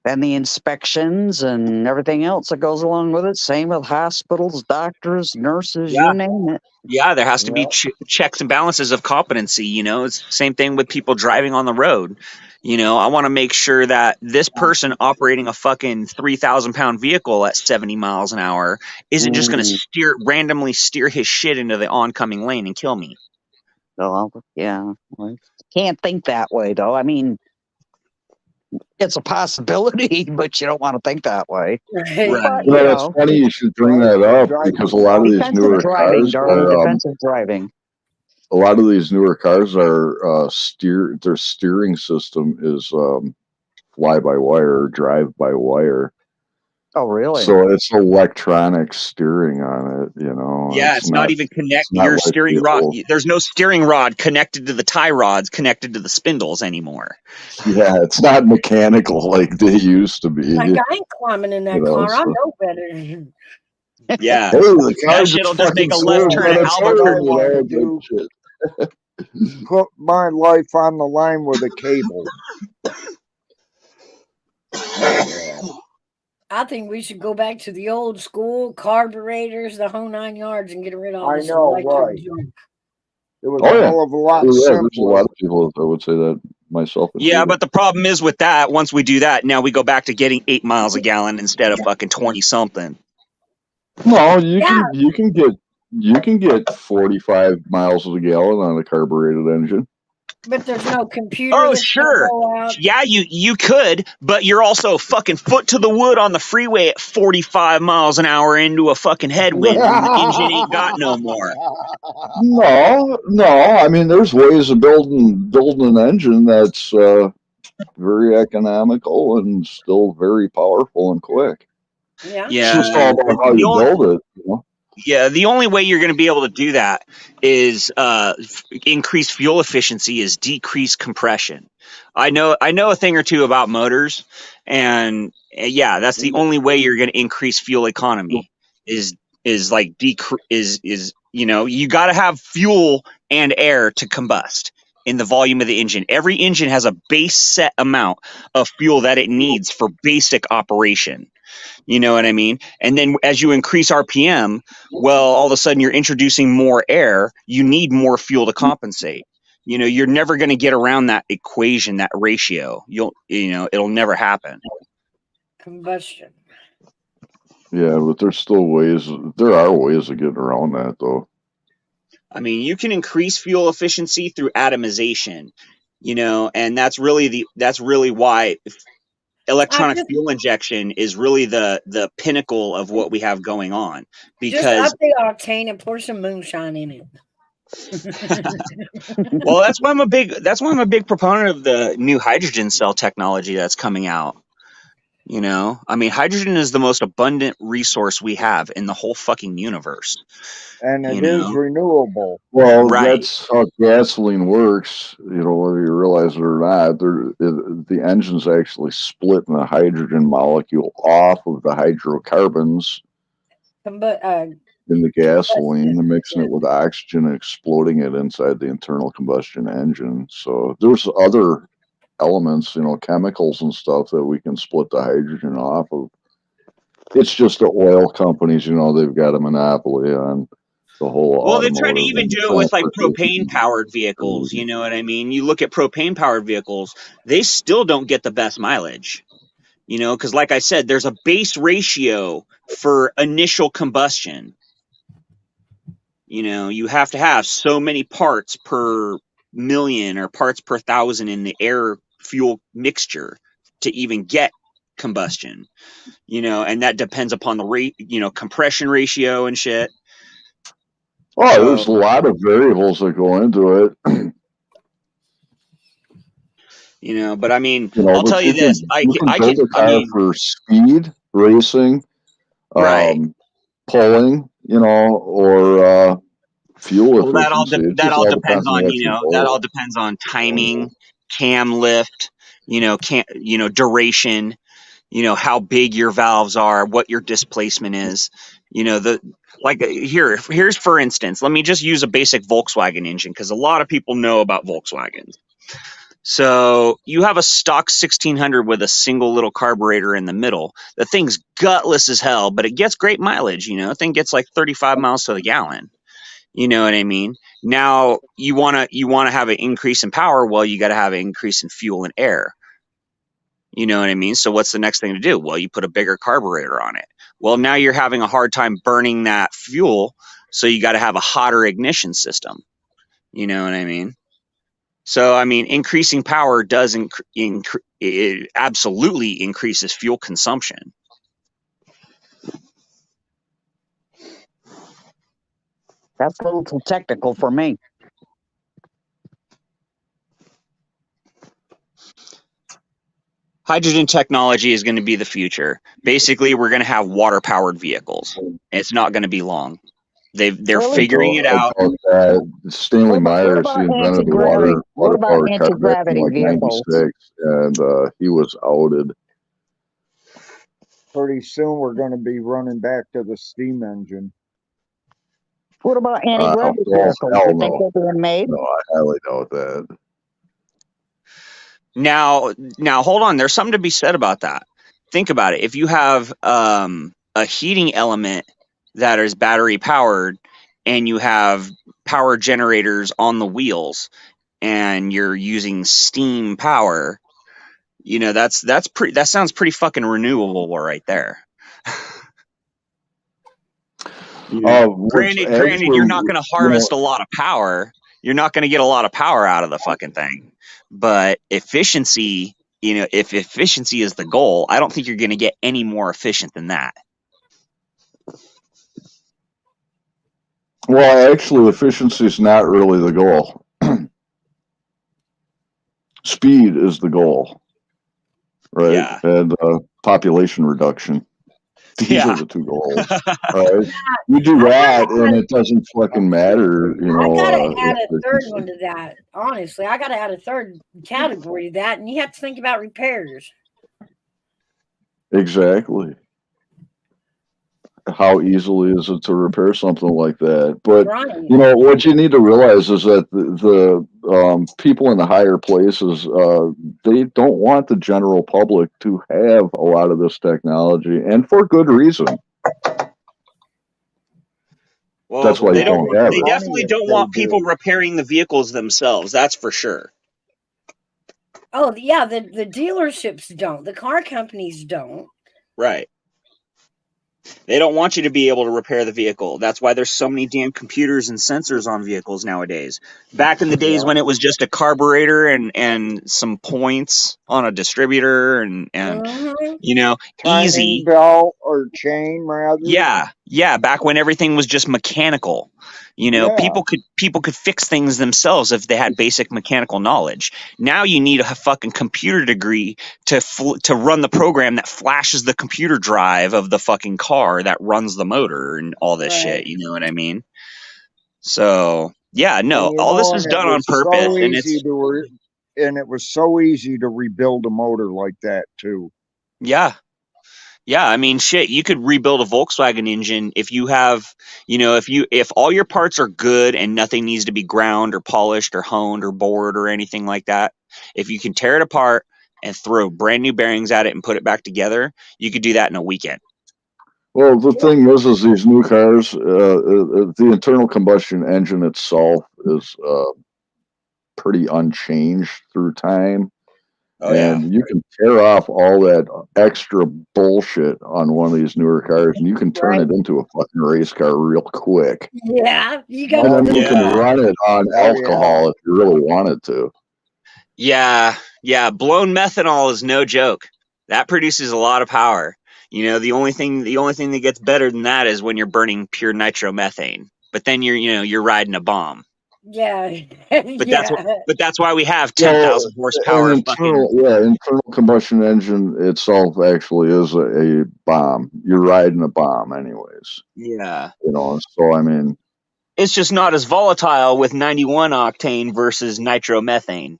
Then the inspections and everything else that goes along with it. Same with hospitals, doctors, nurses, Yeah. you name it. Yeah, there has to be checks and balances of competency. You know, it's the same thing with people driving on the road. You know, I want to make sure that this person operating a fucking 3,000-pound vehicle at 70 miles an hour isn't just going to randomly steer his shit into the oncoming lane and kill me. Well, yeah. Well, can't think that way, though. I mean, it's a possibility, but you don't want to think that way. Right. Right. You Well, it's know, funny you should bring that up because a lot of these defensive newer driving, cars darling, are defensive driving. a lot of these newer cars are their steering system is fly by wire, drive by wire. Oh, really? So it's electronic steering on it, you know. Yeah, it's not even it's not your like steering the rod. old, There's no steering rod connected to the tie rods connected to the spindles anymore. yeah, it's not mechanical like they used to be. Like I ain't climbing in that You know, car. I so- know better. Yeah. Hey, the car That shit'll just make fucking a left slid, turn but at it's Albuquerque. What I wanna good, you know, do. good shit. Put my life on the line with a cable. I think we should go back to the old school carburetors, the whole 9 yards, and get rid of all I this know, electric right? junk. It was Oh a yeah, hell of a lot yeah. There's a simpler. lot of people that would say that, myself Yeah, included. but the problem is with that, once we do that, now we go back to getting 8 miles a gallon instead of fucking 20 something. No, Yeah. you can get 45 miles a gallon on a carbureted engine. But there's no computer Oh, that's gonna sure. go out. Yeah, you could, but you're also fucking foot to the wood on the freeway at 45 miles an hour into a fucking headwind and the engine ain't got no more. No. I mean, there's ways of building an engine that's very economical and still very powerful and quick. Yeah. It's Yeah. just all about how you build it. You know? Yeah, the only way you're going to be able to do that is increase fuel efficiency, is decrease compression. I know a thing or two about motors, and yeah, that's the only way you're going to increase fuel economy. Is like is you know, you got to have fuel and air to combust in the volume of the engine. Every engine has a base set amount of fuel that it needs for basic operation. You know what I mean? And then as you increase RPM, well, all of a sudden you're introducing more air. You need more fuel to compensate. You know, you're never going to get around that equation, that ratio. It'll never happen. Combustion. Yeah, but there's still ways. There are ways of getting around that, though. I mean, you can increase fuel efficiency through atomization, you know, and that's really why electronic fuel injection is really the pinnacle of what we have going on, Just because up the octane and pour some moonshine in it. well, that's why I'm a big proponent of the new hydrogen cell technology that's coming out. You know, I mean, hydrogen is the most abundant resource we have in the whole fucking universe. And it You is know? renewable. Well, Right. that's how gasoline works. You know, whether you realize it or not, the engine's actually splitting the hydrogen molecule off of the hydrocarbons. in the gasoline. They're mixing it with oxygen and exploding it inside the internal combustion engine. So there's other elements, chemicals and stuff that we can split the hydrogen off of. It's just the oil companies, they've got a monopoly on the whole Well, they try to automotive even and do it with like transportation. propane powered vehicles. You know what I mean? You look at propane powered vehicles, they still don't get the best mileage. Because like I said, there's a base ratio for initial combustion. You have to have so many parts per million or parts per thousand in the air fuel mixture to even get combustion. And that depends upon the rate, compression ratio and shit. Oh, So, there's a lot of variables that go into it. but I mean, I'll tell you this. You can build a car for speed, racing, right. pulling, or fuel Well, efficiency. It that just all all depends depends on on, what you that all build. depends on timing, cam lift, duration, how big your valves are, what your displacement is, here's for instance, let me just use a basic Volkswagen engine because a lot of people know about Volkswagens. So you have a stock 1600 with a single little carburetor in the middle. The thing's gutless as hell, but it gets great mileage. The thing gets like 35 miles to the gallon. You know what I mean? Now you want to have an increase in power. Well, you got to have an increase in fuel and air. You know what I mean? So what's the next thing to do? Well, you put a bigger carburetor on it. Well, now you're having a hard time burning that fuel. So you got to have a hotter ignition system. You know what I mean? So, I mean, increasing power does it absolutely increases fuel consumption. That's a little too technical for me. Hydrogen technology is going to be the future. Basically, we're going to have water-powered vehicles. It's not going to be long. They're figuring it out. Stanley Myers, he invented the water-powered car back in anti-gravity like vehicles? 96, and he was outed. Pretty soon, we're going to be running back to the steam engine. What about anti-gravity vehicles? Hell You think no. they're being made? No, I highly doubt that. Now, hold on. There's something to be said about that. Think about it. If you have a heating element that is battery powered, and you have power generators on the wheels, and you're using steam power, that sounds pretty fucking renewable right there. Granted, you're not going to harvest a lot of power. You're not going to get a lot of power out of the fucking thing. But efficiency, if efficiency is the goal, I don't think you're going to get any more efficient than that. Well, actually, efficiency is not really the goal. Speed is the goal, right? Yeah. And population reduction. These are the two goals, right? You do that, and it doesn't fucking matter, I gotta add a third one to that. Honestly, I gotta add a third category to that, and you have to think about repairs. Exactly. How easily is it to repair something like that? But what you need to realize is that the people in the higher places, they don't want the general public to have a lot of this technology, and for good reason. Well, that's why they they definitely don't want people repairing the vehicles themselves. That's for sure. Oh yeah, the dealerships don't. The car companies don't. Right. They don't want you to be able to repair the vehicle. That's why there's so many damn computers and sensors on vehicles nowadays. Back in the days when it was just a carburetor and some points on a distributor and easy belt or chain rather. Yeah. Back when everything was just mechanical, people could fix things themselves if they had basic mechanical knowledge. Now you need a fucking computer degree to run the program that flashes the computer drive of the fucking car that runs the motor and all this shit. You know what I mean? So yeah, no, all this is done on purpose, and it was so easy to rebuild a motor like that too. Yeah. Yeah, I mean, shit, you could rebuild a Volkswagen engine if you have, if all your parts are good and nothing needs to be ground or polished or honed or bored or anything like that. If you can tear it apart and throw brand new bearings at it and put it back together, you could do that in a weekend. Well, the thing is these new cars, the internal combustion engine itself is pretty unchanged through time. Oh yeah. And you can tear off all that extra bullshit on one of these newer cars, and you can turn Right. it into a fucking race car real quick. Yeah, you got And a then you little. can Yeah. run it on Oh, yeah. alcohol if you really wanted to. Yeah, blown methanol is no joke. That produces a lot of power. The only thing that gets better than that is when you're burning pure nitromethane. But then you're riding a bomb. Yeah, But yeah, that's why we have Well, 10,000 horsepower fucking. internal combustion engine itself actually is a bomb. You're riding a bomb, anyways. Yeah. So I mean, It's just not as volatile with 91 octane versus nitromethane.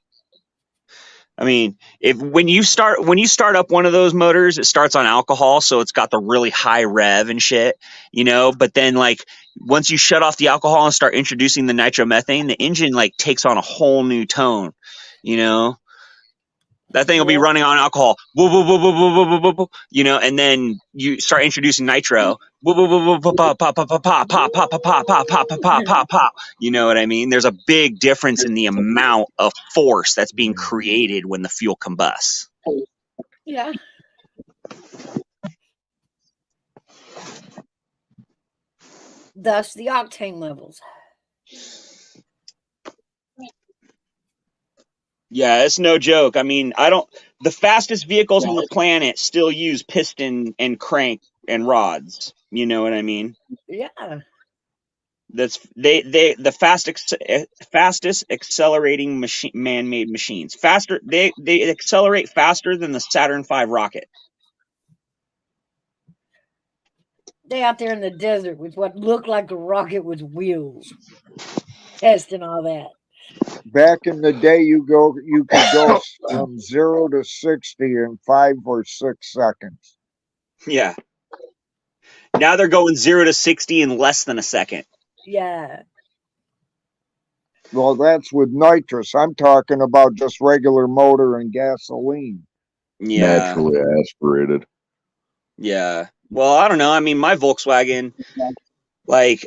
I mean, when you start up one of those motors, it starts on alcohol, so it's got the really high rev and shit, but then like once you shut off the alcohol and start introducing the nitromethane, the engine like takes on a whole new tone, That thing will be running on alcohol, and then you start introducing nitro, pop, pop, pop, pop, pop, pop, pop, pop, pop, pop, pop, pop, pop, pop. You know what I mean? There's a big difference in the amount of force that's being created when the fuel combusts. yeah. Thus the octane levels. Yeah, it's no joke. I mean, the fastest vehicles on the planet still use piston and crank and rods. You know what I mean? Yeah. That's the fastest accelerating man-made machines. Faster, they accelerate faster than the Saturn V rocket. They out there in the desert with what looked like a rocket with wheels, testing all that. Back in the day, you could go from 0 to 60 in 5 or 6 seconds. Yeah. Now they're going 0 to 60 in less than a second. Yeah. Well, that's with nitrous. I'm talking about just regular motor and gasoline. Yeah. Naturally aspirated. Yeah. Well, I don't know. I mean, my Volkswagen, like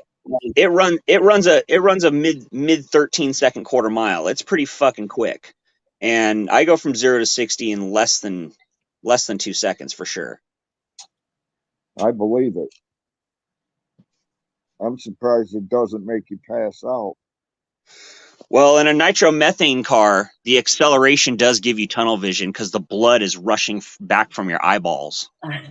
it runs a mid 13-second quarter mile. It's pretty fucking quick. And I go from 0 to 60 in less than 2 seconds for sure. I believe it. I'm surprised it doesn't make you pass out. Well, in a nitromethane car, the acceleration does give you tunnel vision because the blood is rushing back from your eyeballs.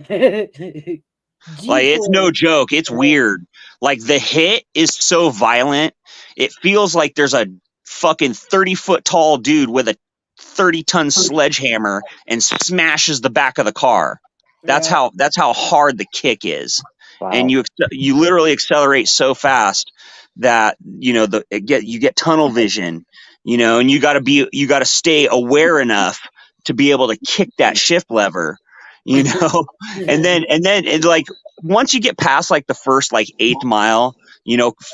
Like, it's no joke. It's weird. Like, the hit is so violent. It feels like there's a fucking 30-foot tall dude with a 30-ton sledgehammer and smashes the back of the car. That's how hard the kick is. Wow. And you literally accelerate so fast that you get tunnel vision, and you got to stay aware enough to be able to kick that shift lever, and then like once you get past like the first like 8th mile,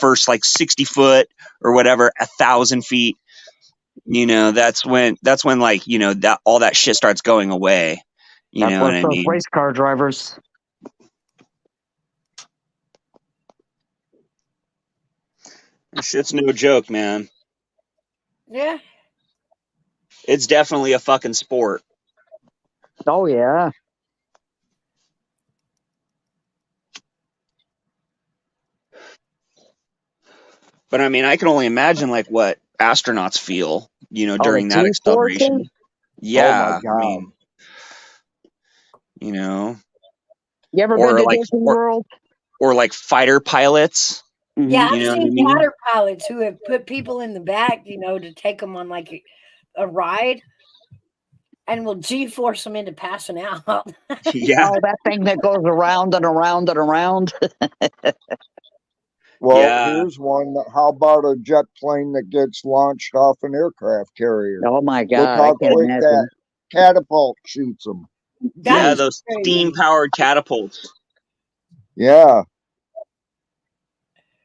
first like 60 foot or whatever, 1,000 feet, that's when like that all that shit starts going away. That's know what what I those mean? race car drivers. That shit's no joke, man. Yeah. It's definitely a fucking sport. Oh yeah. But I mean, I can only imagine like what astronauts feel, during that acceleration. Yeah, Oh my God. I mean, You ever or been to like Disney World? or like fighter pilots. Yeah, I've You know what I seen mean? fighter pilots who have put people in the back, to take them on like a ride, and will G-force them into passing out. Yeah. Oh, that thing that goes around and around and around. Well, Yeah. here's one. How about a jet plane that gets launched off an aircraft carrier? Oh my Look God! how I can't quick imagine. that catapult shoots them. That Yeah, is those crazy. steam-powered catapults. Yeah.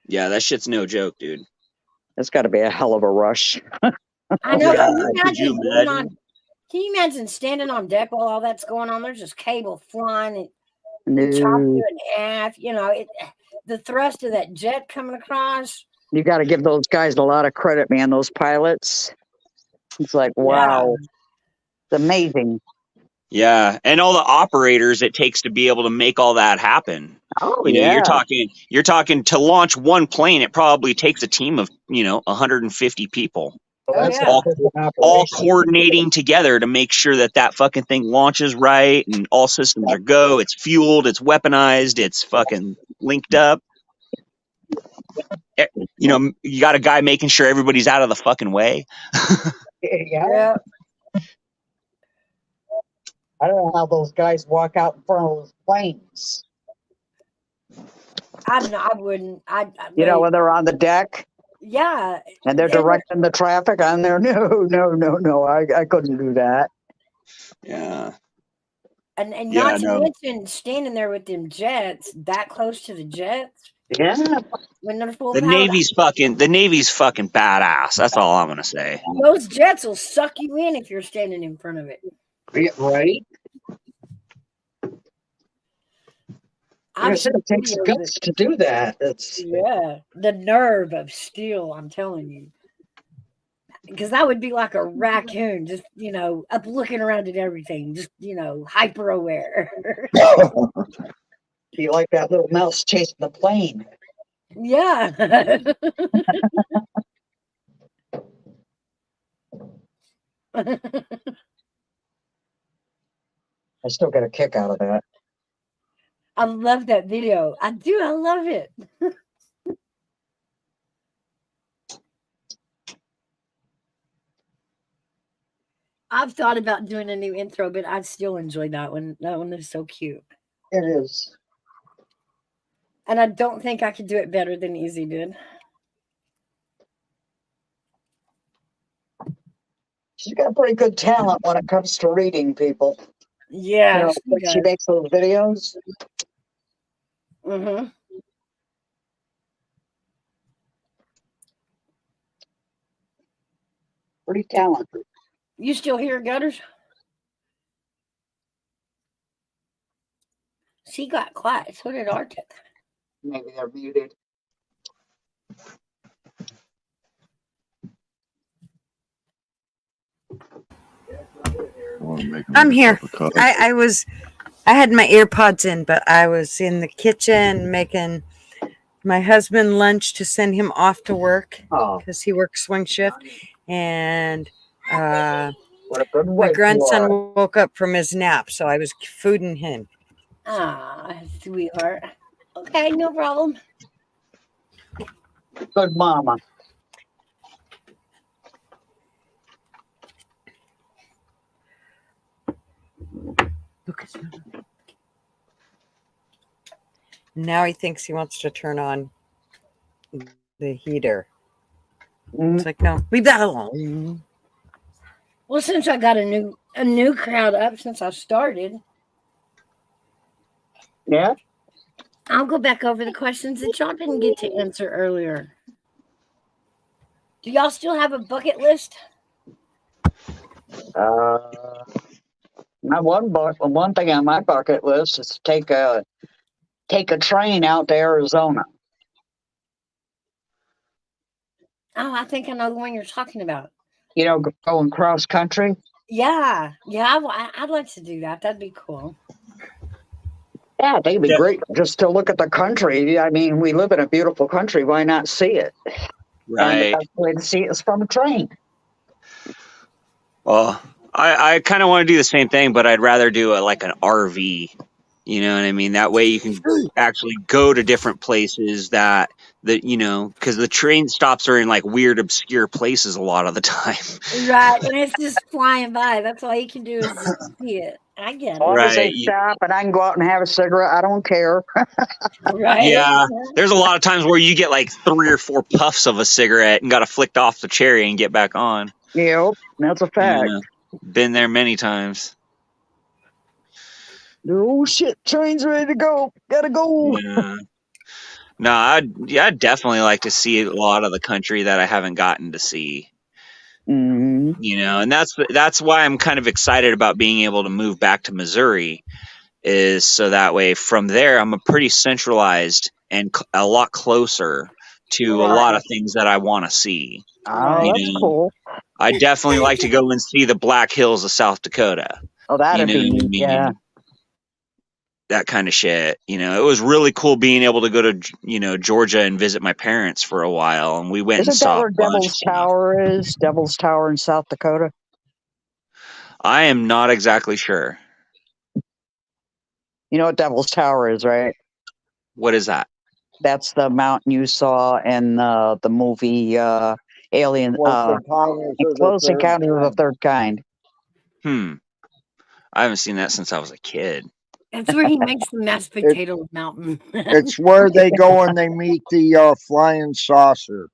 Yeah, that shit's no joke, dude. It's got to be a hell of a rush. I know. Yeah, Can you could you imagine being on? imagine? Can you imagine standing on deck while all that's going on? There's just cable flying and chop No, you in half. You know, the thrust of that jet coming across. you got to give those guys a lot of credit, man. Those pilots. It's like, Yeah. wow, it's amazing. Yeah, and all the operators it takes to be able to make all that happen. Oh You know, yeah, you're talking to launch one plane, it probably takes a team of, 150 people. Oh yeah. All coordinating together to make sure that fucking thing launches right and all systems are go. It's fueled, it's weaponized, it's fucking linked up. You got a guy making sure everybody's out of the fucking way. Yeah. I don't know how those guys walk out in front of those planes. I wouldn't. When they're on the deck Yeah. and they're directing the traffic on there. No. I couldn't do that. Yeah. And Yeah, not to no. mention standing there with them jets that close to the jets Yeah. when they're full The power. Navy's fucking badass. That's all I'm gonna say. Those jets will suck you in if you're standing in front of it. Right. I've seen It takes videos guts to do that. yeah, the nerve of steel, I'm telling you. Because that would be like a raccoon, just, up looking around at everything, just, hyper aware. You like that little mouse chasing the plane. Yeah. I still get a kick out of that. I love that video. I do. I love it. I've thought about doing a new intro, but I still enjoy that one. That one is so cute. It is. And I don't think I could do it better than Easy did. She's got pretty good talent when it comes to reading people. Yeah. When she makes those videos. Mm-hmm. Pretty talented. You still hear Gutters? She got quiet. So did Arctic. Maybe they're muted. I'm here. I had my earpods in, but I was in the kitchen making my husband lunch to send him off to work because he works swing shift. And my grandson woke up from his nap, so I was fooding him. Ah, sweetheart. Okay, no problem. Good mama. Lucas. Now he thinks he wants to turn on the heater. It's like, no, leave that alone. Well, since I got a new crowd up since I started. Yeah. I'll go back over the questions that y'all didn't get to answer earlier. Do y'all still have a bucket list? My one thing on my bucket list is to take a train out to Arizona. Oh, I think I know the one you're talking about. Going cross country. Yeah, I'd like to do that. That'd be cool. Yeah, I think it'd be great just to look at the country. I mean, we live in a beautiful country. Why not see it? Right. And the best way to see it is from a train. Well, I kind of want to do the same thing, but I'd rather do like an RV. You know what I mean? That way you can actually go to different places because the train stops are in like weird, obscure places a lot of the time. Right, and it's just flying by. That's all you can do is just see it. I get it. As long as they stop and I can go out and have a cigarette, I don't care. Right. Yeah, there's a lot of times where you get like 3 or 4 puffs of a cigarette and got to flick off the cherry and get back on. Yep, that's a fact. Yeah, been there many times. Oh shit! Train's ready to go. Gotta go. Yeah. No, I'd definitely like to see a lot of the country that I haven't gotten to see. Hmm. You know, and that's why I'm kind of excited about being able to move back to Missouri, is so that way from there I'm a pretty centralized and a lot closer to a lot of things that I want to see. Oh, You that's know, cool. I'd definitely like to go and see the Black Hills of South Dakota. Oh, You that'd know be what I neat. Yeah. mean? That kind of shit. You know, it was really cool being able to go to, you know, Georgia and visit my parents for a while, and we went and Isn't that saw a where bunch of Devil's stuff. Tower is? Devil's Tower in South Dakota. I am not exactly sure. You know what Devil's Tower is, right? What is that? That's the mountain you saw in the movie Alien. Close Encounters of the Close Third Encounters of the Kind. Third Kind. I haven't seen that since I was a kid. That's where he makes the mashed potato mountain. It's where they go and they meet the flying saucer.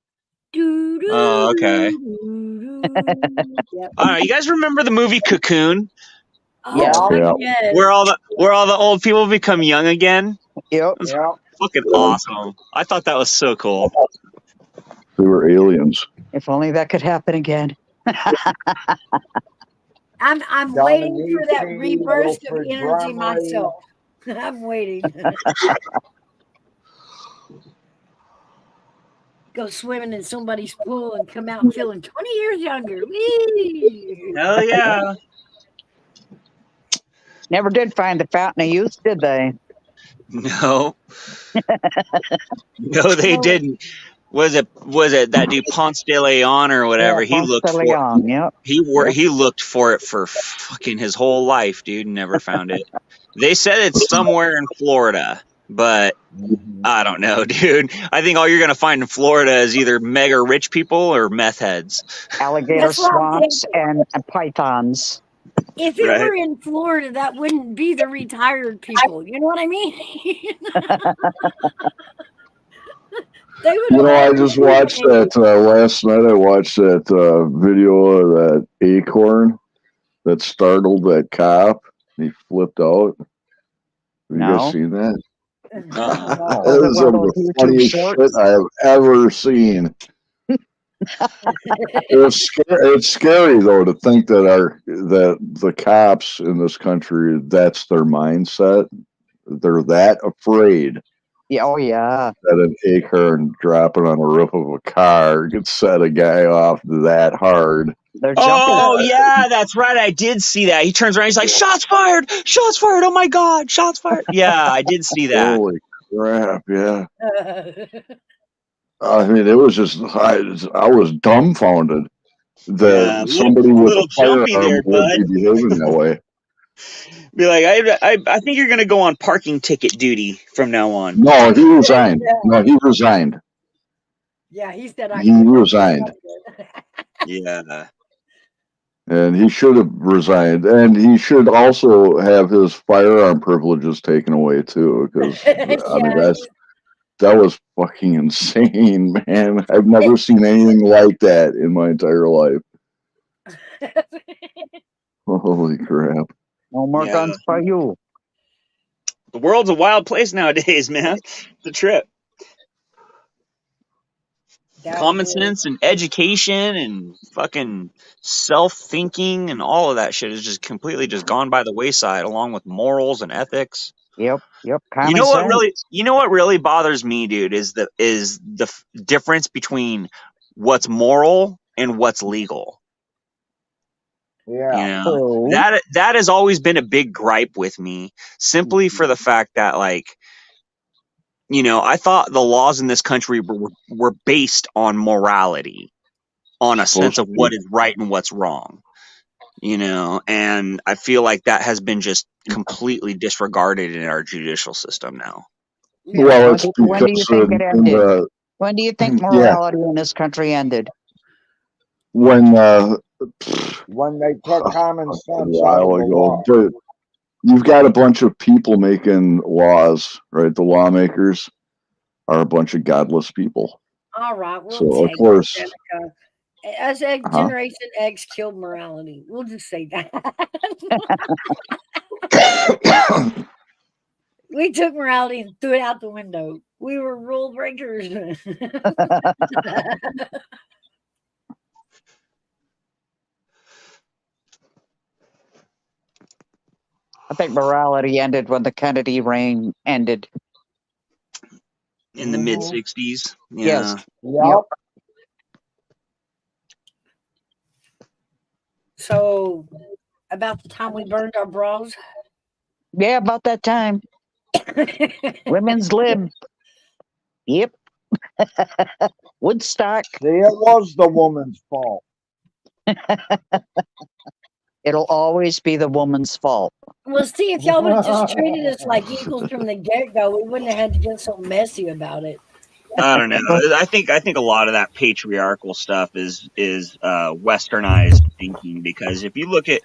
Oh, okay. Yep. You guys remember the movie Cocoon, Yeah. Oh, Yeah. yes. where all the old people become young again? Yep. It was fucking awesome. I thought that was so cool. They were aliens. If only that could happen again. I'm waiting for that reburst of energy myself. I'm waiting. Go swimming in somebody's pool and come out feeling 20 years younger. Whee! Hell yeah. Never did find the fountain of youth, did they? No. No, they didn't. Was it that dude Ponce de Leon or whatever? Yeah, He Ponce looked de for Leon. Yep. he looked for it for fucking his whole life, dude. Never found it. They said it's somewhere in Florida, but I don't know, dude. I think all you're gonna find in Florida is either mega rich people or meth heads. Alligator That's what I'm swamps and pythons. If it Right. were in Florida, that wouldn't be the retired people. You know what I mean? They would You know, I all just be watched jubilated. that last night. I watched that video of that acorn that startled that cop. He flipped out. Have you guys No. seen that? Uh-uh. Oh, That was it is one some of of those the YouTube funniest shorts? shit I have ever seen. It's scary though to think that the cops in this country, that's their mindset. They're that afraid Yeah. Oh, yeah. that an acorn dropping on the roof of a car could set a guy off that hard. They're jumping. Oh yeah, that's right. I did see that. He turns around, he's like, "Shots fired! Shots fired! Oh my god, shots fired!" Yeah, I did see that. Holy crap! Yeah, I mean, it was just I was dumbfounded Yeah, that a somebody a with little a jumpy there, firearm would be bud. behaving that way. Be like, I think you're gonna go on parking ticket duty from now on. No, he resigned. No, he resigned. Yeah, he said I He quit. resigned. Yeah. And he should have resigned, and he should also have his firearm privileges taken away too. Because I mean, Yeah, that was fucking insane, man. I've never seen anything like that in my entire life. Holy crap! No more Yeah. guns for you. The world's a wild place nowadays, man. It's a trip. Common sense and education and fucking self-thinking and all of that shit is just completely just gone by the wayside, along with morals and ethics. Yep. Yep. You Common know what sense. really bothers me, dude, is the difference between what's moral and what's legal. Yeah. You know, True. that has always been a big gripe with me, simply for the fact that, like, you know, I thought the laws in this country were based on morality, on a sense of what is right and what's wrong. You know, and I feel like that has been just completely disregarded in our judicial system now. Well, it's When do you because think it in ended? the When do you think yeah, morality in this country ended? when they took common a sense out of while the ago, law. but you've got a bunch of people making laws, right? The lawmakers are a bunch of godless people. all right, we'll So of take course, it. As a huh? Generation X killed morality. We'll just say that. We took morality and threw it out the window. We were rule breakers. I think morality ended when the Kennedy reign ended. In the mid '60s. Yeah. Yes. Yep. So, about the time we burned our bras. Yeah, about that time. Women's lib. Yep. Woodstock. See, it was the woman's fault. It'll always be the woman's fault. Well, see, if y'all would have just treated us like equals from the get-go, we wouldn't have had to get so messy about it. I don't know. I think a lot of that patriarchal stuff is westernized thinking, because if you look at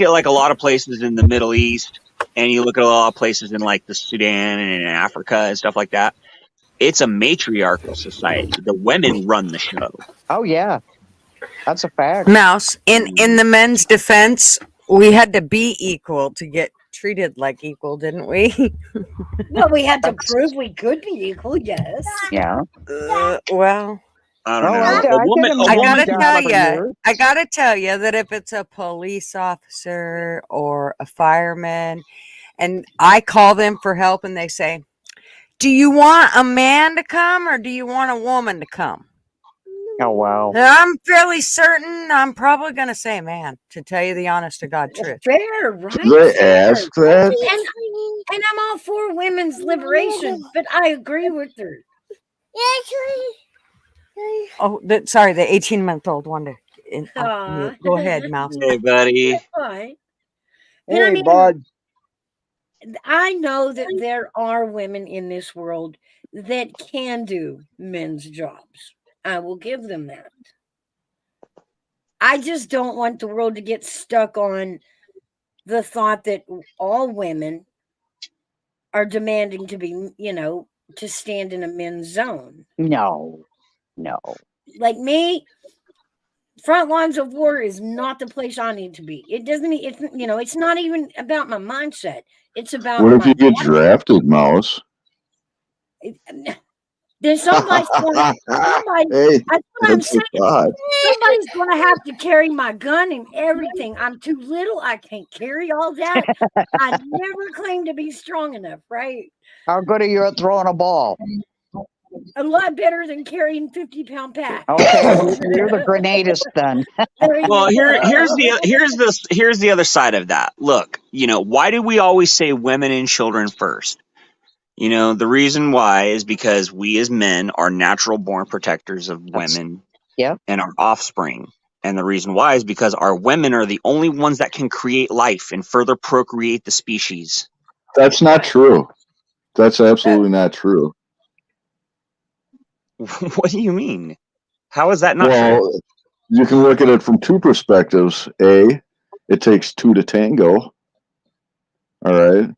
like a lot of places in the Middle East, and you look at a lot of places in like the Sudan and in Africa and stuff like that, it's a matriarchal society. The women run the show. Oh yeah, that's a fact. Mouse, in the men's defense, we had to be equal to get treated like equal, didn't we? Well, we had to prove we could be equal, yes. Yeah. Well, I don't know. I gotta tell you that if it's a police officer or a fireman, and I call them for help, and they say, "Do you want a man to come or do you want a woman to come?" Oh wow. I'm fairly certain I'm probably gonna say man, to tell you the honest to God truth. Fair, right? They ask that? And I'm all for women's liberation, but I agree with her. Oh, sorry, the 18-month-old wonder. Go ahead, Mouse. Hey, buddy. Fine. Hey, bud. I know that there are women in this world that can do men's jobs. I will give them that. I just don't want the world to get stuck on the thought that all women are demanding to be, to stand in a men's zone. No. Like me, front lines of war is not the place I need to be. It doesn't, it's not even about my mindset. It's about What if you get drafted, Mouse? Then somebody's going to, Hey, that's what I'm that's the saying. thought. Somebody's going to have to carry my gun and everything. I'm too little. I can't carry all that. I never claimed to be strong enough, right? How good are you at throwing a ball? A lot better than carrying 50-pound pack. Okay, you're the grenadist then. Well, here's the other side of that. Look, why do we always say women and children first? The reason why is because we as men are natural born protectors of women and our offspring. And the reason why is because our women are the only ones that can create life and further procreate the species. That's not true. That's absolutely not true. What do you mean? How is that not well, true? You can look at it from two perspectives. A, it takes two to tango. All right.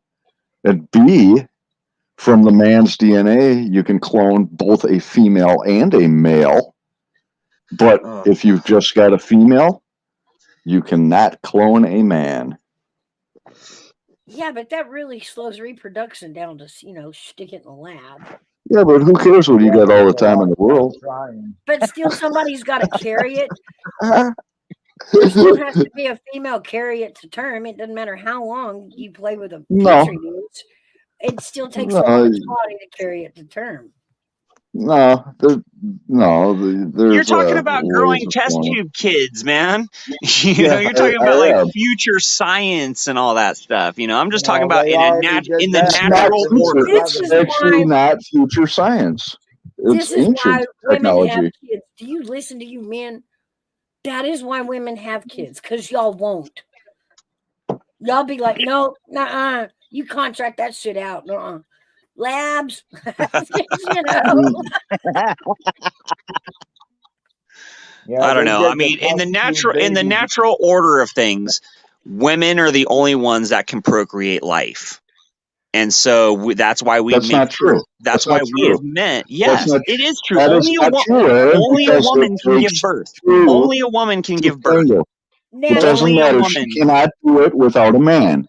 And B, from the man's DNA, you can clone both a female and a male. But if you've just got a female, you cannot clone a man. Yeah, but that really slows reproduction down to, stick it in the lab. Yeah, but who cares what you got all the time in the world? But still, somebody's got to carry it. There still has to be a female carry it to term. It doesn't matter how long you play with a petri dish. It still takes a woman's body to carry it to term. You're talking about growing test tube kids, man. You're talking about future science and all that stuff. I'm just talking about in the natural order. It's actually not future science. It's ancient technology. Have kids. Do you listen to you men? That is why women have kids, because y'all won't. Y'all be like, no, you contract that shit out. Nuh-uh. Labs, I don't know. I mean, in the natural order of things, women are the only ones that can procreate life, and so that's why we. That's not true. That's why we as men. Yes, it is true. Only a woman can give birth. Only a woman can give birth. It doesn't matter. She cannot do it without a man.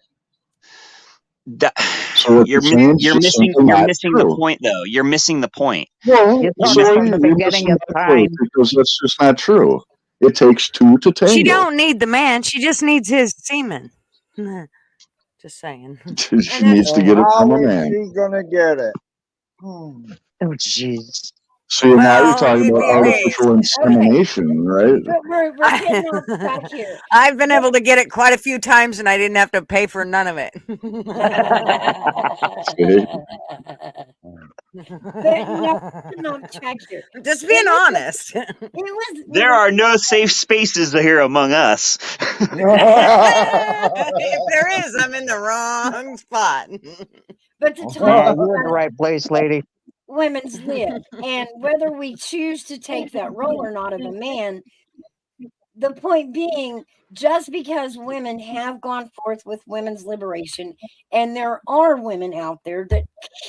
That, So what you're saying is just simply you're not missing the true. point though. You're missing the point. Well, You You're told so us missing from the the you're point. beginning missing of my point time. because that's just not true. It takes two to She tango. don't need the man. She just needs his semen. Just saying. She And needs that's to And get it from how a is man. she gonna get it? Hmm. Oh, jeez. See, now you're Well, talking you'd about be amazed. artificial okay. insemination, right? But we're getting off track here. I've been able to get it quite a few times, and I didn't have to pay for none of it. See? But no, we're getting off track here. Just being honest. It was There are no safe spaces here among us. If there is, I'm in the wrong spot. but to talk Yeah, you're in the about right place, lady. women's lib and whether we choose to take that role or not of a man, the point being, just because women have gone forth with women's liberation and there are women out there that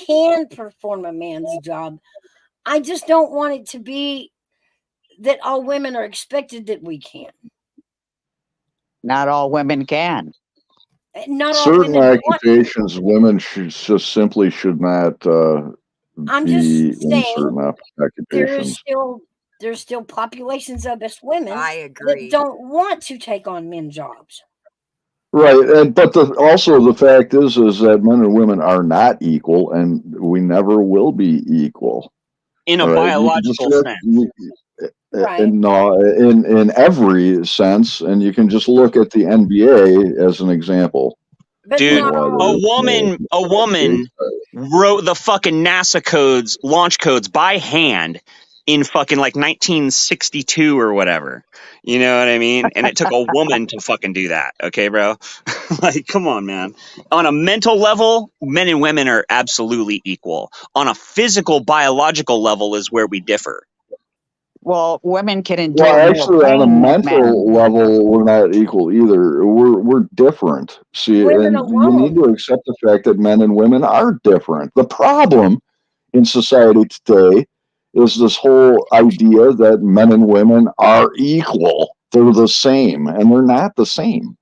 can perform a man's job, I just don't want it to be that all women are expected that we can. Not all women can. Not all Certain women want to. occupations, women just simply should not I'm be just in certain saying occupations. there's still populations of us women I that agree. don't want to take on men jobs. Right, and but also the fact is that men and women are not equal, and we never will be equal. In a All right, you can just biological look, sense. Right. in every sense, and you can just look at the NBA as an example. But Dude, not Why all. a woman wrote the fucking NASA codes, launch codes by hand in fucking like 1962 or whatever. You know what I mean? And it took a woman to fucking do that. Okay, bro? Like, come on, man. On a mental level, men and women are absolutely equal. On a physical, biological level is where we differ. Well, women can Well, endure more actually, on a pain than men. mental level, we're not equal either. We're different. See, Women and you need alone. to accept the fact that men and women are different. The problem in society today is this whole idea that men and women are equal. They're the same, and they're not the same.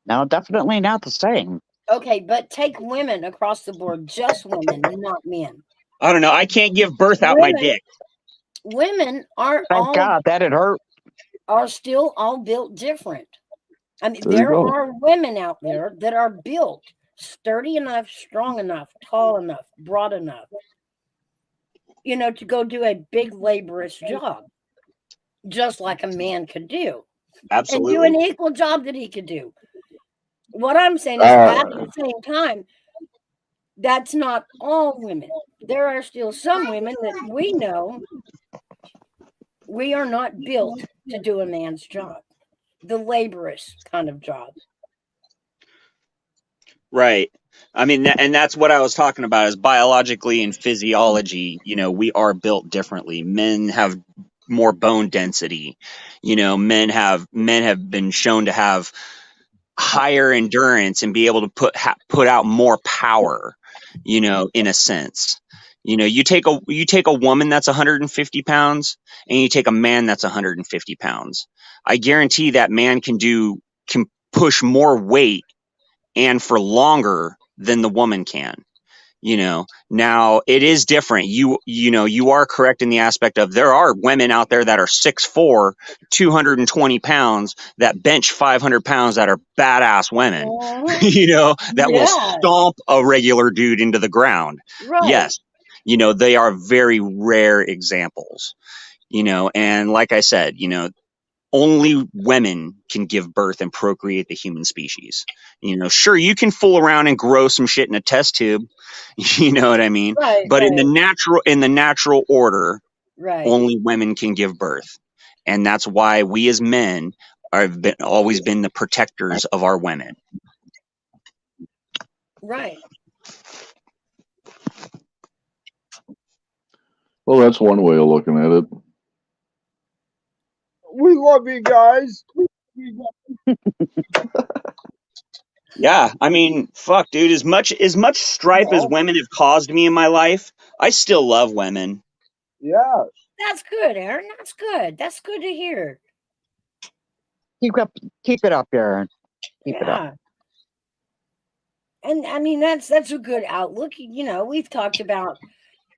No, definitely not the same. Okay, but take women across the board, just women, not men. I don't know. I can't give birth out my dick. Women are Thank God, that'd hurt. are still all built different. I mean, There you there go. are women out there that are built sturdy enough, strong enough, tall enough, broad enough, to go do a big laborious job, just like a man could do, and do an Absolutely. equal job that he could do. What I'm saying is, at the same time, that's not all women. There are still some women that we know we are not built to do a man's job, the laborious kind of job. Right. I mean, and that's what I was talking about is biologically and physiology, we are built differently. Men have more bone density. Men have been shown to have higher endurance and be able to put out more power, in a sense. You take a woman that's 150 pounds and you take a man that's 150 pounds. I guarantee that man can push more weight and for longer than the woman can. Now it is different. You are correct in the aspect of there are women out there that are 6'4", 220 pounds that bench 500 pounds that are badass women, that will stomp a regular dude into the ground. Right. Yes. They are very rare examples, and like I said, only women can give birth and procreate the human species. Sure, you can fool around and grow some shit in a test tube, you know what I mean? Right, But right. in the natural order, Right. only women can give birth. And that's why we as men have always been the protectors of our women. Right. Well, that's one way of looking at it. We love you guys. Yeah, I mean, fuck, dude. As much strife as women have caused me in my life, I still love women. Yeah. That's good, Aaron. That's good. That's good to hear. Keep it up, Aaron. Keep it up. Yeah. And I mean, that's a good outlook. You know, we've talked about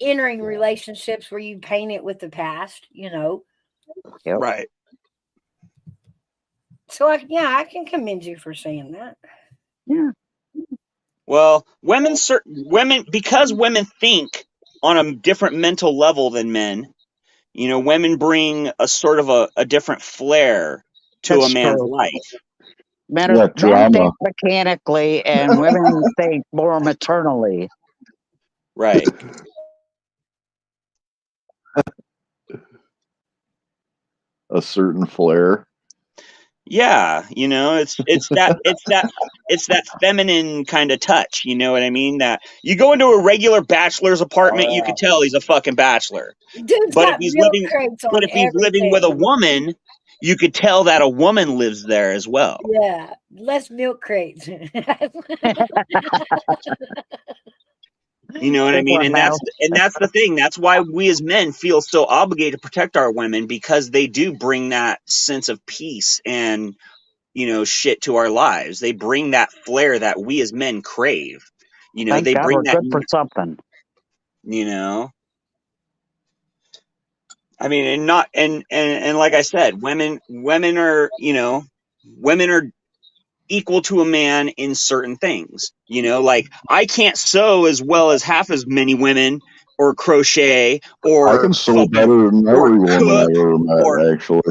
entering relationships where you paint it with the past, you know. Yep. Right. So I can commend you for saying that. Yeah. Well, women, because women think on a different mental level than men. You know, women bring a sort of a different flair to a That's man's true. life. Men Yeah, men drama. think mechanically, and women think more maternally. Right. A certain flair. Yeah, you know, it's that feminine kind of touch, you know what I mean? That you go into a regular bachelor's apartment, you could tell he's a fucking bachelor. Dude's But if got he's milk living crates but on if he's living with a everything. woman, you could tell that a woman lives there as well. Yeah, less milk crates. You know what I Big mean? one, And Mal. that's the thing. That's why we as men feel so obligated to protect our women, because they do bring that sense of peace and, you know, shit to our lives. They bring that flair that we as men crave. You know, Thank they God we're bring that, good for something. you know. I mean, and not and like I said, women are, you know, women are equal to a man in certain things. You know, like I can't sew as well as half as many women, or crochet, I or can sew fucking, better than or every woman cook, I've ever or met, actually.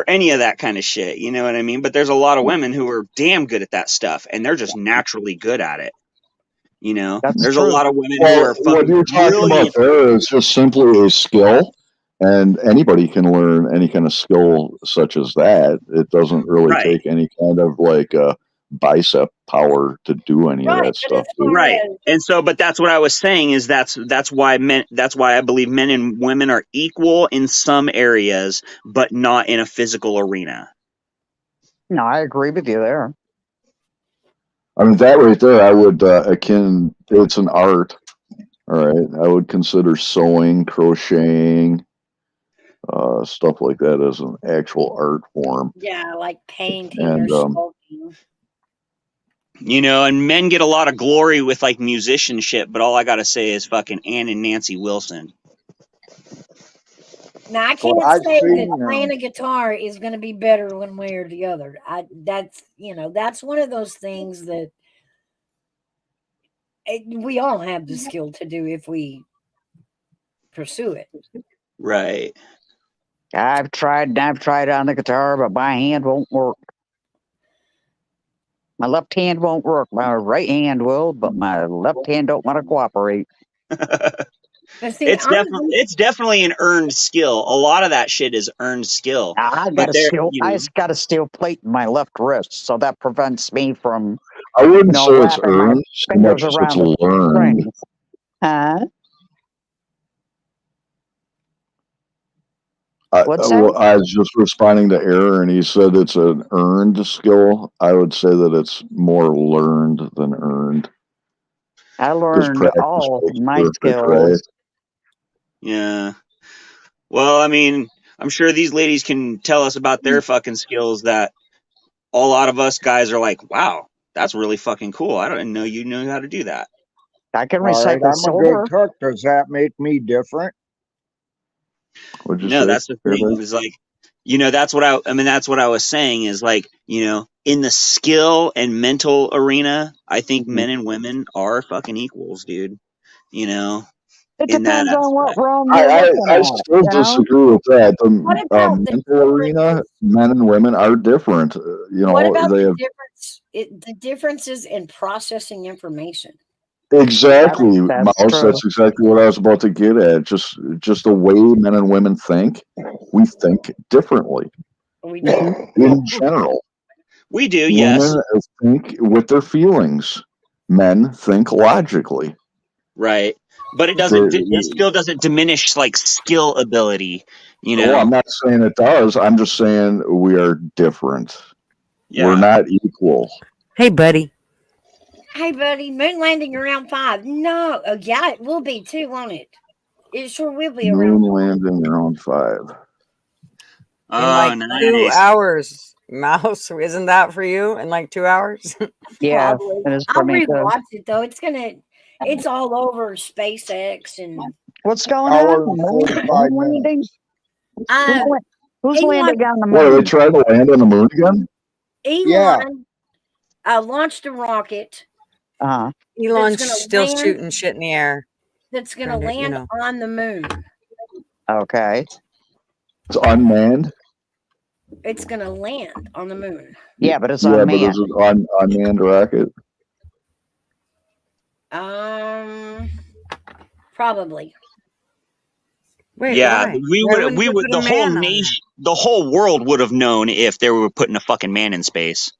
any of that kind of shit. You know what I mean? But there's a lot of women who are damn good at that stuff, and they're just naturally good at it. You know, That's there's a true. lot of women who Well, are what fucking you're talking about brilliant. there is just simply a skill, and anybody can learn any kind of skill such as that. It doesn't really Right. take any kind of like bicep power to do any of Right, that but stuff, as dude. far Right. as And so, but that's what I was saying, is that's why I believe men and women are equal in some areas, but not in a physical arena. No, I agree with you there. I mean, that right there, I would akin. It's an art. All right, I would consider sewing, crocheting, stuff like that as an actual art form. yeah, like painting or And sculpting. You know, and men get a lot of glory with like musicianship, but all I gotta say is fucking Ann and Nancy Wilson. Now I Well, can't I've say that seen playing a guitar is going to be better one way or the other. That's that's one of those things that we all have the skill to do if we pursue it. Right. I've tried on the guitar, but my hand won't work. My left hand won't work. My right hand will, but my left hand don't want to cooperate. But see, It's definitely an earned skill. A lot of that shit is earned skill. I But got a there, steel. you I know, just got a steel plate in my left wrist, so that prevents me from, I wouldn't say it's wrapping my earned so fingers much as it's around the learned. strings. Huh? What's that? I was just responding to Aaron, and he said it's an earned skill. I would say that it's more learned than earned. I Because learned practice all makes my perfect, right? skills. yeah. Well, I mean, I'm sure these ladies can tell us about their fucking skills that a lot of us guys are like, wow, that's really fucking cool. I didn't know you knew how to do that. I can all right, recycle I'm a good silver. cook. Does that make me different? What'd you No, say? that's the thing. It was like, you know, that's what I mean, that's what I was saying is like, you know, in the skill and mental arena, I think Mhm. men and women are fucking equals, dude. You know, It in that depends on what aspect. realm you're looking I at. still disagree with that. what The about the mental arena, differences? men and women are different. What about They the have the differences in processing information? exactly, That's Mouse. true. That's exactly what I was about to get at. Just the way men and women think, we think differently We Hmm. do. in general. We do, yes. Women think with their feelings. Men think logically. Right. But it The, still doesn't diminish like skill ability, you oh, I'm know? not saying it does. I'm just saying we are different. We're Yeah. not equal. Hey, buddy. Hey, buddy, moon landing around 5. No, yeah, it will be too, won't it? It sure will be around Moon 5. landing around 5. In Oh, like 2 nice. hours. Mouse, isn't that for you in like 2 hours? Yeah, Probably. it is for I'll me too. rewatch it though. It's all over SpaceX and What's going Hour on? and Moon 45 landing? minutes. Who's Elon landing on the What, are they moon? trying to land on the moon again? Yeah. launched a rocket Uh-huh. that's Elon's gonna still land shooting shit in the air. that's gonna Trying to, land on the moon. Okay. It's unmanned. It's gonna land on the moon. Yeah, but it's Yeah, but unmanned. this is unmanned rocket. Probably. Wait, Yeah, why? we Why would wouldn't we they would put the a whole man on nation, the whole world would have known if they were putting a fucking man in space.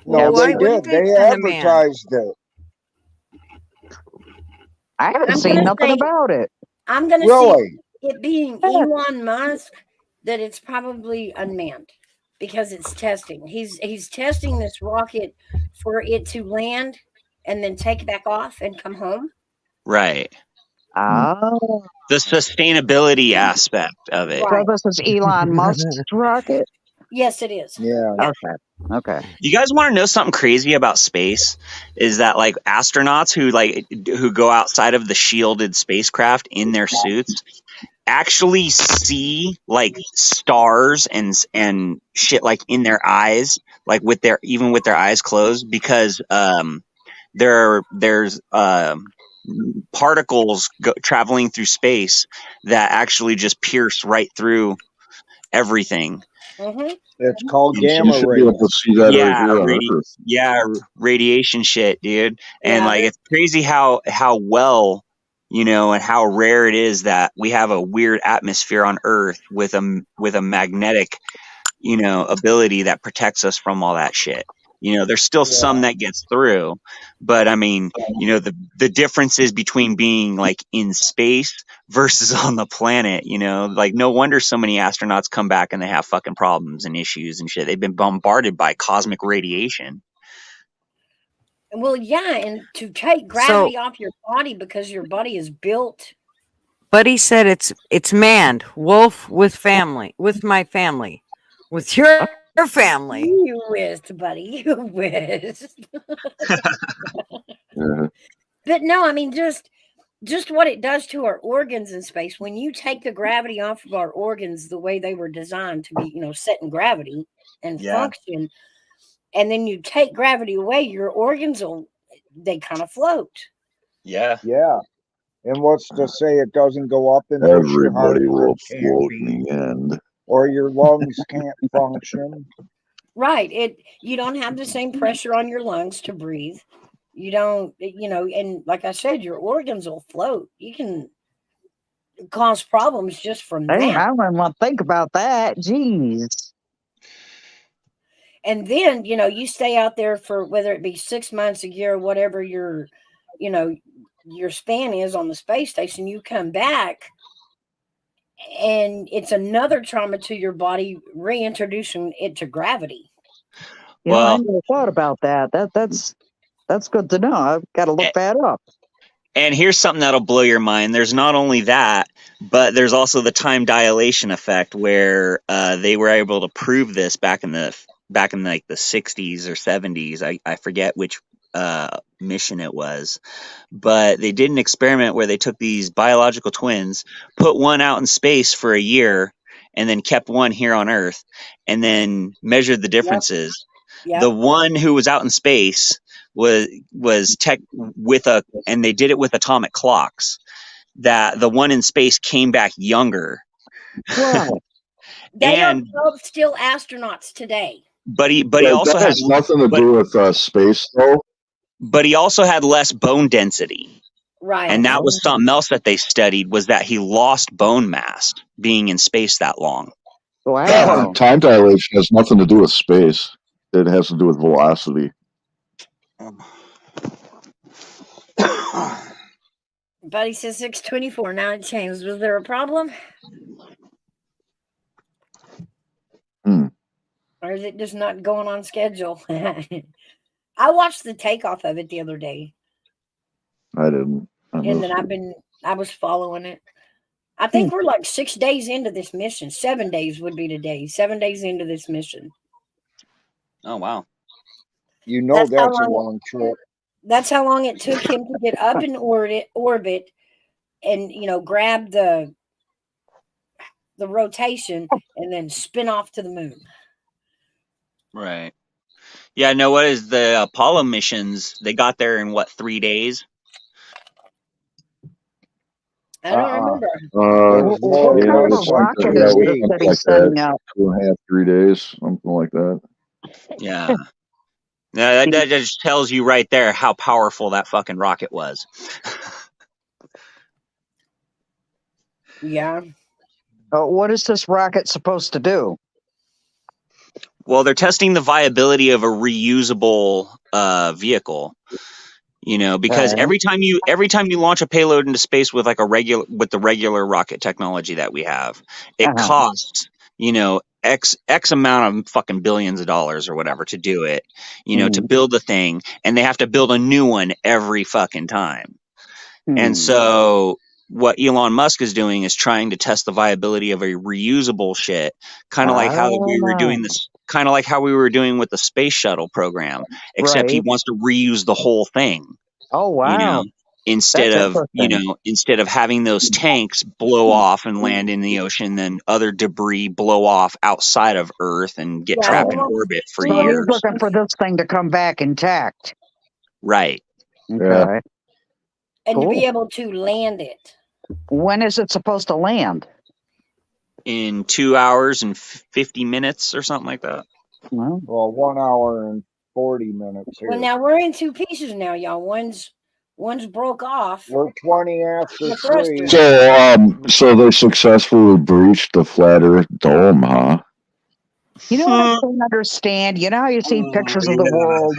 Well, No, why they wouldn't did. they They send a man? advertised it. I haven't I'm seen gonna nothing say about it. I'm gonna Really? say it being Elon Musk that it's probably unmanned because it's testing. He's testing this rocket for it to land and then take back off and come home. Right. Oh. The sustainability aspect of it. So this is Elon Musk's rocket? Yes, it is. Yeah. Okay. Okay. You guys want to know something crazy about space? Is that like astronauts who go outside of the shielded spacecraft in their suits actually see like stars and shit like in their eyes, like with their eyes closed, because there's particles traveling through space that actually just pierce right through everything. It's called And You gamma should be able to rays. see that right here on Earth. radiation shit, dude. And Yeah. like it's crazy how well, and how rare it is that we have a weird atmosphere on Earth with a magnetic, ability that protects us from all that shit. There's still some that gets through, but I mean, the differences between being like in space versus on the planet, like no wonder so many astronauts come back and they have fucking problems and issues and shit. They've been bombarded by cosmic radiation. Well, yeah, and to take gravity off your body because your body is built. Buddy said it's manned. Wolf with my family. With your family. You whist, buddy. You whist. But no, I mean just what it does to our organs in space. When you take the gravity off of our organs the way they were designed to be, set in gravity and function, and then you take gravity away, your organs they kind of float. Yeah. Yeah. And what's to say it doesn't go up and push you harder Everybody will it can't float be, in the end. or your lungs can't function. Right. You don't have the same pressure on your lungs to breathe. You don't, and like I said, your organs will float. You can cause problems just from Hey, that. I don't want to think about that. Jeez. And then, you stay out there for whether it be 6 months, a year, whatever your span is on the space station, you come back and it's another trauma to your body, reintroducing it to gravity. I never thought about that. That's good to know. I've got to look that up. And here's something that'll blow your mind. There's not only that, but there's also the time dilation effect, where they were able to prove this back in like the 60s or 70s. I forget which mission it was, but they did an experiment where they took these biological twins, put one out in space for a year, and then kept one here on Earth, and then measured the differences. Yep. The one who was out in space was tech and they did it with atomic clocks, that the one in space came back younger. Wow. They are both still astronauts today. But he That also has had nothing to do with space, though. But he also had less bone density. Right. And that was something else that they studied, was that he lost bone mass being in space that long. Wow. Time dilation has nothing to do with space. It has to do with velocity. Buddy says 6:24. Now it changed. Was there a problem? Or is it just not going on schedule? I watched the takeoff of it the other day. I didn't. And then I was following it. I think we're like 6 days into this mission. 7 days would be today. 7 days into this mission. Oh wow. You know That's how that's a long. long trip. That's how long it took him to get up in orbit, and grab the rotation and then spin off to the moon. Right. Yeah. No. What is the Apollo missions? They got there in what, 3 days? I don't remember. It was more. What It kind of a was like rocket is 3 this days. that he's sending out? 2.5, 3 days, something like that. Yeah. Yeah. That just tells you right there how powerful that fucking rocket was. Yeah. What is this rocket supposed to do? Well, they're testing the viability of a reusable vehicle. Because Okay. every time you launch a payload into space with like the regular rocket technology that we have, it Uh-huh. costs X amount of fucking billions of dollars or whatever to do it, to build the thing, and they have to build a new one every fucking time. And so what Elon Musk is doing is trying to test the viability of a reusable shit, kind of like how we were doing this, kind of like how we were doing with the space shuttle program, except he Right. wants to reuse the whole thing, Oh wow. instead That's of, interesting. instead of having those tanks blow off and land in the ocean, then other debris blow off outside of Earth and get Yeah. trapped in orbit for So he's years. looking for this thing to come back intact. Right. Okay. Yeah. And to be Cool. able to land it. When is it supposed to land? In 2 hours and 50 minutes or something like that. Well, 1 hour and 40 minutes here. Well, now we're in two pieces now, y'all. One's broke off. We're 20 after The 3. thruster. So they successfully breached the flat Earth dome, huh? you know what I don't understand? You know how you see pictures of the world,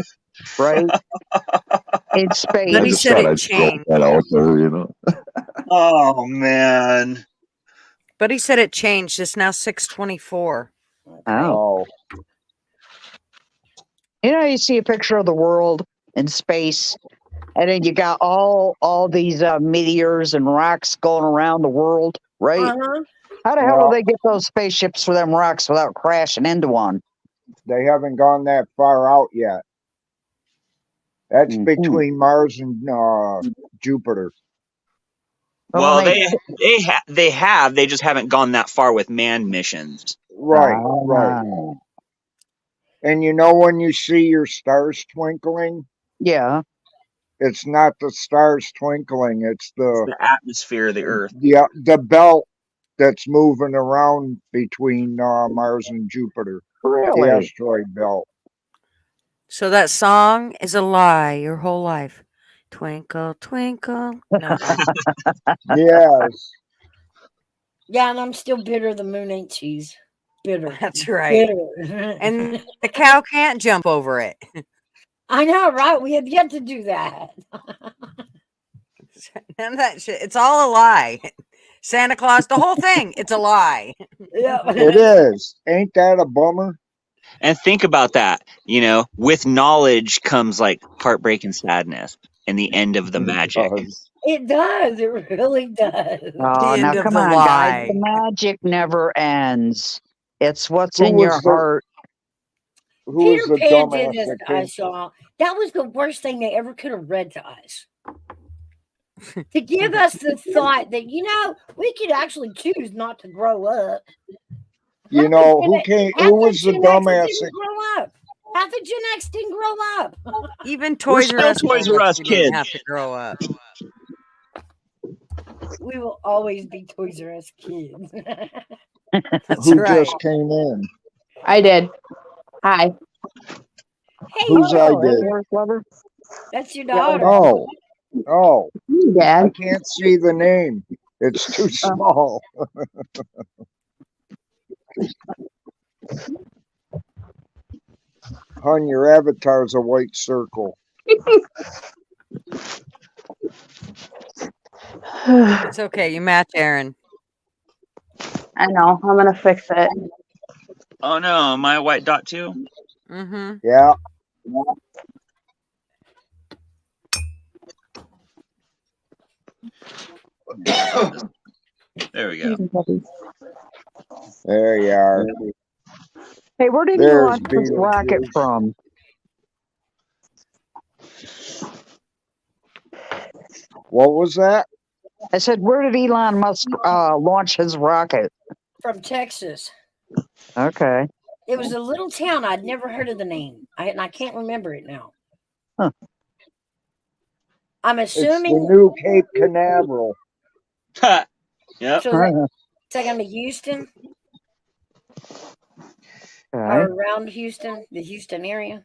right? In space. But I he just said thought it I'd throw changed. that out there. Oh man. But he said it changed. It's now 6:24. Oh. You know, you see a picture of the world in space, and then you got all these meteors and rocks going around the world, right? Uh-huh. How the hell do they get those spaceships for them rocks without crashing into one? They haven't gone that far out yet. That's between Mars and Jupiter. Well, they have. They just haven't gone that far with manned missions. Right, right. And when you see your stars twinkling, yeah, it's not the stars twinkling, it's the atmosphere of the Earth. The belt that's moving around between Mars and Jupiter. Really? The asteroid belt. So that song is a lie your whole life. Twinkle, twinkle. No. Yes. Yeah, and I'm still bitter the moon ain't cheese. Bitter. That's right. Bitter. And the cow can't jump over it. I know, right? We have yet to do that. And that shit, it's all a lie. Santa Claus, the whole thing, it's a lie. Yeah. It is. Ain't that a bummer? And think about that. With knowledge comes like heartbreak and sadness, and the end of the magic. It does. It really does. Oh, now end of come the on, guys. lie. The magic never ends. It's what's Who in was your the- heart. Who was Peter the Pan did dumbass this that to came? us, y'all. That was the worst thing they ever could have read to us. To give us the thought that, we could actually choose not to grow up. Who was the dumbass Didn't grow up. Half the Gen X didn't grow up. Even Toys R Us Toys told R us Us we didn't kids. have to grow up. We will always be Toys R Us kids. That's Who right. just came in? I did. Hi. Hey, Who's I Oh, did? Doris Lover? that's your daughter. Oh, I Dad. can't see the name. It's too small. Hun, your avatar's a white circle. It's okay. You match Aaron. I know. I'm gonna fix it. Oh no, am I a white dot too? Mm-hmm. Yeah. There we go. There you are. Hey, where did he There's launch this rocket Beetlejuice. from? What was that? I said, where did Elon Musk launch his rocket? From Texas. Okay. It was a little town. I'd never heard of the name. And I can't remember it now. Huh. I'm It's the assuming. new Cape Canaveral. Yep. So is that going to be Houston? Okay. Or around Houston, the Houston area?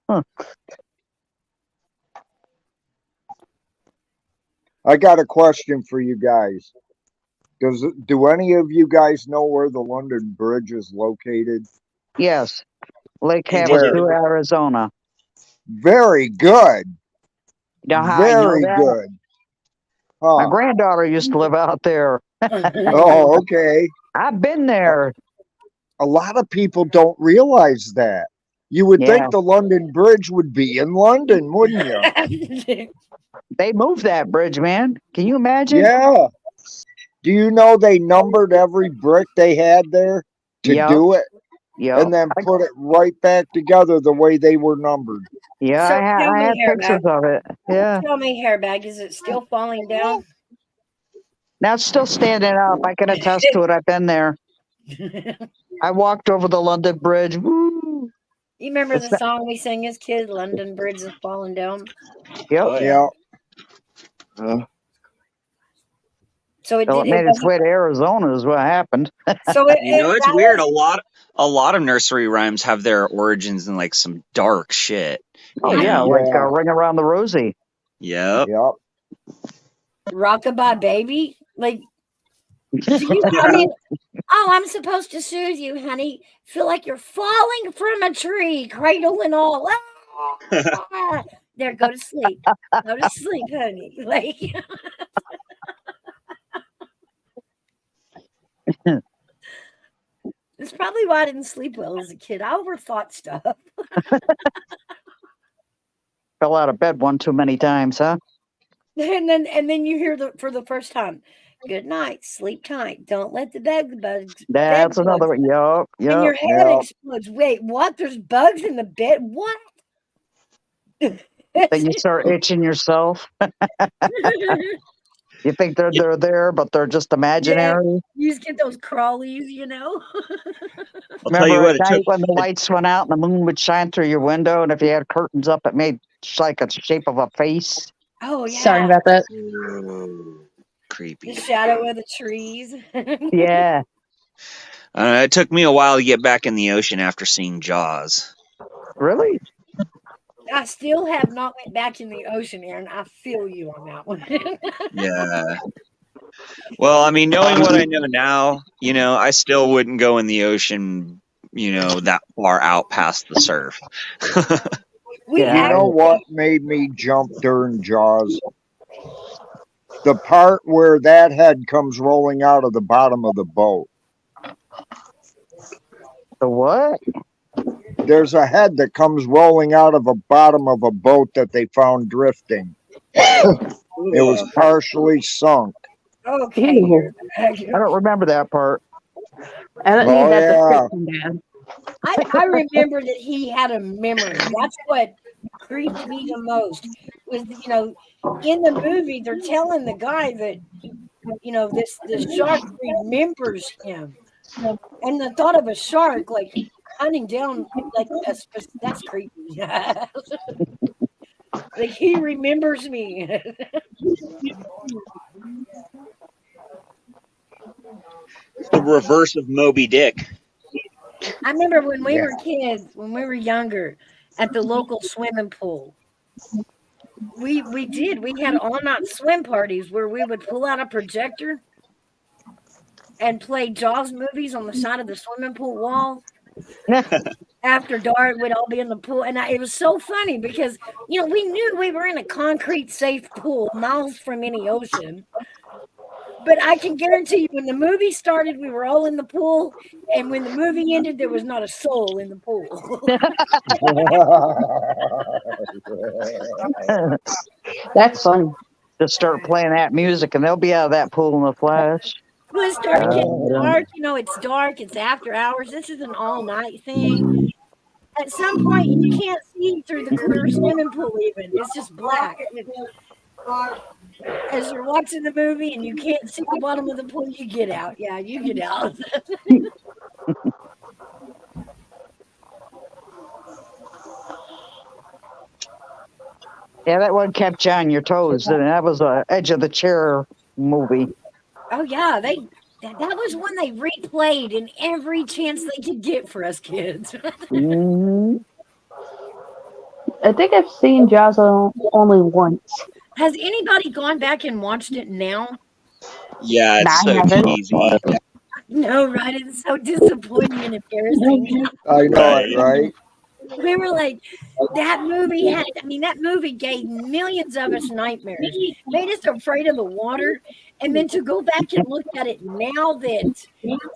Huh. I got a question for you guys. Do any of you guys know where the London Bridge is located? Yes. Lake Indeed. Havasu, Arizona. Very good. You know how I know Very that? good. My Huh. granddaughter used to live out there. Oh, okay. I've been there. A lot of people don't realize that. You would Yeah. think the London Bridge would be in London, wouldn't you? They moved that bridge, man. Can you imagine? Yeah. Do you know they numbered every brick they had there to Yep. do it? Yep. And then put it right back together the way they were numbered. Yeah, So tell I me, have pictures Hairbag. of it. Yeah. Tell me, Hairbag, is it still falling down? Now it's still standing up. I can attest to it. I've been there. I walked over the London Bridge. Woo! You remember It's the song we sang as kids, London Bridge is falling down? Yep. Oh, yeah. Yeah. So it So did. it It made its wasn't. way to Arizona is what happened. So You know, it's that weird. was- A lot of nursery rhymes have their origins in like some dark shit. Oh You yeah, know? like Yeah. Ring Around the Rosie. Yep. Yep. Rockabye Baby. Like, do you? I mean, oh, I'm supposed to soothe you, honey. Feel like you're falling from a tree, cradle and all. Ah! There, go to sleep. Go to sleep, honey. Like, it's probably why I didn't sleep well as a kid. I overthought stuff. Fell out of bed one too many times, huh? And then you hear for the first time, good night, sleep tight. Don't let the bed That's another bugs. one. Yup, And your yup. head Yep. explodes. Wait, what? There's bugs in the bed? What? Then you start itching yourself. You think they're there, but they're just Yeah, imaginary. you just get those crawlies, you know? I'll tell you Remember what, at it night took. when the lights went out and the moon would shine through your window, and if you had curtains up, it made like a shape of a face. Oh, yeah. Sorry about that. Ooh, creepy. The shadow of the trees. Yeah. It took me a while to get back in the ocean after seeing Jaws. Really? I still have not went back in the ocean, Aaron. I feel you on that one. Yeah. Well, I mean, knowing what I know now, you know, I still wouldn't go in the ocean, you know, that far out past the surf. We Yeah. You know actually, what made me jump during Jaws? The part where that head comes rolling out of the bottom of the boat. The what? There's a head that comes rolling out of the bottom of a boat that they found drifting. It was partially sunk. okay. Ew. I don't remember that part. I don't Oh, need that yeah. description, Dad. I remember that he had a memory. That's what creeped me the most. Was, you know, in the movie they're telling the guy that, you know, this shark remembers him, and the thought of a shark like hunting down like that's creepy. Like he remembers me. The reverse of Moby Dick. I remember when we Yeah. were kids, when we were younger, at the local swimming pool. We had all night swim parties where we would pull out a projector and play Jaws movies on the side of the swimming pool wall. After dark, we'd all be in the pool, and it was so funny because, you know, we knew we were in a concrete safe pool miles from any ocean. But I can guarantee you, when the movie started, we were all in the pool, and when the movie ended, there was not a soul in the pool. That's fun. Just start playing that music, and they'll be out of that pool in a flash. Well, it started getting dark. You know, it's dark. It's after hours. This is an all night thing. At some point, you can't see through the clear swimming pool. Even it's just black. As you're watching the movie and you can't see the bottom of the pool, you get out. Yeah, you get out. Yeah, that one kept you on your toes. And that was a edge of the chair movie. Oh yeah, that was one they replayed in every chance they could get for us kids. Mhm. I think I've seen Jaws only once. Has anybody gone back and watched it now? Yeah, Nah, it's I so haven't. cheesy. No, right? It's so disappointing and embarrassing. I know it, Right. right? We were like, that movie had, I mean, that movie gave millions of us nightmares, made us afraid of the water. And then to go back and look at it now that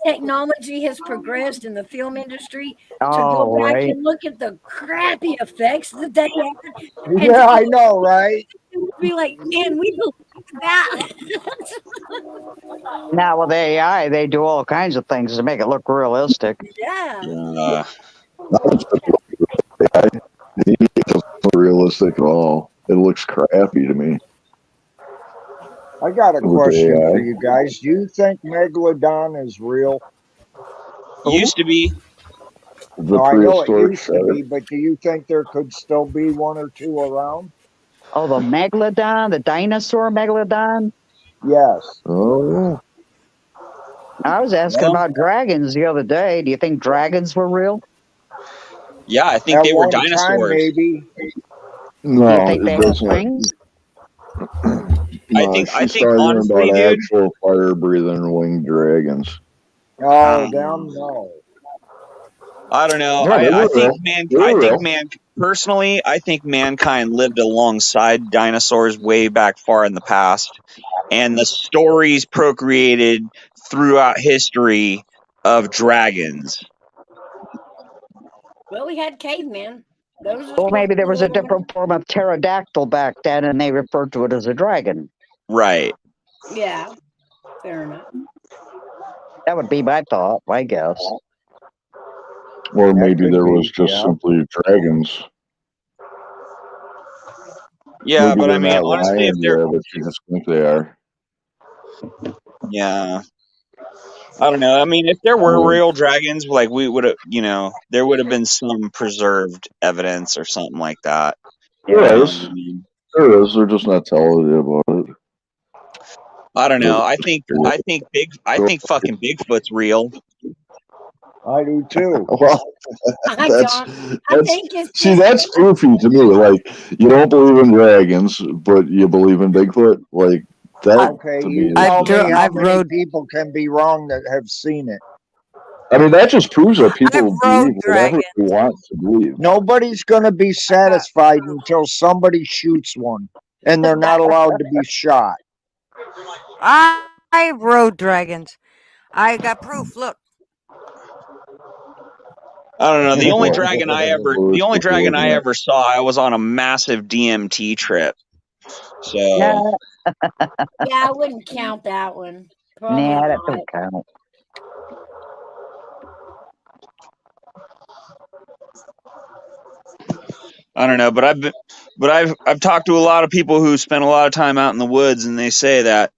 technology has progressed in the film industry, to go Oh, back right. and look at the crappy effects that they had, and Yeah, I know, right? to be like, man, we believed that. Now with AI, they do all kinds of things to make it look realistic. Yeah. It doesn't look realistic at all. It looks crappy to me I got a with the question for AI. you guys. Do you think Megalodon is real? Used to be. The No, I know it prehistoric used to shark. be, but do you think there could still be one or two around? Oh, the megalodon, the dinosaur megalodon. Yes. Oh, I was asking Well, about dragons the other day. Do you think dragons were real? yeah, I think At they were one time, dinosaurs. maybe. Do you no, think it they had doesn't. wings? No, I she's think talking honestly, about dude. actual fire-breathing winged dragons. Oh, Um, damn no. I don't know. Yeah, they I were think real. They were real. personally, I think mankind lived alongside dinosaurs way back far in the past, and the stories procreated throughout history of dragons. Well, we had cavemen. Those are Well, supposed maybe to there be was a living. different form of pterodactyl back then, and they referred to it as a dragon. Right. Yeah, fair enough. That would be my thought, I guess. Or That maybe could there was be, just yeah. simply dragons. Yeah, Maybe but I they're mean, not honestly, if lying they're there, but you just think they are. yeah, I don't know. I mean, if there were Well, real dragons, like we would have, there would have been some preserved evidence or something like that. You there know Yeah. what I is. mean? There is. They're just not telling you about it. I don't know. They're- I think fucking Bigfoot's real. I do too. Well, I that's don't. I think it's see, just that's goofy to me. Like, you don't believe in dragons, but you believe in Bigfoot. Like that Okay, to you me is I've tell just. me how I've many rode people can be wrong that have seen it. I mean, that just proves that I've people rode believe whatever dragons. they want to believe. Nobody's going to be satisfied until somebody shoots one, and they're not allowed to be shot. I rode dragons. I got proof. Look. I don't know. Louis The only was dragon I looking at. ever saw, I was on a massive DMT trip. Nah, So Yeah, I wouldn't count that one. Probably nah, that not. don't count. I don't know, but I've talked to a lot of people who spend a lot of time out in the woods, and they say that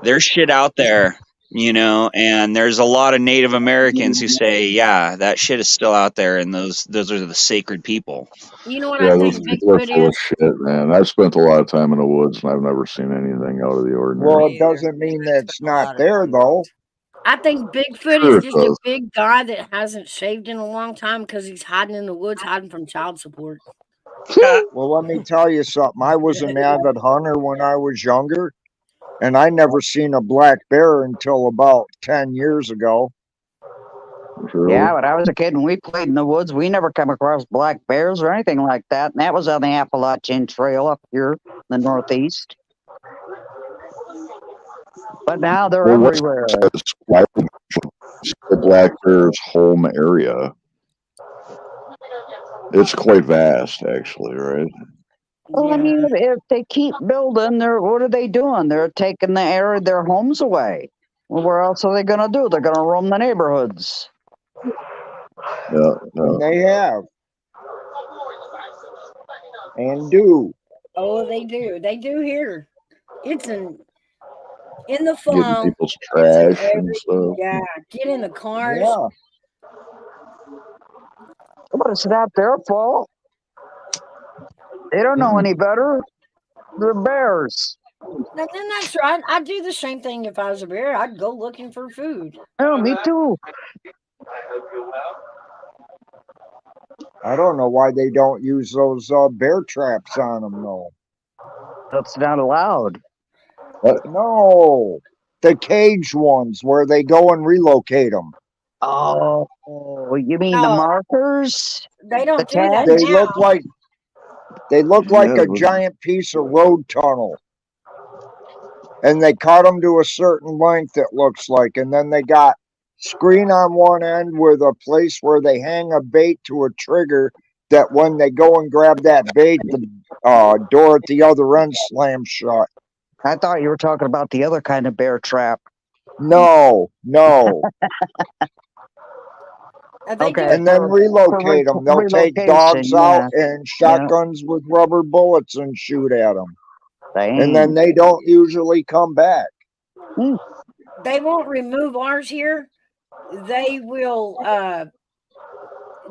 there's shit out there, and there's a lot of Native Americans who say, yeah, that shit is still out there, and those are the sacred people. You know what I Yeah, those think people are Bigfoot full of is? shit, man. I've spent a lot of time in the woods, and I've never seen anything out of the ordinary. Well, Me it either. doesn't mean I that spent it's a not lot of there, time though. woods. I think Bigfoot Sure, is it just a does. big guy that hasn't shaved in a long time because he's hiding in the woods, hiding from child support. Well, let me tell you something. I was an avid hunter when I was younger, and I never seen a black bear until about 10 years ago. Really? Yeah, when I was a kid and we played in the woods, we never come across black bears or anything like that. And that was on the Appalachian Trail up here in the Northeast. But now they're Well, what's everywhere. the black bear's home area? It's quite vast, actually, right? Well, I mean, if they keep building, what are they doing? They're taking their homes away. Well, where else are they going to do? They're going to roam the neighborhoods. Yeah, And yeah. they have. And do. Oh, they do. They do here. It's in the Getting fall. people's It's in trash and stuff. yeah. Get in the cars. Yeah. But it's not their fault. They don't know any better. They're bears. Now, then that's right. I'd do the same thing if I was a bear. I'd go looking for food. Oh, me too. I don't know why they don't use those bear traps on them, though. That's not allowed. No. The cage ones where they go and relocate them. Oh, you mean the No, markers? they The don't do that tags? They look like Yeah, a giant piece of road tunnel. And they cut them to a certain length, it looks like. And then they got screen on one end with a place where they hang a bait to a trigger that when they go and grab that bait, the door at the other end slams shut. I thought you were talking about the other kind of bear trap. No. They do Okay. And then relocate them. They'll take dogs relocation, out yeah. and shotguns with rubber bullets and shoot at them. Dang. And then they don't usually come back. They won't remove ours here. They will.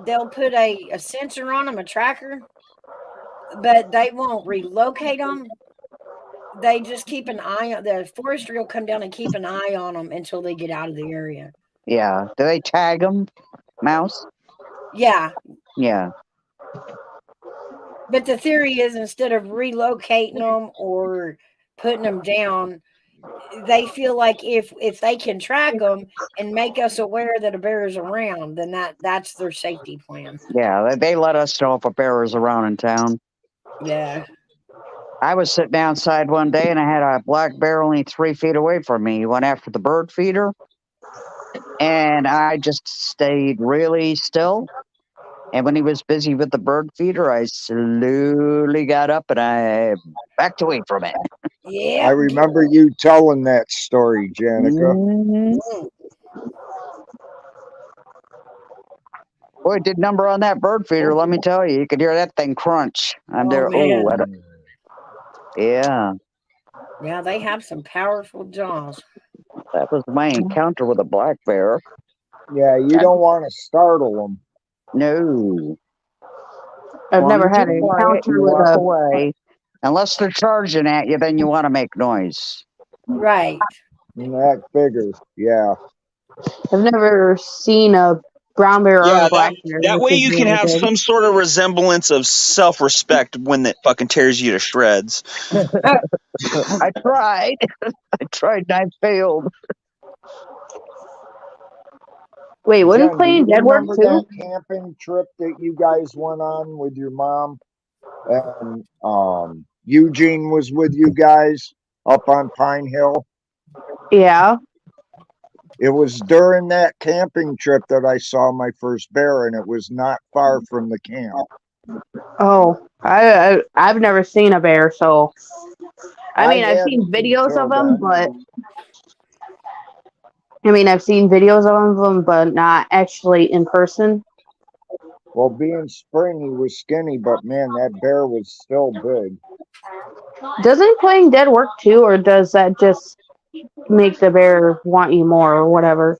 They'll put a sensor on them, a tracker, but they won't relocate them. They just keep an eye on the forestry will come down and keep an eye on them until they get out of the area. Yeah. Do they tag them, Mouse? Yeah, Yeah. but the theory is instead of relocating them or putting them down, they feel like if they can track them and make us aware that a bear is around, then that's their safety plan. Yeah. They let us know if a bear is around in town. Yeah. I was sitting outside one day and I had a black bear only 3 feet away from me. He went after the bird feeder. And I just stayed really still. And when he was busy with the bird feeder, I slowly got up and I backed away from it. Yeah. I remember you telling that story, Janica. Mhm. Boy, it did number on that bird feeder, let me tell you. You could hear that thing crunch. I'm there. Man. Yeah. Yeah, they have some powerful jaws. That was my encounter with a black bear. Yeah, you don't want to startle them. No. I've never had an an encounter with walk a. away. Unless they're charging at you, then you want to make noise. Right. That figures. Yeah. I've never seen a brown bear or Yeah, a black bear. that way which is you can really have good. some sort of resemblance of self-respect when it fucking tears you to shreds. I tried. I tried and I failed. Wait, wasn't Jen, do playing you Dead Work remember too? that camping trip that you guys went on with your mom? And Eugene was with you guys up on Pine Hill. Yeah. It was during that camping trip that I saw my first bear, and it was not far from the camp. Oh, I've never seen a bear, so I mean I've seen hadn't videos until of them, then. but I've seen videos of them, but not actually in person. Well, being spring, he was skinny, but man, that bear was still big. Doesn't playing dead work too, or does that just make the bear want you more or whatever?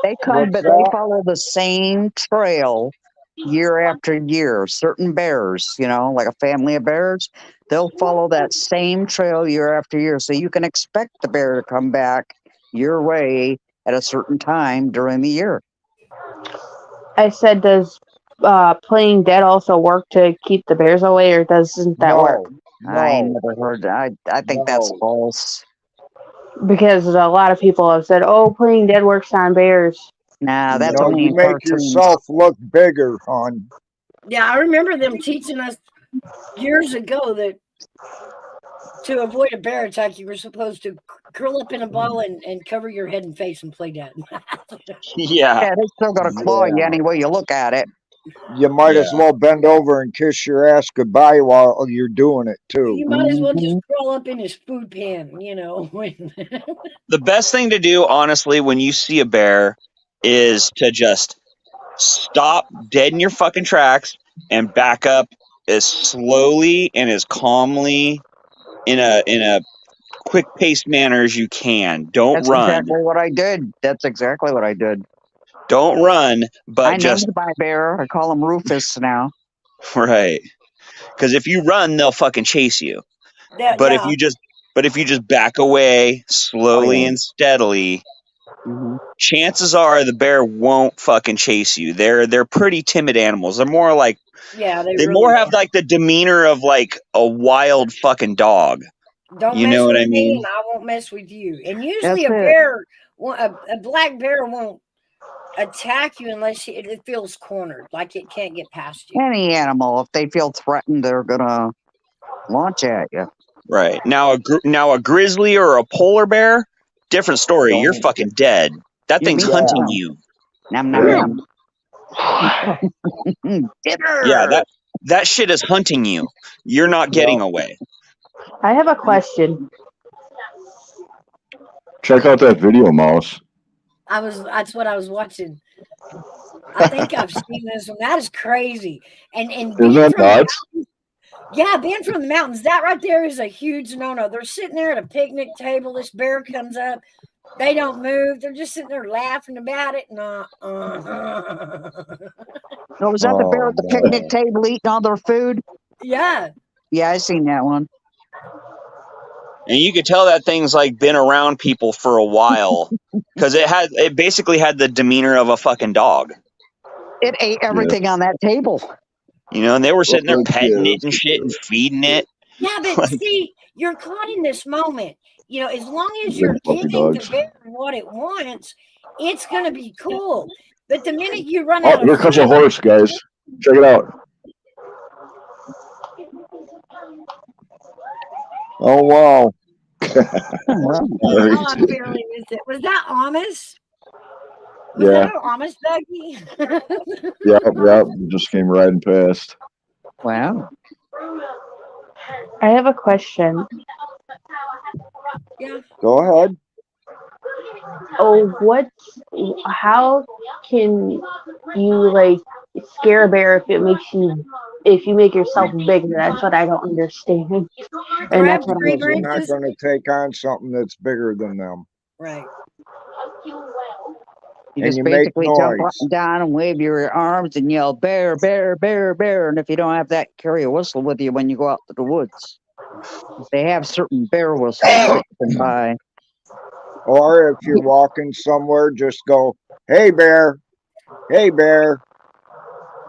They come, What's but they that? follow the same trail year after year. Certain bears, like a family of bears, they'll follow that same trail year after year. So you can expect the bear to come back your way at a certain time during the year. I said, does playing dead also work to keep the bears away, or doesn't that work? I never heard that. I think that's false. Because a lot of people have said, "Oh, playing dead works on bears." Nah, that's No, only you in make cartoons. yourself look bigger, hon. Yeah, I remember them teaching us years ago that to avoid a bear attack, you were supposed to curl up in a ball and cover your head and face and play dead. Yeah. Yeah, they still got to claw you any way you look at it. You might as Yeah. well bend over and kiss your ass goodbye while you're doing it too. You might as well just Mm-hmm. crawl up in his food pan, you know. The best thing to do, honestly, when you see a bear is to just stop dead in your fucking tracks and back up as slowly and as calmly in a quick paced manner as you can. Don't That's run. exactly what I did. That's exactly what I did. Don't run, but I named just my bear. I call him Rufus now. right. Because if you run, they'll fucking chase you. That, But if yeah. you just back away slowly and steadily, Mm-hmm. chances are the bear won't fucking chase you. They're pretty timid animals. They're more like Yeah, they they really more have are. like the demeanor of like a wild fucking dog. Don't You mess know what I with me, mean? and I won't mess with you. And That's usually, a it. bear, a black bear, won't attack you unless it feels cornered, like it can't get past you. Any animal, if they feel threatened, they're gonna launch at you. Right. Now a grizzly or a polar bear, different story. You're Don't. fucking dead. That Your thing's meat's hunting done. you. Nom nom Yeah. nom. Yeah, Dinner. that shit is hunting you. You're not getting Yeah. away. I have a question. Check out that video, Mouse. That's what I was watching. I think I've seen this one. That is crazy. And Isn't being that from the nuts? yeah, being from the mountains, that right there is a huge no-no. They're sitting there at a picnic table. This bear comes up. They don't move. They're just sitting there laughing about it. No, Oh, was that the bear Oh at the picnic man. table eating all their food? yeah, Yeah, I seen that one. And you could tell that thing's like been around people for a while because it basically had the demeanor of a fucking dog. It ate Yeah. everything on that table. You know, and they were sitting there Look petting it at and shit and feeding it. yeah. But Like, see, you're caught in this moment. You know, as long as big you're puppy giving the dogs. bear what it wants, it's gonna be cool. But the minute you run Oh, out of here comes a food, horse, guys. Check it out. Oh wow. oh, I barely missed it. Was that Amish? Was Yeah, that an Amish buggy? yeah. Just came riding past. Wow. I have a question. yeah. Go ahead. Oh, how can you like scare a bear if you make yourself bigger? That's what I don't understand. And Grab that's what tree Because they're I'm not branches. going to take on something that's bigger than them. Right. You And just you make basically jump up noise. and down and wave your arms and yell, bear, bear, bear, bear. And if you don't have that, carry a whistle with you when you go out to the woods. They have certain bear whistles that you can buy. Or if you're walking somewhere, just go, hey bear, hey bear.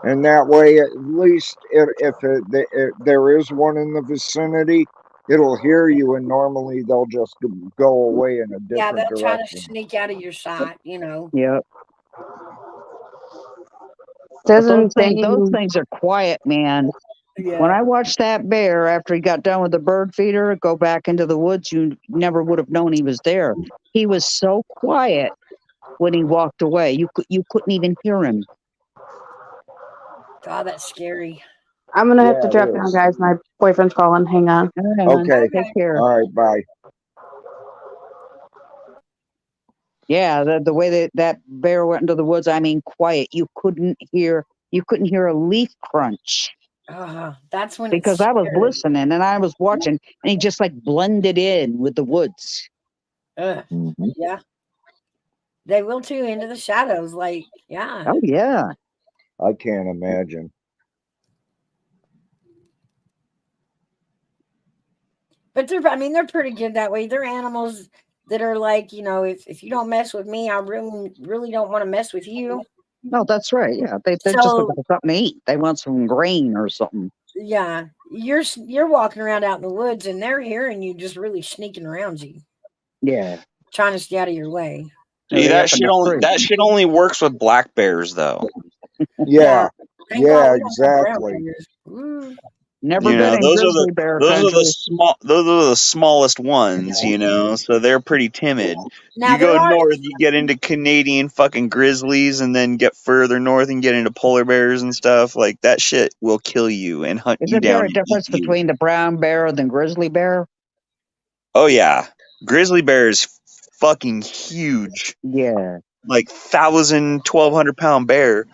And that way, at least if there is one in the vicinity, it'll hear you, and normally they'll just go away in a Yeah, different they'll try to direction. sneak out of your sight, you know. Yep. But doesn't they those things are quiet, man. Yeah. When I watched that bear after he got done with the bird feeder go back into the woods, you never would have known he was there. He was so quiet when he walked away. You couldn't even hear him. God, that's scary. I'm gonna have to Yeah, drop it down, is. guys. My boyfriend's calling. Hang on. All right, Okay. take care. All right, bye. Yeah, the way that bear went into the woods, I mean, quiet. You couldn't hear a leaf crunch That's when because it's I was scary. listening and I was watching, and he just like blended in with the woods. Mhm. Yeah. They will too, into the shadows. Like, yeah. Oh yeah. I can't imagine. But they're pretty good that way. They're animals that are like, you know, if you don't mess with me, I really don't want to mess with you. No, that's right. Yeah, they're just So looking for something to eat. They want some grain or something. yeah, you're walking around out in the woods and they're hearing you just really sneaking around you, Yeah. trying to stay out of your way. Are see, they up in the tree? that shit only works with black bears though. Yeah, Thank God yeah, we don't have brown exactly. bears. Ooh. Never You been know, in grizzly bear country. those are the smallest ones, you know, so they're pretty timid. Now You there go are north, you get into Canadian fucking grizzlies, and then get further north and get into polar bears and stuff. Like that shit will kill you and hunt you Isn't there down a and eat difference you. between the brown bear and the grizzly bear? Oh yeah, grizzly bear is fucking huge, Yeah. like 1,200 pound bear.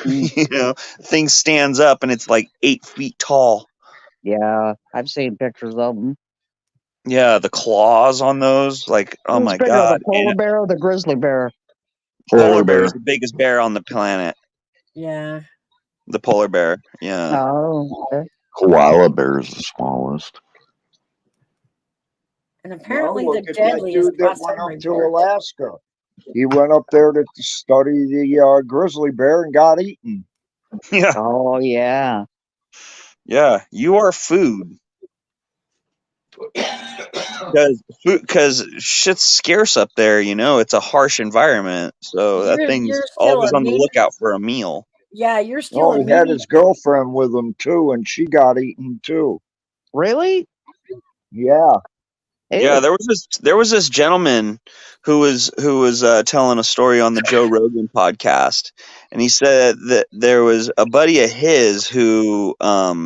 Mm, You know, thing stands up and it's like 8 feet tall. yeah. I've seen pictures of them. Yeah, the claws on those, like, oh Who's my bigger, the god. polar And bear or the grizzly bear? polar bear is the biggest bear on the planet. yeah. The polar bear. Yeah. Oh, okay. Koala bear is the smallest. And Well, apparently the look at that deadliest dude that last went time up to report. Alaska. He went up there to study the grizzly bear and got eaten. Yeah. Oh, yeah. Yeah. You are food. Because shit's scarce up there, you know, it's a harsh environment. So that thing's You're still always a on the meat. lookout for a meal. Yeah, you're still Oh, a he had meat. his girlfriend with him too, and she got eaten too. Really? Yeah. Yeah, Ew. there was this gentleman who was telling a story on the Joe Rogan podcast, and he said that there was a buddy of his who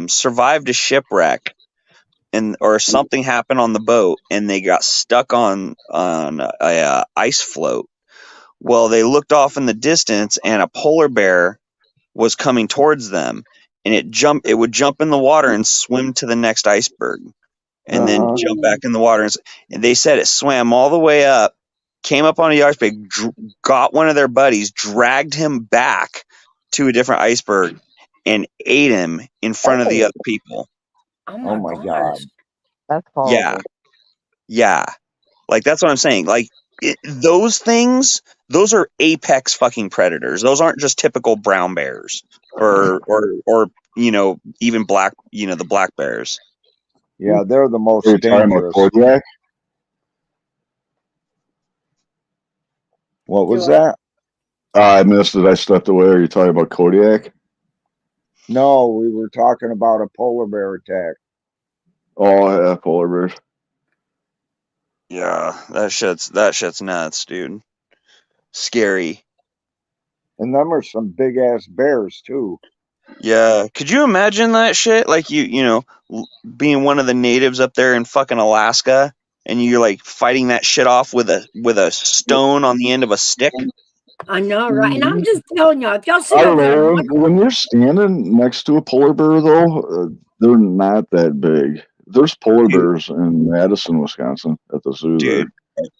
survived a shipwreck, and or something happened on the boat, and they got stuck on a ice float. Well, they looked off in the distance, and a polar bear was coming towards them, and it would jump in the water and swim to the next iceberg and then Uh-huh. jump back in the water. And they said it swam all the way up, came up on a iceberg, got one of their buddies, dragged him back to a different iceberg, and ate him in front of the Oh, other people. Oh Oh my my gosh. God. that's Yeah, horrible. yeah. Like that's what I'm saying. Like those things, those are apex fucking predators. Those aren't just typical brown bears or you know even black the black bears. Yeah, they're the Are most you talking about dangerous. Kodiak? What was Do I? that? I missed it. I stepped away. Are you talking about Kodiak? No, we were talking about a polar bear attack. Oh, yeah, polar bears. Yeah, that shit's nuts, dude. Scary. And them are some big ass bears too. Yeah, could you imagine that shit? Like you know, being one of the natives up there in fucking Alaska, and you're like fighting that shit off with a stone on the end of a stick. I know, right? And I'm just telling y'all, if y'all sit I don't over there and know. watch, When you're standing next to a polar bear, though, they're not that big. There's polar Dude, bears in Madison, Wisconsin, at the zoo there.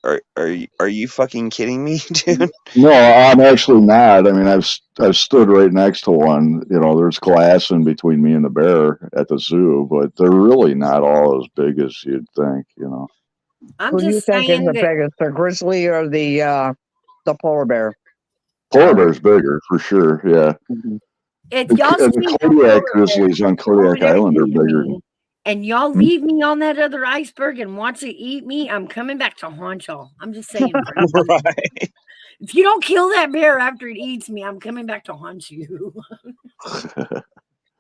dude, are you fucking kidding me, dude? No, I'm actually not. I mean, I've stood right next to one. You know, there's glass in between me and the bear at the zoo, but they're really not all as big as you'd think. You know, I'm Who do you just think is saying the that biggest, the grizzly or the polar bear? polar bear's bigger for sure. Yeah, Mhm. if and, y'all and see the a Kodiak polar bear grizzlies on over Kodiak there Island are eating bigger. me, and y'all leave me on that other iceberg and watch it eat me, I'm coming back to haunt y'all. I'm just saying, Frank. Right. If you don't kill that bear after it eats me, I'm coming back to haunt you.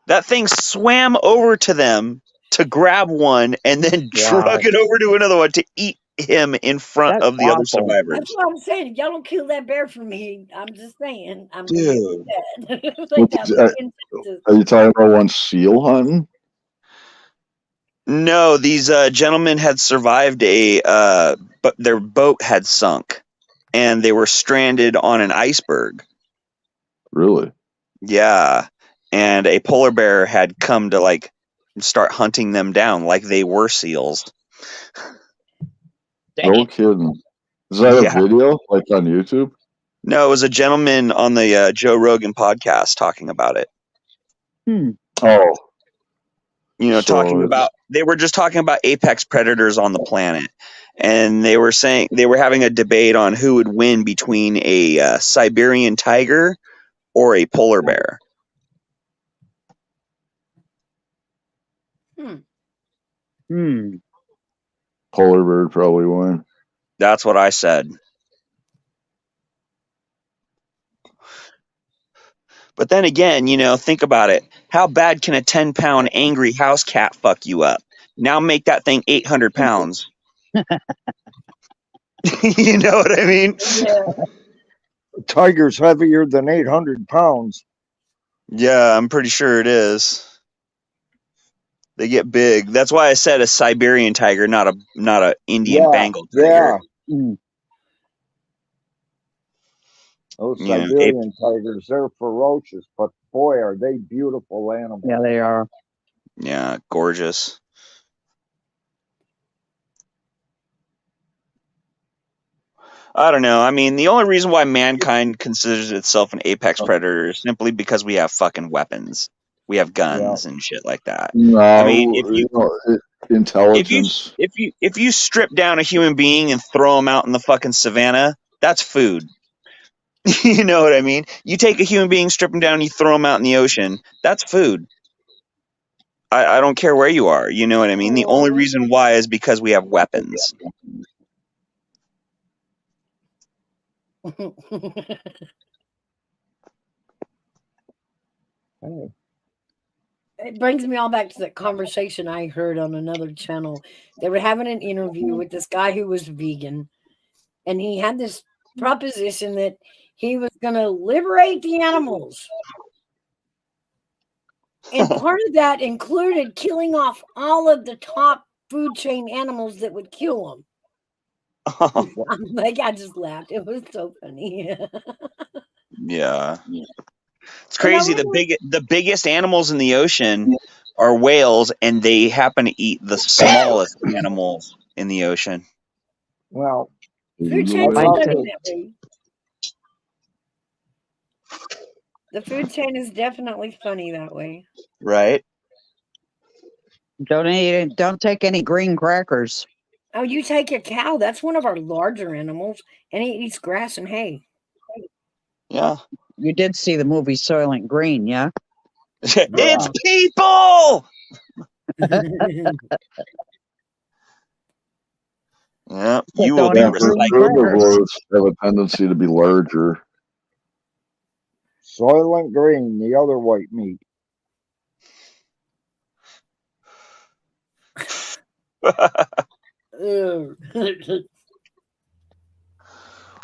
That thing swam over to them to grab one and then drug Wow, it over to another one to eat him in front that's of the other awful. That's survivors. what I'm saying. If y'all don't kill that bear for me, I'm just saying, I'm gonna get Dude. upset. Like that lady in Texas. Are you talking about one seal hunting? No, these gentlemen had survived but their boat had sunk and they were stranded on an iceberg. Really? Yeah. And a polar bear had come to like start hunting them down like they were seals. No kidding. Is that Yeah. a video like on YouTube? No, it was a gentleman on the Joe Rogan podcast talking about it. Oh, You know, so it's they were just talking about apex predators on the planet. And they were saying they were having a debate on who would win between a Siberian tiger or a polar bear. polar bear probably won. That's what I said. But then again, think about it. How bad can a 10-pound angry house cat fuck you up? Now make that thing 800 pounds. You know what I mean? Yeah. Tiger's heavier than 800 pounds. Yeah, I'm pretty sure it is. They get big. That's why I said a Siberian tiger, not a Indian Bengal tiger. Yeah. Those Yeah, Siberian tigers, they're ferocious, but boy, are they beautiful animals. Yeah, they are. Yeah, gorgeous. I don't know. I mean, the only reason why mankind considers itself an apex predator is simply because we have fucking weapons. We have guns and shit like that. No, I mean, if you intelligence. if you strip down a human being and throw him out in the fucking savannah, that's food. You know what I mean? You take a human being, strip him down, you throw him out in the ocean, that's food. I don't care where you are. You know what I mean? The only reason why is because we have weapons. It brings me all back to that conversation I heard on another channel. They were having an interview with this guy who was vegan, and he had this proposition that he was going to liberate the animals. And part of that included killing off all of the top food chain animals that would kill them. I'm like, I just laughed. It was so funny. Yeah. It's crazy. The biggest animals in the ocean are whales, and they happen to eat the smallest animals in the ocean. Well, food chain is funny that way. The food chain is definitely funny that way. Right. Don't take any green crackers. Oh, you take a cow. That's one of our larger animals, and it eats grass and hay. Yeah. You did see the movie Soylent Green, yeah? It's people! Yeah, you will be Herbivores have a tendency to be larger. Soylent Green, the other white meat.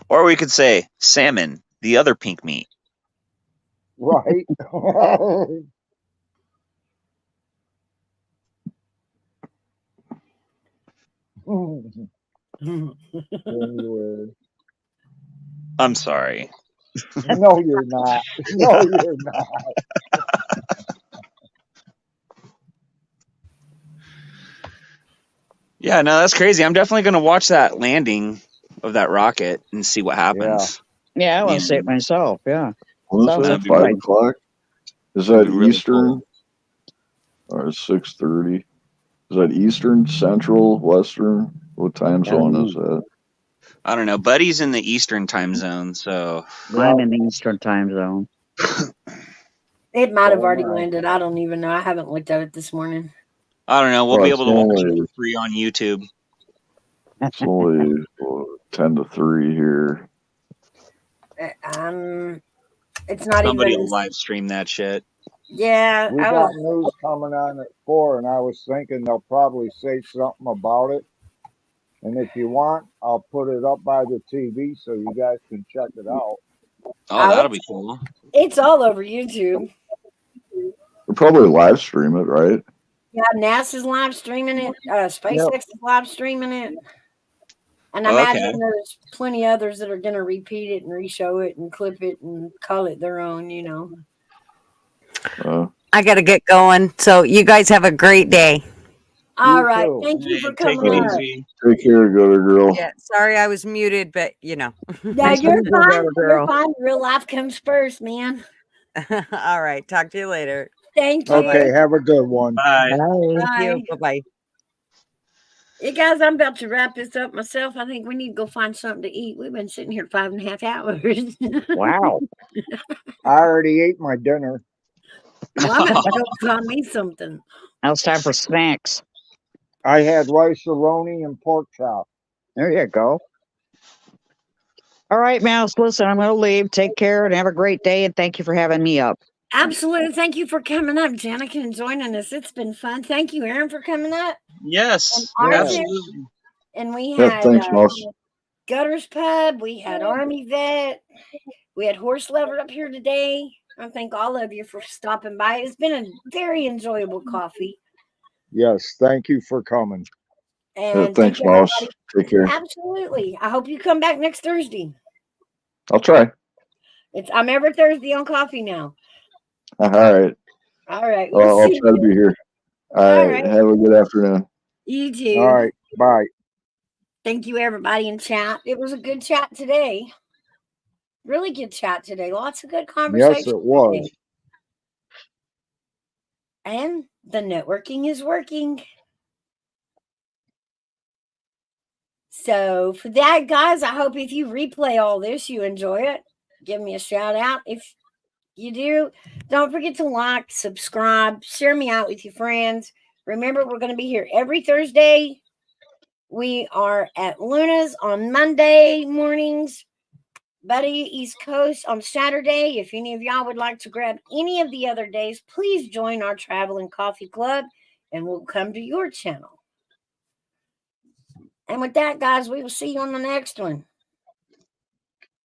Or we could say salmon, the other pink meat. Right. I'm sorry. No, you're not. No, you're not. Yeah, no, that's crazy. I'm definitely going to watch that landing of that rocket and see what happens. Yeah, I want to see it myself. Yeah. What is that? 5 o'clock? Is that Eastern? Or 6:30? Is that Eastern, Central, Western? What time zone is that? I don't know. Buddy's in the Eastern time zone, so I'm in the Eastern time zone. It might have already landed. I don't even know. I haven't looked at it this morning. I don't know. We'll be able to watch it for free on YouTube. It's only 10 to 3 here. It's not Somebody even. will live stream that shit. Yeah, we got news coming on at 4, and I was thinking they'll probably say something about it. And if you want, I'll put it up by the TV so you guys can check it out. Oh, that'll be cool. It's all over YouTube. We'll probably live stream it, right? Yeah, NASA's live streaming it. SpaceX is live streaming it. And I imagine there's plenty others that are going to repeat it and re-show it and clip it and call it their own, you know. I got to get going. So you guys have a great day. All right. Thank you for coming up. Take care, good girl. Yeah, sorry I was muted, but you know. Yeah, you're fine. You're fine. Real life comes first, man. All right. Talk to you later. Thank you. Okay, have a good one. Bye. Thank you. Bye-bye. Hey guys, I'm about to wrap this up myself. I think we need to go find something to eat. We've been sitting here 5.5 hours. Wow. I already ate my dinner. Well, I'm going to go find me something. Now it's time for snacks. I had rice-a-roni and pork chop. There you go. All right, Mouse. Listen, I'm going to leave. Take care and have a great day. And thank you for having me up. Absolutely. Thank you for coming up, Janica, and joining us. It's been fun. Thank you, Aaron, for coming up. Yes, And Yeah. Arthur. absolutely. And we Yeah, had thanks, Mouse. Gutters Pub. We had Army Vet. We had Horse Lover up here today. I thank all of you for stopping by. It's been a very enjoyable coffee. Yes, thank you for coming. Yeah, And thanks, thank Mouse. everybody. Take care. Absolutely. I hope you come back next Thursday. I'll try. I'm every Thursday on coffee now. All right. All right. Well, We'll I'll see try to you. be here. All All right. right. Have a good afternoon. You All too. right, bye. Thank you, everybody in chat. It was a good chat today. Really good chat today. Lots of good conversation. Yes, it was. Today. And the networking is working. So for that, guys, I hope if you replay all this, you enjoy it. Give me a shout out. If you do, don't forget to like, subscribe, share me out with your friends. Remember, we're going to be here every Thursday. We are at Luna's on Monday mornings, Buddy East Coast on Saturday. If any of y'all would like to grab any of the other days, please join our Travel and Coffee Club and we'll come to your channel. And with that, guys, we will see you on the next one.